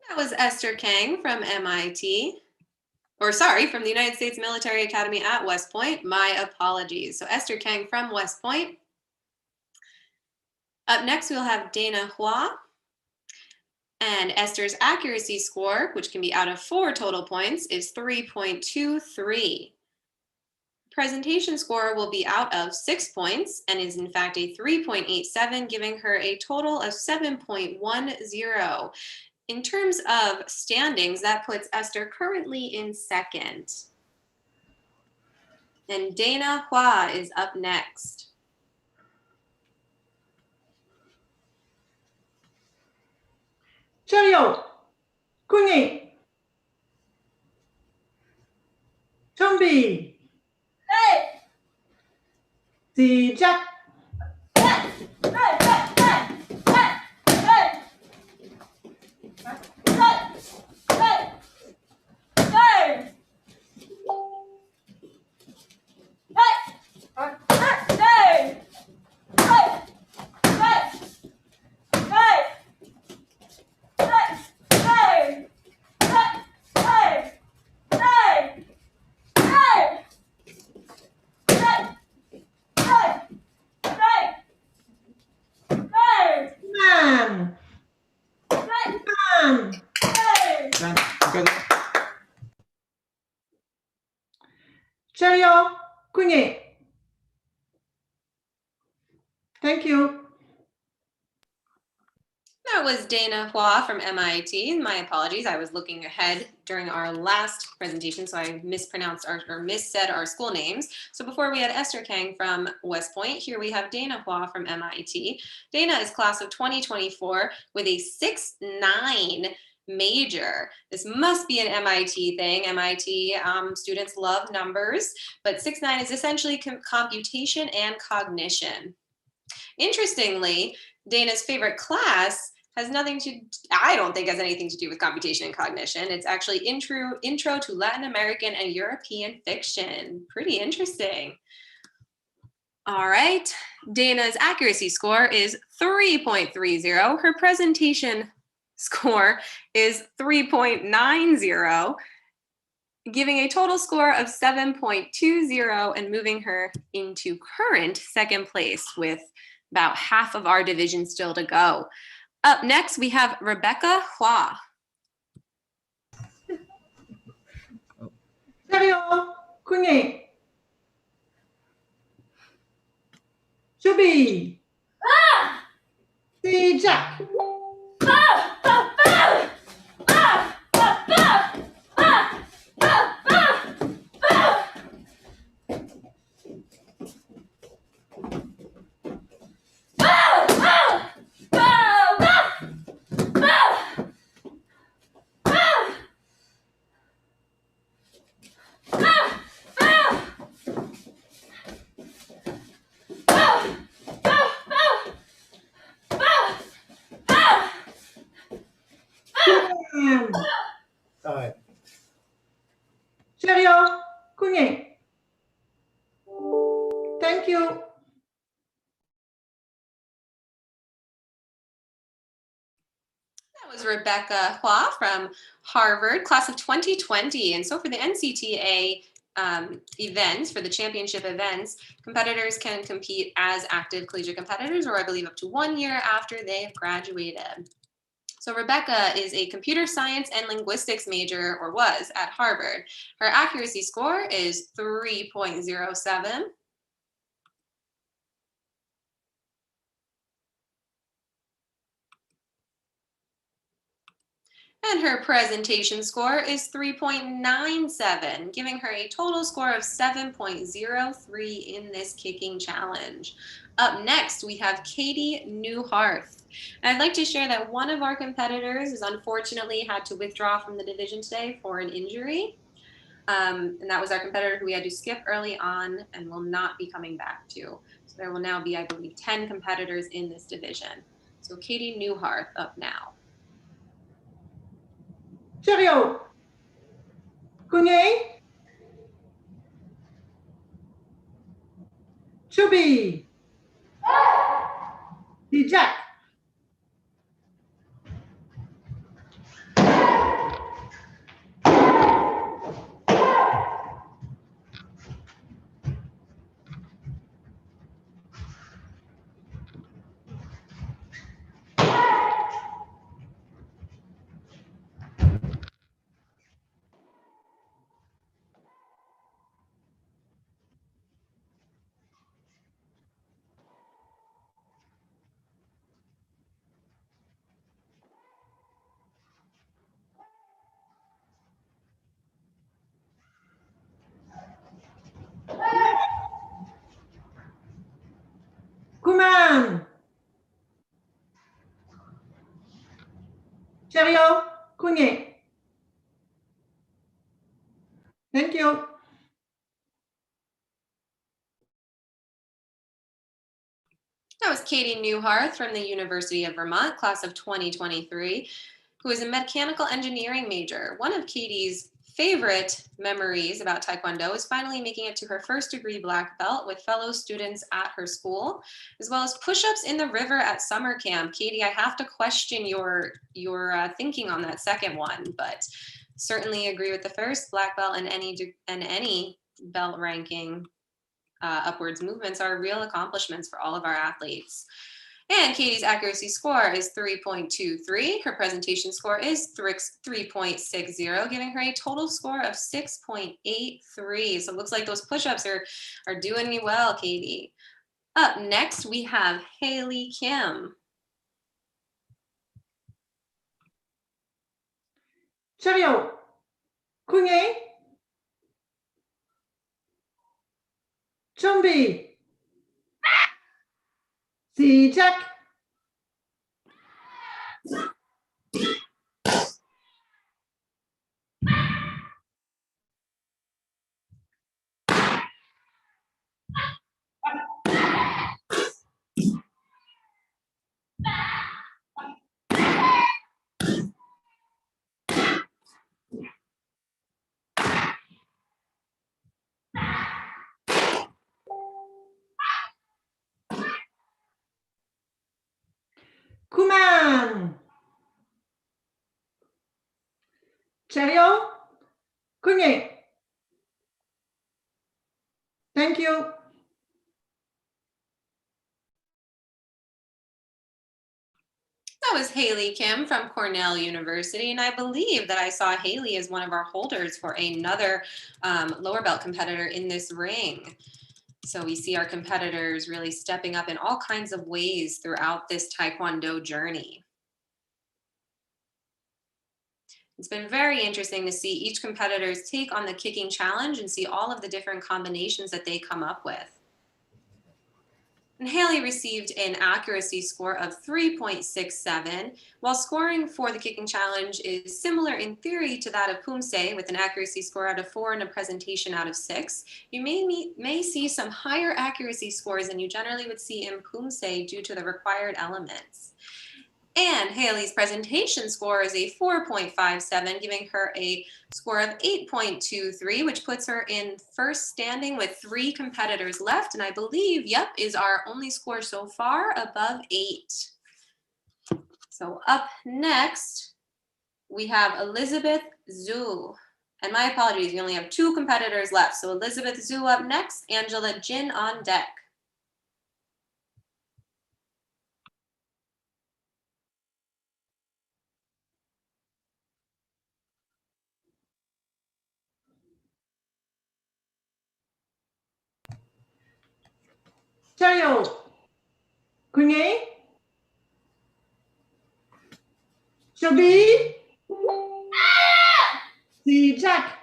That was Esther Kang from MIT. Or sorry, from the United States Military Academy at West Point. My apologies. So Esther Kang from West Point. Up next, we'll have Dana Hua. And Esther's accuracy score, which can be out of 4 total points, is 3.23. Presentation score will be out of 6 points and is in fact a 3.87, giving her a total of 7.10. In terms of standings, that puts Esther currently in second. And Dana Hua is up next. Cheerio. Kunye. Chumbi. 시작. 그만. 그만. 짠, 여기까지. 차려. 쿵이. Thank you. That was Dana Hua from MIT. My apologies. I was looking ahead during our last presentation, so I mispronounced or missaid our school names. So before we had Esther Kang from West Point, here we have Dana Hua from MIT. Dana is class of 2024 with a 6.9 major. This must be an MIT thing. MIT students love numbers, but 6.9 is essentially computation and cognition. Interestingly, Dana's favorite class has nothing to, I don't think has anything to do with computation and cognition. It's actually intro to Latin American and European fiction. Pretty interesting. All right, Dana's accuracy score is 3.30. Her presentation score is 3.90, giving a total score of 7.20 and moving her into current second place with about half of our division still to go. Up next, we have Rebecca Hua. 차려. 쿵이. 준비. 시작. 차려. 쿵이. Thank you. That was Rebecca Hua from Harvard, class of 2020. And so for the NCTA events, for the championship events, competitors can compete as active collegiate competitors, or I believe up to 1 year after they have graduated. So Rebecca is a computer science and linguistics major, or was, at Harvard. Her accuracy score is 3.07. And her presentation score is 3.97, giving her a total score of 7.03 in this kicking challenge. Up next, we have Katie Newharth. And I'd like to share that one of our competitors has unfortunately had to withdraw from the division today for an injury. And that was our competitor who we had to skip early on and will not be coming back to. So there will now be, I believe, 10 competitors in this division. So Katie Newharth up now. 차려. 쿵이. 준비. 시작. 그만. 차려. 쿵이. Thank you. That was Katie Newharth from the University of Vermont, class of 2023, who is a mechanical engineering major. One of Katie's favorite memories about Taekwondo is finally making it to her first degree black belt with fellow students at her school, as well as push-ups in the river at summer camp. Katie, I have to question your thinking on that second one, but certainly agree with the first. Black belt and any belt ranking upwards movements are real accomplishments for all of our athletes. And Katie's accuracy score is 3.23. Her presentation score is 3.60, giving her a total score of 6.83. So it looks like those push-ups are doing you well, Katie. Up next, we have Haley Kim. 차려. 궁예. 준비. 시작. 그만. 차려. 궁예. Thank you. That was Haley Kim from Cornell University, and I believe that I saw Haley as one of our holders for another lower belt competitor in this ring. So we see our competitors really stepping up in all kinds of ways throughout this Taekwondo journey. It's been very interesting to see each competitor's take on the kicking challenge and see all of the different combinations that they come up with. And Haley received an accuracy score of 3.67, while scoring for the kicking challenge is similar in theory to that of Poomsae, with an accuracy score out of 4 and a presentation out of 6. You may see some higher accuracy scores than you generally would see in Poomsae due to the required elements. And Haley's presentation score is a 4.57, giving her a score of 8.23, which puts her in first standing with 3 competitors left. And I believe, yep, is our only score so far above 8. So up next, we have Elizabeth Zhu. And my apologies, we only have 2 competitors left. So Elizabeth Zhu up next, Angela Jin on deck. 차려. 궁예. 준비. 시작.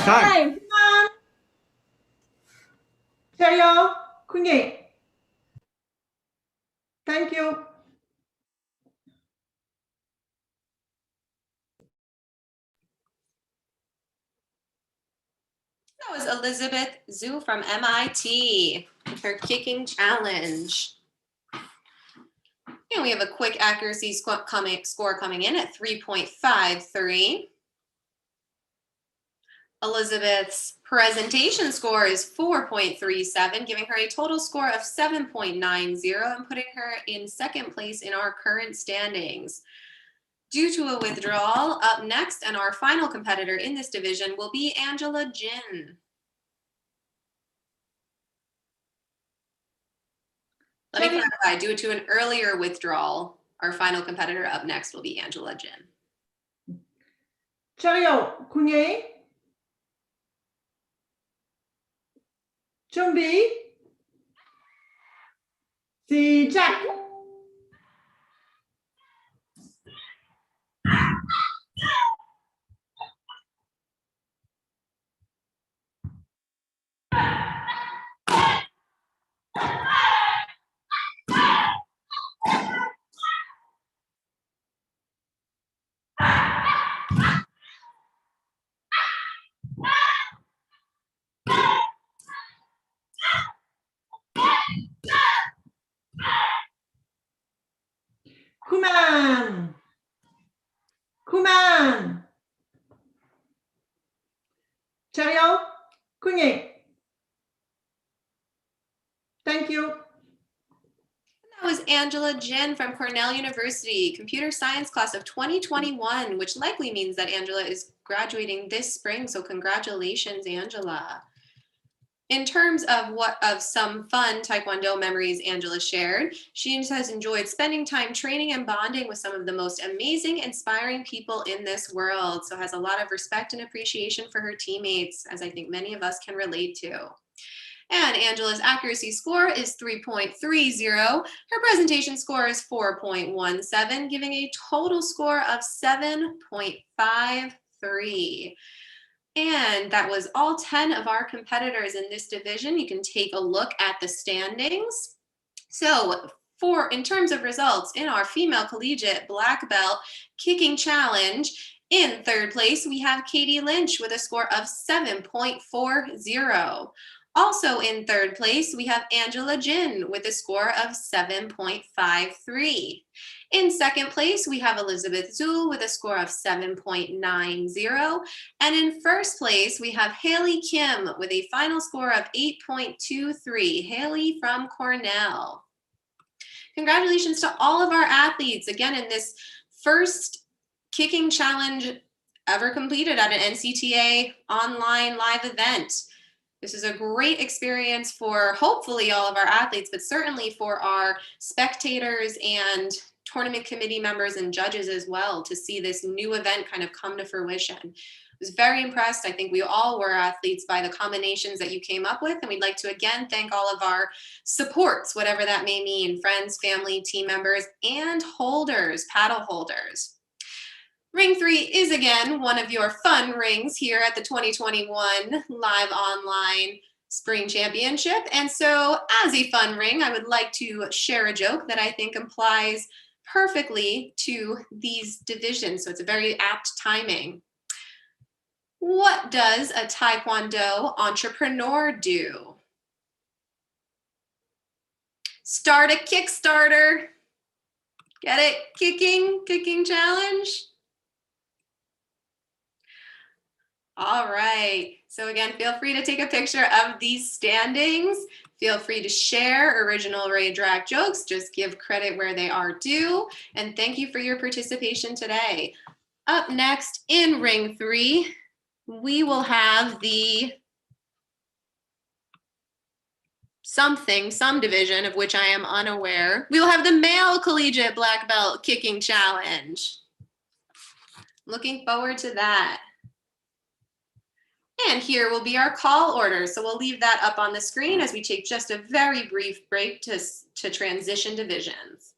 Time. 차려. 궁예. Thank you. That was Elizabeth Zhu from MIT with her kicking challenge. And we have a quick accuracy score coming in at 3.53. Elizabeth's presentation score is 4.37, giving her a total score of 7.90 and putting her in second place in our current standings. Due to a withdrawal, up next and our final competitor in this division will be Angela Jin. Let me clarify, due to an earlier withdrawal, our final competitor up next will be Angela Jin. 차려. 궁예. 준비. 시작. 그만. 그만. 차려. 쿵이. Thank you. That was Angela Jin from Cornell University, computer science class of 2021, which likely means that Angela is graduating this spring. So congratulations, Angela. In terms of some fun Taekwondo memories Angela shared, she has enjoyed spending time training and bonding with some of the most amazing, inspiring people in this world. So has a lot of respect and appreciation for her teammates, as I think many of us can relate to. And Angela's accuracy score is 3.30. Her presentation score is 4.17, giving a total score of 7.53. And that was all 10 of our competitors in this division. You can take a look at the standings. So in terms of results, in our female collegiate black belt kicking challenge, in third place, we have Katie Lynch with a score of 7.40. Also in third place, we have Angela Jin with a score of 7.53. In second place, we have Elizabeth Zul with a score of 7.90. And in first place, we have Haley Kim with a final score of 8.23. Haley from Cornell. Congratulations to all of our athletes, again, in this first kicking challenge ever completed at an NCTA online live event. This is a great experience for hopefully all of our athletes, but certainly for our spectators and tournament committee members and judges as well, to see this new event kind of come to fruition. I was very impressed. I think we all were athletes by the combinations that you came up with. And we'd like to again thank all of our supports, whatever that may mean, friends, family, team members, and holders, paddle holders. Ring 3 is again one of your fun rings here at the 2021 live online spring championship. And so as a fun ring, I would like to share a joke that I think applies perfectly to these divisions. So it's a very apt timing. What does a Taekwondo entrepreneur do? Start a Kickstarter. Get it? Kicking challenge. All right, so again, feel free to take a picture of these standings. Feel free to share original Ray Drag jokes, just give credit where they are due. And thank you for your participation today. Up next in Ring 3, we will have the some division of which I am unaware. We will have the male collegiate black belt kicking challenge. Looking forward to that. And here will be our call order. So we'll leave that up on the screen as we take just a very brief break to transition divisions.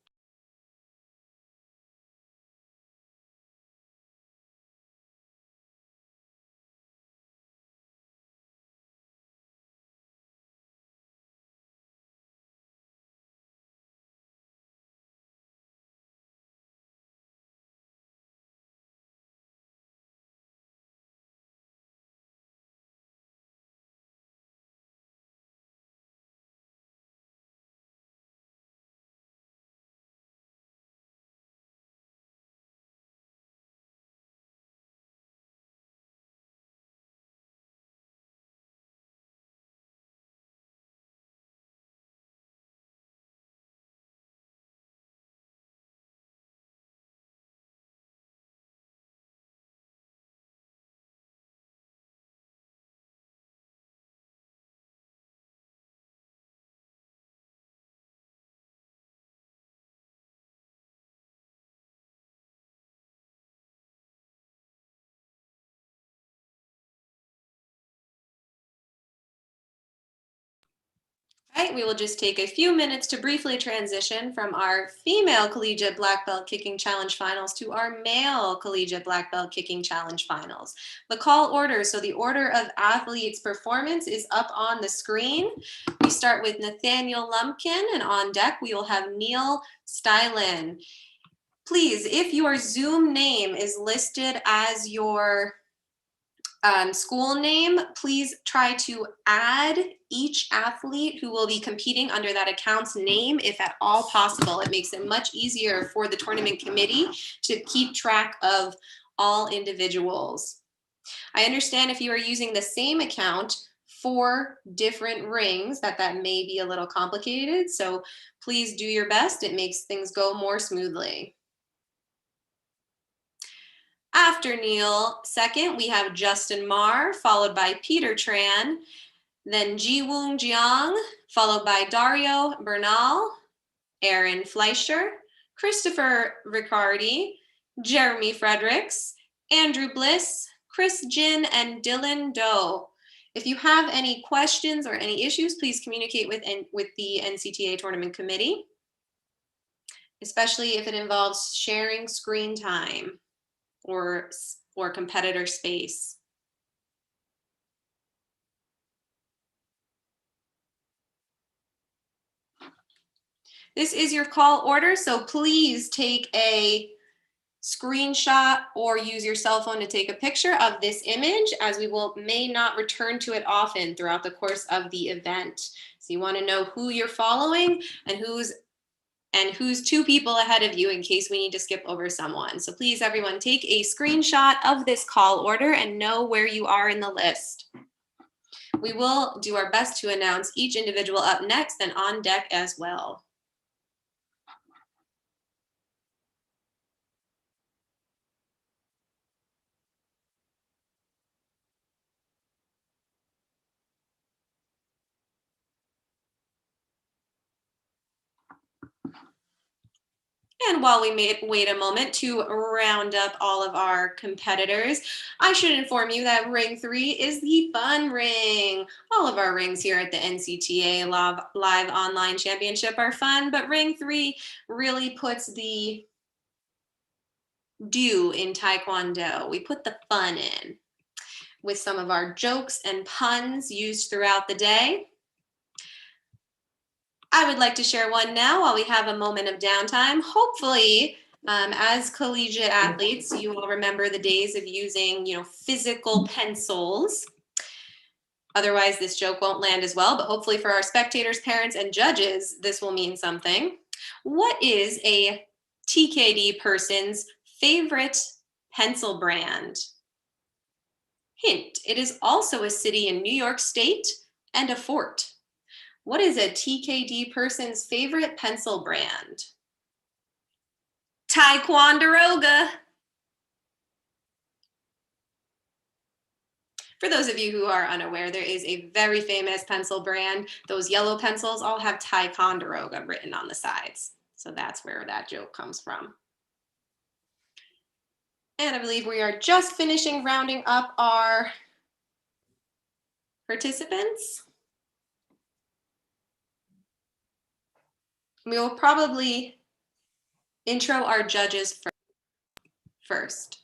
we will just take a few minutes to briefly transition from our female collegiate black belt kicking challenge finals to our male collegiate black belt kicking challenge finals. The call order, so the order of athletes' performance is up on the screen. We start with Nathaniel Lumpkin, and on deck we will have Neil Stylen. Please, if your Zoom name is listed as your school name, please try to add each athlete who will be competing under that account's name if at all possible. It makes it much easier for the tournament committee to keep track of all individuals. I understand if you are using the same account for different rings that may be a little complicated, so please do your best. It makes things go more smoothly. After Neil, second, we have Justin Marr, followed by Peter Tran, then Ji-Woong Jiang, followed by Dario Bernal, Aaron Fleischer, Christopher Riccardi, Jeremy Fredericks, Andrew Bliss, Chris Jin, and Dylan Doe. If you have any questions or any issues, please communicate with the NCTA Tournament Committee, especially if it involves sharing screen time or competitor space. This is your call order, so please take a screenshot or use your cell phone to take a picture of this image, as we may not return to it often throughout the course of the event. So you want to know who you're following and who's 2 people ahead of you in case we need to skip over someone. So please, everyone, take a screenshot of this call order and know where you are in the list. We will do our best to announce each individual up next and on deck as well. And while we wait a moment to round up all of our competitors, I should inform you that ring 3 is the fun ring. All of our rings here at the NCTA Live Online Championship are fun, but ring 3 really puts the do in Taekwondo. We put the fun in with some of our jokes and puns used throughout the day. I would like to share one now while we have a moment of downtime. Hopefully, as collegiate athletes, you will remember the days of using, physical pencils. Otherwise, this joke won't land as well, but hopefully for our spectators, parents, and judges, this will mean something. What is a TKD person's favorite pencil brand? Hint, it is also a city in New York State and a fort. What is a TKD person's favorite pencil brand? Taekwondo. For those of you who are unaware, there is a very famous pencil brand. Those yellow pencils all have Ticonderoga written on the sides. So that's where that joke comes from. And I believe we are just finishing rounding up our participants. We will probably intro our judges first.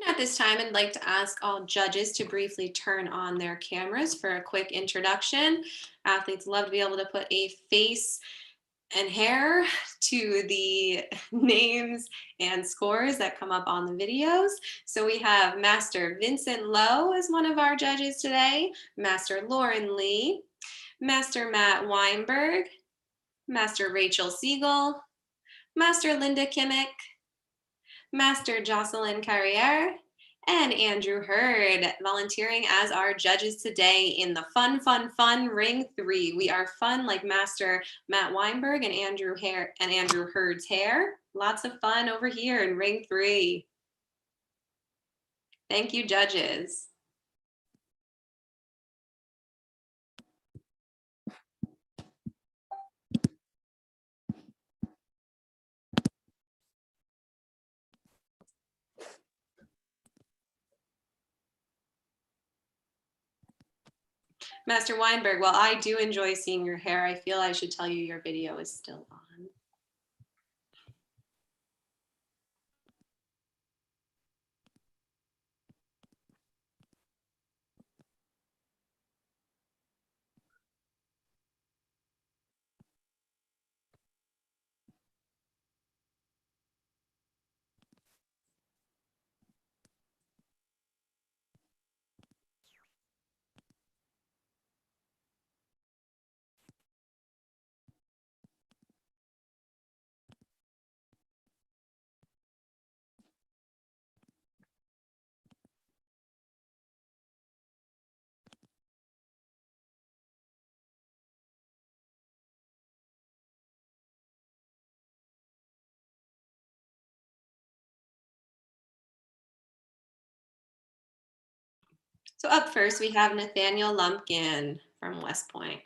At this time, I'd like to ask all judges to briefly turn on their cameras for a quick introduction. Athletes love to be able to put a face and hair to the names and scores that come up on the videos. So we have Master Vincent Lowe as one of our judges today, Master Lauren Lee, Master Matt Weinberg, Master Rachel Siegel, Master Linda Kimmick, Master Jocelyn Carriere, and Andrew Hurd volunteering as our judges today in the fun ring 3. We are fun like Master Matt Weinberg and Andrew Hurd's hair. Lots of fun over here in ring 3. Thank you, judges. Master Weinberg, while I do enjoy seeing your hair, I feel I should tell you your video is still on. So up first, we have Nathaniel Lumpkin from West Point.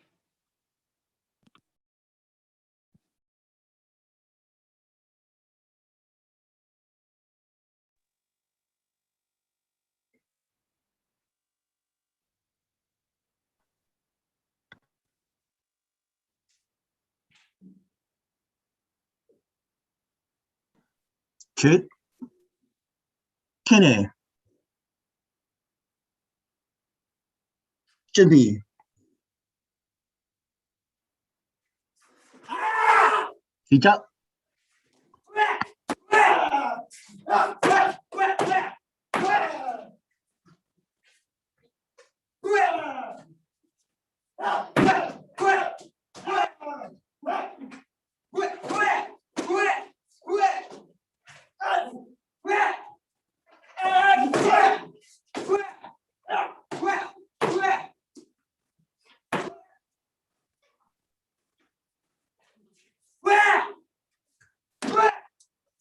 Kid. Kenny. 준비. 시작.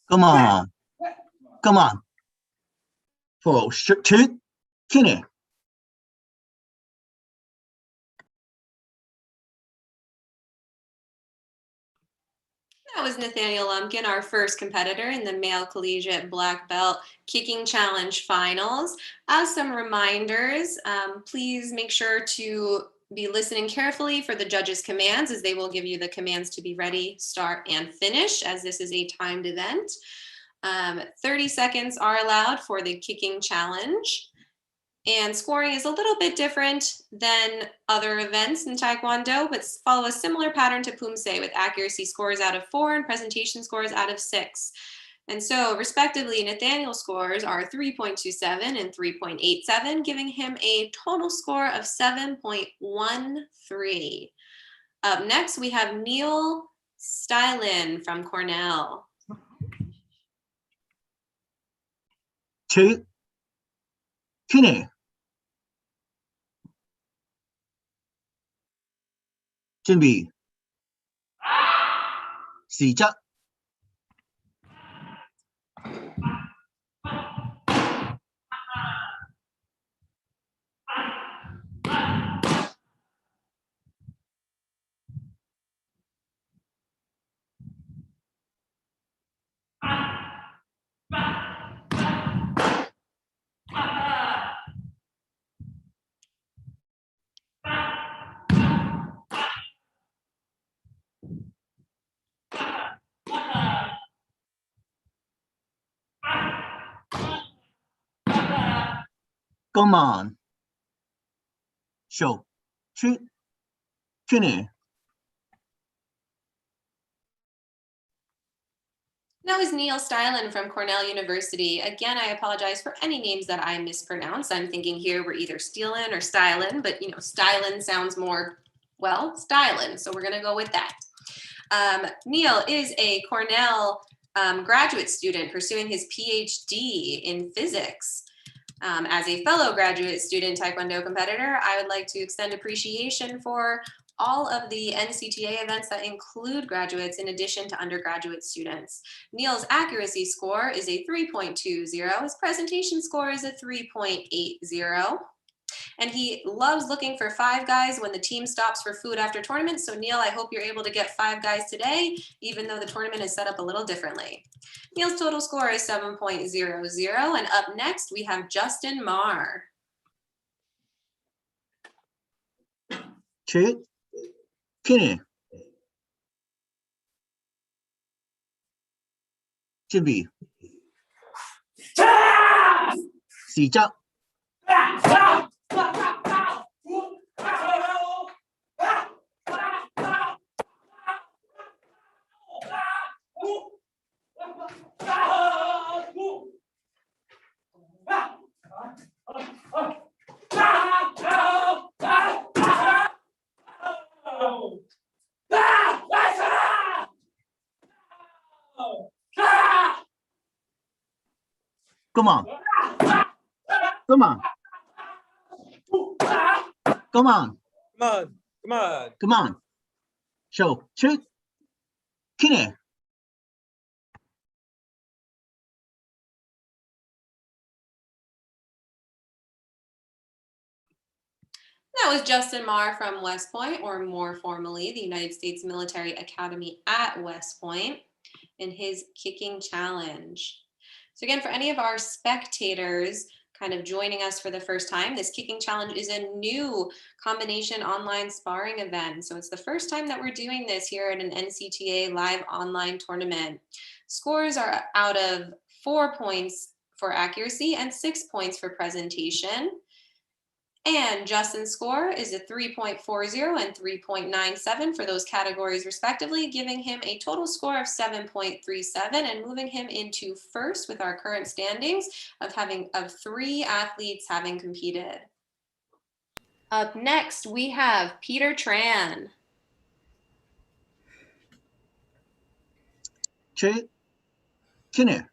Come on. Come on. For shoot. Kenny. That was Nathaniel Lumpkin, our first competitor in the male collegiate black belt kicking challenge finals. As some reminders, please make sure to be listening carefully for the judges' commands, as they will give you the commands to be ready, start, and finish, as this is a timed event. 30 seconds are allowed for the kicking challenge. And scoring is a little bit different than other events in Taekwondo, but follow a similar pattern to Poomsae, with accuracy scores out of 4 and presentation scores out of 6. And so respectively, Nathaniel's scores are 3.27 and 3.87, giving him a total score of 7.13. Up next, we have Neil Stylin from Cornell. 2. Kenny. 준비. 시작. Come on. Show. Shoot. Kine. That was Neil Stylen from Cornell University. Again, I apologize for any names that I mispronounce. I'm thinking here we're either Steelen or Stylen, but you know, Stylen sounds more, well, Stylen. So we're gonna go with that. Neil is a Cornell graduate student pursuing his PhD in physics. As a fellow graduate student Taekwondo competitor, I would like to extend appreciation for all of the NCTA events that include graduates in addition to undergraduate students. Neil's accuracy score is a 3.20. His presentation score is a 3.80. And he loves looking for Five Guys when the team stops for food after tournaments. So Neil, I hope you're able to get Five Guys today, even though the tournament is set up a little differently. Neil's total score is 7.00. And up next, we have Justin Marr. Shoot. Kine. 준비. 시작. Come on. Come on. Come on. Come on. Come on. Come on. Show. Shoot. Kine. That was Justin Marr from West Point, or more formally, the United States Military Academy at West Point, in his kicking challenge. So again, for any of our spectators kind of joining us for the first time, this kicking challenge is a new combination online sparring event. So it's the first time that we're doing this here at an NCTA live online tournament. Scores are out of 4 points for accuracy and 6 points for presentation. And Justin's score is a 3.40 and 3.97 for those categories respectively, giving him a total score of 7.37 and moving him into first with our current standings of 3 athletes having competed. Up next, we have Peter Tran. shoot. Kine.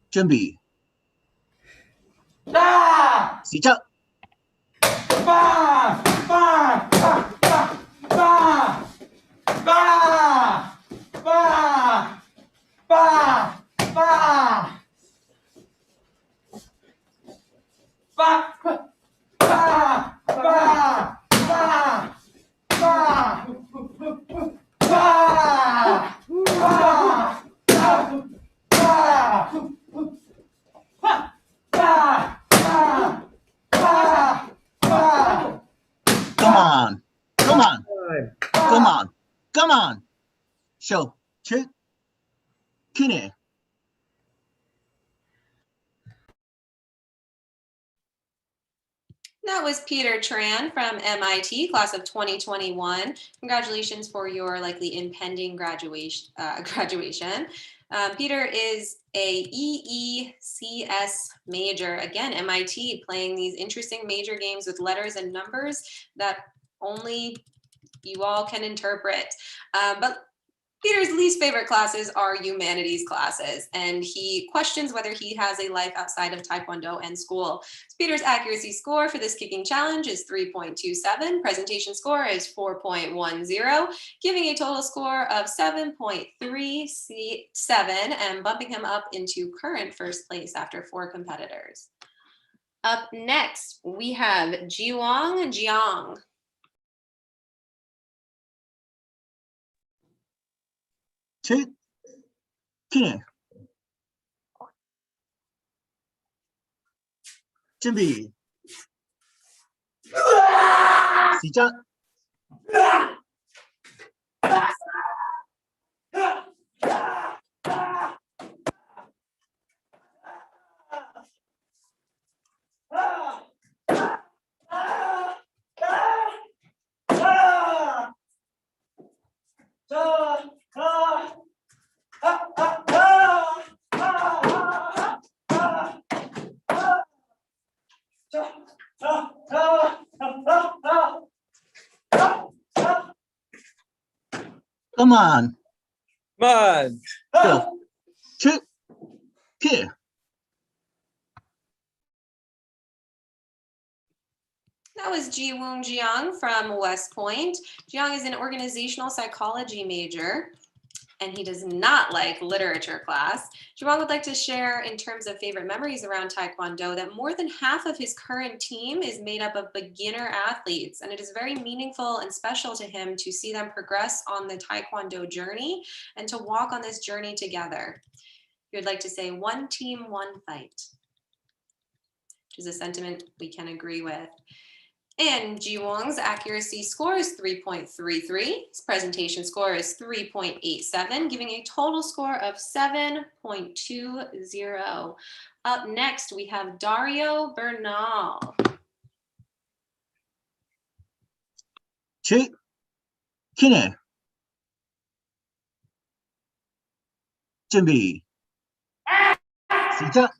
준비. 시작. Come on. Come on. Come on. Come on. Show. Shoot. Kine. That was Peter Tran from MIT, class of 2021. Congratulations for your likely impending graduation. Peter is a EECS major. Again, MIT, playing these interesting major games with letters and numbers that only you all can interpret. But Peter's least favorite classes are humanities classes, and he questions whether he has a life outside of Taekwondo and school. So Peter's accuracy score for this kicking challenge is 3.27. Presentation score is 4.10, giving a total score of 7.37 and bumping him up into current first place after 4 competitors. Up next, we have Jiwang Jiang. shoot. Kine. 준비. 시작. Come on. Come on. Show. Two. Here. That was Ji-woong Jiang from West Point. Jiang is an organizational psychology major, and he does not like literature class. Jiang would like to share, in terms of favorite memories around Taekwondo, that more than half of his current team is made up of beginner athletes, and it is very meaningful and special to him to see them progress on the Taekwondo journey and to walk on this journey together. He would like to say, one team, one fight, which is a sentiment we can agree with. And Ji-woong's accuracy score is 3.33. His presentation score is 3.87, giving a total score of 7.20. Up next, we have Dario Bernal. Two. Kine. 준비. 시작.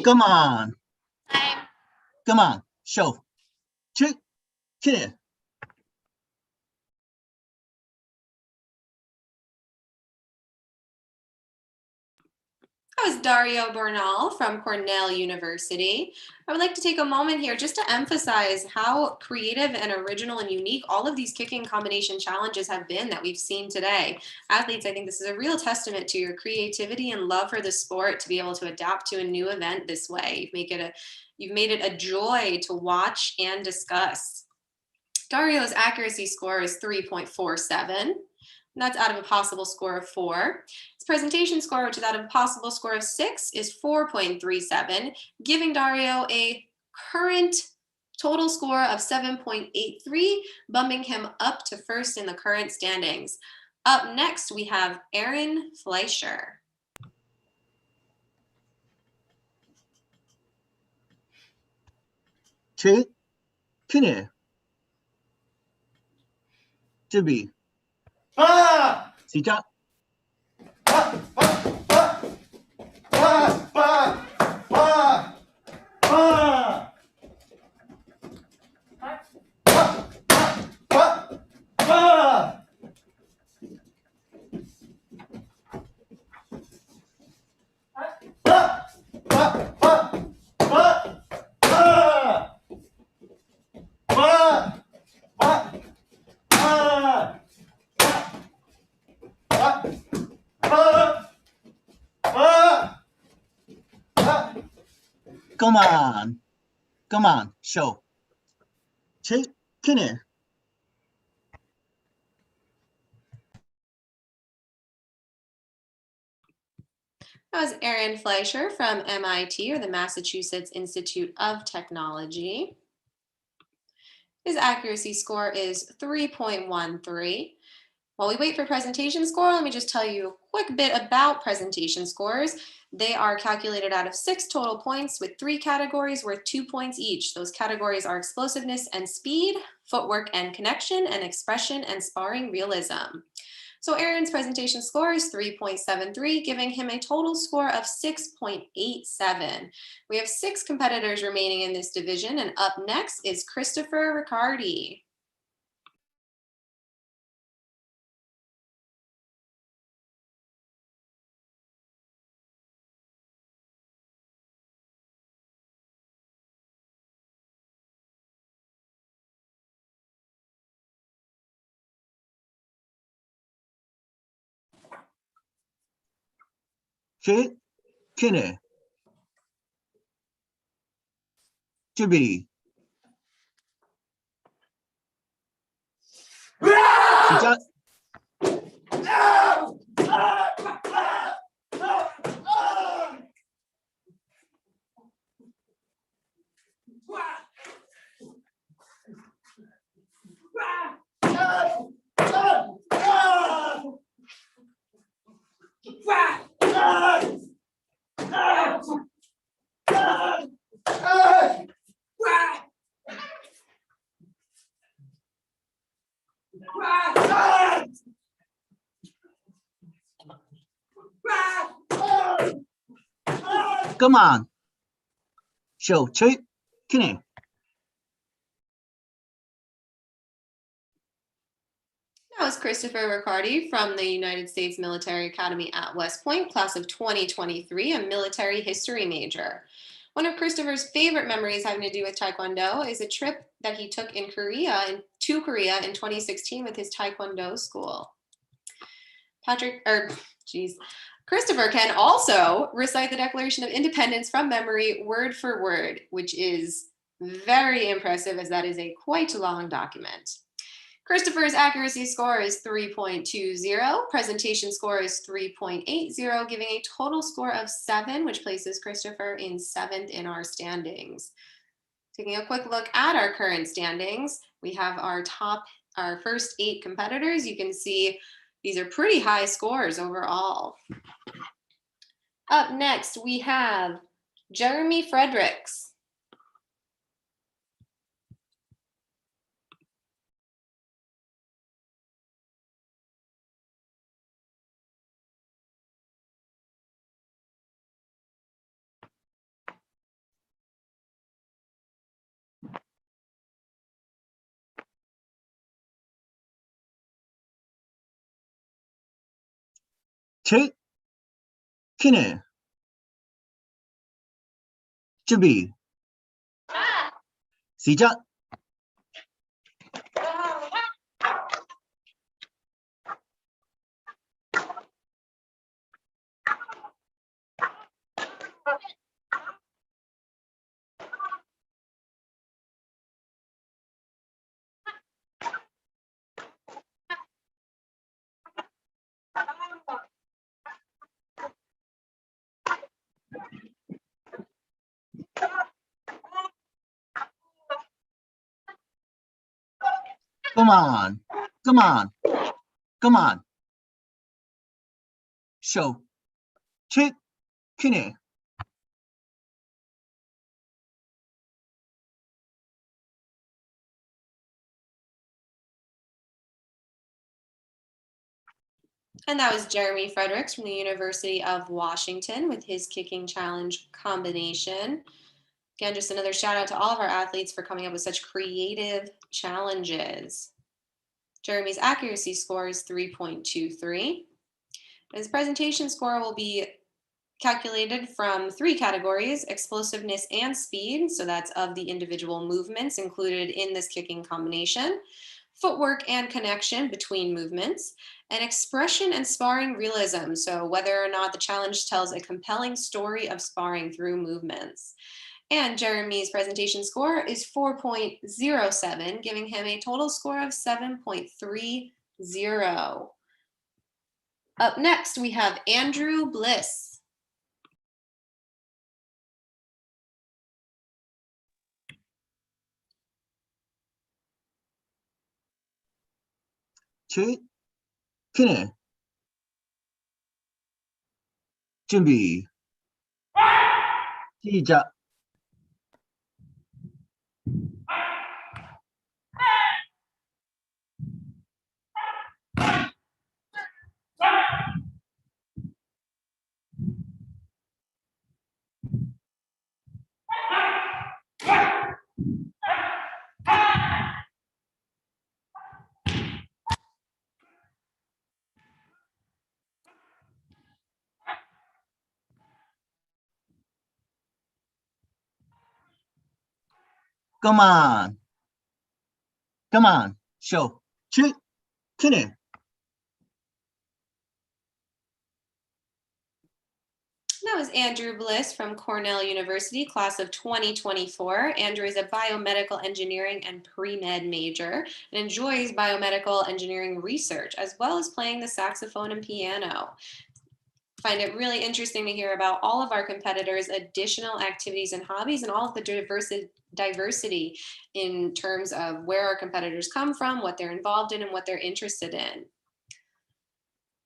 Come on. Come on. Show. Two. Kine. That was Dario Bernal from Cornell University. I would like to take a moment here just to emphasize how creative and original and unique all of these kicking combination challenges have been that we've seen today. Athletes, I think this is a real testament to your creativity and love for the sport to be able to adapt to a new event this way. You've made it a joy to watch and discuss. Dario's accuracy score is 3.47. That's out of a possible score of 4. His presentation score, which is out of a possible score of 6, is 4.37, giving Dario a current total score of 7.83, bumping him up to first in the current standings. Up next, we have Aaron Fleischer. two, kine. 준비. 시작. Come on. Come on. Show. two, kine. That was Aaron Fleischer from MIT, or the Massachusetts Institute of Technology. His accuracy score is 3.13. While we wait for presentation score, let me just tell you a quick bit about presentation scores. They are calculated out of 6 total points with 3 categories worth 2 points each. Those categories are explosiveness and speed, footwork and connection, and expression and sparring realism. So Aaron's presentation score is 3.73, giving him a total score of 6.87. We have 6 competitors remaining in this division, and up next is Christopher Riccardi. two, kine. 준비. Come on. Show. Check. Connect. That was Christopher Riccardi from the United States Military Academy at West Point, class of 2023, a military history major. One of Christopher's favorite memories having to do with Taekwondo is a trip that he took to Korea in 2016 with his Taekwondo school. Christopher can also recite the Declaration of Independence from memory word for word, which is very impressive as that is a quite long document. Christopher's accuracy score is 3.20. Presentation score is 3.80, giving a total score of 7, which places Christopher in 7th in our standings. Taking a quick look at our current standings, we have our first 8 competitors. You can see these are pretty high scores overall. Up next, we have Jeremy Fredericks. Check. Connect. 준비. 시작. Come on. Come on. Come on. Show. Check. Connect. And that was Jeremy Fredericks from the University of Washington with his kicking challenge combination. Again, just another shout out to all of our athletes for coming up with such creative challenges. Jeremy's accuracy score is 3.23. His presentation score will be calculated from 3 categories: explosiveness and speed, so that's of the individual movements included in this kicking combination, footwork and connection between movements, and expression and sparring realism, so whether or not the challenge tells a compelling story of sparring through movements. And Jeremy's presentation score is 4.07, giving him a total score of 7.30. Up next, we have Andrew Bliss. check. Connect. 준비. 시작. Come on. Come on. Show. Check. Connect. That was Andrew Bliss from Cornell University, class of 2024. Andrew is a biomedical engineering and pre-med major and enjoys biomedical engineering research, as well as playing the saxophone and piano. Find it really interesting to hear about all of our competitors' additional activities and hobbies and all of the diversity in terms of where our competitors come from, what they're involved in, and what they're interested in.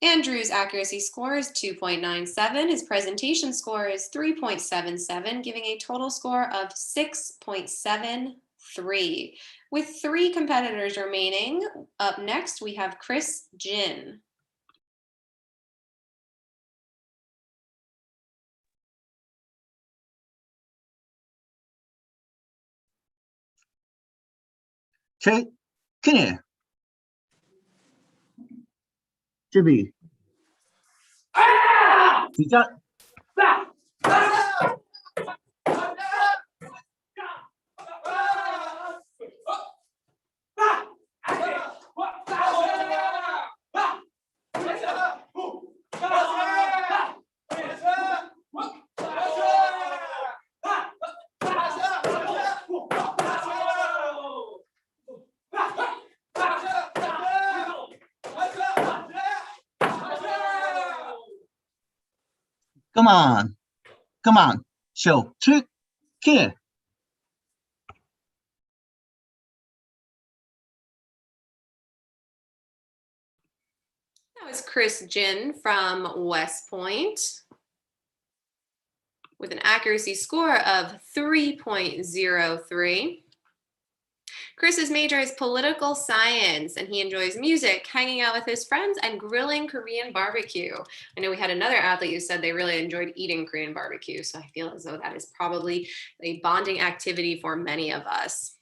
Andrew's accuracy score is 2.97. His presentation score is 3.77, giving a total score of 6.73. 3. With 3 competitors remaining, up next we have Chris Jin. Cadet. 준비. 시작. Come on. Come on. Show. Trick. Kid. That was Chris Jin from West Point with an accuracy score of 3.03. Chris's major is political science, and he enjoys music, hanging out with his friends, and grilling Korean barbecue. I know we had another athlete who said they really enjoyed eating Korean barbecue, so I feel as though that is probably a bonding activity for many of us.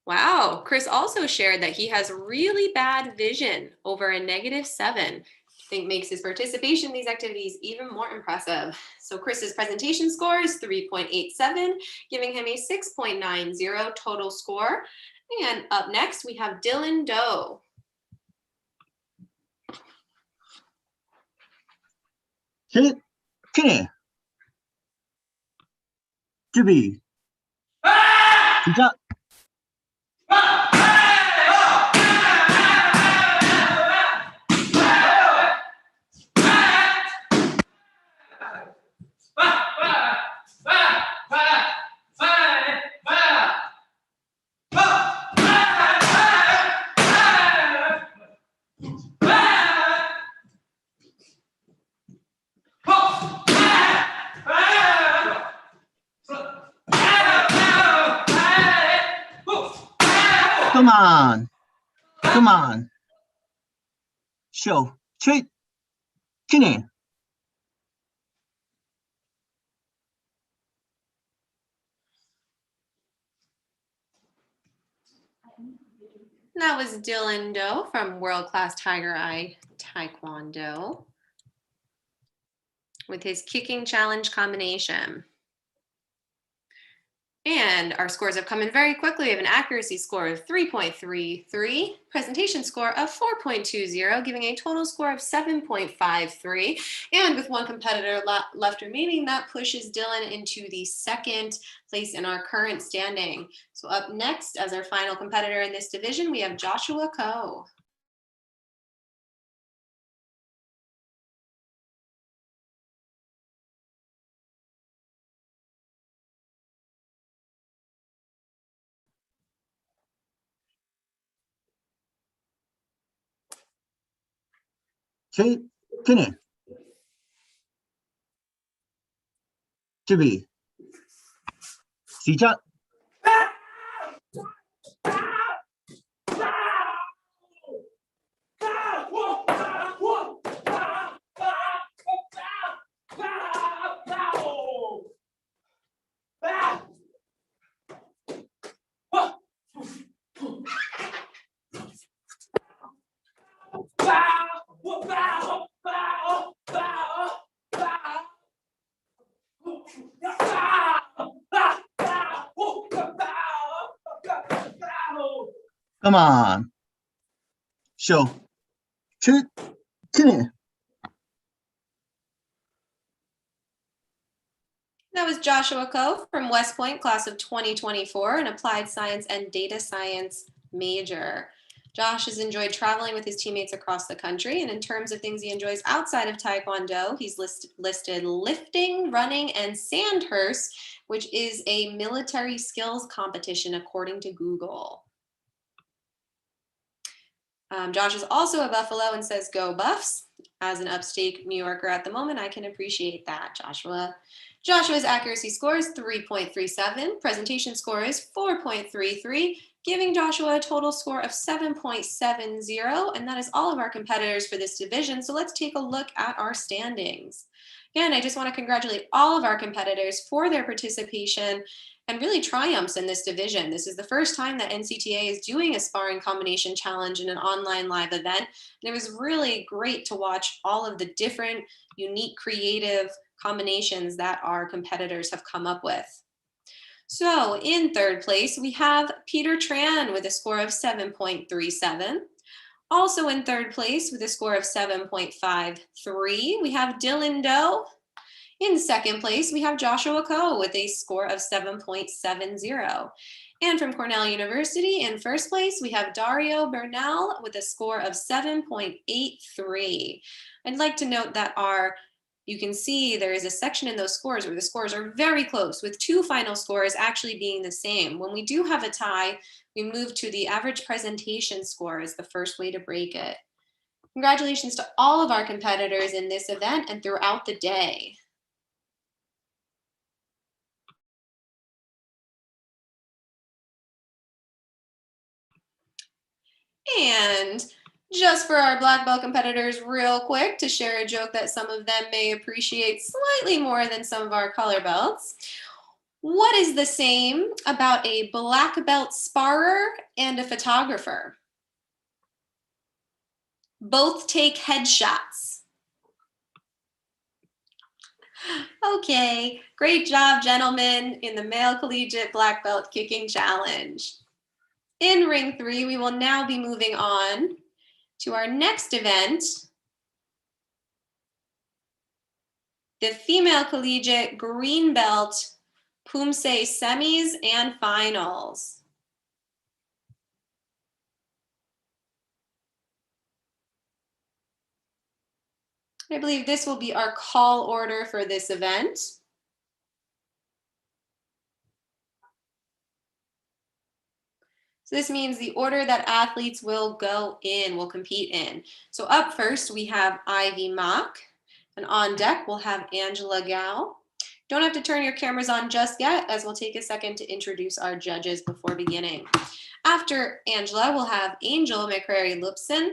Wow, Chris also shared that he has really bad vision, over a -7. I think makes his participation in these activities even more impressive. So Chris's presentation score is 3.87, giving him a 6.90 total score. And up next, we have Dylan Doe. Kid. 준비. 시작. Come on. Come on. Show. Trick. Kid. That was Dylan Doe from World Class Tiger Eye Taekwondo with his kicking challenge combination. And our scores have come in very quickly. We have an accuracy score of 3.33, presentation score of 4.20, giving a total score of 7.53. And with 1 competitor left remaining, that pushes Dylan into the 2nd place in our current standing. So up next, as our final competitor in this division, we have Joshua Ko. Kid. 준비. 시작. Come on. Show. Trick. Kid. That was Joshua Ko from West Point, class of 2024, an applied science and data science major. Josh has enjoyed traveling with his teammates across the country, and in terms of things he enjoys outside of Taekwondo, he's listed lifting, running, and Sandhurst, which is a military skills competition according to Google. Josh is also a Buffalo and says, "Go Buffs." As an upstate New Yorker at the moment, I can appreciate that, Joshua. Joshua's accuracy score is 3.37. Presentation score is 4.33, giving Joshua a total score of 7.70. And that is all of our competitors for this division. So let's take a look at our standings. Again, I just want to congratulate all of our competitors for their participation and really triumphs in this division. This is the first time that NCTA is doing a sparring combination challenge in an online live event. And it was really great to watch all of the different, unique, creative combinations that our competitors have come up with. So in third place, we have Peter Tran with a score of 7.37. Also in third place with a score of 7.53, we have Dylan Doe. In second place, we have Joshua Coe with a score of 7.70. And from Cornell University, in first place, we have Dario Bernal with a score of 7.83. I'd like to note that you can see there is a section in those scores where the scores are very close, with two final scores actually being the same. When we do have a tie, we move to the average presentation score as the first way to break it. Congratulations to all of our competitors in this event and throughout the day. And just for our black belt competitors, real quick, to share a joke that some of them may appreciate slightly more than some of our color belts. What is the same about a black belt sparrer and a photographer? Both take headshots. Okay, great job, gentlemen, in the male collegiate black belt kicking challenge. In ring 3, we will now be moving on to our next event, the female collegiate green belt Poomsae semis and finals. I believe this will be our call order for this event. So this means the order that athletes will compete in. So up first, we have Ivy Mock, and on deck, we'll have Angela Gao. Don't have to turn your cameras on just yet, as we'll take a second to introduce our judges before beginning. After Angela, we'll have Angel McCrary Lupson,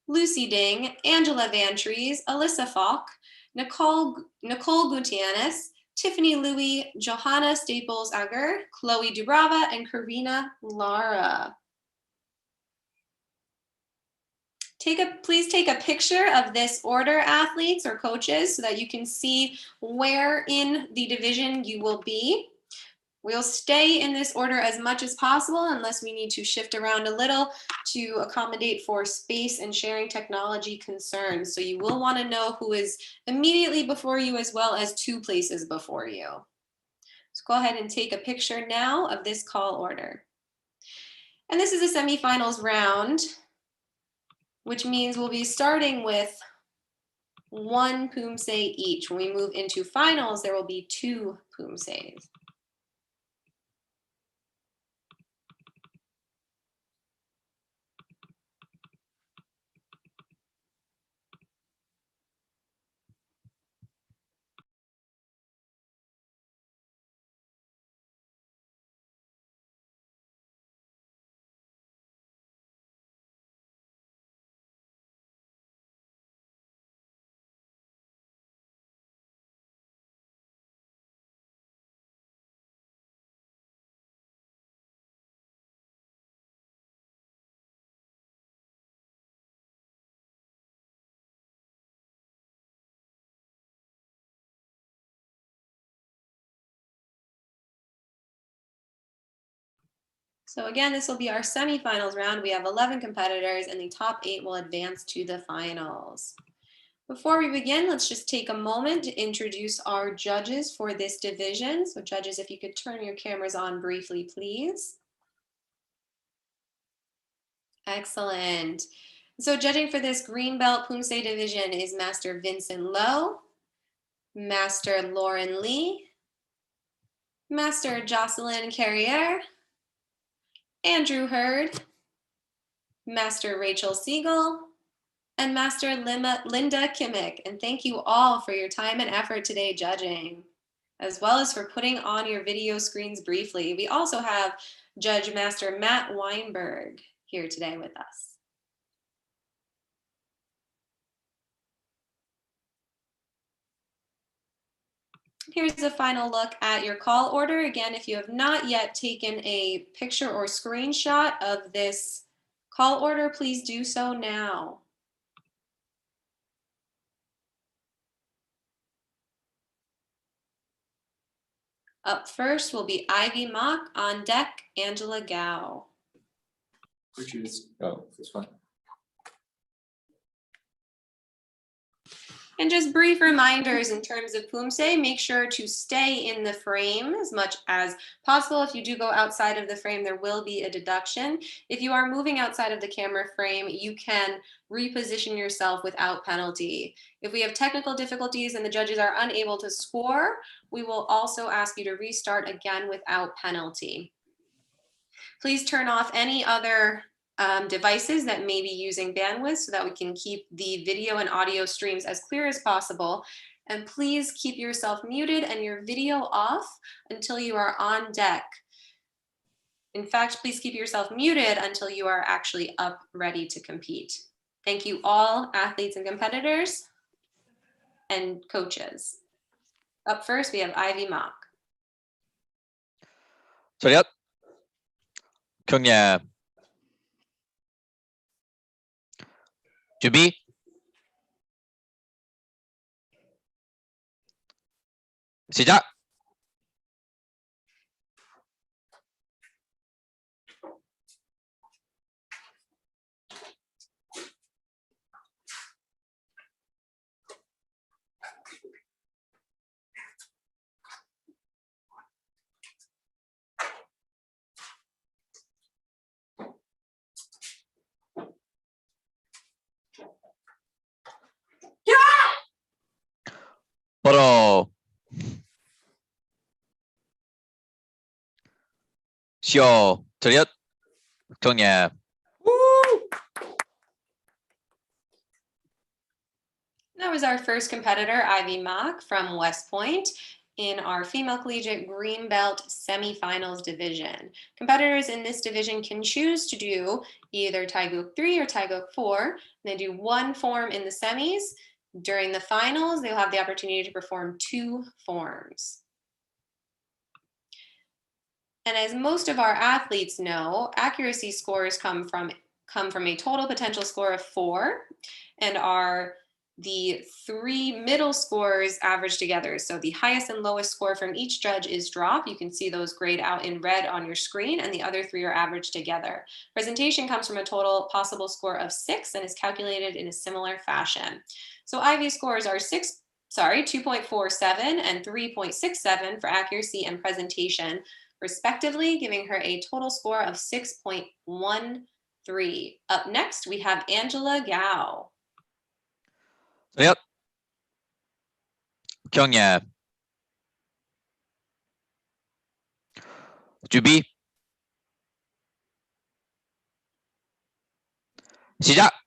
Lucy Ding, Angela Van Trees, Alyssa Falk, Nicole Gutianes, Tiffany Louie, Johanna Staples Ager, Chloe Dubrava, and Karina Lara. Please take a picture of this order, athletes or coaches, so that you can see where in the division you will be. We'll stay in this order as much as possible unless we need to shift around a little to accommodate for space and sharing technology concerns. So you will want to know who is immediately before you as well as 2 places before you. So go ahead and take a picture now of this call order. And this is a semifinals round, which means we'll be starting with 1 Poomsae each. When we move into finals, there will be 2 Poomsaes. So again, this will be our semifinals round. We have 11 competitors and the top 8 will advance to the finals. Before we begin, let's just take a moment to introduce our judges for this division. So judges, if you could turn your cameras on briefly, please. Excellent. So judging for this green belt Poomsae division is Master Vincent Lowe, Master Lauren Lee, Master Jocelyn Carriere, Andrew Hurd, Master Rachel Siegel, and Master Linda Kimmick. And thank you all for your time and effort today judging. as well as for putting on your video screens briefly. We also have Judge Master Matt Weinberg here today with us. Here's a final look at your call order. Again, if you have not yet taken a picture or screenshot of this call order, please do so now. Up first will be Ivy Mock, on deck, Angela Gao. Which is, oh, this one. And just brief reminders in terms of Poomsae, make sure to stay in the frame as much as possible. If you do go outside of the frame, there will be a deduction. If you are moving outside of the camera frame, you can reposition yourself without penalty. If we have technical difficulties and the judges are unable to score, we will also ask you to restart again without penalty. Please turn off any other devices that may be using bandwidth so that we can keep the video and audio streams as clear as possible. And please keep yourself muted and your video off until you are on deck. In fact, please keep yourself muted until you are actually up ready to compete. Thank you all, athletes and competitors and coaches. Up first, we have Ivy Mock. 차렷. 경례. 준비. 시작. 바로 쉬어. 차렷. 경례. That was our first competitor, Ivy Mock from West Point, in our female collegiate green belt semifinals division. Competitors in this division can choose to do either Taeguk 3 or Taeguk 4. They do one form in the semis. During the finals, they'll have the opportunity to perform 2 forms. And as most of our athletes know, accuracy scores come from a total potential score of 4 and are the 3 middle scores averaged together. So the highest and lowest score from each judge is drop. You can see those grayed out in red on your screen, and the other 3 are averaged together. Presentation comes from a total possible score of 6 and is calculated in a similar fashion. So Ivy's scores are 2.47 and 3.67 for accuracy and presentation, respectively, giving her a total score of 6.13. Up next, we have Angela Gao. 차렷. 경례. 준비. 시작.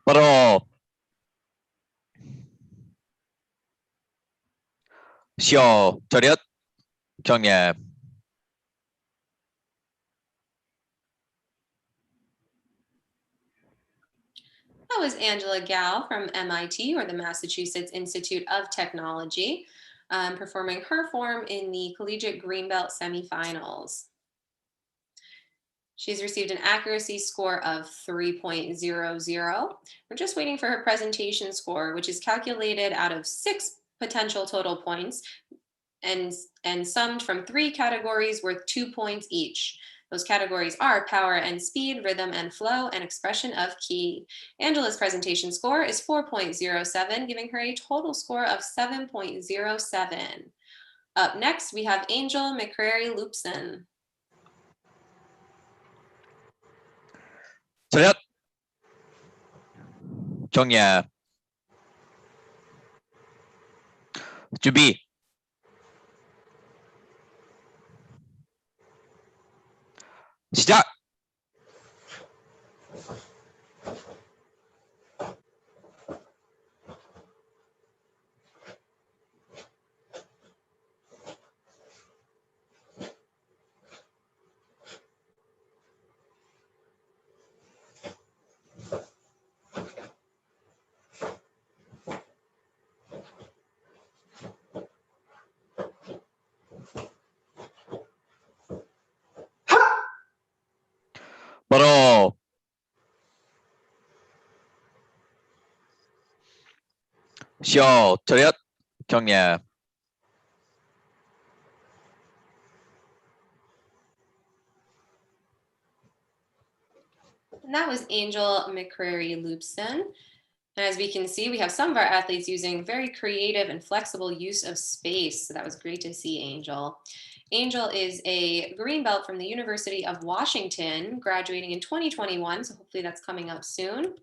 바로 쉬어. 차렷. 경례. That was Angela Gao from MIT, or the Massachusetts Institute of Technology, performing her form in the Collegiate Greenbelt semifinals. She's received an accuracy score of 3.00. We're just waiting for her presentation score, which is calculated out of 6 potential total points and summed from 3 categories worth 2 points each. Those categories are power and speed, rhythm and flow, and expression of key. Angela's presentation score is 4.07, giving her a total score of 7.07. Up next, we have Angel McCrary Loopson. 차렷. 경례. 준비. 시작. 바로 시어 차렷 경례. And that was Angel McCrary Loopson. And as we can see, we have some of our athletes using very creative and flexible use of space. So that was great to see, Angel. Angel is a green belt from the University of Washington, graduating in 2021. So hopefully that's coming up soon.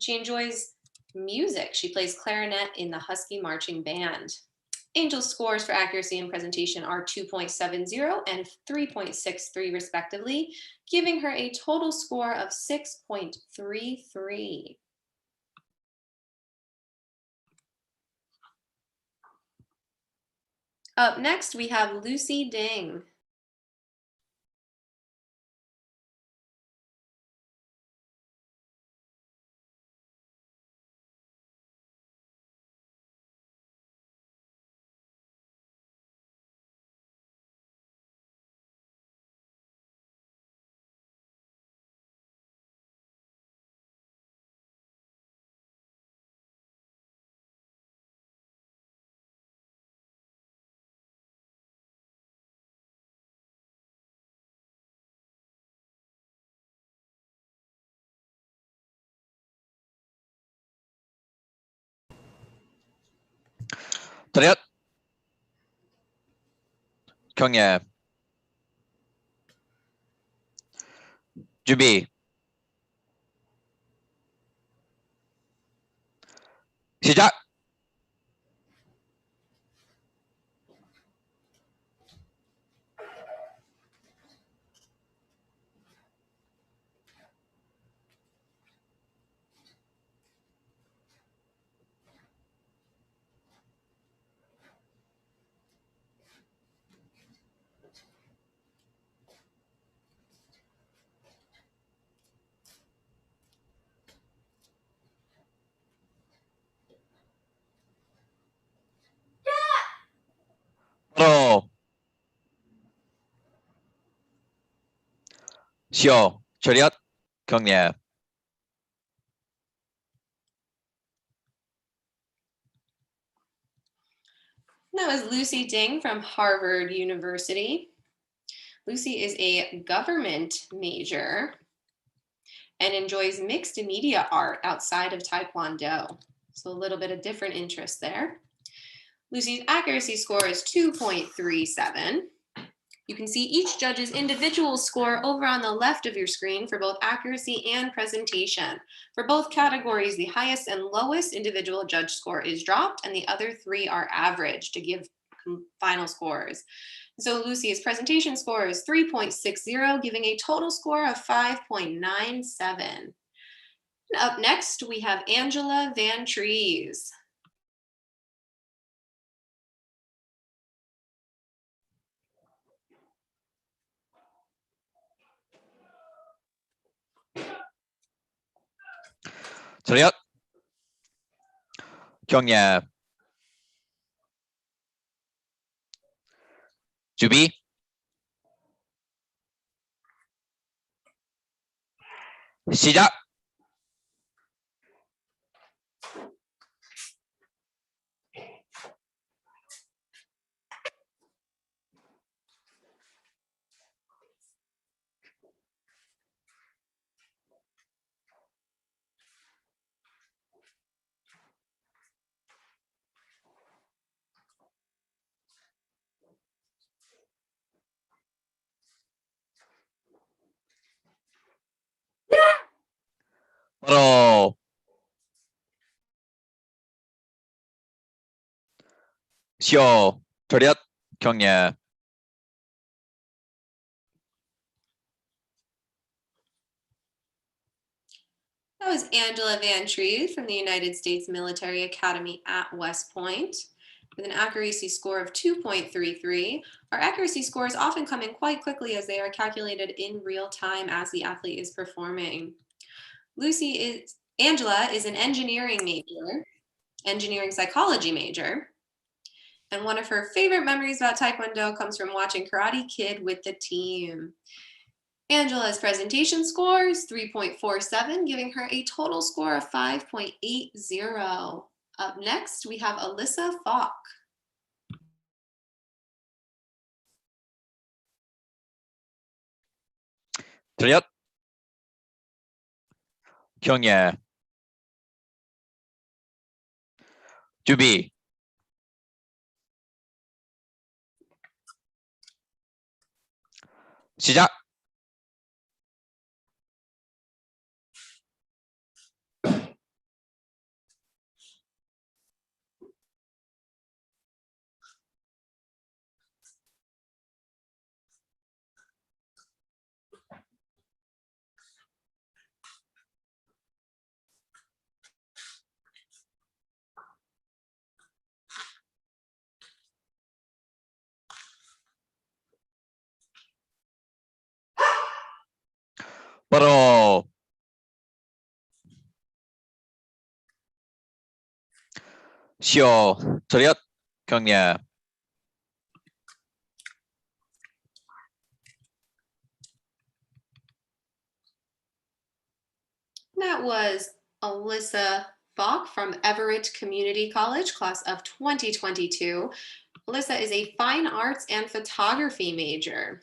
She enjoys music. She plays clarinet in the Husky Marching Band. Angel's scores for accuracy and presentation are 2.70 and 3.63 respectively, giving her a total score of 6.33. Up next, we have Lucy Ding. 차렷 경례. 준비. 시작. 바로 시어 차렷 경례. That was Lucy Ding from Harvard University. Lucy is a government major and enjoys mixed media art outside of Taekwondo. So a little bit of different interest there. Lucy's accuracy score is 2.37. You can see each judge's individual score over on the left of your screen for both accuracy and presentation. For both categories, the highest and lowest individual judge score is dropped, and the other three are averaged to give final scores. So Lucy's presentation score is 3.60, giving a total score of 5.97. Up next, we have Angela Van Trees. 차렷 경례. 준비. 시작. 바로 시오 도리앗 경례. That was Angela Van Tree from the United States Military Academy at West Point with an accuracy score of 2.33. Our accuracy scores often come in quite quickly as they are calculated in real time as the athlete is performing. Angela is an engineering major, engineering psychology major. And one of her favorite memories about Taekwondo comes from watching Karate Kid with the team. Angela's presentation score is 3.47, giving her a total score of 5.80. Up next, we have Alyssa Falk. 도리앗 경례. 준비. 시작. 바로 시오 도리앗 경례. That was Alyssa Falk from Everett Community College, class of 2022. Alyssa is a fine arts and photography major.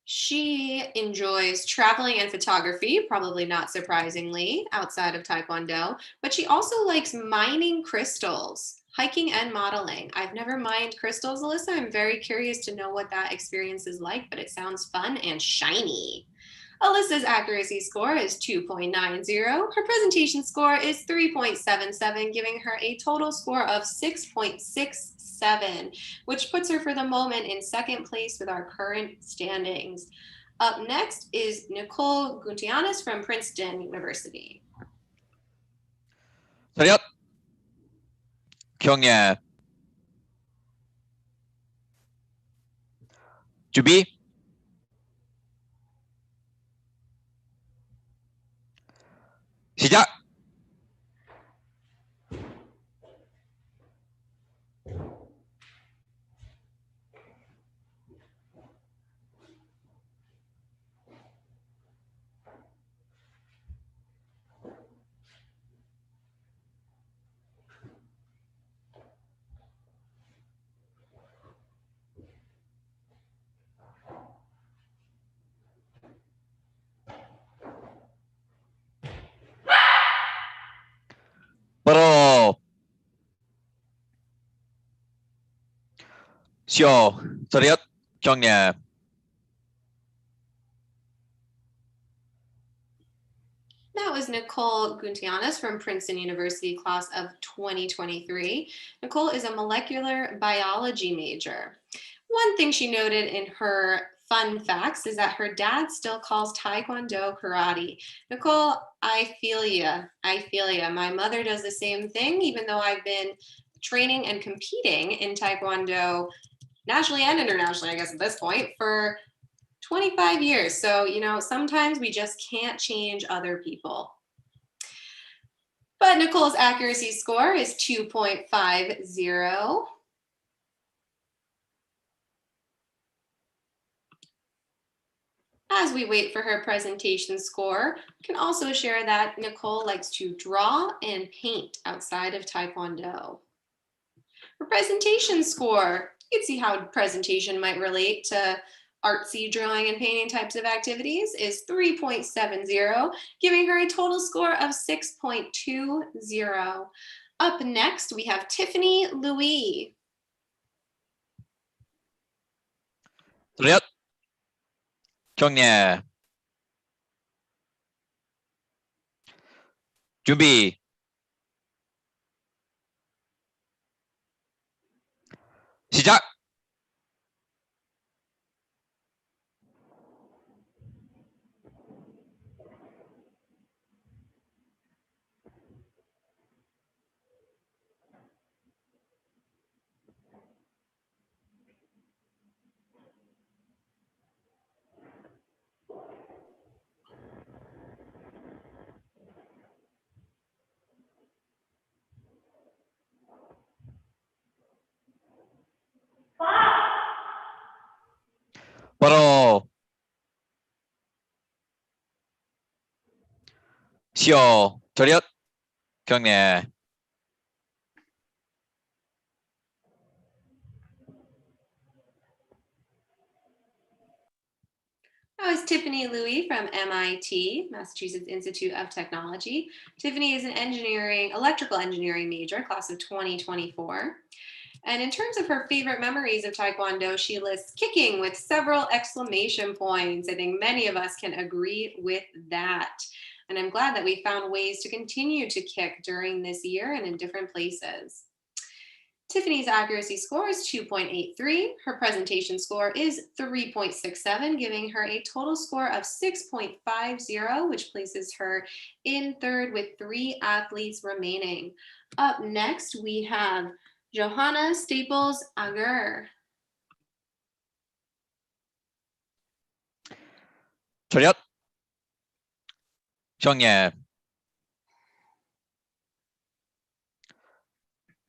She enjoys traveling and photography, probably not surprisingly, outside of Taekwondo, but she also likes mining crystals, hiking and modeling. I've never mined crystals, Alyssa. I'm very curious to know what that experience is like, but it sounds fun and shiny. Alyssa's accuracy score is 2.90. Her presentation score is 3.77, giving her a total score of 6.67, which puts her for the moment in second place with our current standings. Up next is Nicole Gutianes from Princeton University. 도리앗 경례. 준비. 시작. 바로 시오 도리앗 경례. That was Nicole Gutianes from Princeton University, class of 2023. Nicole is a molecular biology major. One thing she noted in her fun facts is that her dad still calls Taekwondo karate. Nicole, I feel ya. I feel ya. My mother does the same thing, even though I've been training and competing in Taekwondo nationally and internationally, I guess at this point, for 25 years. So, you know, sometimes we just can't change other people. But Nicole's accuracy score is 2.50. As we wait for her presentation score, I can also share that Nicole likes to draw and paint outside of Taekwondo. Her presentation score, you can see how presentation might relate to artsy drawing and painting types of activities, is 3.70, giving her a total score of 6.20. Up next, we have Tiffany Louis. 도리앗 경례. 준비. 시작. 바로 시오 저녁 경례. That was Tiffany Louie from MIT, Massachusetts Institute of Technology. Tiffany is an electrical engineering major, class of 2024. And in terms of her favorite memories of Taekwondo, she lists kicking with several exclamation points. I think many of us can agree with that. And I'm glad that we found ways to continue to kick during this year and in different places. Tiffany's accuracy score is 2.83. Her presentation score is 3.67, giving her a total score of 6.50, which places her in third with 3 athletes remaining. Up next, we have Johanna Staples Ager. 저녁 경례.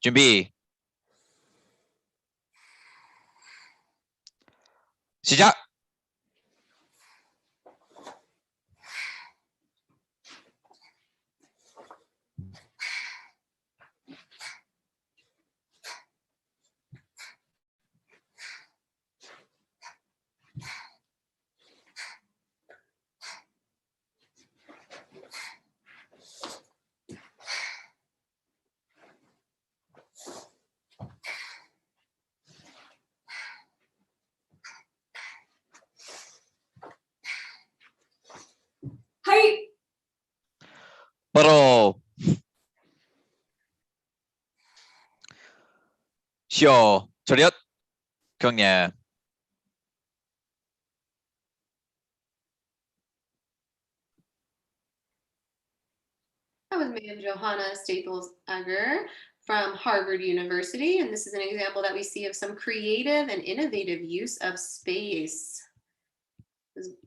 준비. 시작. Hi. 바로 시오 저녁 경례. That was Ma'am Johanna Staples Ager from Harvard University. And this is an example that we see of some creative and innovative use of space.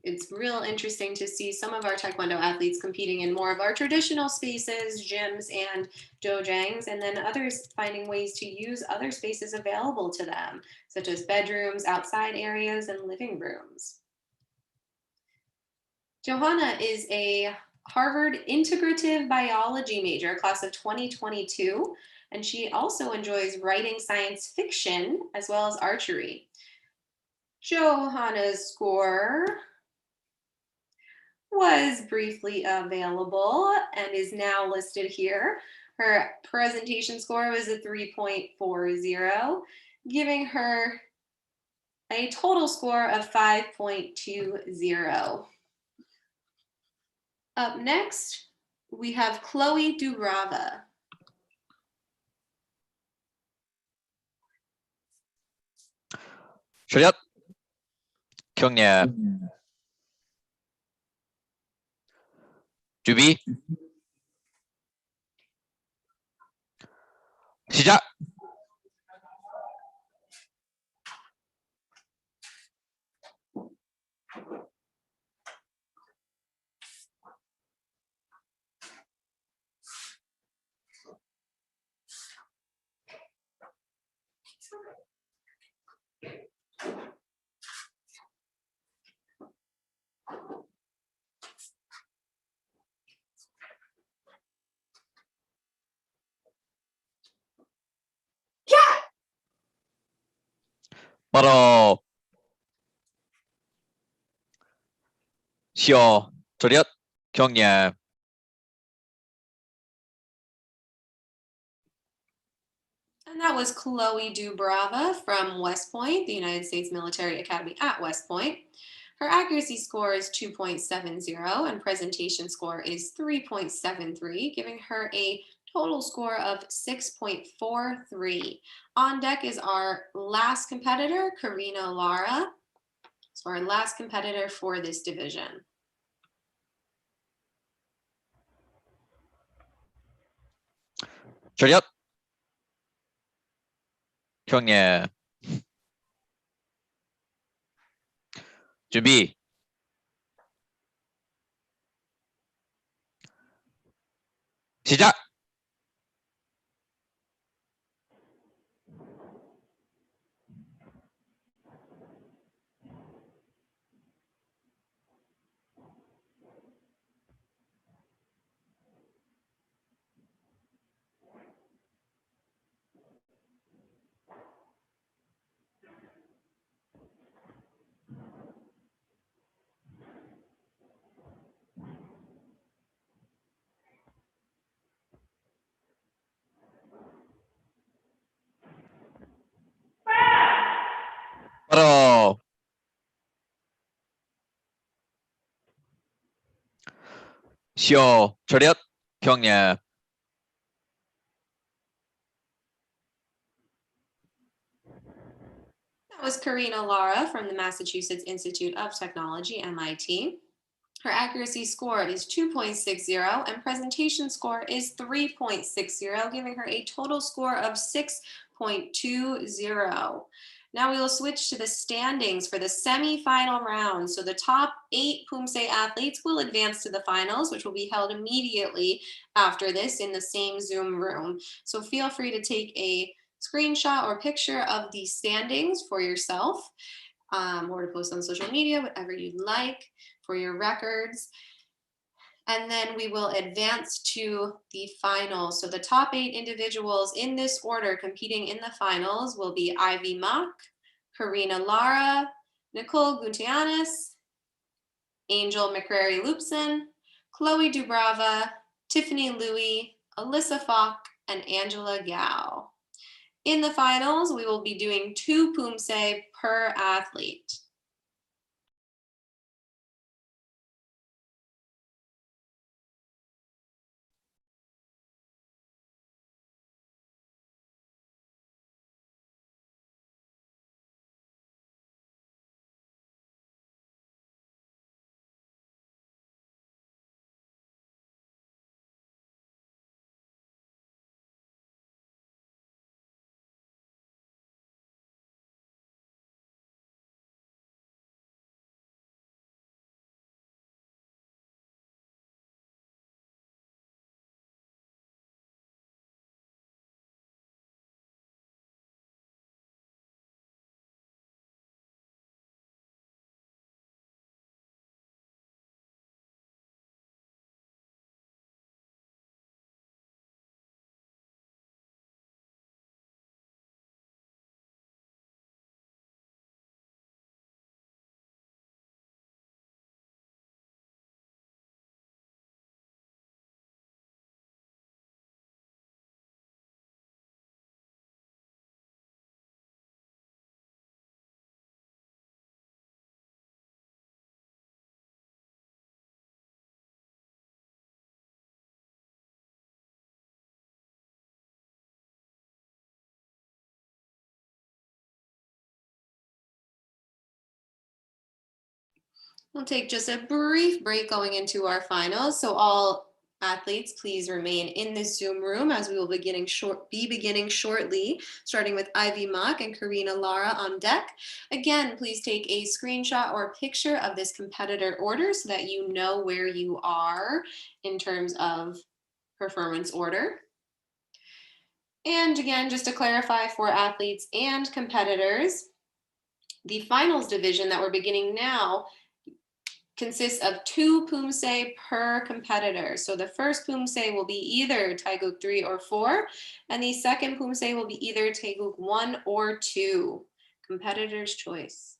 It's real interesting to see some of our Taekwondo athletes competing in more of our traditional spaces, gyms and dojangs, and then others finding ways to use other spaces available to them, such as bedrooms, outside areas, and living rooms. Johanna is a Harvard Integrative Biology major, class of 2022, and she also enjoys writing science fiction as well as archery. Johanna's score was briefly available and is now listed here. Her presentation score was a 3.40, giving her a total score of 5.20. Up next, we have Chloe Dubrava. 저녁 경례. 준비. 시작. 바로 시오 저녁 경례. And that was Chloe Dubrava from West Point, the United States Military Academy at West Point. Her accuracy score is 2.70 and presentation score is 3.73, giving her a total score of 6.43. On deck is our last competitor, Karina Lara. So our last competitor for this division. 차렷. 경례. 준비. 시작. 바로. 시오. 차렷. 경례. That was Karina Lara from the Massachusetts Institute of Technology, MIT. Her accuracy score is 2.60 and presentation score is 3.60, giving her a total score of 6.20. Now we will switch to the standings for the semifinal round. So the top 8 Poomsae athletes will advance to the finals, which will be held immediately after this in the same Zoom room. So feel free to take a screenshot or picture of the standings for yourself, or to post on social media, whatever you'd like for your records. And then we will advance to the finals. So the top 8 individuals in this order competing in the finals will be Ivy Mock, Karina Lara, Nicole Guntianis, Angel McCrary Loopson, Chloe Dubrava, Tiffany Louie, Alyssa Falk, and Angela Gao. In the finals, we will be doing 2 Poomsae per athlete. We'll take just a brief break going into our finals. So all athletes, please remain in this Zoom room as we will be beginning shortly, starting with Ivy Mock and Karina Lara on deck. Again, please take a screenshot or picture of this competitor order so that you know where you are in terms of performance order. And again, just to clarify for athletes and competitors, the finals division that we're beginning now consists of 2 Poomsae per competitor. So the first Poomsae will be either Taeguk 3 or 4, and the second Poomsae will be either Taeguk 1 or 2. Competitor's choice.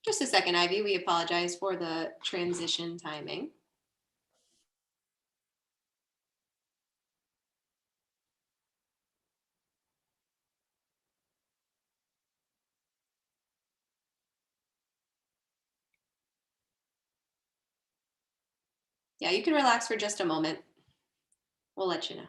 Just a second, Ivy. We apologize for the transition timing. Yeah, you can relax for just a moment. We'll let you know.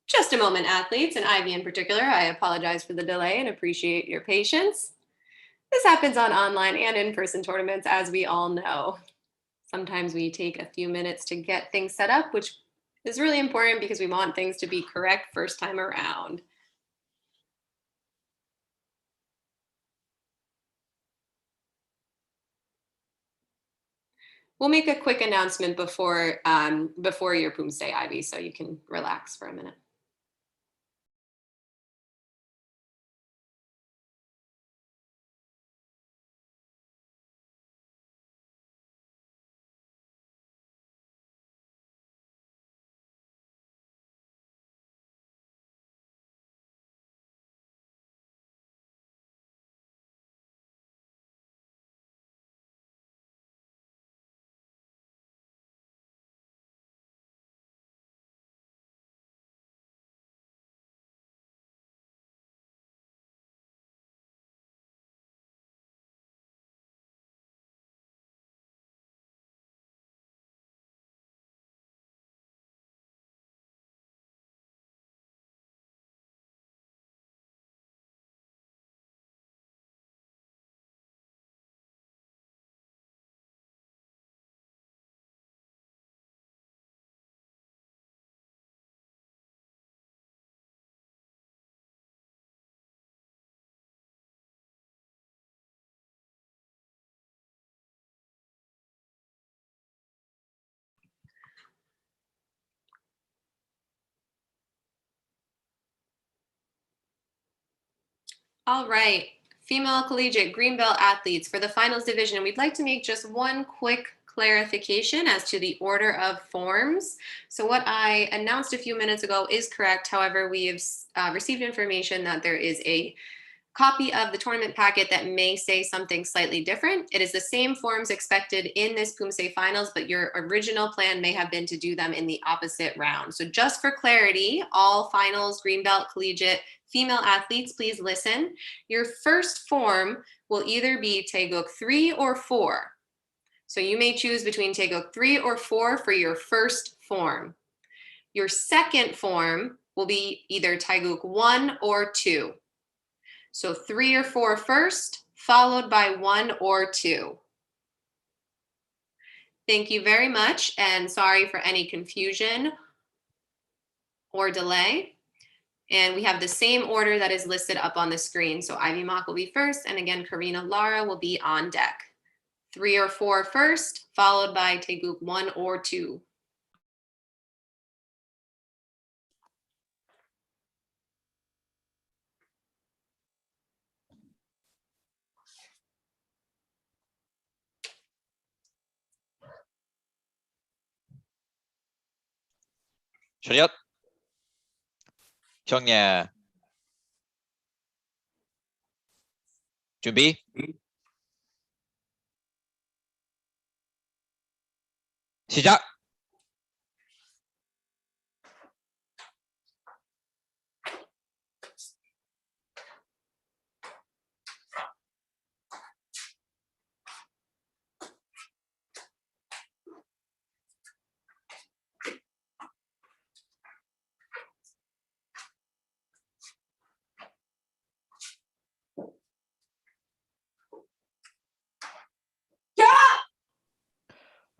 Just a moment, athletes, and Ivy in particular. I apologize for the delay and appreciate your patience. This happens on online and in-person tournaments, as we all know. Sometimes we take a few minutes to get things set up, which is really important because we want things to be correct first time around. We'll make a quick announcement before your Poomsae, Ivy, so you can relax for a minute. All right, female collegiate green belt athletes for the finals division. We'd like to make just one quick clarification as to the order of forms. So what I announced a few minutes ago is correct. However, we have received information that there is a copy of the tournament packet that may say something slightly different. It is the same forms expected in this Poomsae finals, but your original plan may have been to do them in the opposite round. So just for clarity, all finals, green belt, collegiate, female athletes, please listen. Your first form will either be Taeguk 3 or 4. So you may choose between Taeguk 3 or 4 for your first form. Your second form will be either Taeguk 1 or 2. So 3 or 4 first, followed by 1 or 2. Thank you very much, and sorry for any confusion or delay. And we have the same order that is listed up on the screen. So Ivy Mock will be first, and again, Karina Lara will be on deck. 3 or 4 first, followed by Taeguk 1 or 2. 차렷. 경례. 준비. 시작.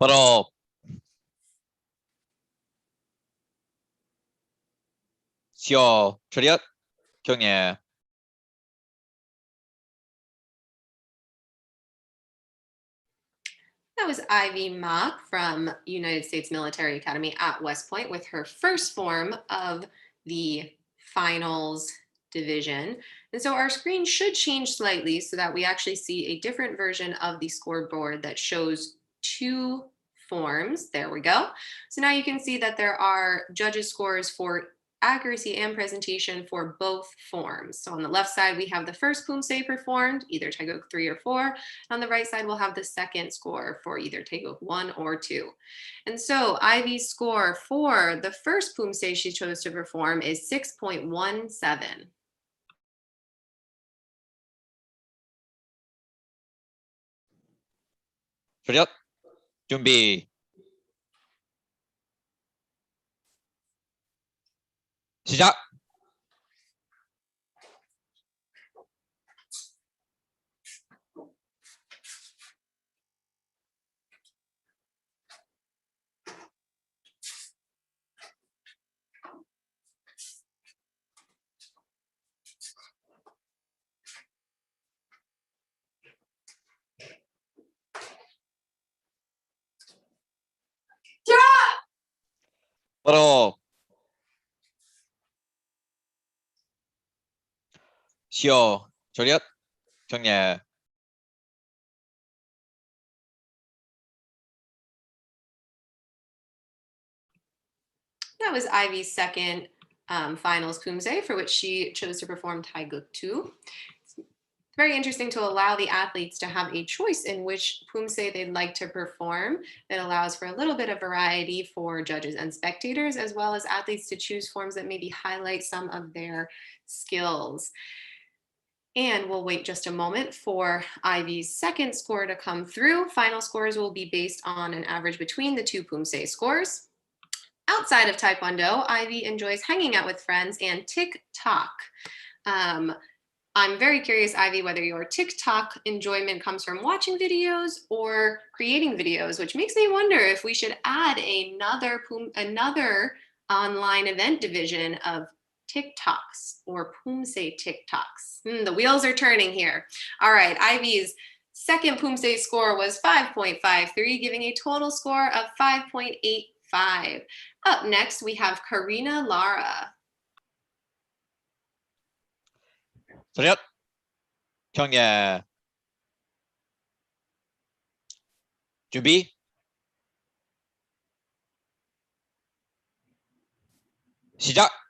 바로 시어 차렷 경례. That was Ivy Mock from United States Military Academy at West Point with her first form of the finals division. And so our screen should change slightly so that we actually see a different version of the scoreboard that shows 2 forms. There we go. So now you can see that there are judges' scores for accuracy and presentation for both forms. So on the left side, we have the first Poomsae performed, either Taeguk 3 or 4. On the right side, we'll have the second score for either Taeguk 1 or 2. And so Ivy's score for the first Poomsae she chose to perform is 6.17. 차렷. 준비. 시작. 바로 시어 차렷 경례. That was Ivy's second finals Poomsae, for which she chose to perform Taeguk 2. It's very interesting to allow the athletes to have a choice in which Poomsae they'd like to perform. It allows for a little bit of variety for judges and spectators, as well as athletes to choose forms that maybe highlight some of their skills. And we'll wait just a moment for Ivy's second score to come through. Final scores will be based on an average between the 2 Poomsae scores. Outside of Taekwondo, Ivy enjoys hanging out with friends and TikTok. I'm very curious, Ivy, whether your TikTok enjoyment comes from watching videos or creating videos, which makes me wonder if we should add another online event division of TikToks or Poomsae TikToks. The wheels are turning here. All right, Ivy's second Poomsae score was 5.53, giving a total score of 5.85. Up next, we have Karina Lara. 차렷 경례. 준비. 시작.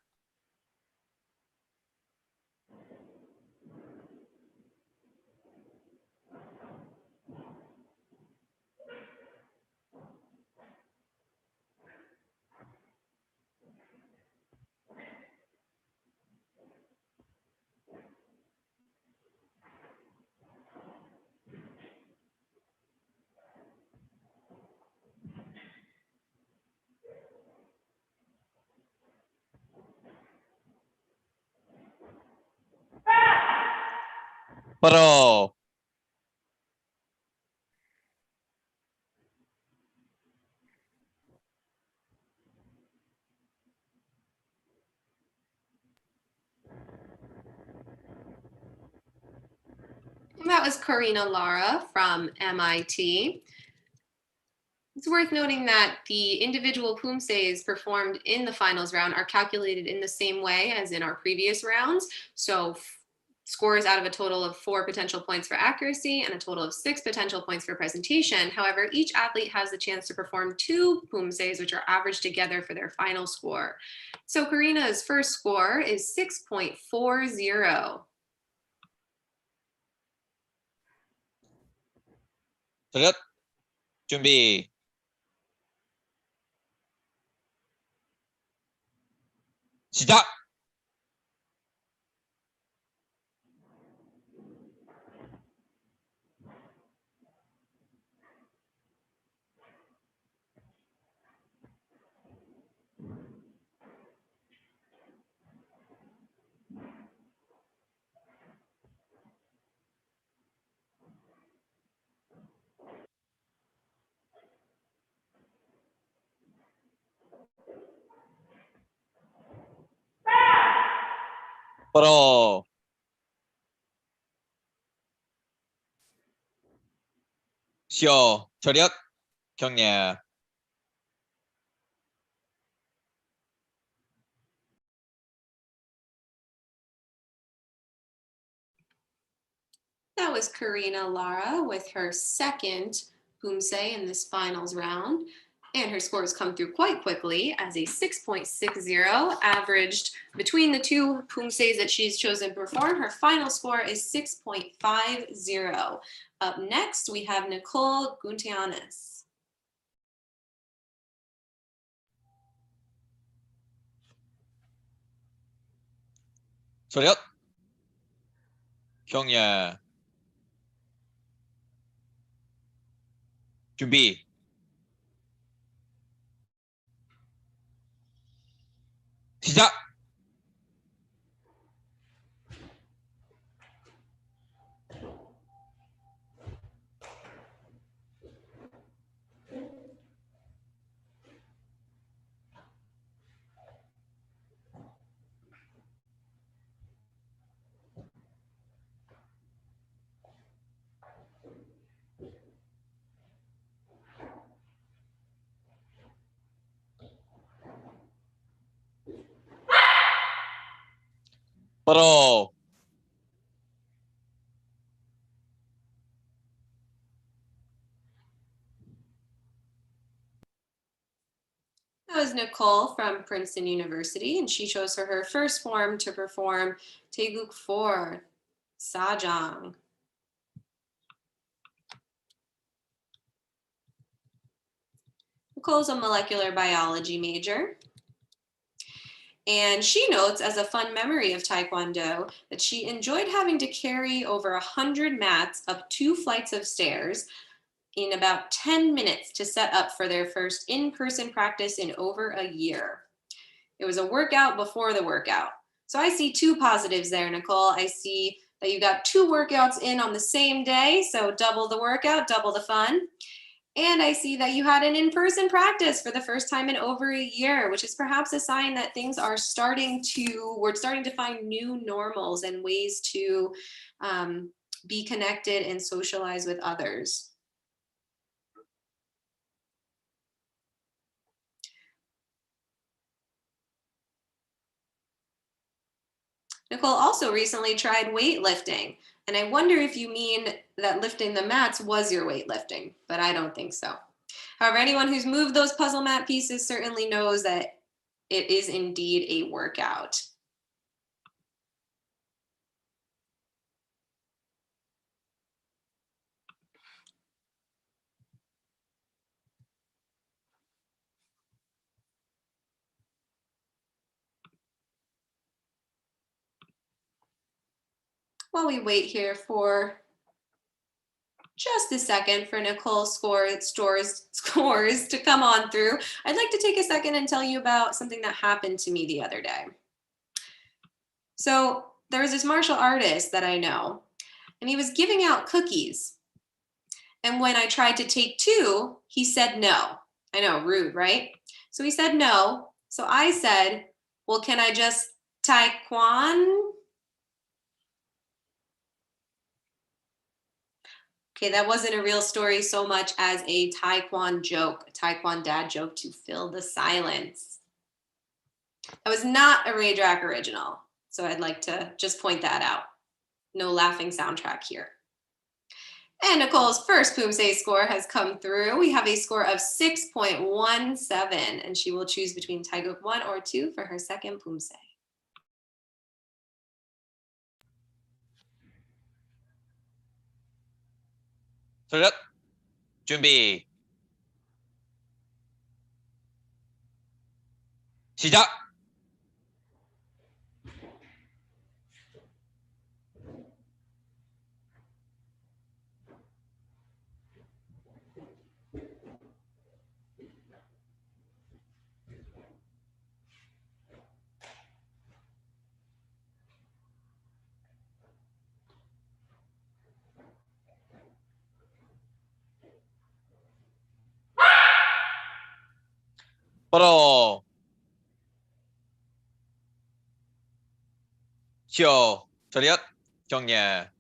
Pro. That was Karina Lara from MIT. It's worth noting that the individual poomsaes performed in the finals round are calculated in the same way as in our previous rounds. So scores out of a total of 4 potential points for accuracy and a total of 6 potential points for presentation. However, each athlete has the chance to perform 2 poomsaes, which are averaged together for their final score. So Karina's first score is 6.40. 차렷. 준비. 시작. Pro. 쉬어. 차렷. 경례. That was Karina Lara with her second poomsae in this finals round. And her scores come through quite quickly as a 6.60 averaged between the 2 poomsaes that she's chosen to perform. Her final score is 6.50. Up next, we have Nicole Guntianis. 차렷. 경례. 준비. 시작. Pro. That was Nicole from Princeton University, and she chose for her first form to perform Taeguk 4, Sajang. Nicole's a molecular biology major. And she notes as a fun memory of Taekwondo that she enjoyed having to carry over 100 mats up 2 flights of stairs in about 10 minutes to set up for their first in-person practice in over a year. It was a workout before the workout. So I see 2 positives there, Nicole. I see that you got 2 workouts in on the same day, so double the workout, double the fun. And I see that you had an in-person practice for the first time in over a year, which is perhaps a sign that things are we're starting to find new normals and ways to be connected and socialize with others. Nicole also recently tried weightlifting, and I wonder if you mean that lifting the mats was your weightlifting, but I don't think so. However, anyone who's moved those puzzle mat pieces certainly knows that it is indeed a workout. While we wait here for just a second for Nicole's scores to come on through, I'd like to take a second and tell you about something that happened to me the other day. So there was this martial artist that I know, and he was giving out cookies. And when I tried to take 2, he said no. I know, rude, right? So he said no. So I said, well, can I just Taekwondo? Okay, that wasn't a real story so much as a Taekwondo joke, a Taekwondo dad joke to fill the silence. That was not a Ray Drac original, so I'd like to just point that out. No laughing soundtrack here. And Nicole's first Poomsae score has come through. We have a score of 6.17, and she will choose between Taeguk 1 or 2 for her second Poomsae. 차렷. 준비. 시작. 바로 쉬어. 차렷. 경례.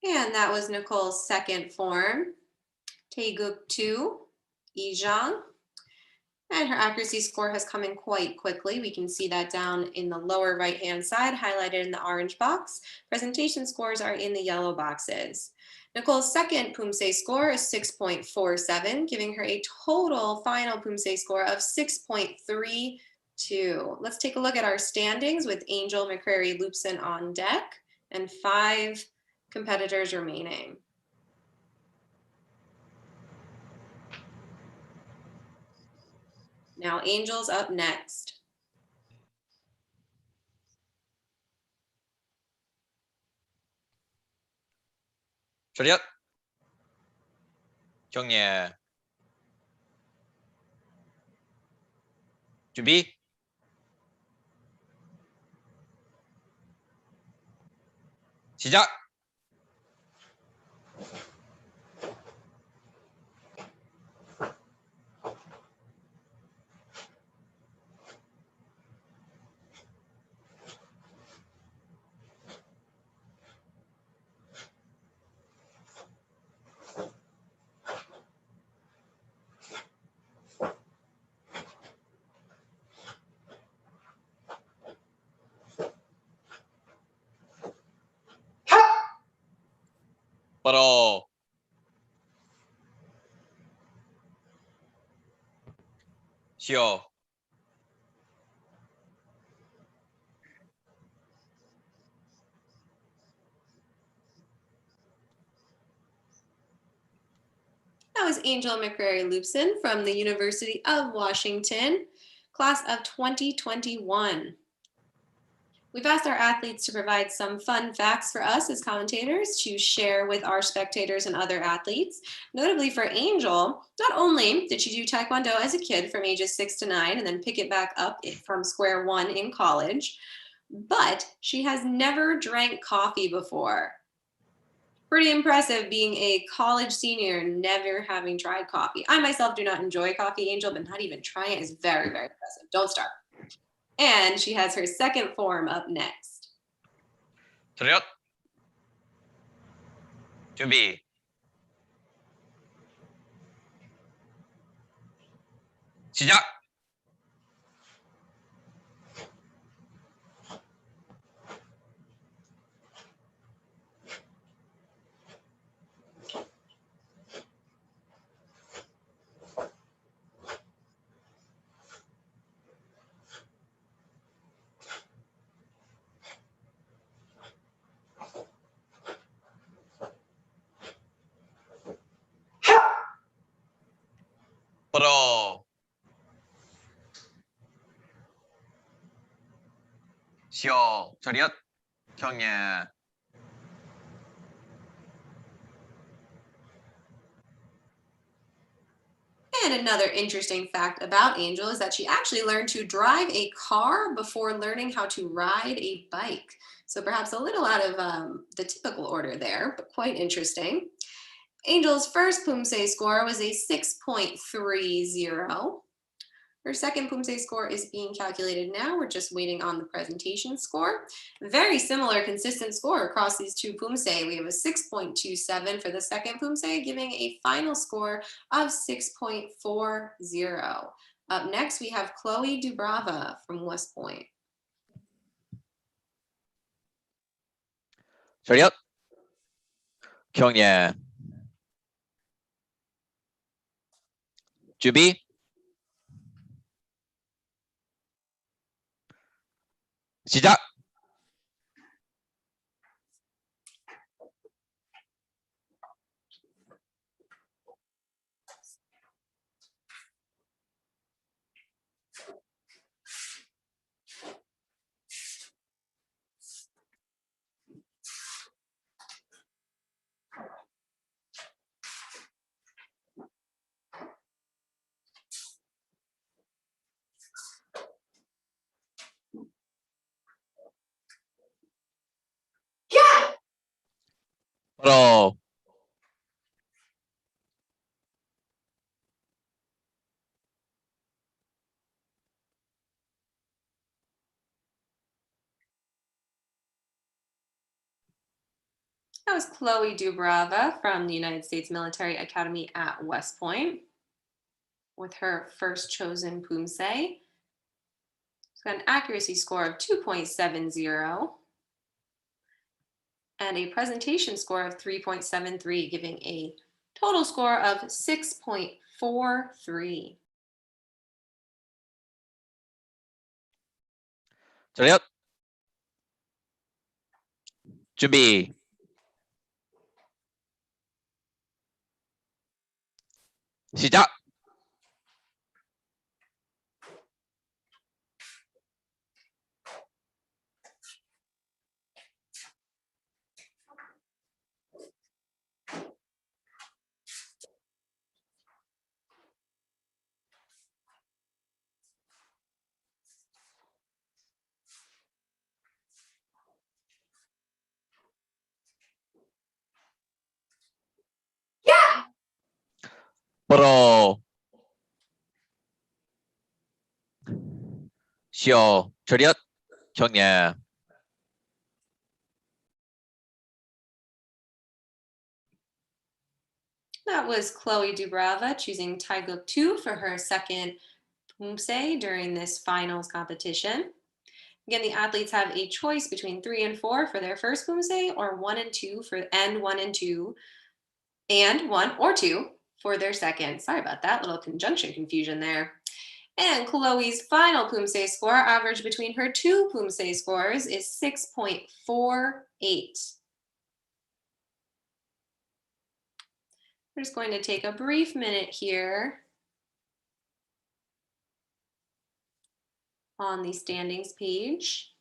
And that was Nicole's second form, Taeguk 2, Ijang. And her accuracy score has come in quite quickly. We can see that down in the lower right-hand side, highlighted in the orange box. Presentation scores are in the yellow boxes. Nicole's second Poomsae score is 6.47, giving her a total final Poomsae score of 6.32. Let's take a look at our standings with Angel McCrary Loopson on deck and 5 competitors remaining. Now Angel's up next. 차렷. 경례. 준비. 시작. 바로 쉬어. That was Angel McCrary Loopson from the University of Washington, class of 2021. We've asked our athletes to provide some fun facts for us as commentators to share with our spectators and other athletes. Notably for Angel, not only did she do Taekwondo as a kid from ages 6 to 9 and then pick it back up from square one in college, but she has never drank coffee before. Pretty impressive being a college senior, never having tried coffee. I myself do not enjoy coffee, Angel, but not even trying it is very, very impressive. Don't start. And she has her second form up next. 차렷. 준비. 시작. 바로 쉬어. 차렷. 경례. And another interesting fact about Angel is that she actually learned to drive a car before learning how to ride a bike. So perhaps a little out of the typical order there, but quite interesting. Angel's first Poomsae score was a 6.30. Her second Poomsae score is being calculated now. We're just waiting on the presentation score. Very similar, consistent score across these two Poomsae. We have a 6.27 for the second Poomsae, giving a final score of 6.40. Up next, we have Chloe Dubrava from West Point. 차렷. 경례. 준비. 시작. 바로. That was Chloe Dubrava from the United States Military Academy at West Point with her first chosen Poomsae. She's got an accuracy score of 2.70 and a presentation score of 3.73, giving a total score of 6.43. 차렷. 준비. 시작. 바로. 쉬어. 차렷. 경례. That was Chloe Dubrava choosing Taeguk 2 for her second Poomsae during this finals competition. Again, the athletes have a choice between 3 and 4 for their first Poomsae, or 1 and 2 for and 1 and 2, and 1 or 2 for their second. Sorry about that little conjunction confusion there. And Chloe's final Poomsae score, average between her two Poomsae scores, is 6.48. We're just going to take a brief minute here on the standings page.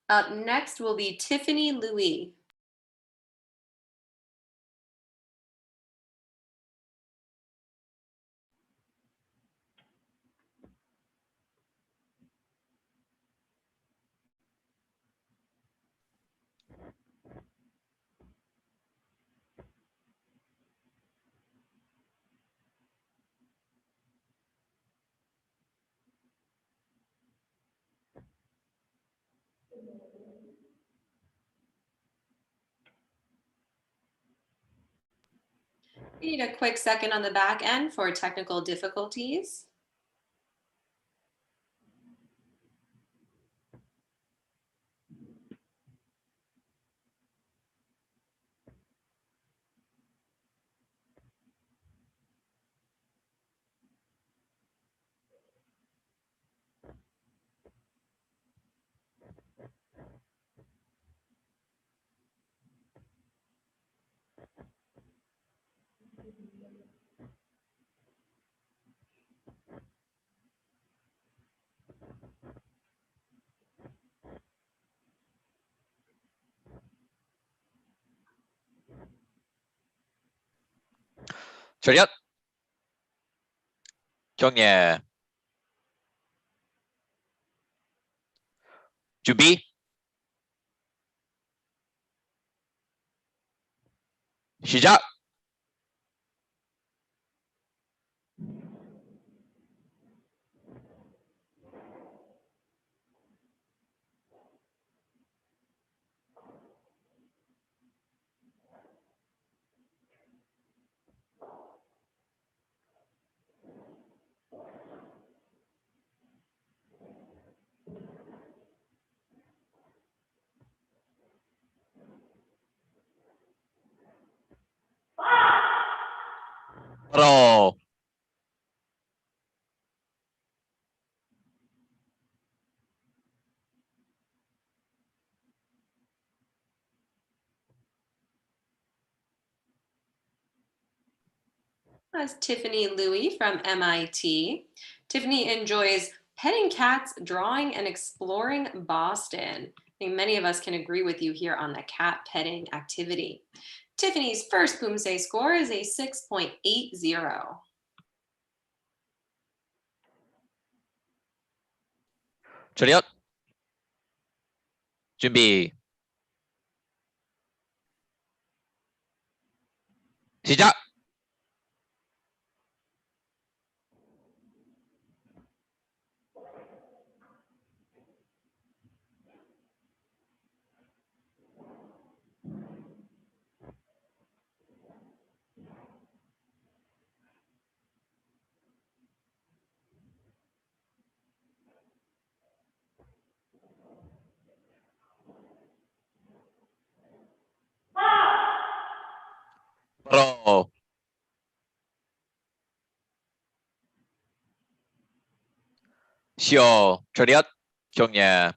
Up next will be Tiffany Louis. We need a quick second on the back end for technical difficulties. 차렷. 경례. 준비. 시작. 바로. That's Tiffany Louie from MIT. Tiffany enjoys petting cats, drawing, and exploring Boston. I think many of us can agree with you here on the cat petting activity. Tiffany's first Poomsae score is a 6.80. 차렷. 준비. 시작. 바로. 쉬어. 차렷. 경례.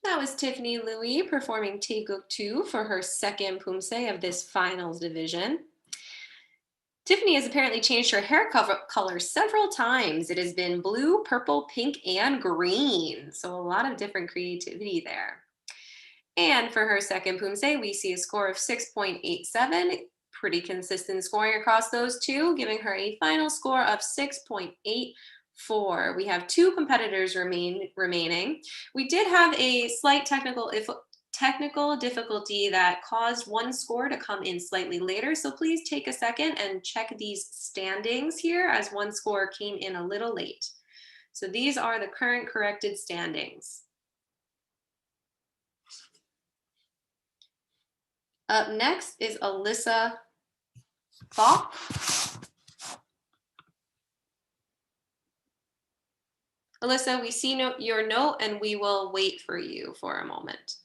That was Tiffany Louie performing Taeguk 2 for her second Poomsae of this finals division. Tiffany has apparently changed her hair color several times. It has been blue, purple, pink, and green. So a lot of different creativity there. And for her second Poomsae, we see a score of 6.87. Pretty consistent scoring across those two, giving her a final score of 6.84. We have two competitors remaining. We did have a slight technical difficulty that caused one score to come in slightly later. So please take a second and check these standings here, as one score came in a little late. So these are the current corrected standings. Up next is Alyssa Falk. Alyssa, we see your note and we will wait for you for a moment.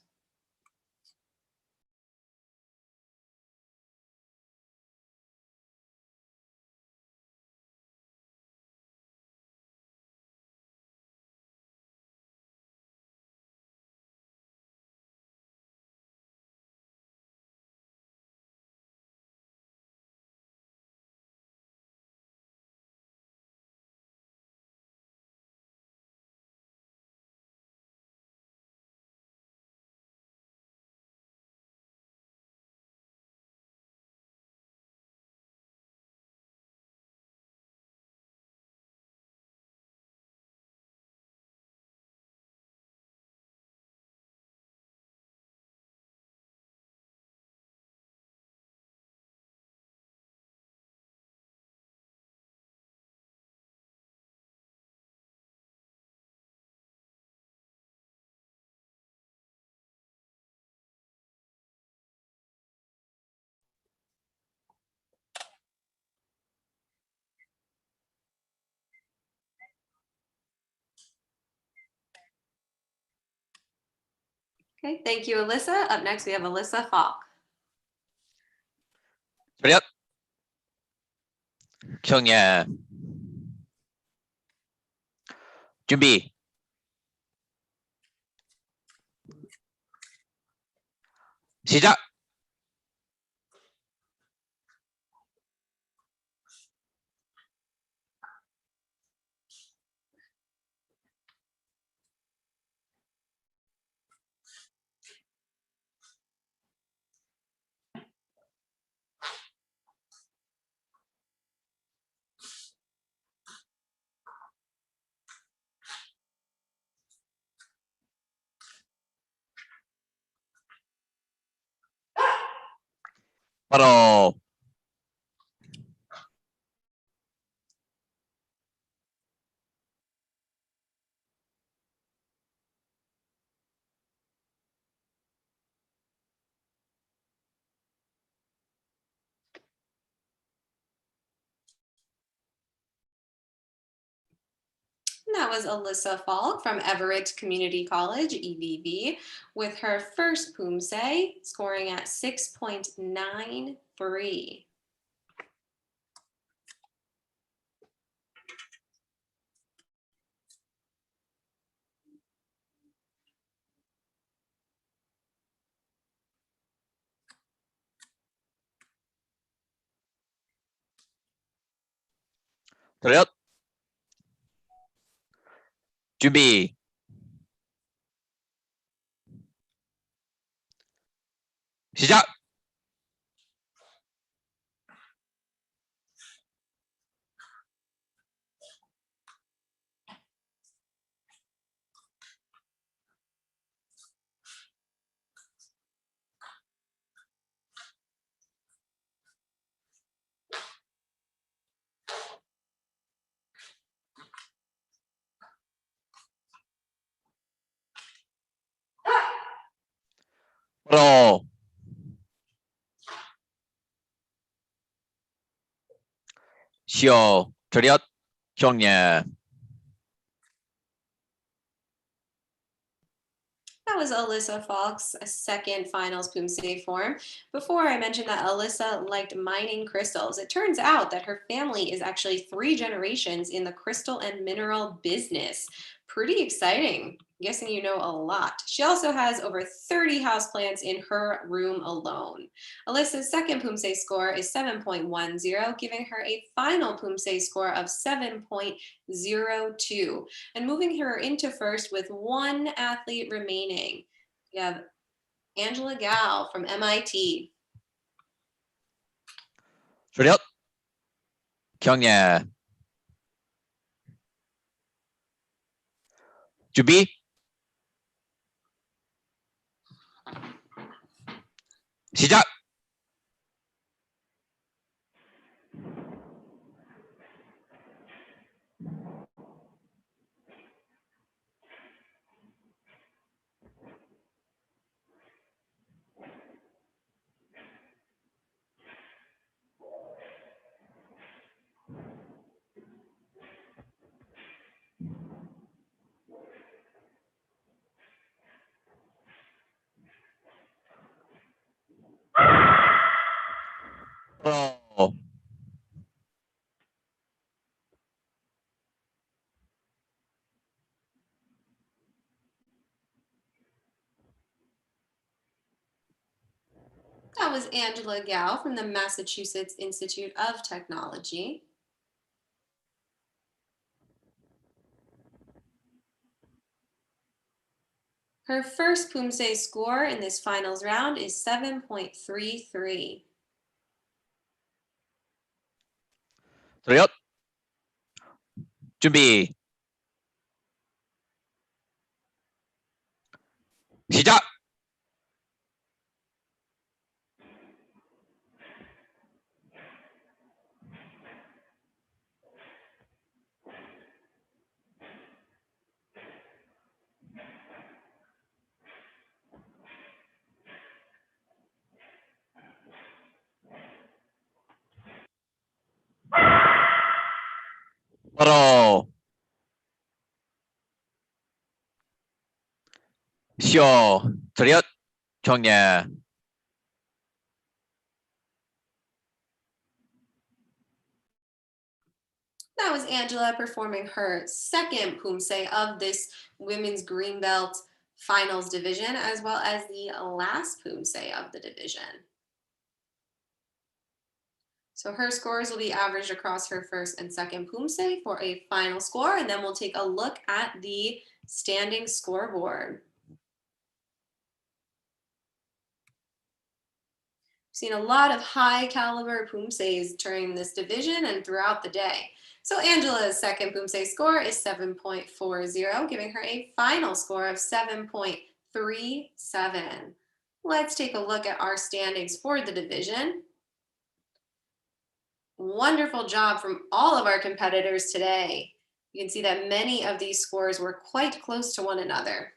Okay, thank you, Alyssa. Up next, we have Alyssa Falk. 차렷. 경례. 준비. 시작. 바로 And that was Alyssa Falk from Everett Community College, EVB, with her first Poomsae, scoring at 6.93. 차렷 준비 시작. 바로 시오 차렷 경례. That was Alyssa Falk's second finals Poomsae form. Before, I mentioned that Alyssa liked mining crystals. It turns out that her family is actually 3 generations in the crystal and mineral business. Pretty exciting. I'm guessing you know a lot. She also has over 30 houseplants in her room alone. Alyssa's second Poomsae score is 7.10, giving her a final Poomsae score of 7.02. And moving her into first with 1 athlete remaining. We have Angela Gao from MIT. 차렷 경례. 준비 시작. 바로 That was Angela Gao from the Massachusetts Institute of Technology. Her first Poomsae score in this finals round is 7.33. 차렷 준비 시작. 바로 시오 차렷 경례. That was Angela performing her second Poomsae of this women's green belt finals division, as well as the last Poomsae of the division. So her scores will be averaged across her first and second Poomsae for a final score, and then we'll take a look at the standing scoreboard. We've seen a lot of high caliber Poomsaes during this division and throughout the day. So Angela's second Poomsae score is 7.40, giving her a final score of 7.37. Let's take a look at our standings for the division. Wonderful job from all of our competitors today. You can see that many of these scores were quite close to one another.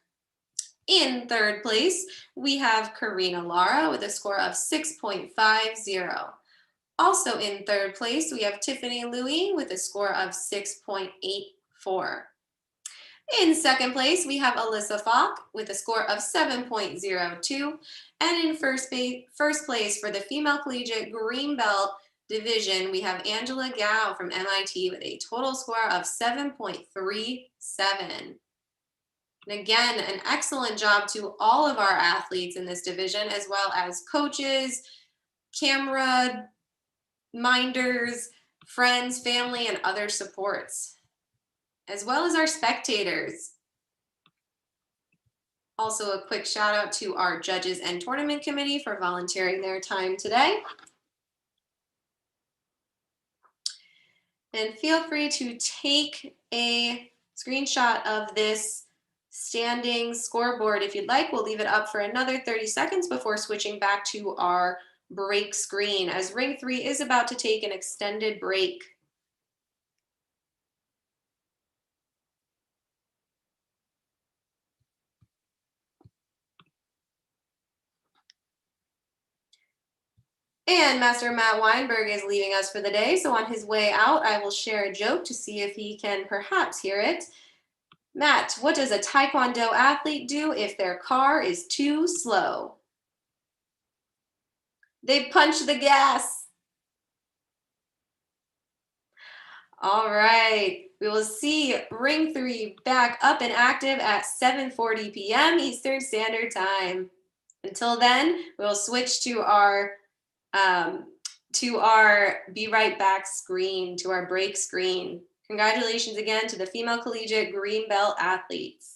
In third place, we have Karina Lara with a score of 6.50. Also in third place, we have Tiffany Louie with a score of 6.84. In second place, we have Alyssa Falk with a score of 7.02. And in first place for the Female Collegiate Green Belt Division, we have Angela Gao from MIT with a total score of 7.37. And again, an excellent job to all of our athletes in this division, as well as coaches, camera minders, friends, family, and other supports, as well as our spectators. Also, a quick shout out to our judges and tournament committee for volunteering their time today. And feel free to take a screenshot of this standing scoreboard if you'd like. We'll leave it up for another 30 seconds before switching back to our break screen, as ring 3 is about to take an extended break. And Master Matt Weinberg is leaving us for the day, so on his way out, I will share a joke to see if he can perhaps hear it. Matt, what does a Taekwondo athlete do if their car is too slow? They punch the gas. All right, we will see ring 3 back up and active at 7:40 p.m. Eastern Standard Time. Until then, we'll switch to our Be Right Back screen, to our break screen. Congratulations again to the Female Collegiate Green Belt athletes.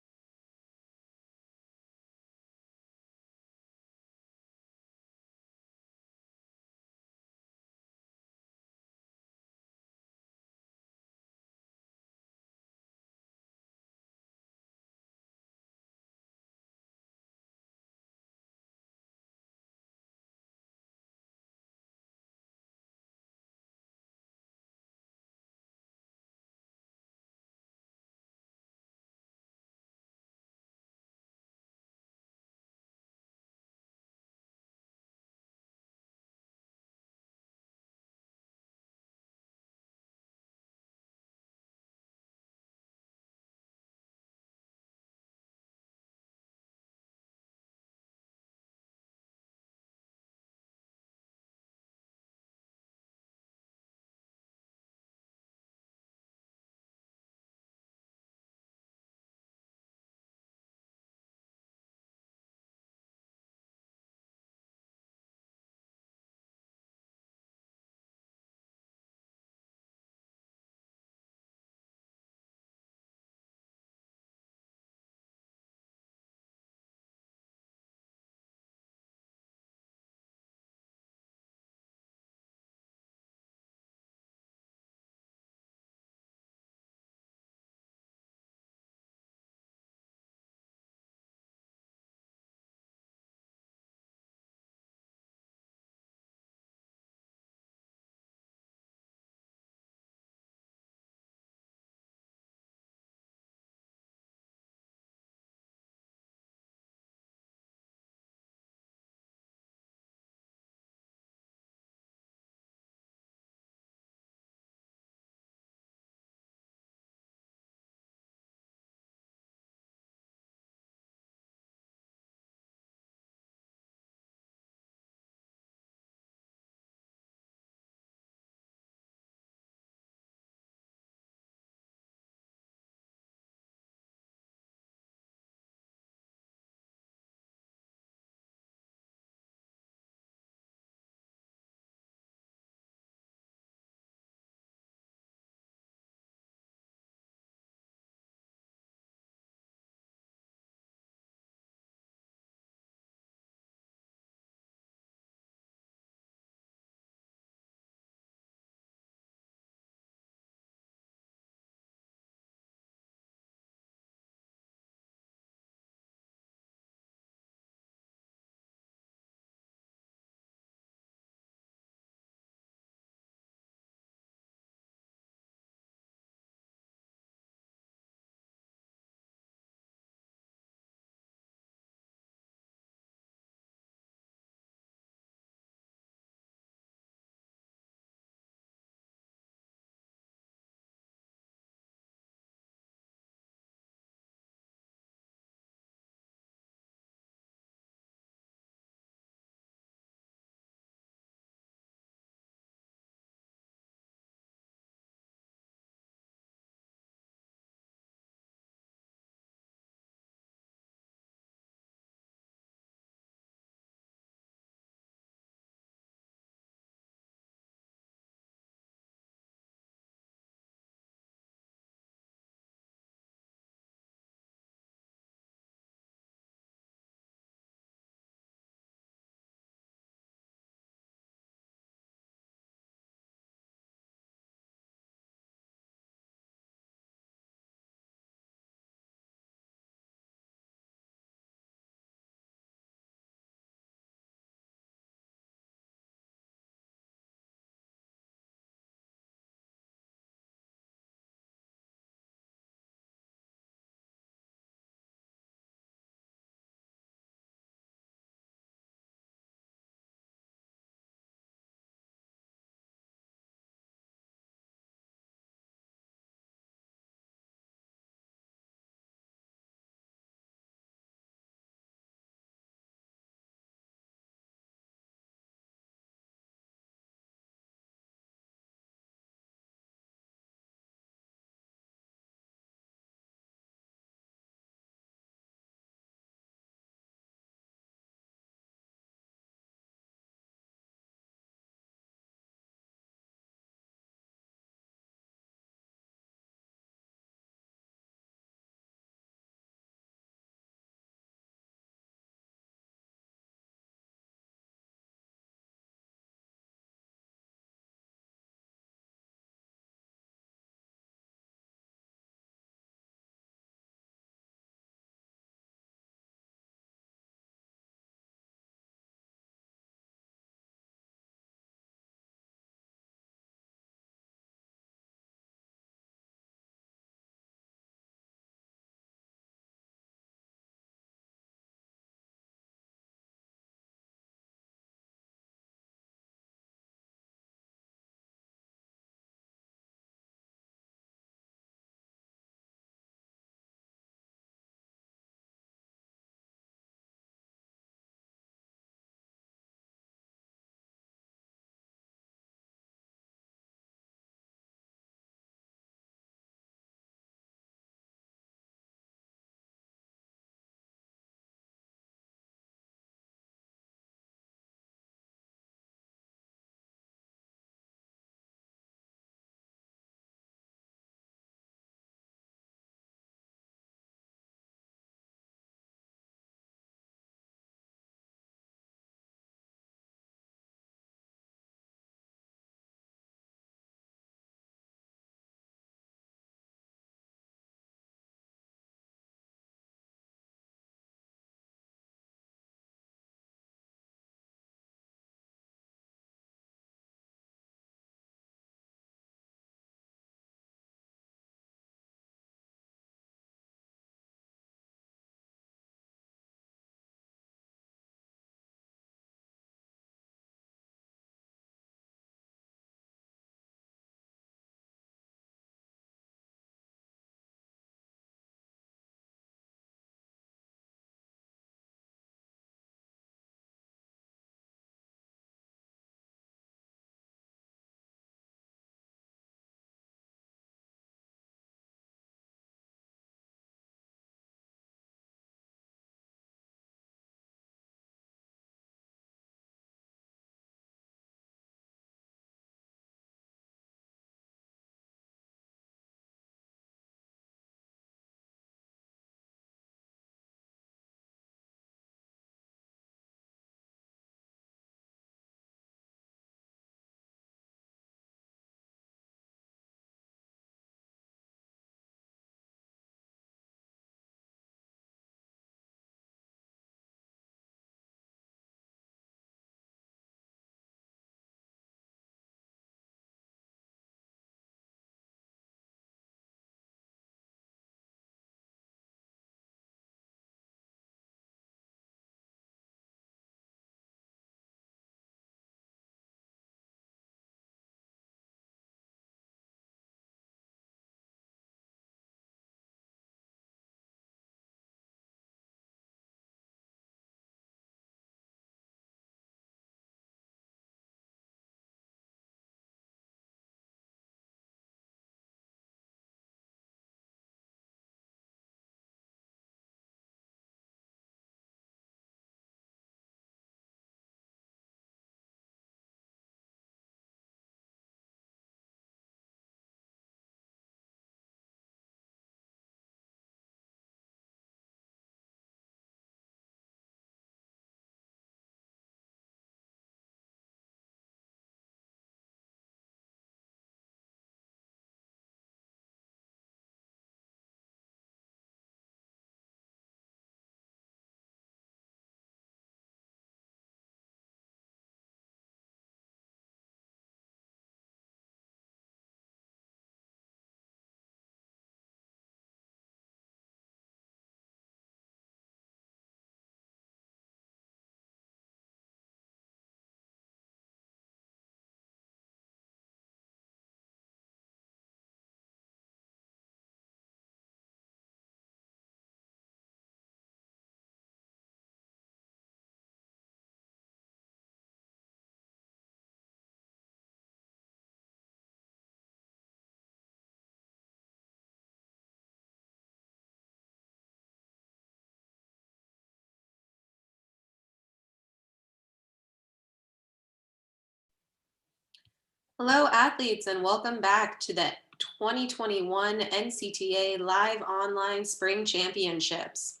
Hello, athletes, and welcome back to the 2021 NCTA Live Online Spring Championships.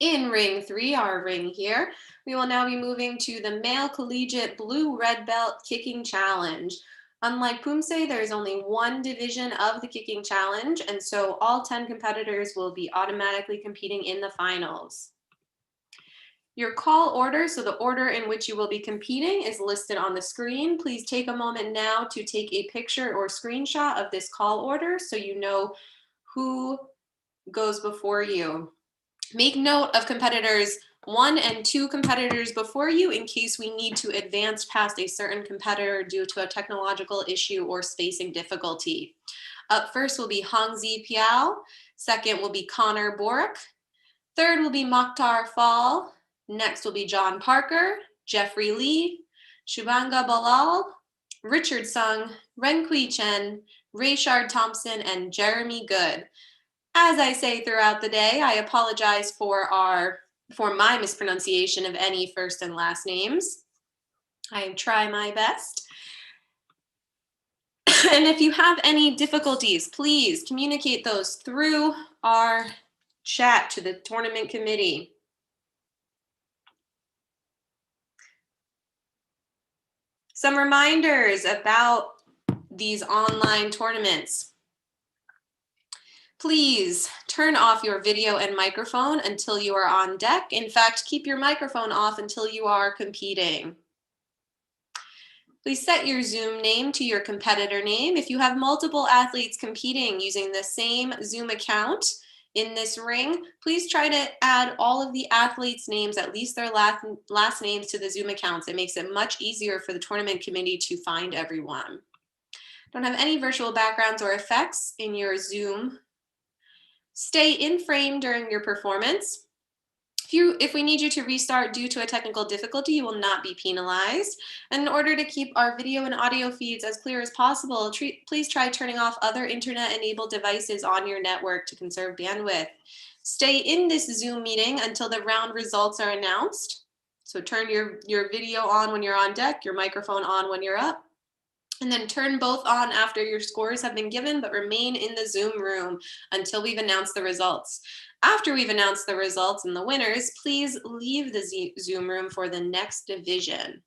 In ring 3, our ring here, we will now be moving to the male collegiate blue red belt kicking challenge. Unlike Poomsae, there is only one division of the kicking challenge, and so all 10 competitors will be automatically competing in the finals. Your call order, so the order in which you will be competing, is listed on the screen. Please take a moment now to take a picture or screenshot of this call order so you know who goes before you. Make note of competitors 1 and 2 competitors before you in case we need to advance past a certain competitor due to a technological issue or spacing difficulty. Up first will be Hongzi Piao. Second will be Connor Borick. Third will be Mokhtar Fall. Next will be John Parker, Jeffrey Lee, Shubhanga Balal, Richard Sung, Renkui Chen, Rayshard Thompson, and Jeremy Good. As I say throughout the day, I apologize for my mispronunciation of any first and last names. I try my best. And if you have any difficulties, please communicate those through our chat to the tournament committee. Some reminders about these online tournaments. Please turn off your video and microphone until you are on deck. In fact, keep your microphone off until you are competing. Please set your Zoom name to your competitor name. If you have multiple athletes competing using the same Zoom account in this ring, please try to add all of the athletes' names, at least their last names, to the Zoom accounts. It makes it much easier for the tournament committee to find everyone. Don't have any virtual backgrounds or effects in your Zoom. Stay in frame during your performance. If we need you to restart due to a technical difficulty, you will not be penalized. And in order to keep our video and audio feeds as clear as possible, please try turning off other internet-enabled devices on your network to conserve bandwidth. Stay in this Zoom meeting until the round results are announced. So turn your video on when you're on deck, your microphone on when you're up. And then turn both on after your scores have been given, but remain in the Zoom room until we've announced the results. After we've announced the results and the winners, please leave the Zoom room for the next division.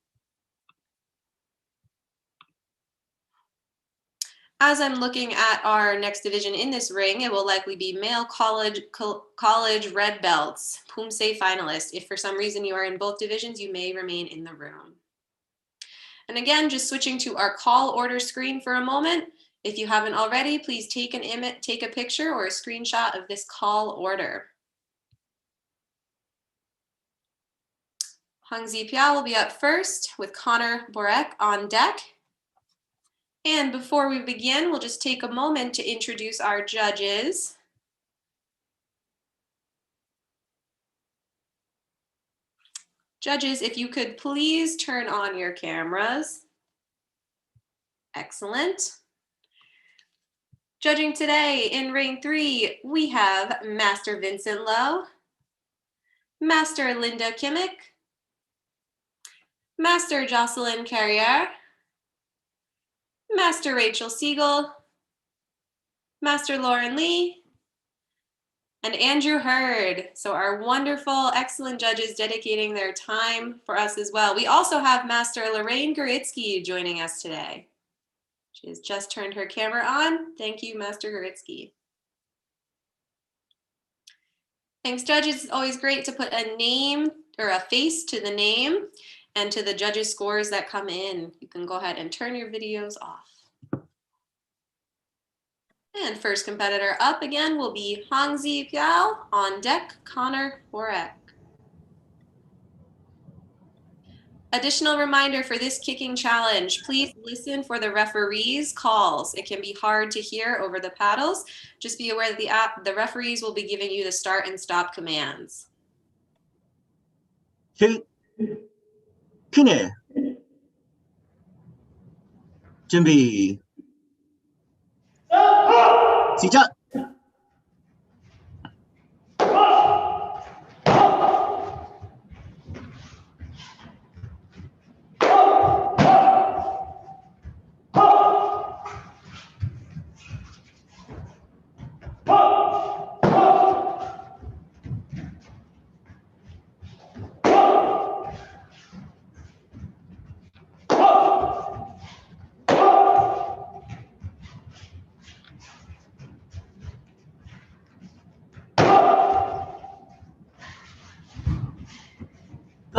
As I'm looking at our next division in this ring, it will likely be male college red belts, Poomsae finalists. If for some reason you are in both divisions, you may remain in the room. And again, just switching to our call order screen for a moment. If you haven't already, please take a picture or a screenshot of this call order. Hongzi Piao will be up first with Connor Borick on deck. And before we begin, we'll just take a moment to introduce our judges. Judges, if you could please turn on your cameras. Excellent. Judging today in ring 3, we have Master Vincent Lowe, Master Linda Kimmick, Master Jocelyn Carrier, Master Rachel Siegel, Master Lauren Lee, and Andrew Hurd. So our wonderful, excellent judges dedicating their time for us as well. We also have Master Lorraine Goritsky joining us today. She has just turned her camera on. Thank you, Master Goritsky. Thanks, judges. It's always great to put a name or a face to the name and to the judges' scores that come in. You can go ahead and turn your videos off. And first competitor up again will be Hongzi Piao. On deck, Connor Borick. Additional reminder for this kicking challenge, please listen for the referees' calls. It can be hard to hear over the paddles. Just be aware that the referees will be giving you the start and stop commands. Finish. 준비. 시작.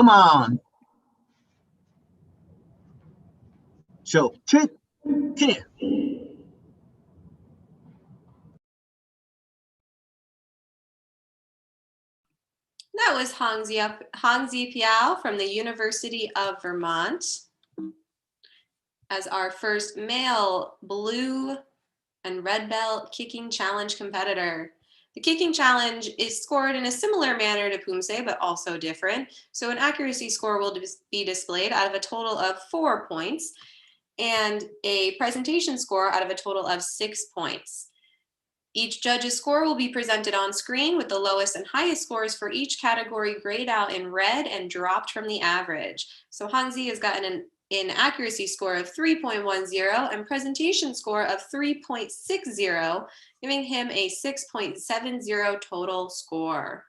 Come on. Show. Check. Here. That was Hangzi Piao from the University of Vermont as our first male blue and red belt kicking challenge competitor. The kicking challenge is scored in a similar manner to Poomsae, but also different. So an accuracy score will be displayed out of a total of 4 points and a presentation score out of a total of 6 points. Each judge's score will be presented on screen with the lowest and highest scores for each category grayed out in red and dropped from the average. So Hangzi has gotten an accuracy score of 3.10 and presentation score of 3.60, giving him a 6.70 total score.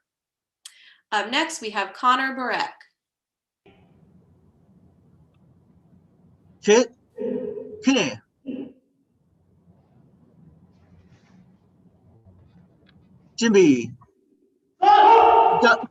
Up next, we have Connor Burek. Check. Here. Jimmy. Go.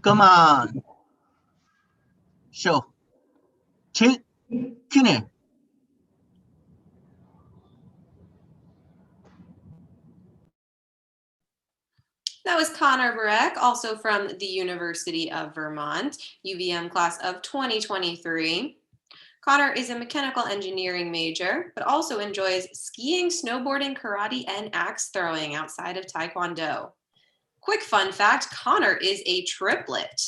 Come on. Show. Check. Here. That was Connor Burek, also from the University of Vermont, UVM class of 2023. Connor is a mechanical engineering major, but also enjoys skiing, snowboarding, karate, and axe throwing outside of Taekwondo. Quick fun fact, Connor is a triplet.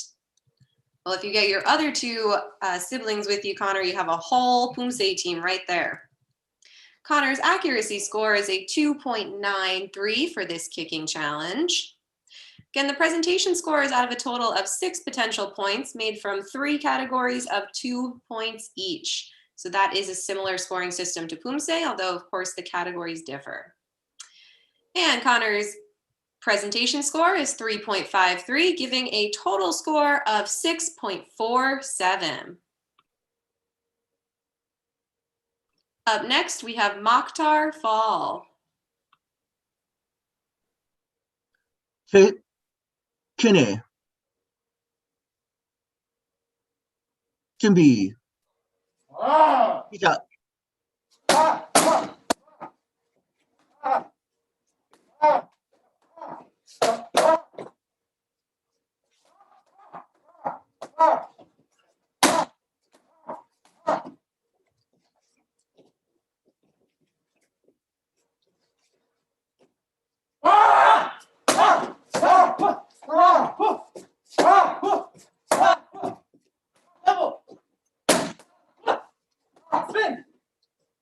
Well, if you get your other two siblings with you, Connor, you have a whole Poomsae team right there. Connor's accuracy score is a 2.93 for this kicking challenge. Again, the presentation score is out of a total of 6 potential points made from 3 categories of 2 points each. So that is a similar scoring system to Poomsae, although of course the categories differ. And Connor's presentation score is 3.53, giving a total score of 6.47. Up next, we have Mokhtar Fall. Check. Here. Jimmy. 시작.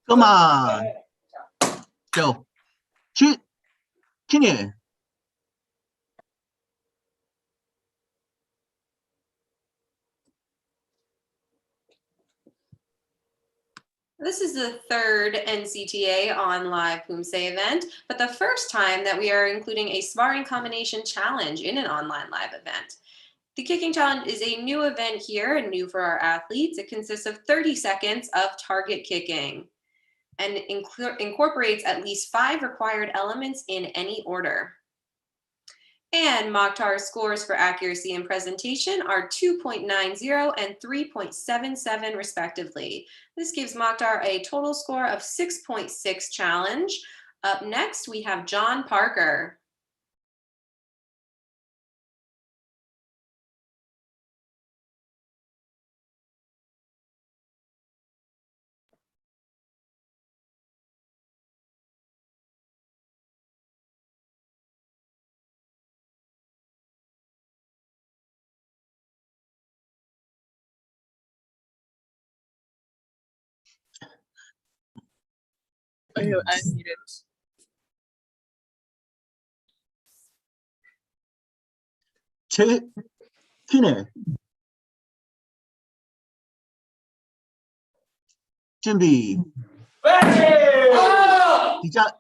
Come on. Go. Check. Here. This is the third NCTA on live Poomsae event, but the first time that we are including a sparring combination challenge in an online live event. The kicking challenge is a new event here and new for our athletes. It consists of 30 seconds of target kicking and incorporates at least 5 required elements in any order. And Mokhtar's scores for accuracy and presentation are 2.90 and 3.77 respectively. This gives Mokhtar a total score of 6.6 challenge. Up next, we have John Parker. I'm muted. 체크네. 준비. 시작.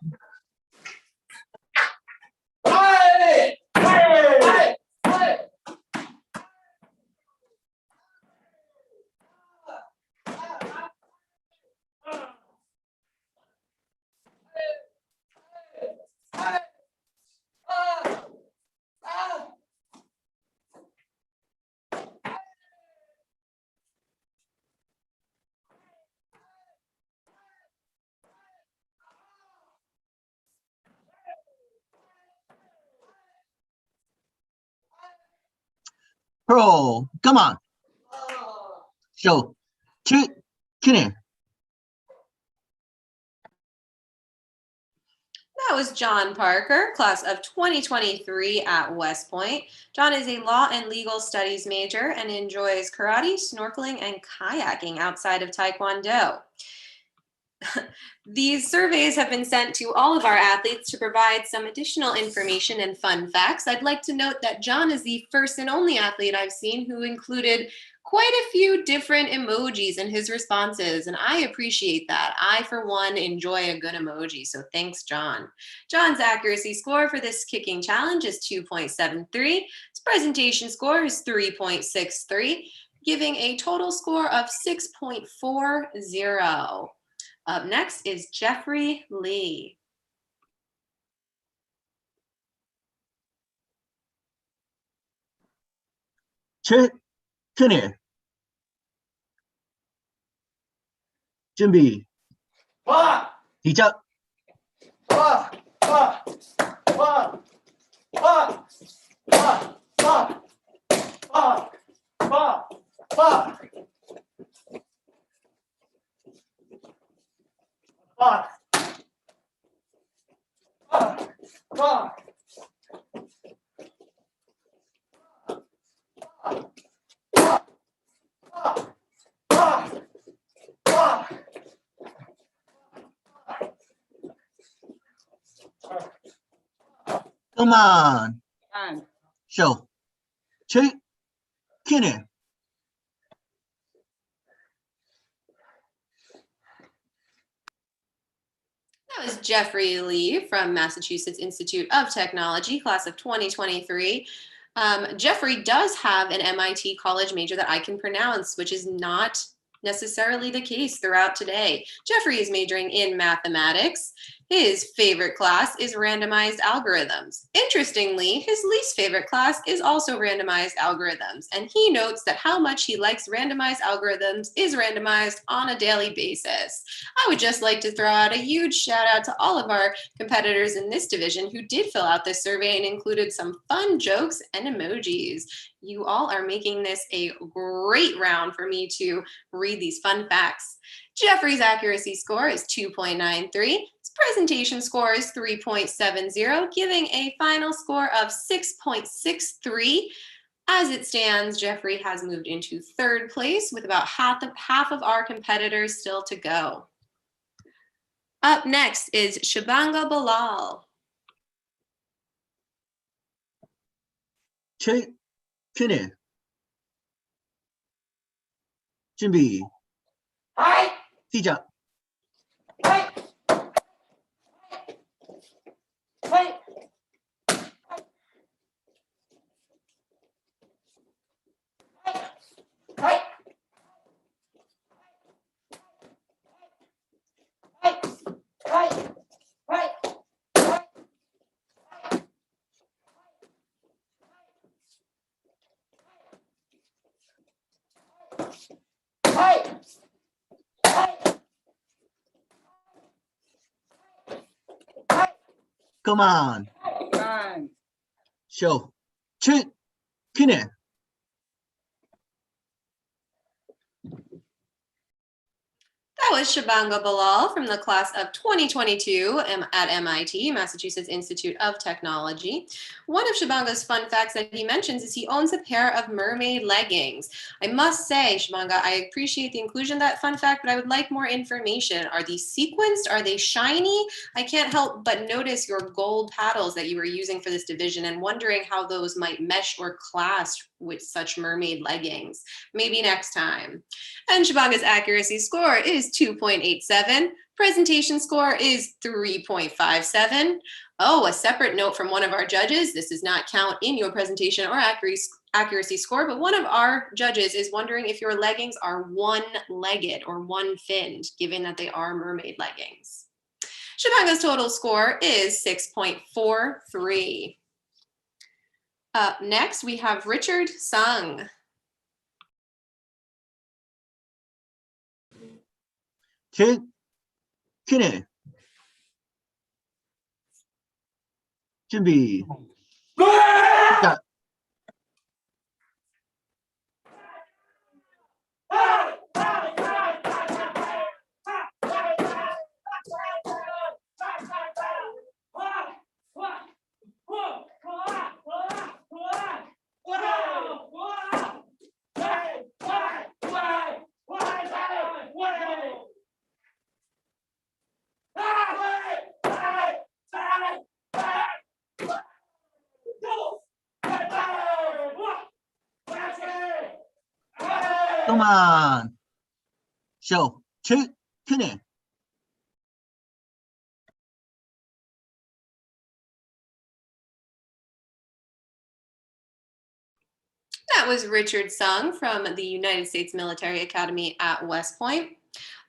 Pro, come on. Show. Checkne. That was John Parker, class of 2023 at West Point. John is a law and legal studies major and enjoys karate, snorkeling, and kayaking outside of Taekwondo. These surveys have been sent to all of our athletes to provide some additional information and fun facts. I'd like to note that John is the first and only athlete I've seen who included quite a few different emojis in his responses, and I appreciate that. I, for one, enjoy a good emoji, so thanks, John. John's accuracy score for this kicking challenge is 2.73. His presentation score is 3.63, giving a total score of 6.40. Up next is Jeffrey Lee. 체크네. 준비. 시작. Come on. Show. 체크네. That was Jeffrey Lee from Massachusetts Institute of Technology, class of 2023. Jeffrey does have an MIT college major that I can pronounce, which is not necessarily the case throughout today. Jeffrey is majoring in mathematics. His favorite class is randomized algorithms. Interestingly, his least favorite class is also randomized algorithms, and he notes that how much he likes randomized algorithms is randomized on a daily basis. I would just like to throw out a huge shout out to all of our competitors in this division who did fill out this survey and included some fun jokes and emojis. You all are making this a great round for me to read these fun facts. Jeffrey's accuracy score is 2.93. His presentation score is 3.70, giving a final score of 6.63. As it stands, Jeffrey has moved into third place with about half of our competitors still to go. Up next is Shabanga Bilal. 체크네. 준비. 시작. Come on. Show. 체크네. That was Shabanga Bilal from the class of 2022 at MIT, Massachusetts Institute of Technology. One of Shabanga's fun facts that he mentions is he owns a pair of mermaid leggings. I must say, Shabanga, I appreciate the inclusion of that fun fact, but I would like more information. Are these sequenced? Are they shiny? I can't help but notice your gold paddles that you were using for this division and wondering how those might mesh or clash with such mermaid leggings. Maybe next time. And Shabanga's accuracy score is 2.87. Presentation score is 3.57. Oh, a separate note from one of our judges. This does not count in your presentation or accuracy score, but one of our judges is wondering if your leggings are one-legged or one-finned, given that they are mermaid leggings. Shabanga's total score is 6.43. Up next, we have Richard Sung. Kenny. 준비. 시작. Come on. Show. Kenny. That was Richard Sung from the United States Military Academy at West Point.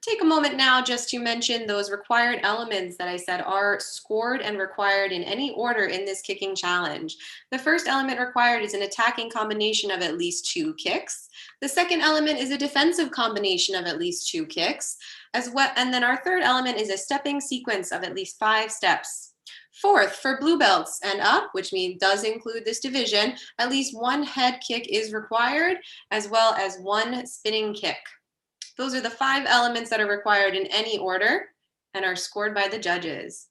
Take a moment now just to mention those required elements that I said are scored and required in any order in this kicking challenge. The first element required is an attacking combination of at least 2 kicks. The second element is a defensive combination of at least 2 kicks, as well. And then our third element is a stepping sequence of at least 5 steps. Fourth, for blue belts and up, which means does include this division, at least 1 head kick is required, as well as 1 spinning kick. Those are the 5 elements that are required in any order and are scored by the judges.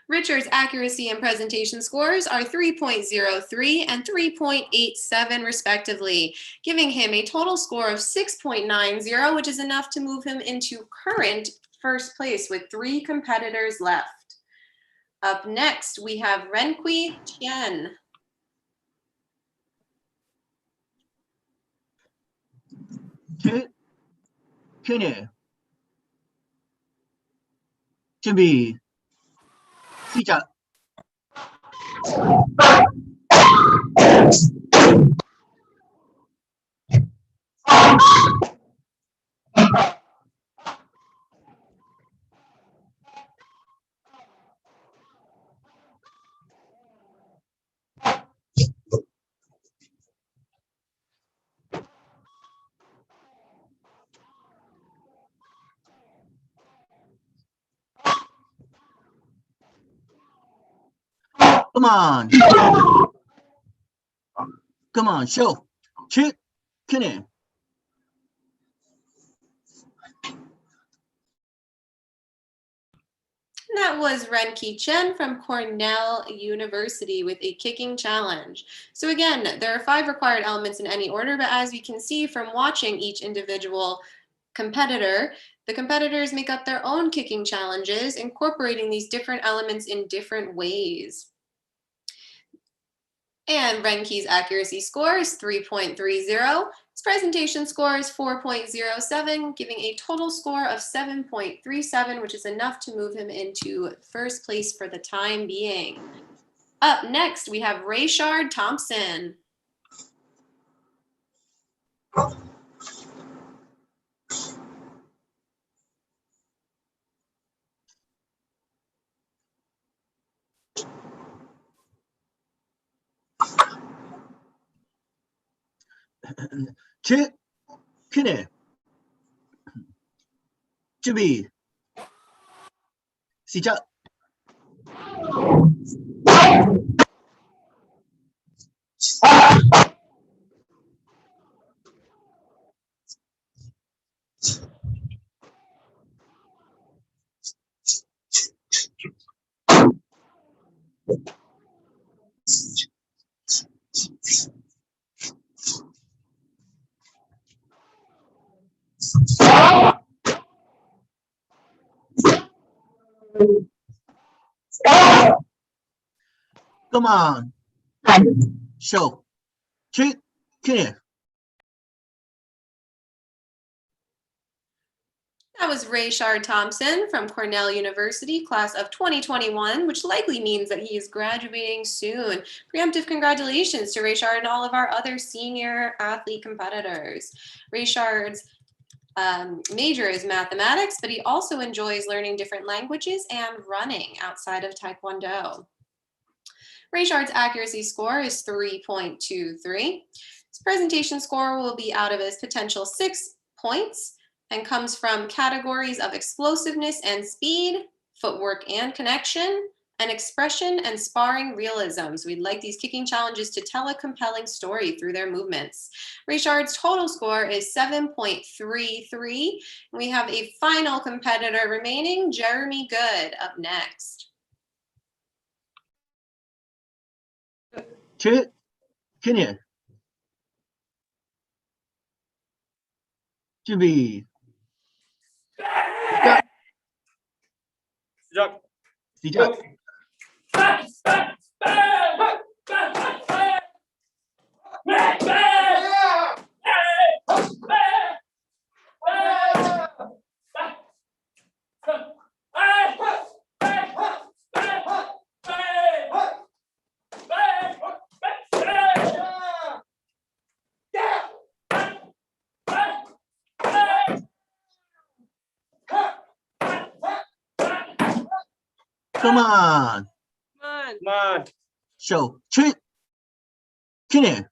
Richard's accuracy and presentation scores are 3.03 and 3.87 respectively, giving him a total score of 6.90, which is enough to move him into current first place with 3 competitors left. Up next, we have Renqi Chen. Kenny. 준비. 시작. Come on. Come on, show. Kenny. That was Renqi Chen from Cornell University with a kicking challenge. So again, there are 5 required elements in any order, but as you can see from watching each individual competitor, the competitors make up their own kicking challenges, incorporating these different elements in different ways. And Renqi's accuracy score is 3.30. His presentation score is 4.07, giving a total score of 7.37, which is enough to move him into first place for the time being. Up next, we have Rayshard Thompson. Kenny. 준비. 시작. Come on. Show. Two. Clear. That was Rayshard Thompson from Cornell University, class of 2021, which likely means that he is graduating soon. Preemptive congratulations to Rayshard and all of our other senior athlete competitors. Rayshard's major is mathematics, but he also enjoys learning different languages and running outside of Taekwondo. Rayshard's accuracy score is 3.23. His presentation score will be out of his potential 6 points and comes from categories of explosiveness and speed, footwork and connection, and expression and sparring realism. So we'd like these kicking challenges to tell a compelling story through their movements. Rayshard's total score is 7.33. We have a final competitor remaining, Jeremy Good, up next. Two. Clear. 준비. 시작. 시작. Come on. Come on. Show. Two. Clear.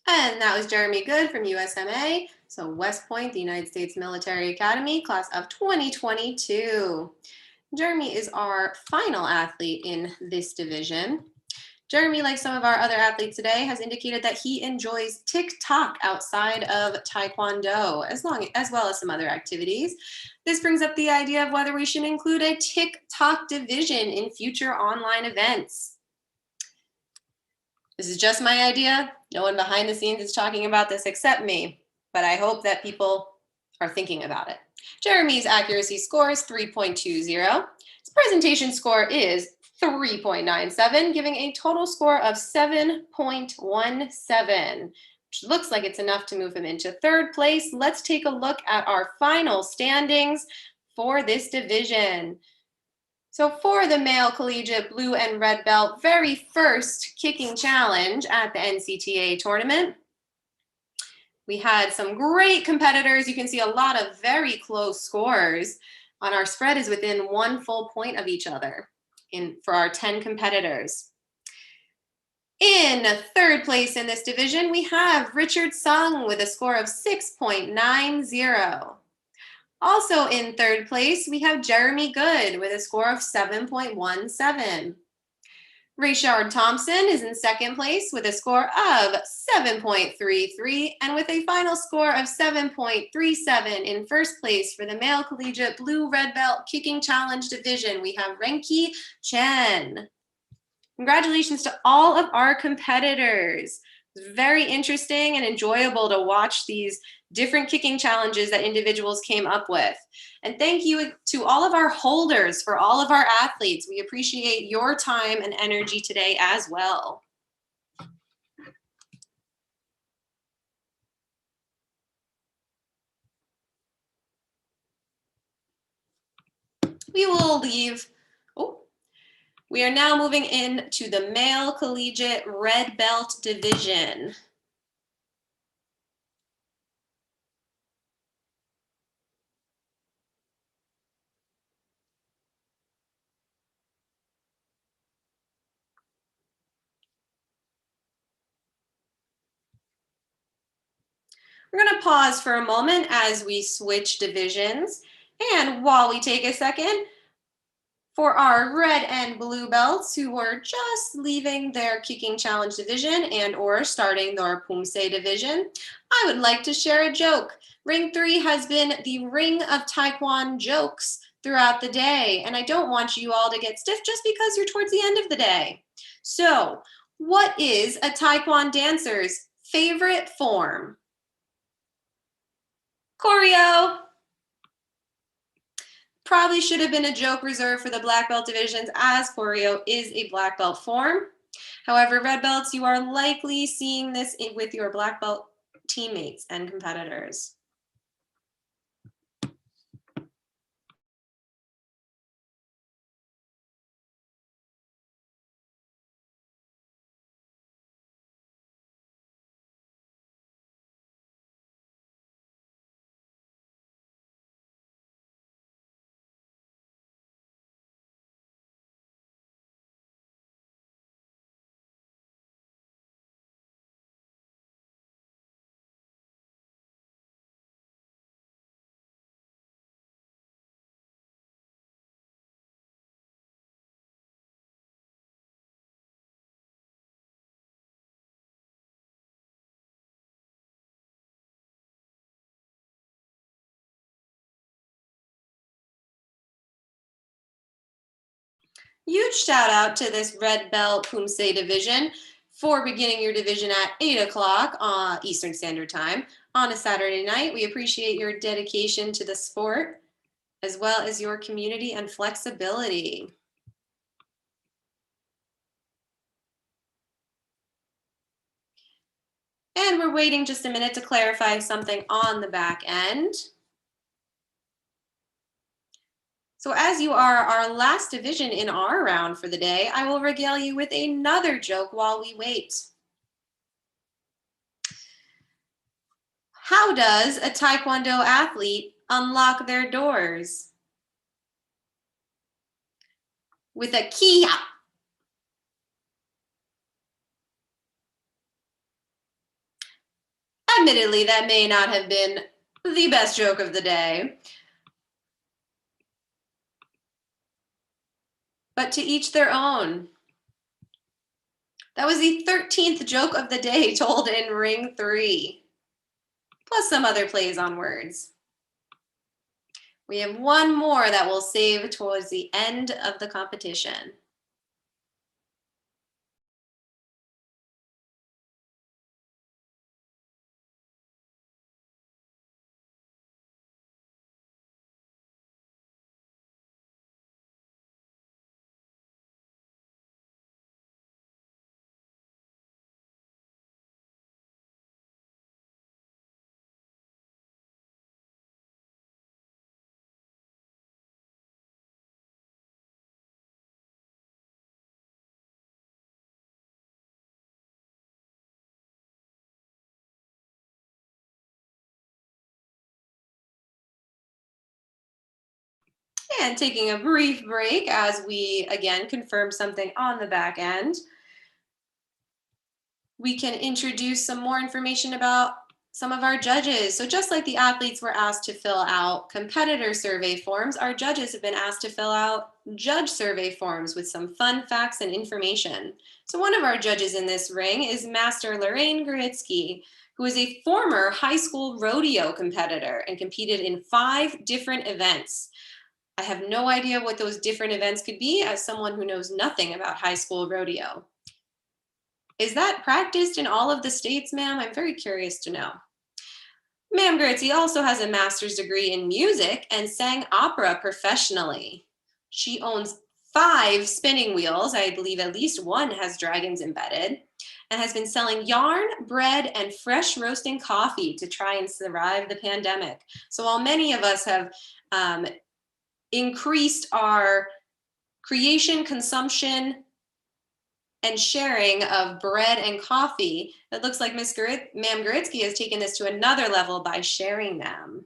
And that was Jeremy Good from USMA. So West Point, the United States Military Academy, class of 2022. Jeremy is our final athlete in this division. Jeremy, like some of our other athletes today, has indicated that he enjoys TikTok outside of Taekwondo, as well as some other activities. This brings up the idea of whether we should include a TikTok division in future online events. This is just my idea. No one behind the scenes is talking about this except me, but I hope that people are thinking about it. Jeremy's accuracy score is 3.20. His presentation score is 3.97, giving a total score of 7.17, which looks like it's enough to move him into third place. Let's take a look at our final standings for this division. So for the male collegiate blue and red belt, very first kicking challenge at the NCTA tournament, we had some great competitors. You can see a lot of very close scores. On our spread is within 1 full point of each other for our 10 competitors. In third place in this division, we have Richard Sung with a score of 6.90. Also in third place, we have Jeremy Good with a score of 7.17. Rayshard Thompson is in second place with a score of 7.33 and with a final score of 7.37 in first place for the male collegiate blue-red belt kicking challenge division. We have Renki Chen. Congratulations to all of our competitors. It was very interesting and enjoyable to watch these different kicking challenges that individuals came up with. And thank you to all of our holders for all of our athletes. We appreciate your time and energy today as well. We will leave. We are now moving into the male collegiate red belt division. We're going to pause for a moment as we switch divisions. And while we take a second, for our red and blue belts who were just leaving their kicking challenge division and or starting their Poomsae division, I would like to share a joke. Ring 3 has been the ring of Taekwondo jokes throughout the day, and I don't want you all to get stiff just because you're towards the end of the day. So, what is a Taekwondo dancer's favorite form? Choreo. Probably should have been a joke reserved for the black belt divisions, as choreo is a black belt form. However, red belts, you are likely seeing this with your black belt teammates and competitors. Huge shout out to this red belt Poomsae division for beginning your division at 8 o'clock Eastern Standard Time on a Saturday night. We appreciate your dedication to the sport as well as your community and flexibility. And we're waiting just a minute to clarify something on the back end. So as you are our last division in our round for the day, I will regale you with another joke while we wait. How does a Taekwondo athlete unlock their doors? With a key. Admittedly, that may not have been the best joke of the day. But to each their own. That was the 13th joke of the day told in ring 3, plus some other plays on words. We have one more that we'll save towards the end of the competition. And taking a brief break as we, again, confirm something on the back end. We can introduce some more information about some of our judges. So just like the athletes were asked to fill out competitor survey forms, our judges have been asked to fill out judge survey forms with some fun facts and information. So one of our judges in this ring is Master Lorraine Gritsky, who is a former high school rodeo competitor and competed in 5 different events. I have no idea what those different events could be as someone who knows nothing about high school rodeo. Is that practiced in all of the states, ma'am? I'm very curious to know. Ma'am Gertzy also has a master's degree in music and sang opera professionally. She owns 5 spinning wheels. I believe at least one has dragons embedded, and has been selling yarn, bread, and fresh roasting coffee to try and survive the pandemic. So while many of us have increased our creation, consumption, and sharing of bread and coffee, it looks like Ma'am Garitsky has taken this to another level by sharing them.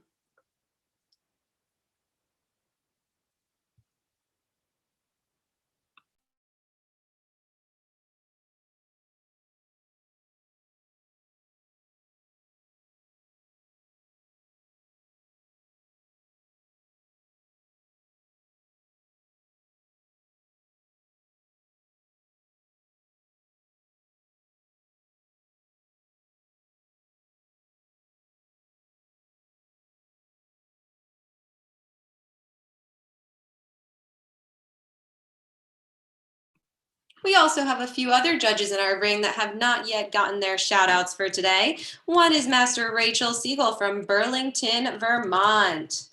We also have a few other judges in our ring that have not yet gotten their shout outs for today. One is Master Rachel Siegel from Burlington, Vermont.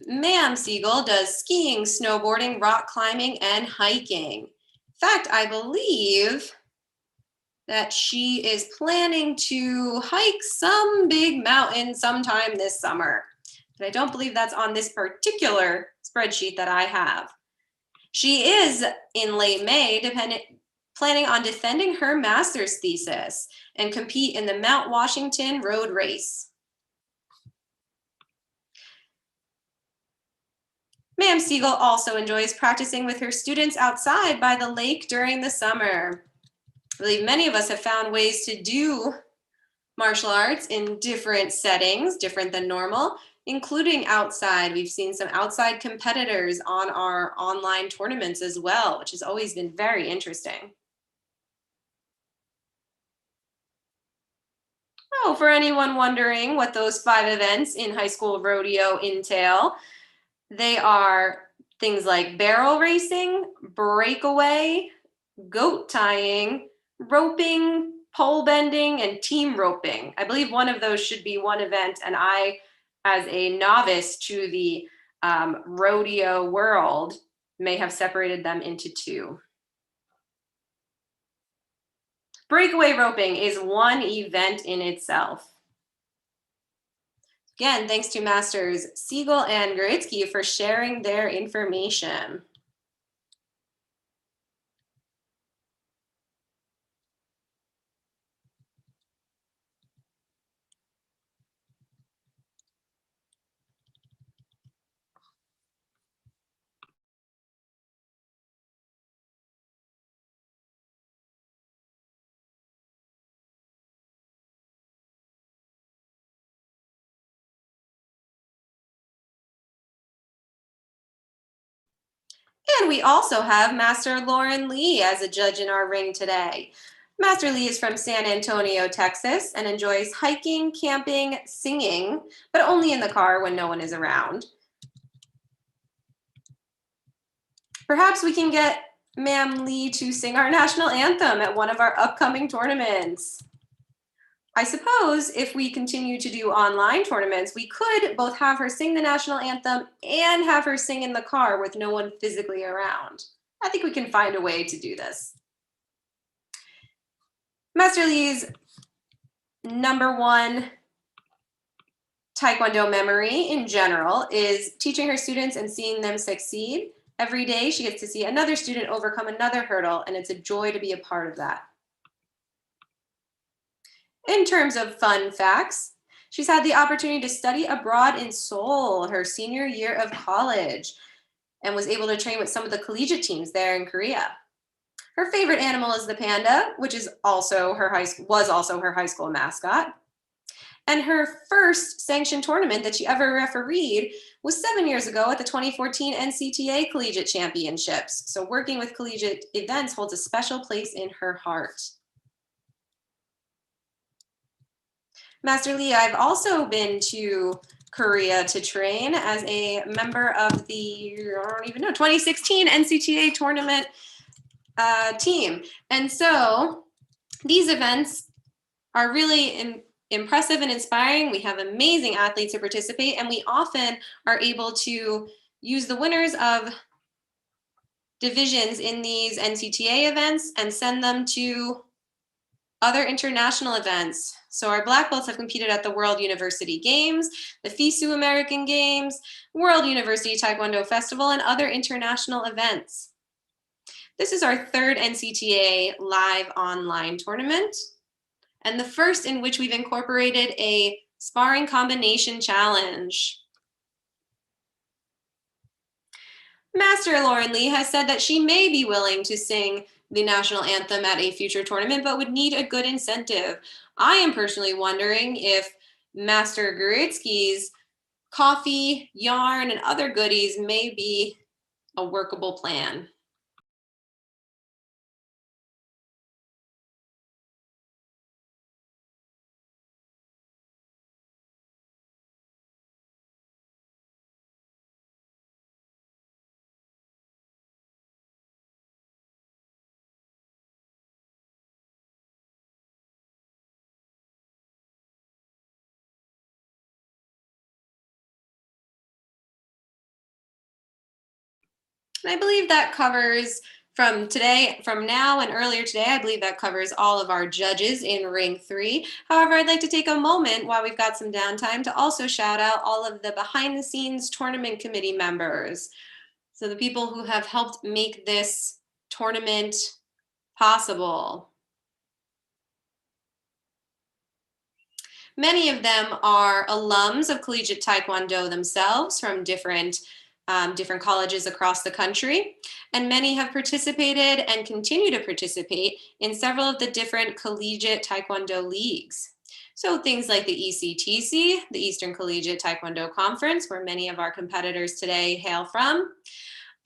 Ma'am Siegel does skiing, snowboarding, rock climbing, and hiking. In fact, I believe that she is planning to hike some big mountain sometime this summer. But I don't believe that's on this particular spreadsheet that I have. She is in late May planning on defending her master's thesis and compete in the Mount Washington Road Race. Ma'am Siegel also enjoys practicing with her students outside by the lake during the summer. I believe many of us have found ways to do martial arts in different settings, different than normal, including outside. We've seen some outside competitors on our online tournaments as well, which has always been very interesting. Oh, for anyone wondering what those 5 events in high school rodeo entail, they are things like barrel racing, breakaway, goat tying, roping, pole bending, and team roping. I believe one of those should be one event, and I, as a novice to the rodeo world, may have separated them into 2. Breakaway roping is one event in itself. Again, thanks to Masters Siegel and Garitsky for sharing their information. And we also have Master Lauren Lee as a judge in our ring today. Master Lee is from San Antonio, Texas, and enjoys hiking, camping, singing, but only in the car when no one is around. Perhaps we can get Ma'am Lee to sing our national anthem at one of our upcoming tournaments. I suppose if we continue to do online tournaments, we could both have her sing the national anthem and have her sing in the car with no one physically around. I think we can find a way to do this. Master Lee's #1 Taekwondo memory in general is teaching her students and seeing them succeed. Every day she gets to see another student overcome another hurdle, and it's a joy to be a part of that. In terms of fun facts, she's had the opportunity to study abroad in Seoul her senior year of college and was able to train with some of the collegiate teams there in Korea. Her favorite animal is the panda, which is also was also her high school mascot. And her first sanctioned tournament that she ever refereed was 7 years ago at the 2014 NCTA Collegiate Championships. So working with collegiate events holds a special place in her heart. Master Lee, I've also been to Korea to train as a member of the, I don't even know, 2016 NCTA tournament team. And so these events are really impressive and inspiring. We have amazing athletes who participate, and we often are able to use the winners of divisions in these NCTA events and send them to other international events. So our black belts have competed at the World University Games, the FISU American Games, World University Taekwondo Festival, and other international events. This is our 3rd NCTA live online tournament, and the first in which we've incorporated a sparring combination challenge. Master Lauren Lee has said that she may be willing to sing the national anthem at a future tournament, but would need a good incentive. I am personally wondering if Master Garitsky's coffee, yarn, and other goodies may be a workable plan. And I believe that covers from now and earlier today, I believe that covers all of our judges in Ring 3. However, I'd like to take a moment while we've got some downtime to also shout out all of the behind the scenes tournament committee members. So the people who have helped make this tournament possible. Many of them are alums of Collegiate Taekwondo themselves from different colleges across the country. And many have participated and continue to participate in several of the different Collegiate Taekwondo leagues. So things like the ECTC, the Eastern Collegiate Taekwondo Conference, where many of our competitors today hail from.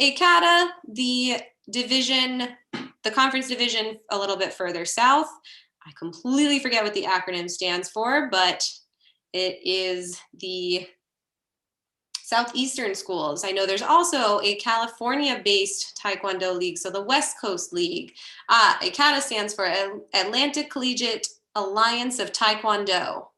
ACATA, the conference division a little bit further south. I completely forget what the acronym stands for, but it is the Southeastern schools. I know there's also a California-based Taekwondo league, so the West Coast League. ACATA stands for Atlantic Collegiate Alliance of Taekwondo.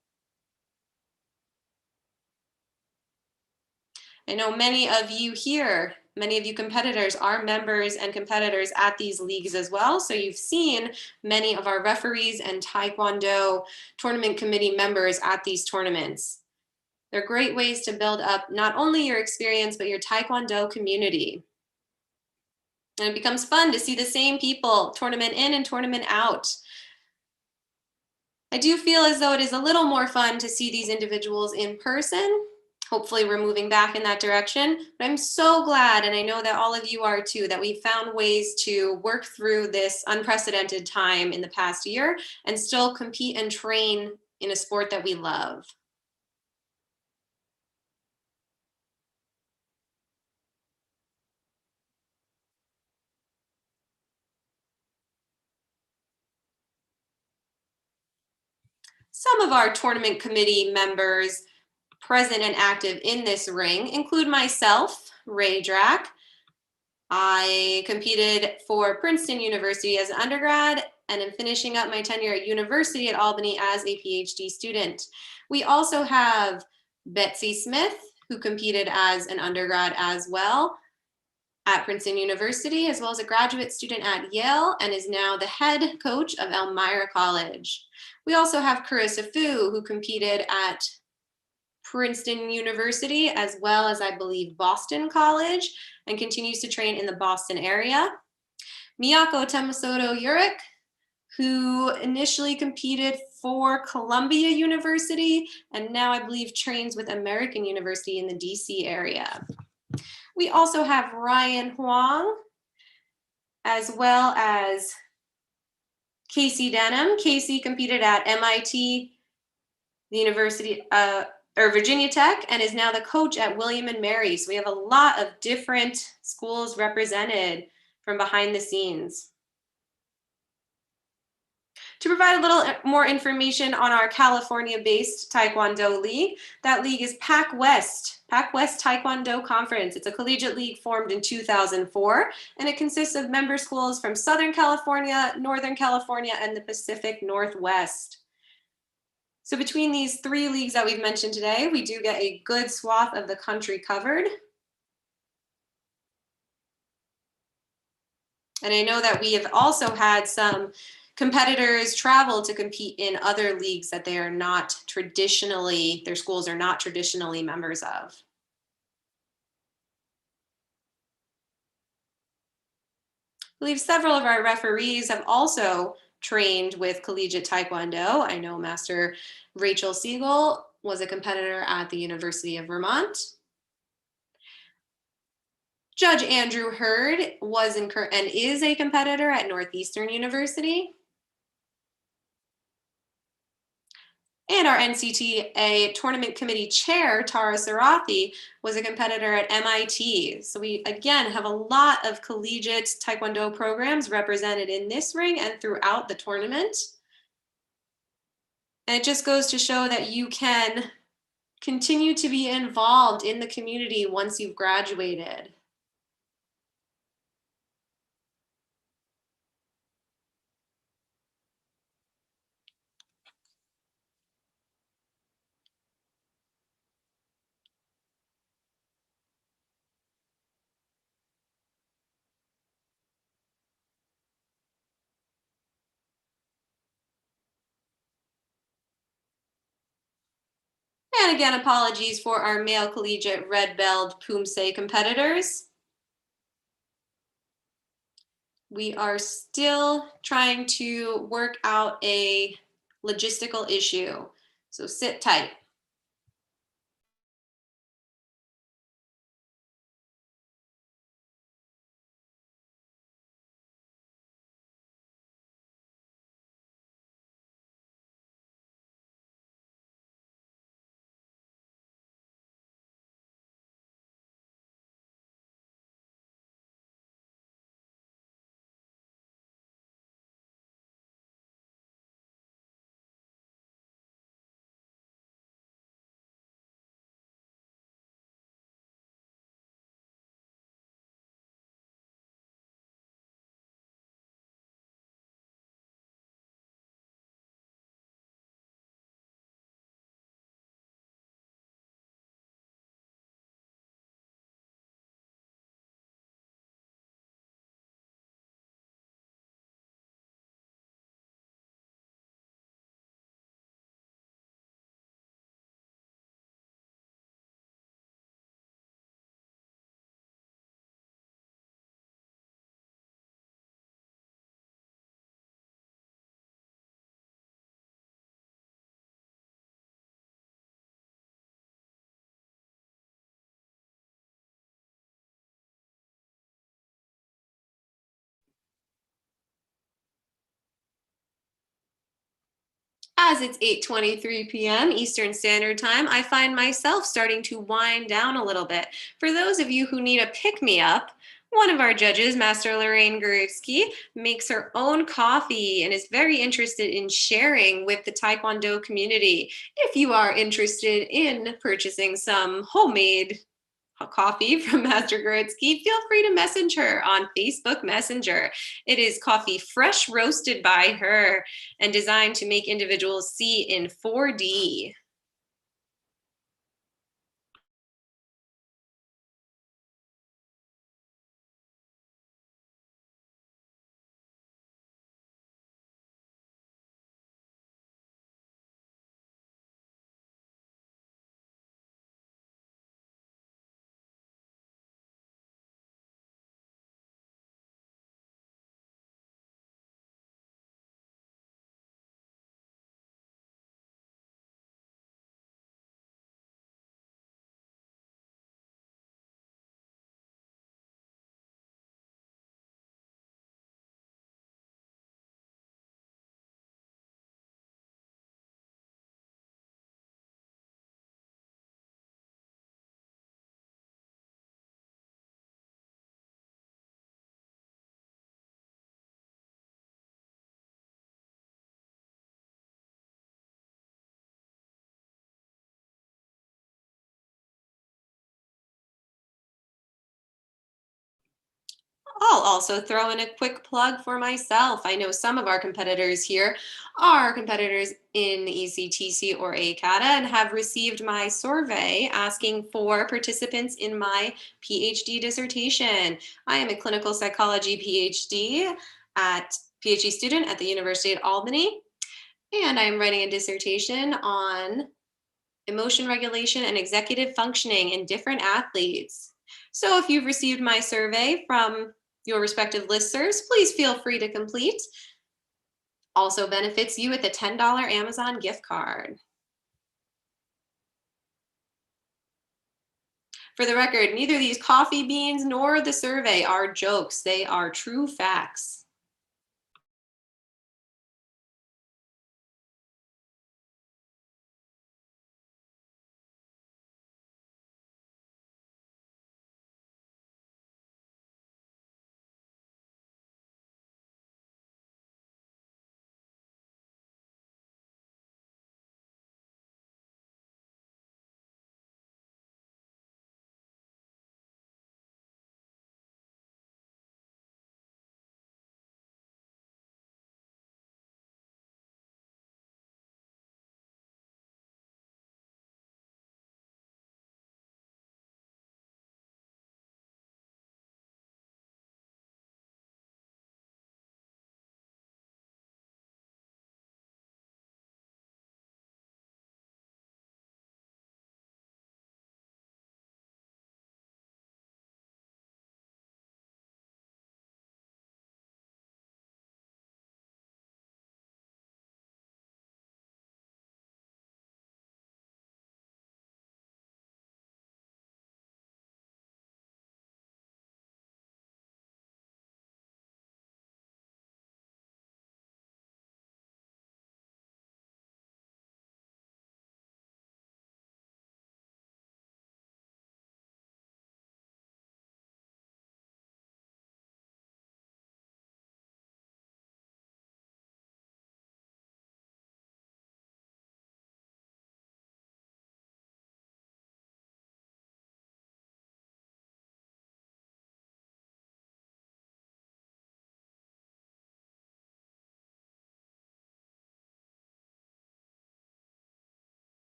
I know many of you here, many of you competitors are members and competitors at these leagues as well. So you've seen many of our referees and Taekwondo tournament committee members at these tournaments. They're great ways to build up not only your experience, but your Taekwondo community. And it becomes fun to see the same people tournament in and tournament out. I do feel as though it is a little more fun to see these individuals in person. Hopefully we're moving back in that direction, but I'm so glad, and I know that all of you are too, that we found ways to work through this unprecedented time in the past year and still compete and train in a sport that we love. Some of our tournament committee members present and active in this ring include myself, Ray Drack. I competed for Princeton University as an undergrad and am finishing up my tenure at University at Albany as a PhD student. We also have Betsy Smith, who competed as an undergrad as well at Princeton University, as well as a graduate student at Yale, and is now the head coach of Elmira College. We also have Carissa Fu, who competed at Princeton University, as well as I believe Boston College, and continues to train in the Boston area. Miyako Temasoto Yurik, who initially competed for Columbia University, and now I believe trains with American University in the DC area. We also have Ryan Huang, as well as Casey Denham. Casey competed at MIT, the University, Virginia Tech, and is now the coach at William & Mary. So we have a lot of different schools represented from behind the scenes. To provide a little more information on our California-based Taekwondo league, that league is Pac West Taekwondo Conference. It's a collegiate league formed in 2004, and it consists of member schools from Southern California, Northern California, and the Pacific Northwest. So between these three leagues that we've mentioned today, we do get a good swath of the country covered. And I know that we have also had some competitors travel to compete in other leagues that they are not traditionally, their schools are not traditionally members of. I believe several of our referees have also trained with Collegiate Taekwondo. I know Master Rachel Siegel was a competitor at the University of Vermont. Judge Andrew Hurd was and is a competitor at Northeastern University. And our NCTA tournament committee chair, Tara Sarathi, was a competitor at MIT. So we, again, have a lot of collegiate Taekwondo programs represented in this ring and throughout the tournament. And it just goes to show that you can continue to be involved in the community once you've graduated. And again, apologies for our male collegiate red belt Poomsae competitors. We are still trying to work out a logistical issue, so sit tight. As it's 8:23 p.m. Eastern Standard Time, I find myself starting to wind down a little bit. For those of you who need a pick-me-up, one of our judges, Master Lorraine Gurutsky, makes her own coffee and is very interested in sharing with the Taekwondo community. If you are interested in purchasing some homemade coffee from Master Gurutsky, feel free to message her on Facebook Messenger. It is coffee fresh roasted by her and designed to make individuals see in 4D. I'll also throw in a quick plug for myself. I know some of our competitors here are competitors in ECTC or ACADA and have received my survey asking for participants in my PhD dissertation. I am a clinical psychology PhD student at the University of Albany, and I'm writing a dissertation on emotion regulation and executive functioning in different athletes. So if you've received my survey from your respective listservs, please feel free to complete. Also benefits you with a $10 Amazon gift card. For the record, neither these coffee beans nor the survey are jokes. They are true facts.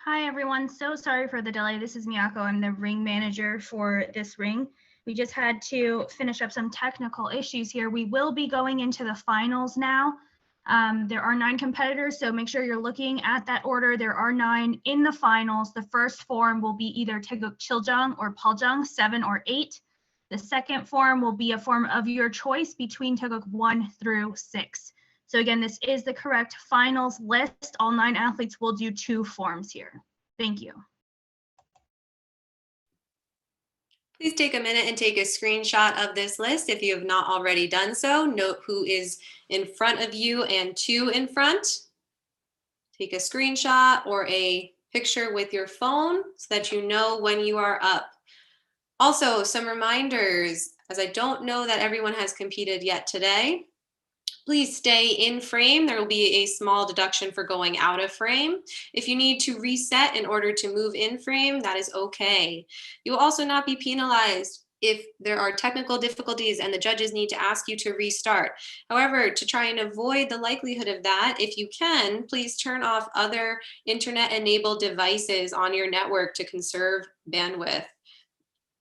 Hi, everyone. So sorry for the delay. This is Miyako. I'm the ring manager for this ring. We just had to finish up some technical issues here. We will be going into the finals now. There are 9 competitors, so make sure you're looking at that order. There are 9 in the finals. The first form will be either Taeguk Chiljang or Paljang, 7 or 8. The second form will be a form of your choice between Taeguk 1 through 6. So again, this is the correct finals list. All 9 athletes will do 2 forms here. Thank you. Please take a minute and take a screenshot of this list if you have not already done so. Note who is in front of you and 2 in front. Take a screenshot or a picture with your phone so that you know when you are up. Also, some reminders, as I don't know that everyone has competed yet today. Please stay in frame. There will be a small deduction for going out of frame. If you need to reset in order to move in frame, that is okay. You will also not be penalized if there are technical difficulties and the judges need to ask you to restart. However, to try and avoid the likelihood of that, if you can, please turn off other internet-enabled devices on your network to conserve bandwidth.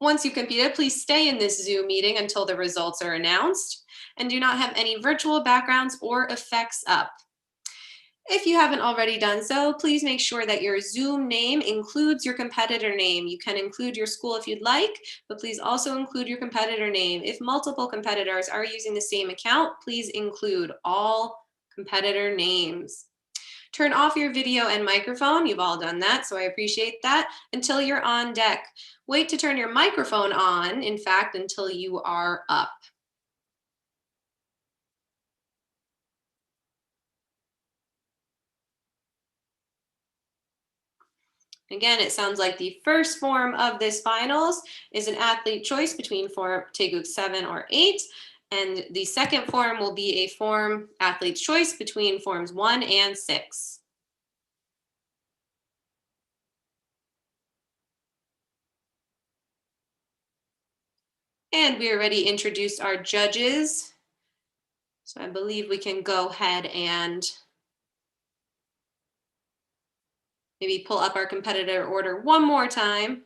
Once you've competed, please stay in this Zoom meeting until the results are announced, and do not have any virtual backgrounds or effects up. If you haven't already done so, please make sure that your Zoom name includes your competitor name. You can include your school if you'd like, but please also include your competitor name. If multiple competitors are using the same account, please include all competitor names. Turn off your video and microphone. You've all done that, so I appreciate that, until you're on deck. Wait to turn your microphone on, in fact, until you are up. Again, it sounds like the first form of this finals is an athlete choice between form Taeguk 7 or 8. And the second form will be a form athlete's choice between forms 1 and 6. And we already introduced our judges. So I believe we can go ahead and maybe pull up our competitor order one more time.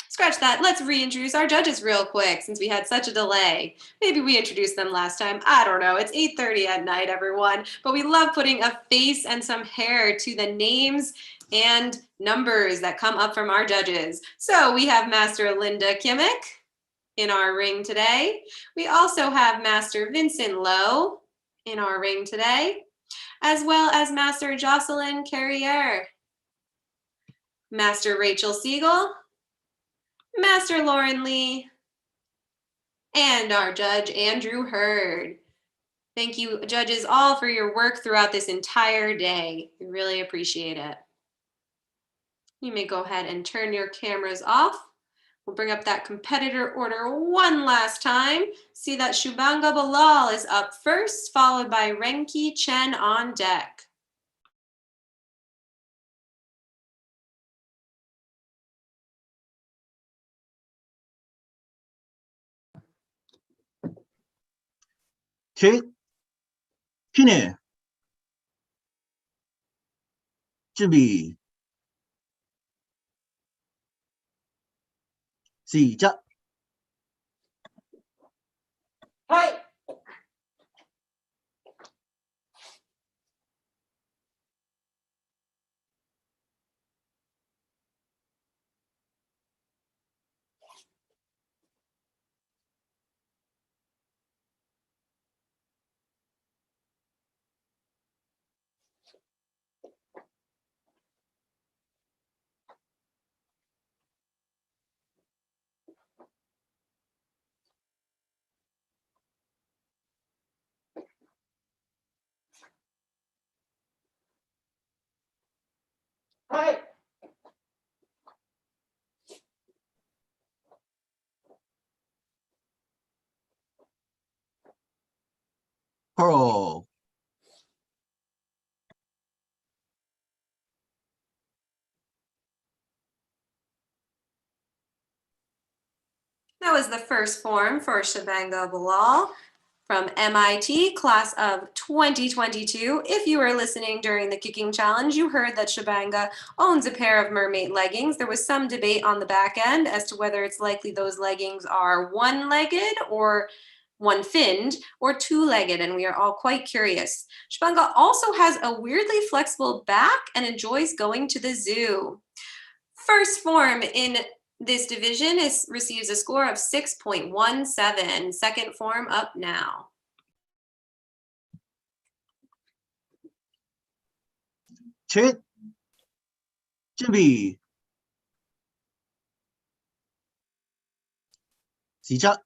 Scratch that. Let's reintroduce our judges real quick since we had such a delay. Maybe we introduced them last time. I don't know. It's 8:30 at night, everyone. But we love putting a face and some hair to the names and numbers that come up from our judges. So we have Master Linda Kimmick in our ring today. We also have Master Vincent Lowe in our ring today, as well as Master Jocelyn Carriere, Master Rachel Siegel, Master Lauren Lee, and our judge, Andrew Hurd. Thank you, judges, all for your work throughout this entire day. We really appreciate it. You may go ahead and turn your cameras off. We'll bring up that competitor order one last time. See that Shubhanga Balal is up first, followed by Renki Chen on deck. 제 피네 준비 시작. Hi. Hi. 프로 Now was the first form for Shubhanga Bilal from MIT, class of 2022. If you were listening during the kicking challenge, you heard that Shubhanga owns a pair of mermaid leggings. There was some debate on the back end as to whether it's likely those leggings are one-legged or one-finned or two-legged, and we are all quite curious. Shubhanga also has a weirdly flexible back and enjoys going to the zoo. First form in this division receives a score of 6.17. Second form up now. 셋, 준비, 시작.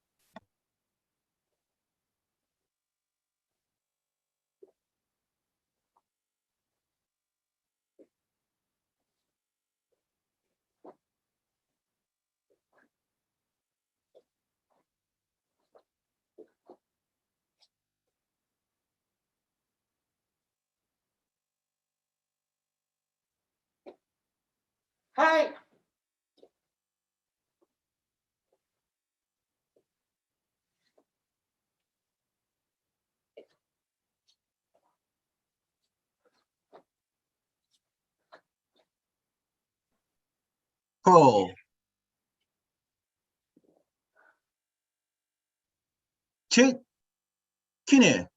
Hi. 고. 셋, 키네.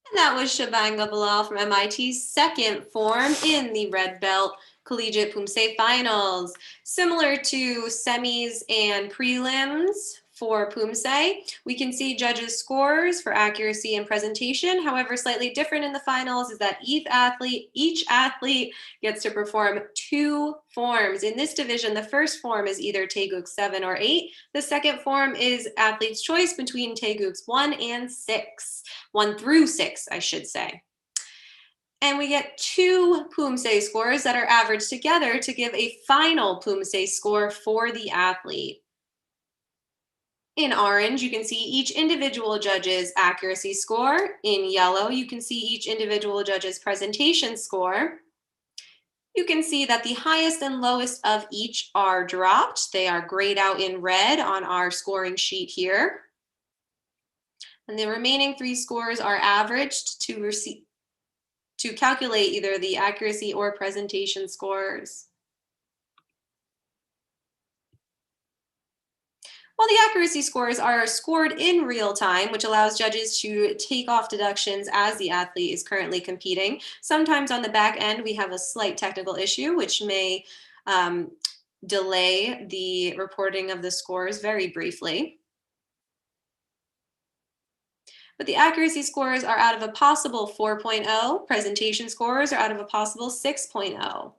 And that was Shubhanga Bilal from MIT's second form in the red belt Collegiate Poomsae Finals. Similar to semis and prelims for Poomsae, we can see judges' scores for accuracy and presentation. However, slightly different in the finals is that each athlete gets to perform 2 forms. In this division, the first form is either Taeguk 7 or 8. The second form is athlete's choice between Taeguks 1 and 6. 1 through 6, I should say. And we get 2 Poomsae scores that are averaged together to give a final Poomsae score for the athlete. In orange, you can see each individual judge's accuracy score. In yellow, you can see each individual judge's presentation score. You can see that the highest and lowest of each are dropped. They are grayed out in red on our scoring sheet here. And the remaining 3 scores are averaged to calculate either the accuracy or presentation scores. Well, the accuracy scores are scored in real time, which allows judges to take off deductions as the athlete is currently competing. Sometimes on the back end, we have a slight technical issue, which may delay the reporting of the scores very briefly. But the accuracy scores are out of a possible 4.0. Presentation scores are out of a possible 6.0.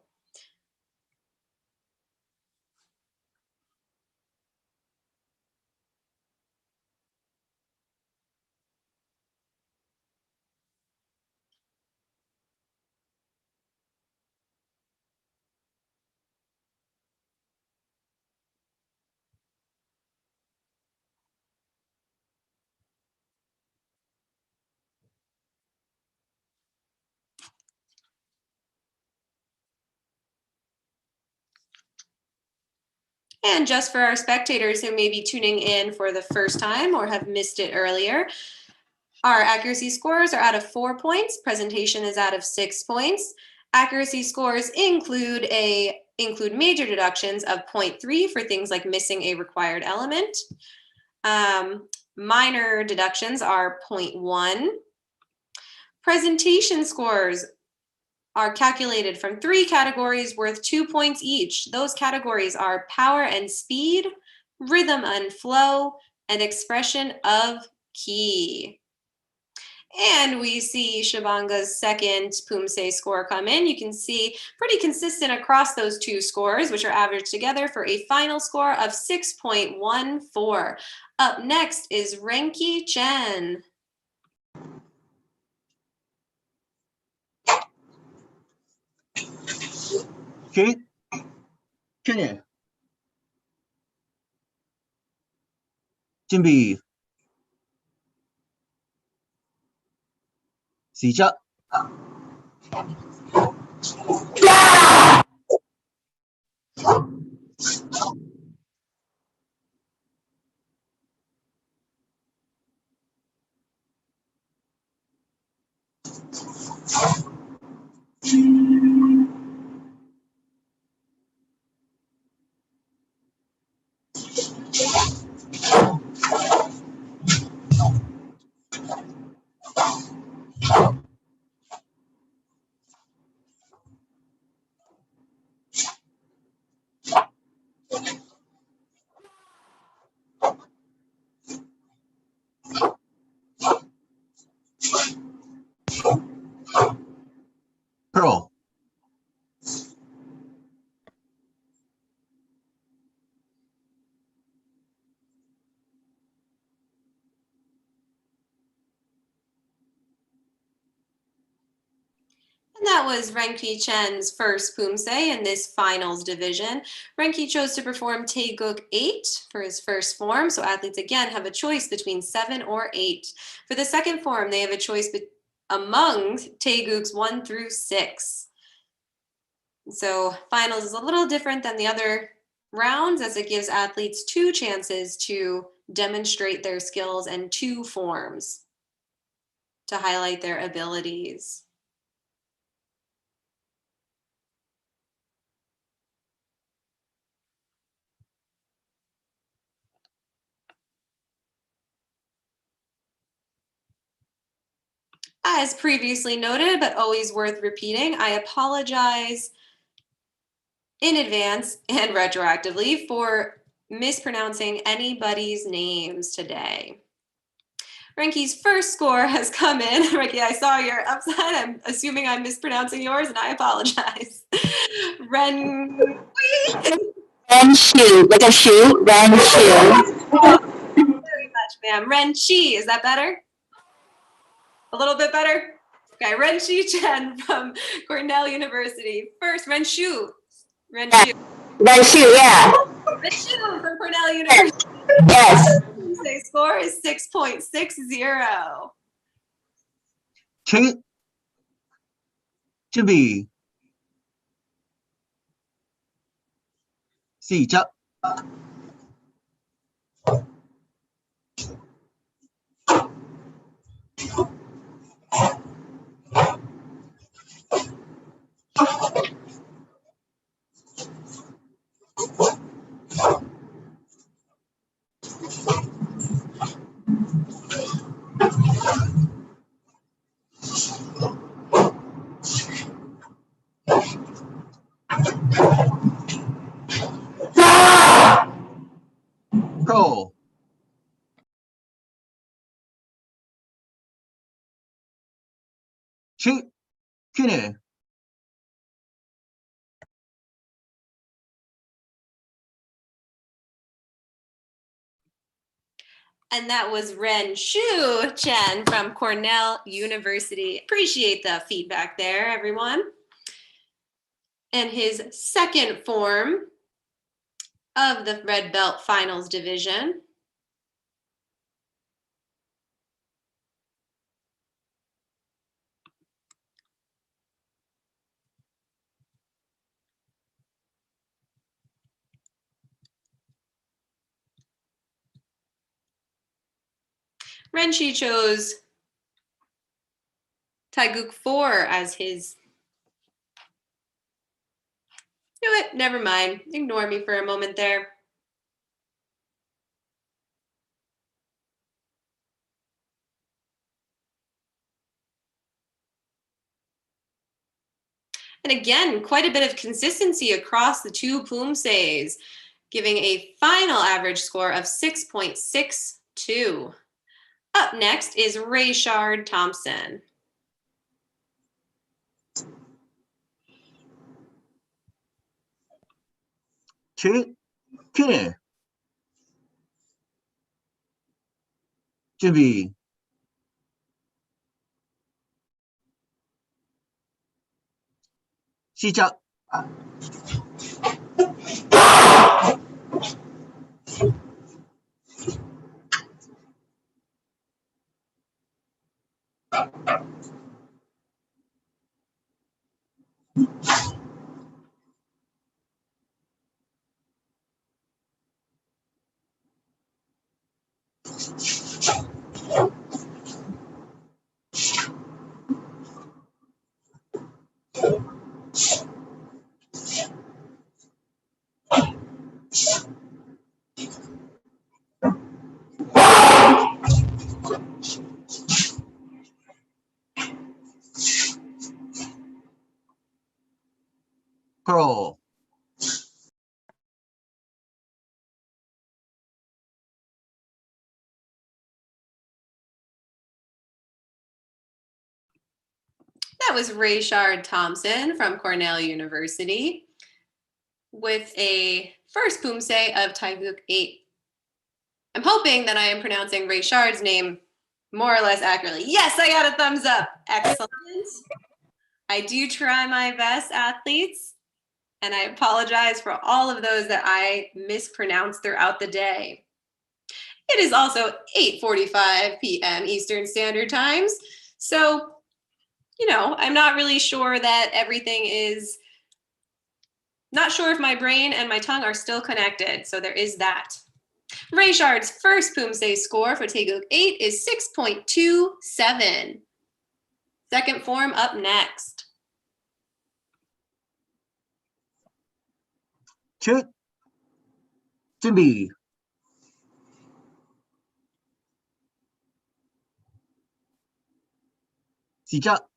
And just for our spectators who may be tuning in for the first time or have missed it earlier, our accuracy scores are out of 4 points. Presentation is out of 6 points. Accuracy scores include major deductions of 0.3 for things like missing a required element. Minor deductions are 0.1. Presentation scores are calculated from 3 categories worth 2 points each. Those categories are power and speed, rhythm and flow, and expression of key. And we see Shubhanga's second Poomsae score come in. You can see pretty consistent across those 2 scores, which are averaged together for a final score of 6.14. Up next is Renki Chen. 셋, 키네. 준비, 시작. Pearl. And that was Renki Chen's first Poomsae in this finals division. Renki chose to perform Taeguk 8 for his first form, so athletes again have a choice between 7 or 8. For the second form, they have a choice among Taeguks 1 through 6. So finals is a little different than the other rounds, as it gives athletes 2 chances to demonstrate their skills and 2 forms to highlight their abilities. As previously noted, but always worth repeating, I apologize in advance and retroactively for mispronouncing anybody's names today. Renki's first score has come in. Renki, I saw your upside. I'm assuming I'm mispronouncing yours, and I apologize. Ren Shu, like a shoe, Ren Shu. very much, ma'am. Ren Chi, is that better? A little bit better? Okay, Ren Chi Chen from Cornell University. First, Ren Shu. Ren Shu. Ren Shu, yeah. Ren Shu from Cornell University. Yes. The score is 6.60. Kate. 준비. 시작. Pro. Finish. And that was Ren Shu Chen from Cornell University. Appreciate the feedback there, everyone. And his second form of the Red Belt Finals Division. Renshi chose Taeguk 4 as his. You know what? Never mind. Ignore me for a moment there. And again, quite a bit of consistency across the 2 Poomsaes, giving a final average score of 6.62. Up next is Rayshard Thompson. Finish. 준비. 시작. Pro. That was Rayshard Thompson from Cornell University with a first Poomsae of Taekwondo 8. I'm hoping that I am pronouncing Rayshard's name more or less accurately. Yes, I got a thumbs up. Excellent. I do try my best, athletes, and I apologize for all of those that I mispronounce throughout the day. It is also 8:45 p.m. Eastern Standard Times, so I'm not really sure that everything is, not sure if my brain and my tongue are still connected. So there is that. Rayshard's first Poomsae score for Taekwondo 8 is 6.27. Second form up next. 슛. 준비. 시작.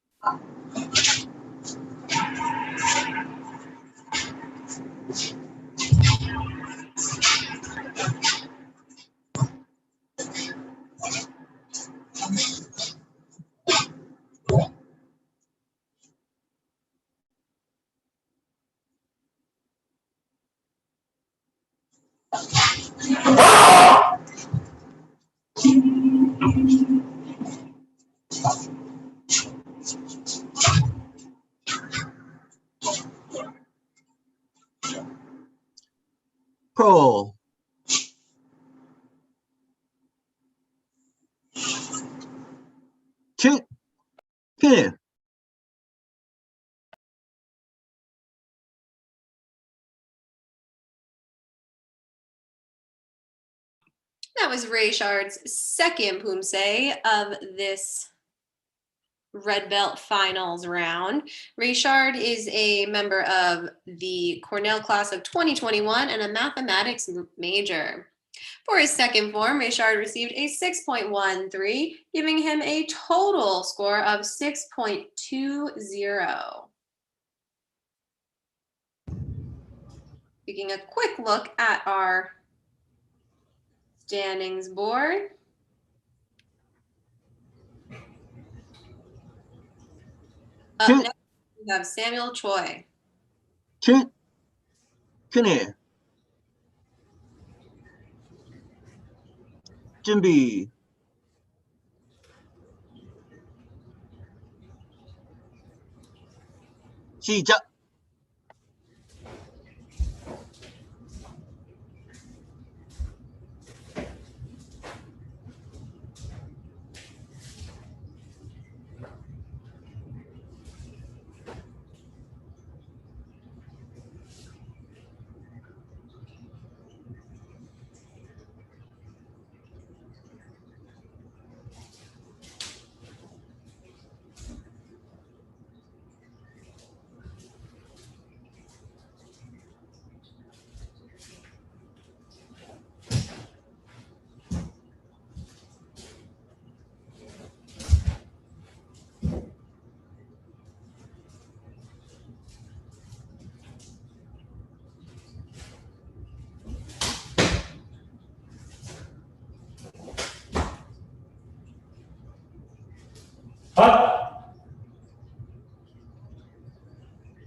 Pro. 슛. 필. That was Rayshard's second Poomsae of this Red Belt Finals round. Rayshard is a member of the Cornell class of 2021 and a mathematics major. For his second form, Rayshard received a 6.13, giving him a total score of 6.20. Taking a quick look at our standings board. Up next, we have Samuel Choi. 슛. 필. 준비. 시작.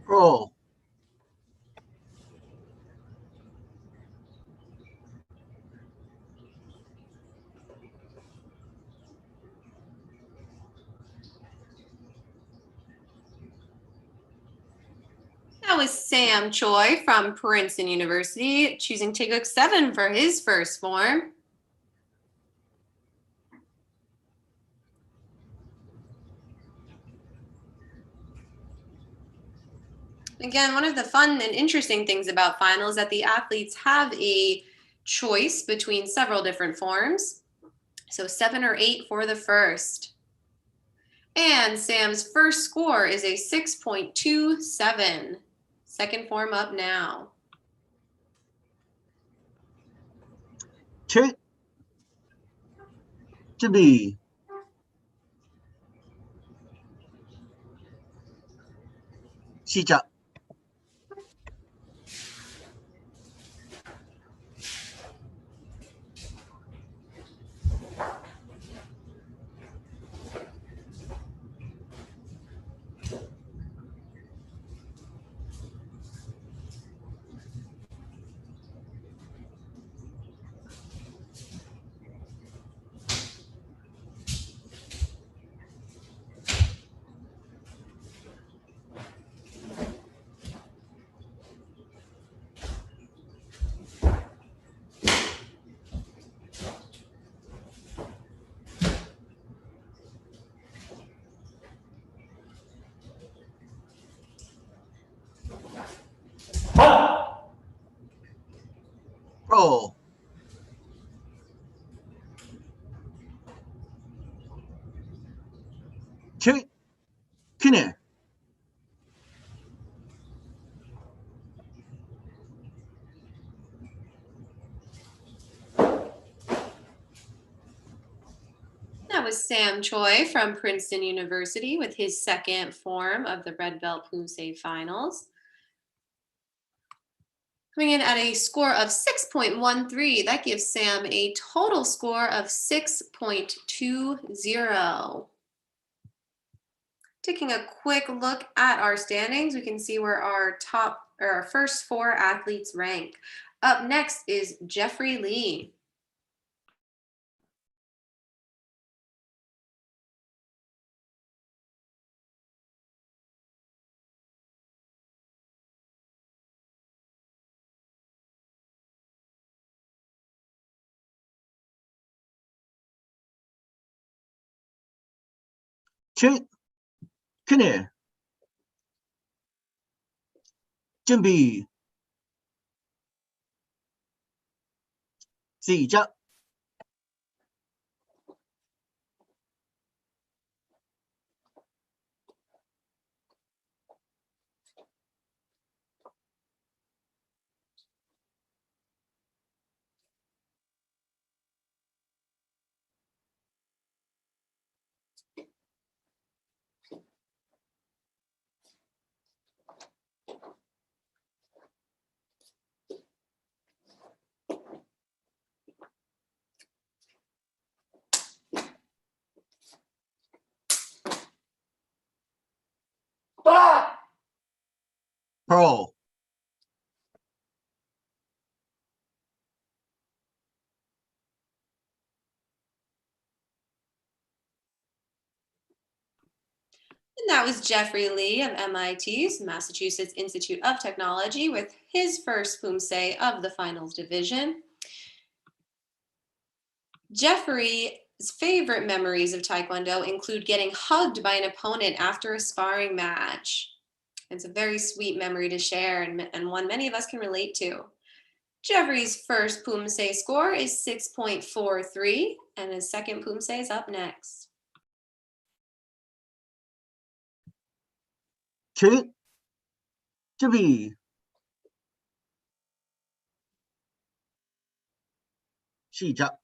Pro. That was Sam Choi from Princeton University, choosing Taekwondo 7 for his first form. Again, one of the fun and interesting things about finals is that the athletes have a choice between several different forms. So 7 or 8 for the first. And Sam's first score is a 6.27. Second form up now. 7 준비 시작. 프로 피니 That was Sam Choi from Princeton University with his second form of the Red Belt Poomsae Finals. Coming in at a score of 6.13, that gives Sam a total score of 6.20. Taking a quick look at our standings, we can see where our first 4 athletes rank. Up next is Jeffrey Lee. 피니 준비 시작. 프로 And that was Jeffrey Lee of MIT's Massachusetts Institute of Technology with his first Poomsae of the finals division. Jeffrey's favorite memories of Taekwondo include getting hugged by an opponent after a sparring match. It's a very sweet memory to share and one many of us can relate to. Jeffrey's first Poomsae score is 6.43 and his second Poomsae is up next. 준비 시작.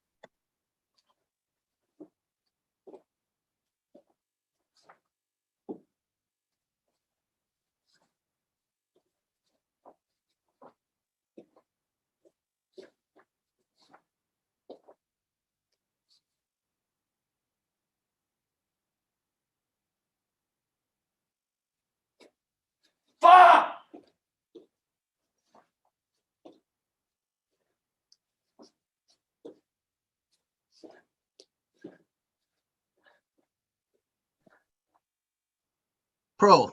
프로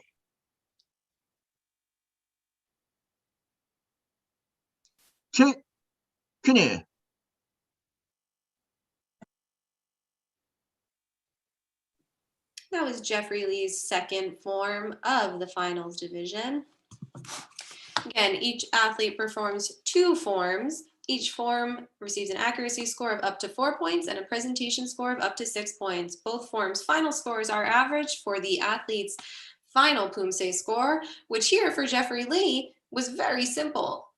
피니 That was Jeffrey Lee's second form of the finals division. Again, each athlete performs 2 forms, Each form receives an accuracy score of up to 4 points and a presentation score of up to 6 points. Both forms' final scores are averaged for the athlete's final Poomsae score, which here for Jeffrey Lee was very simple,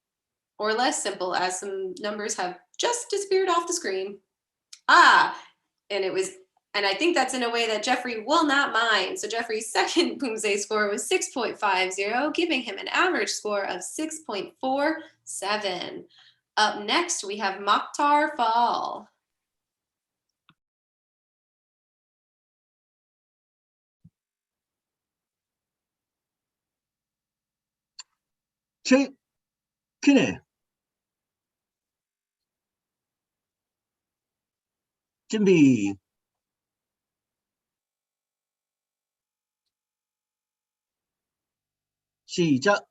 or less simple as some numbers have just disappeared off the screen. And I think that's in a way that Jeffrey will not mind. So Jeffrey's second Poomsae score was 6.50, giving him an average score of 6.47. Up next, we have Mokhtar Fall. Kine. 준비. 시작.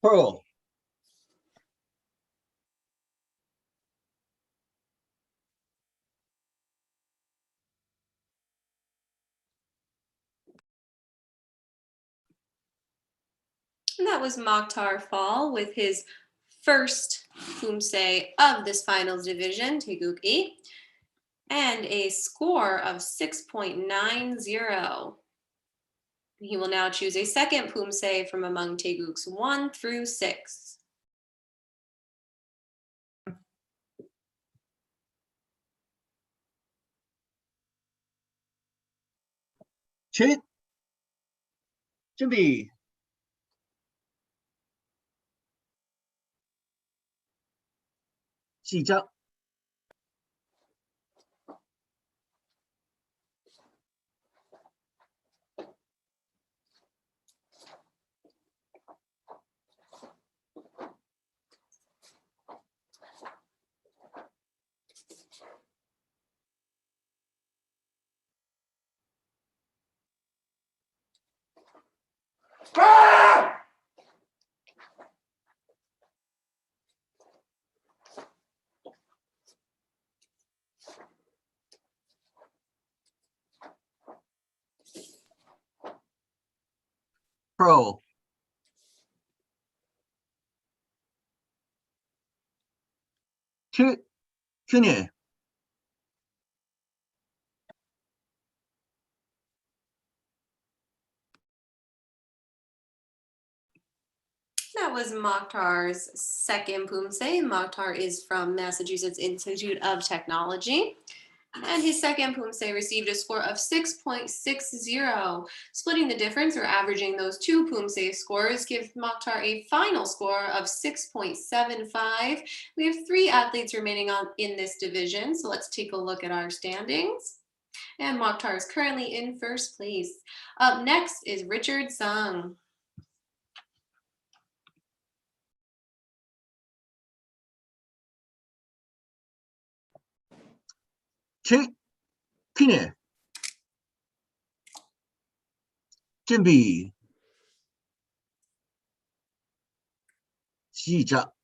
Pearl. And that was Mokhtar Fall with his first Poomsae of this finals division, Taeguk-i, and a score of 6.90. He will now choose a second Poomsae from among Taeguk's 1 through 6. 준비. 시작. Pearl. Kine. That was Mokhtar's second Poomsae. Mokhtar is from Massachusetts Institute of Technology. And his second Poomsae received a score of 6.60. Splitting the difference or averaging those two Poomsae scores gives Mokhtar a final score of 6.75. We have 3 athletes remaining in this division, so let's take a look at our standings. And Mokhtar is currently in first place. Up next is Richard Sung. kine. 준비. 시작.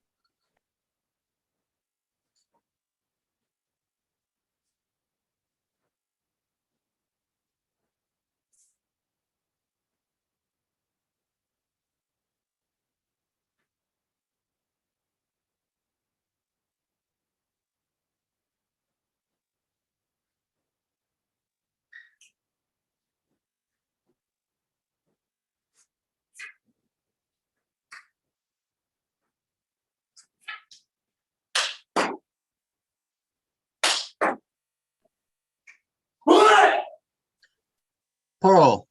Pearl.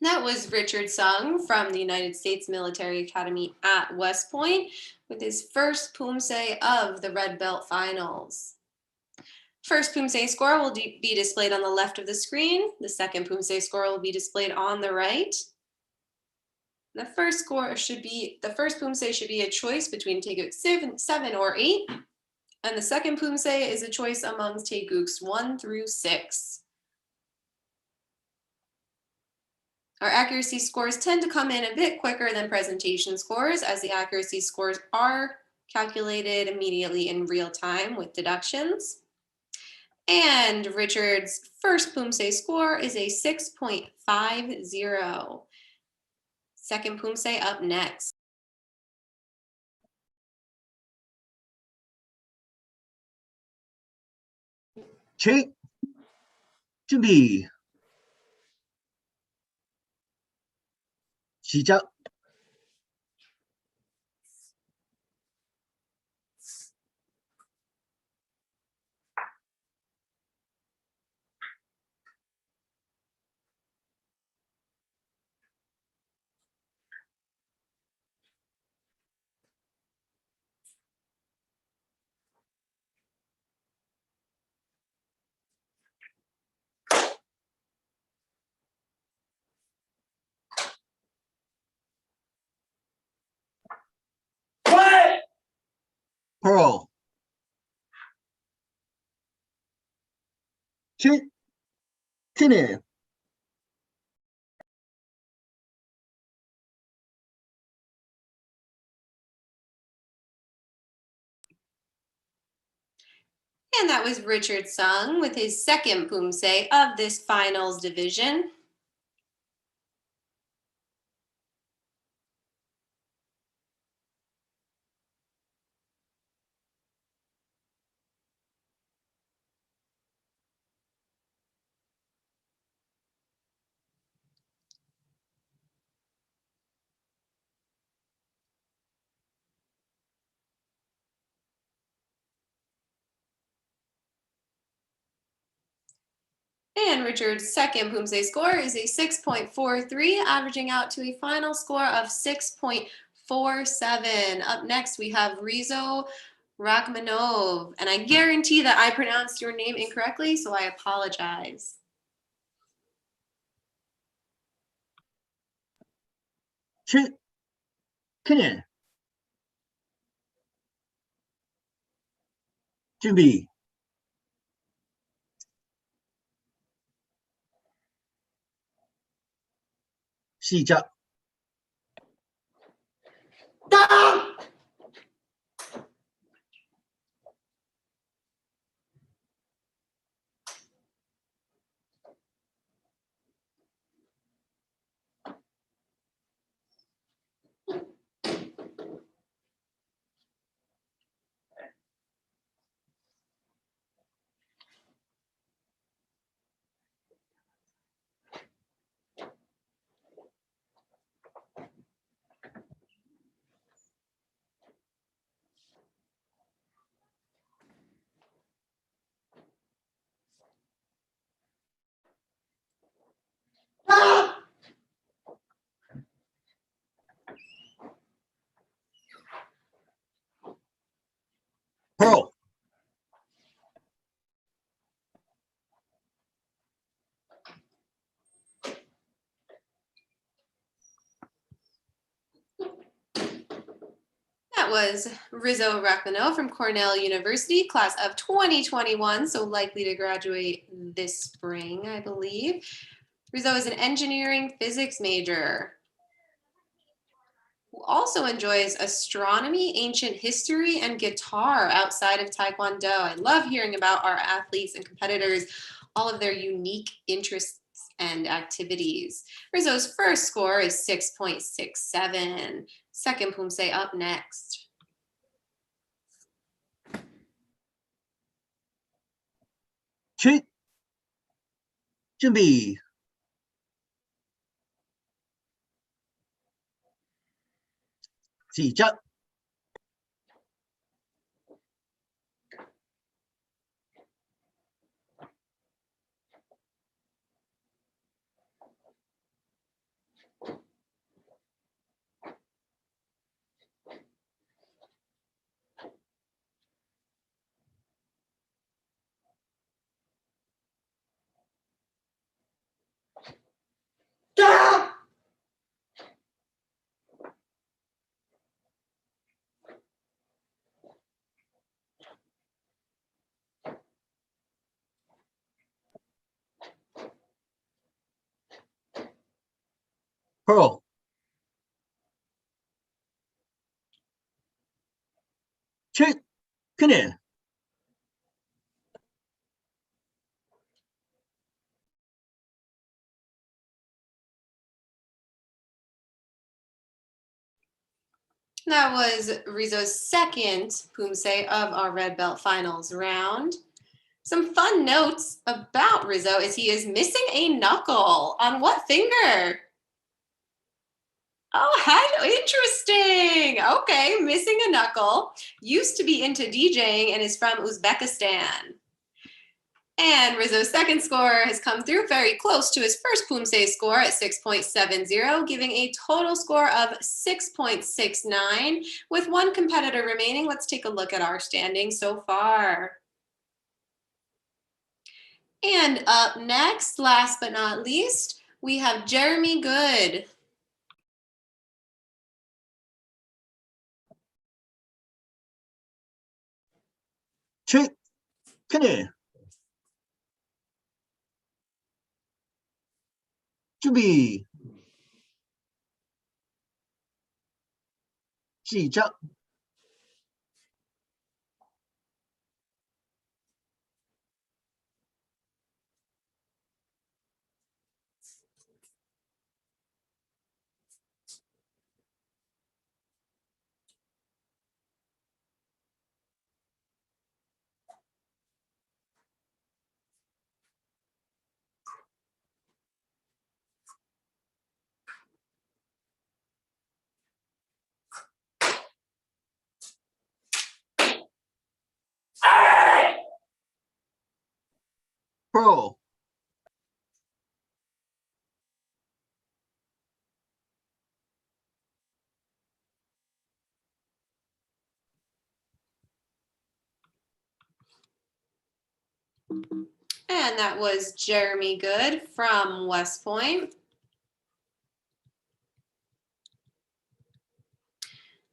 That was Richard Sung from the United States Military Academy at West Point with his first Poomsae of the Red Belt Finals. First Poomsae score will be displayed on the left of the screen. The second Poomsae score will be displayed on the right. The first Poomsae should be a choice between Taeguk 7 or 8. And the second Poomsae is a choice amongst Taeguks 1 through 6. Our accuracy scores tend to come in a bit quicker than presentation scores, as the accuracy scores are calculated immediately in real time with deductions. And Richard's first Poomsae score is a 6.50. Second Poomsae up next. 제 준비 시작. Pro. Finish. And that was Richard Sung with his second Poomsae of this finals division. And Richard's second Poomsae score is a 6.43, averaging out to a final score of 6.47. Up next, we have Rizo Rachmanov. And I guarantee that I pronounced your name incorrectly, so I apologize. finish. 준비 시작. Pro. That was Rizo Rachmanov from Cornell University, class of 2021, so likely to graduate this spring, I believe. Rizo is an engineering physics major who also enjoys astronomy, ancient history, and guitar outside of Taekwondo. I love hearing about our athletes and competitors, all of their unique interests and activities. Rizo's first score is 6.67. Second Poomsae up next. 준비 시작. Pro. Check. Cadet. That was Rizzo's second Poomsae of our red belt finals round. Some fun notes about Rizzo is he is missing a knuckle. On what finger? Oh, interesting. Okay, missing a knuckle. Used to be into DJing and is from Uzbekistan. And Rizzo's second score has come through very close to his first Poomsae score at 6.70, giving a total score of 6.69. With one competitor remaining, let's take a look at our standings so far. And up next, last but not least, we have Jeremy Good. Check. Cadet. 준비. 시작. Pro. And that was Jeremy Good from West Point.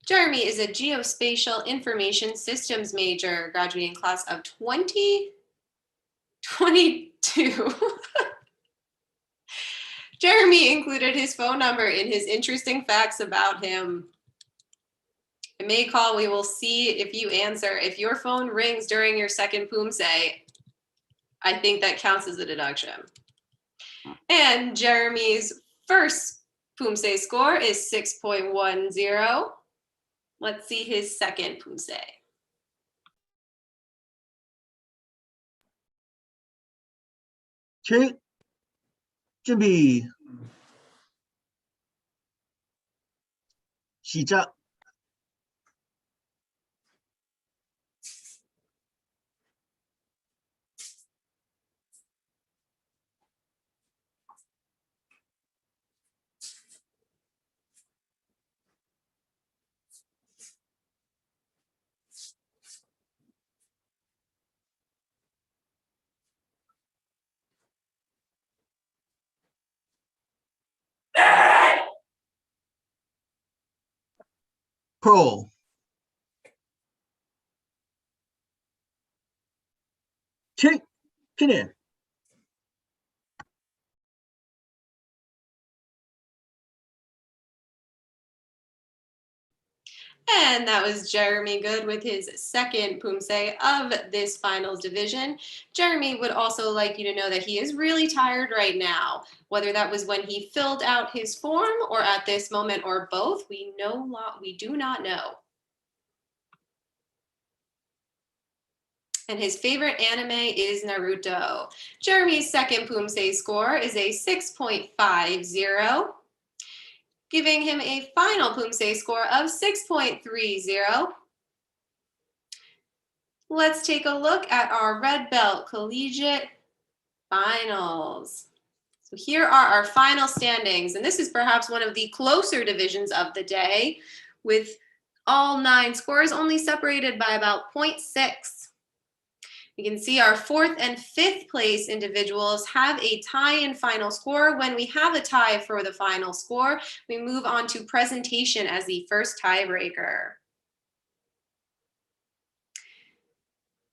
Jeremy is a geospatial information systems major, graduating class of 2022. Jeremy included his phone number in his interesting facts about him. I may call, we will see if you answer. If your phone rings during your second Poomsae, I think that counts as a deduction. And Jeremy's first Poomsae score is 6.10. Let's see his second Poomsae. check. 준비. 시작. Pro. check. Cadet. And that was Jeremy Good with his second Poomsae of this finals division. Jeremy would also like you to know that he is really tired right now. Whether that was when he filled out his form or at this moment or both, we do not know. And his favorite anime is Naruto. Jeremy's second Poomsae score is a 6.50. Giving him a final Poomsae score of 6.30. Let's take a look at our red belt collegiate finals. So here are our final standings, and this is perhaps one of the closer divisions of the day, with all 9 scores only separated by about 0.6. You can see our 4th and 5th place individuals have a tie in final score. When we have a tie for the final score, we move on to presentation as the first tiebreaker.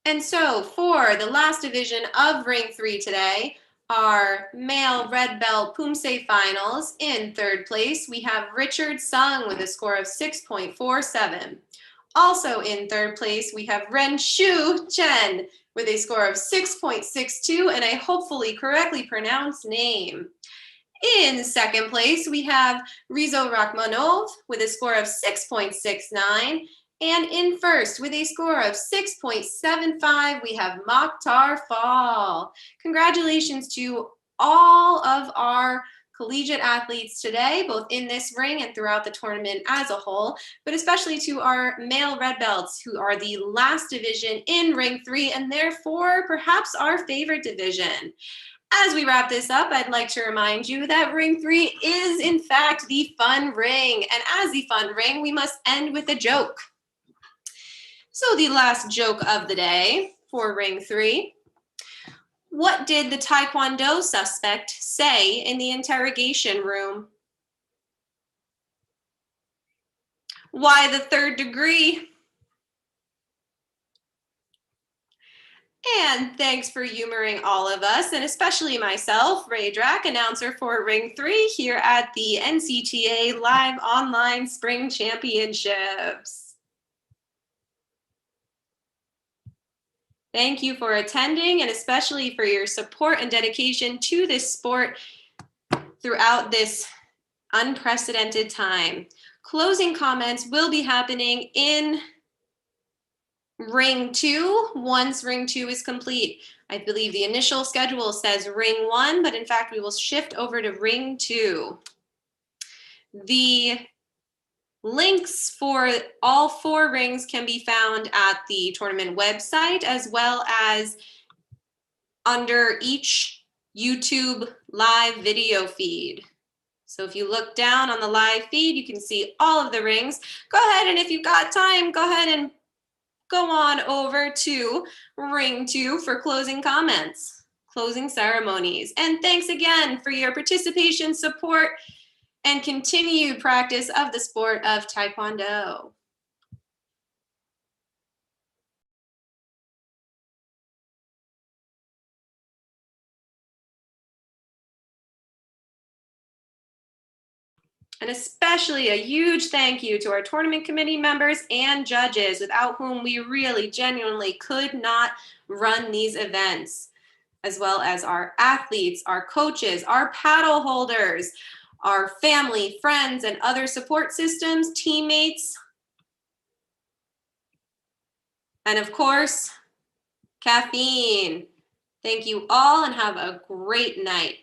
And so for the last division of Ring 3 today, our male red belt Poomsae finals. In third place, we have Richard Sung with a score of 6.47. Also in third place, we have Ren Shu Chen with a score of 6.62 and a hopefully correctly pronounced name. In second place, we have Rizo Rachmanov with a score of 6.69. And in first, with a score of 6.75, we have Mokhtar Fall. Congratulations to all of our collegiate athletes today, both in this ring and throughout the tournament as a whole, but especially to our male red belts, who are the last division in Ring 3 and therefore perhaps our favorite division. As we wrap this up, I'd like to remind you that Ring 3 is in fact the fun ring. And as the fun ring, we must end with a joke. So the last joke of the day for Ring 3. What did the Taekwondo suspect say in the interrogation room? Why the third degree? And thanks for humoring all of us, and especially myself, Ray Drack, announcer for Ring 3 here at the NCTA Live Online Spring Championships. Thank you for attending and especially for your support and dedication to this sport throughout this unprecedented time. Closing comments will be happening in Ring 2 once Ring 2 is complete. I believe the initial schedule says Ring 1, but in fact we will shift over to Ring 2. The links for all 4 rings can be found at the tournament website as well as under each YouTube live video feed. So if you look down on the live feed, you can see all of the rings. Go ahead, and if you've got time, go ahead and go on over to Ring 2 for closing comments, closing ceremonies. And thanks again for your participation, support, and continued practice of the sport of Taekwondo. And especially a huge thank you to our tournament committee members and judges, without whom we really genuinely could not run these events, as well as our athletes, our coaches, our paddle holders, our family, friends, and other support systems, teammates, and of course, caffeine. Thank you all and have a great night.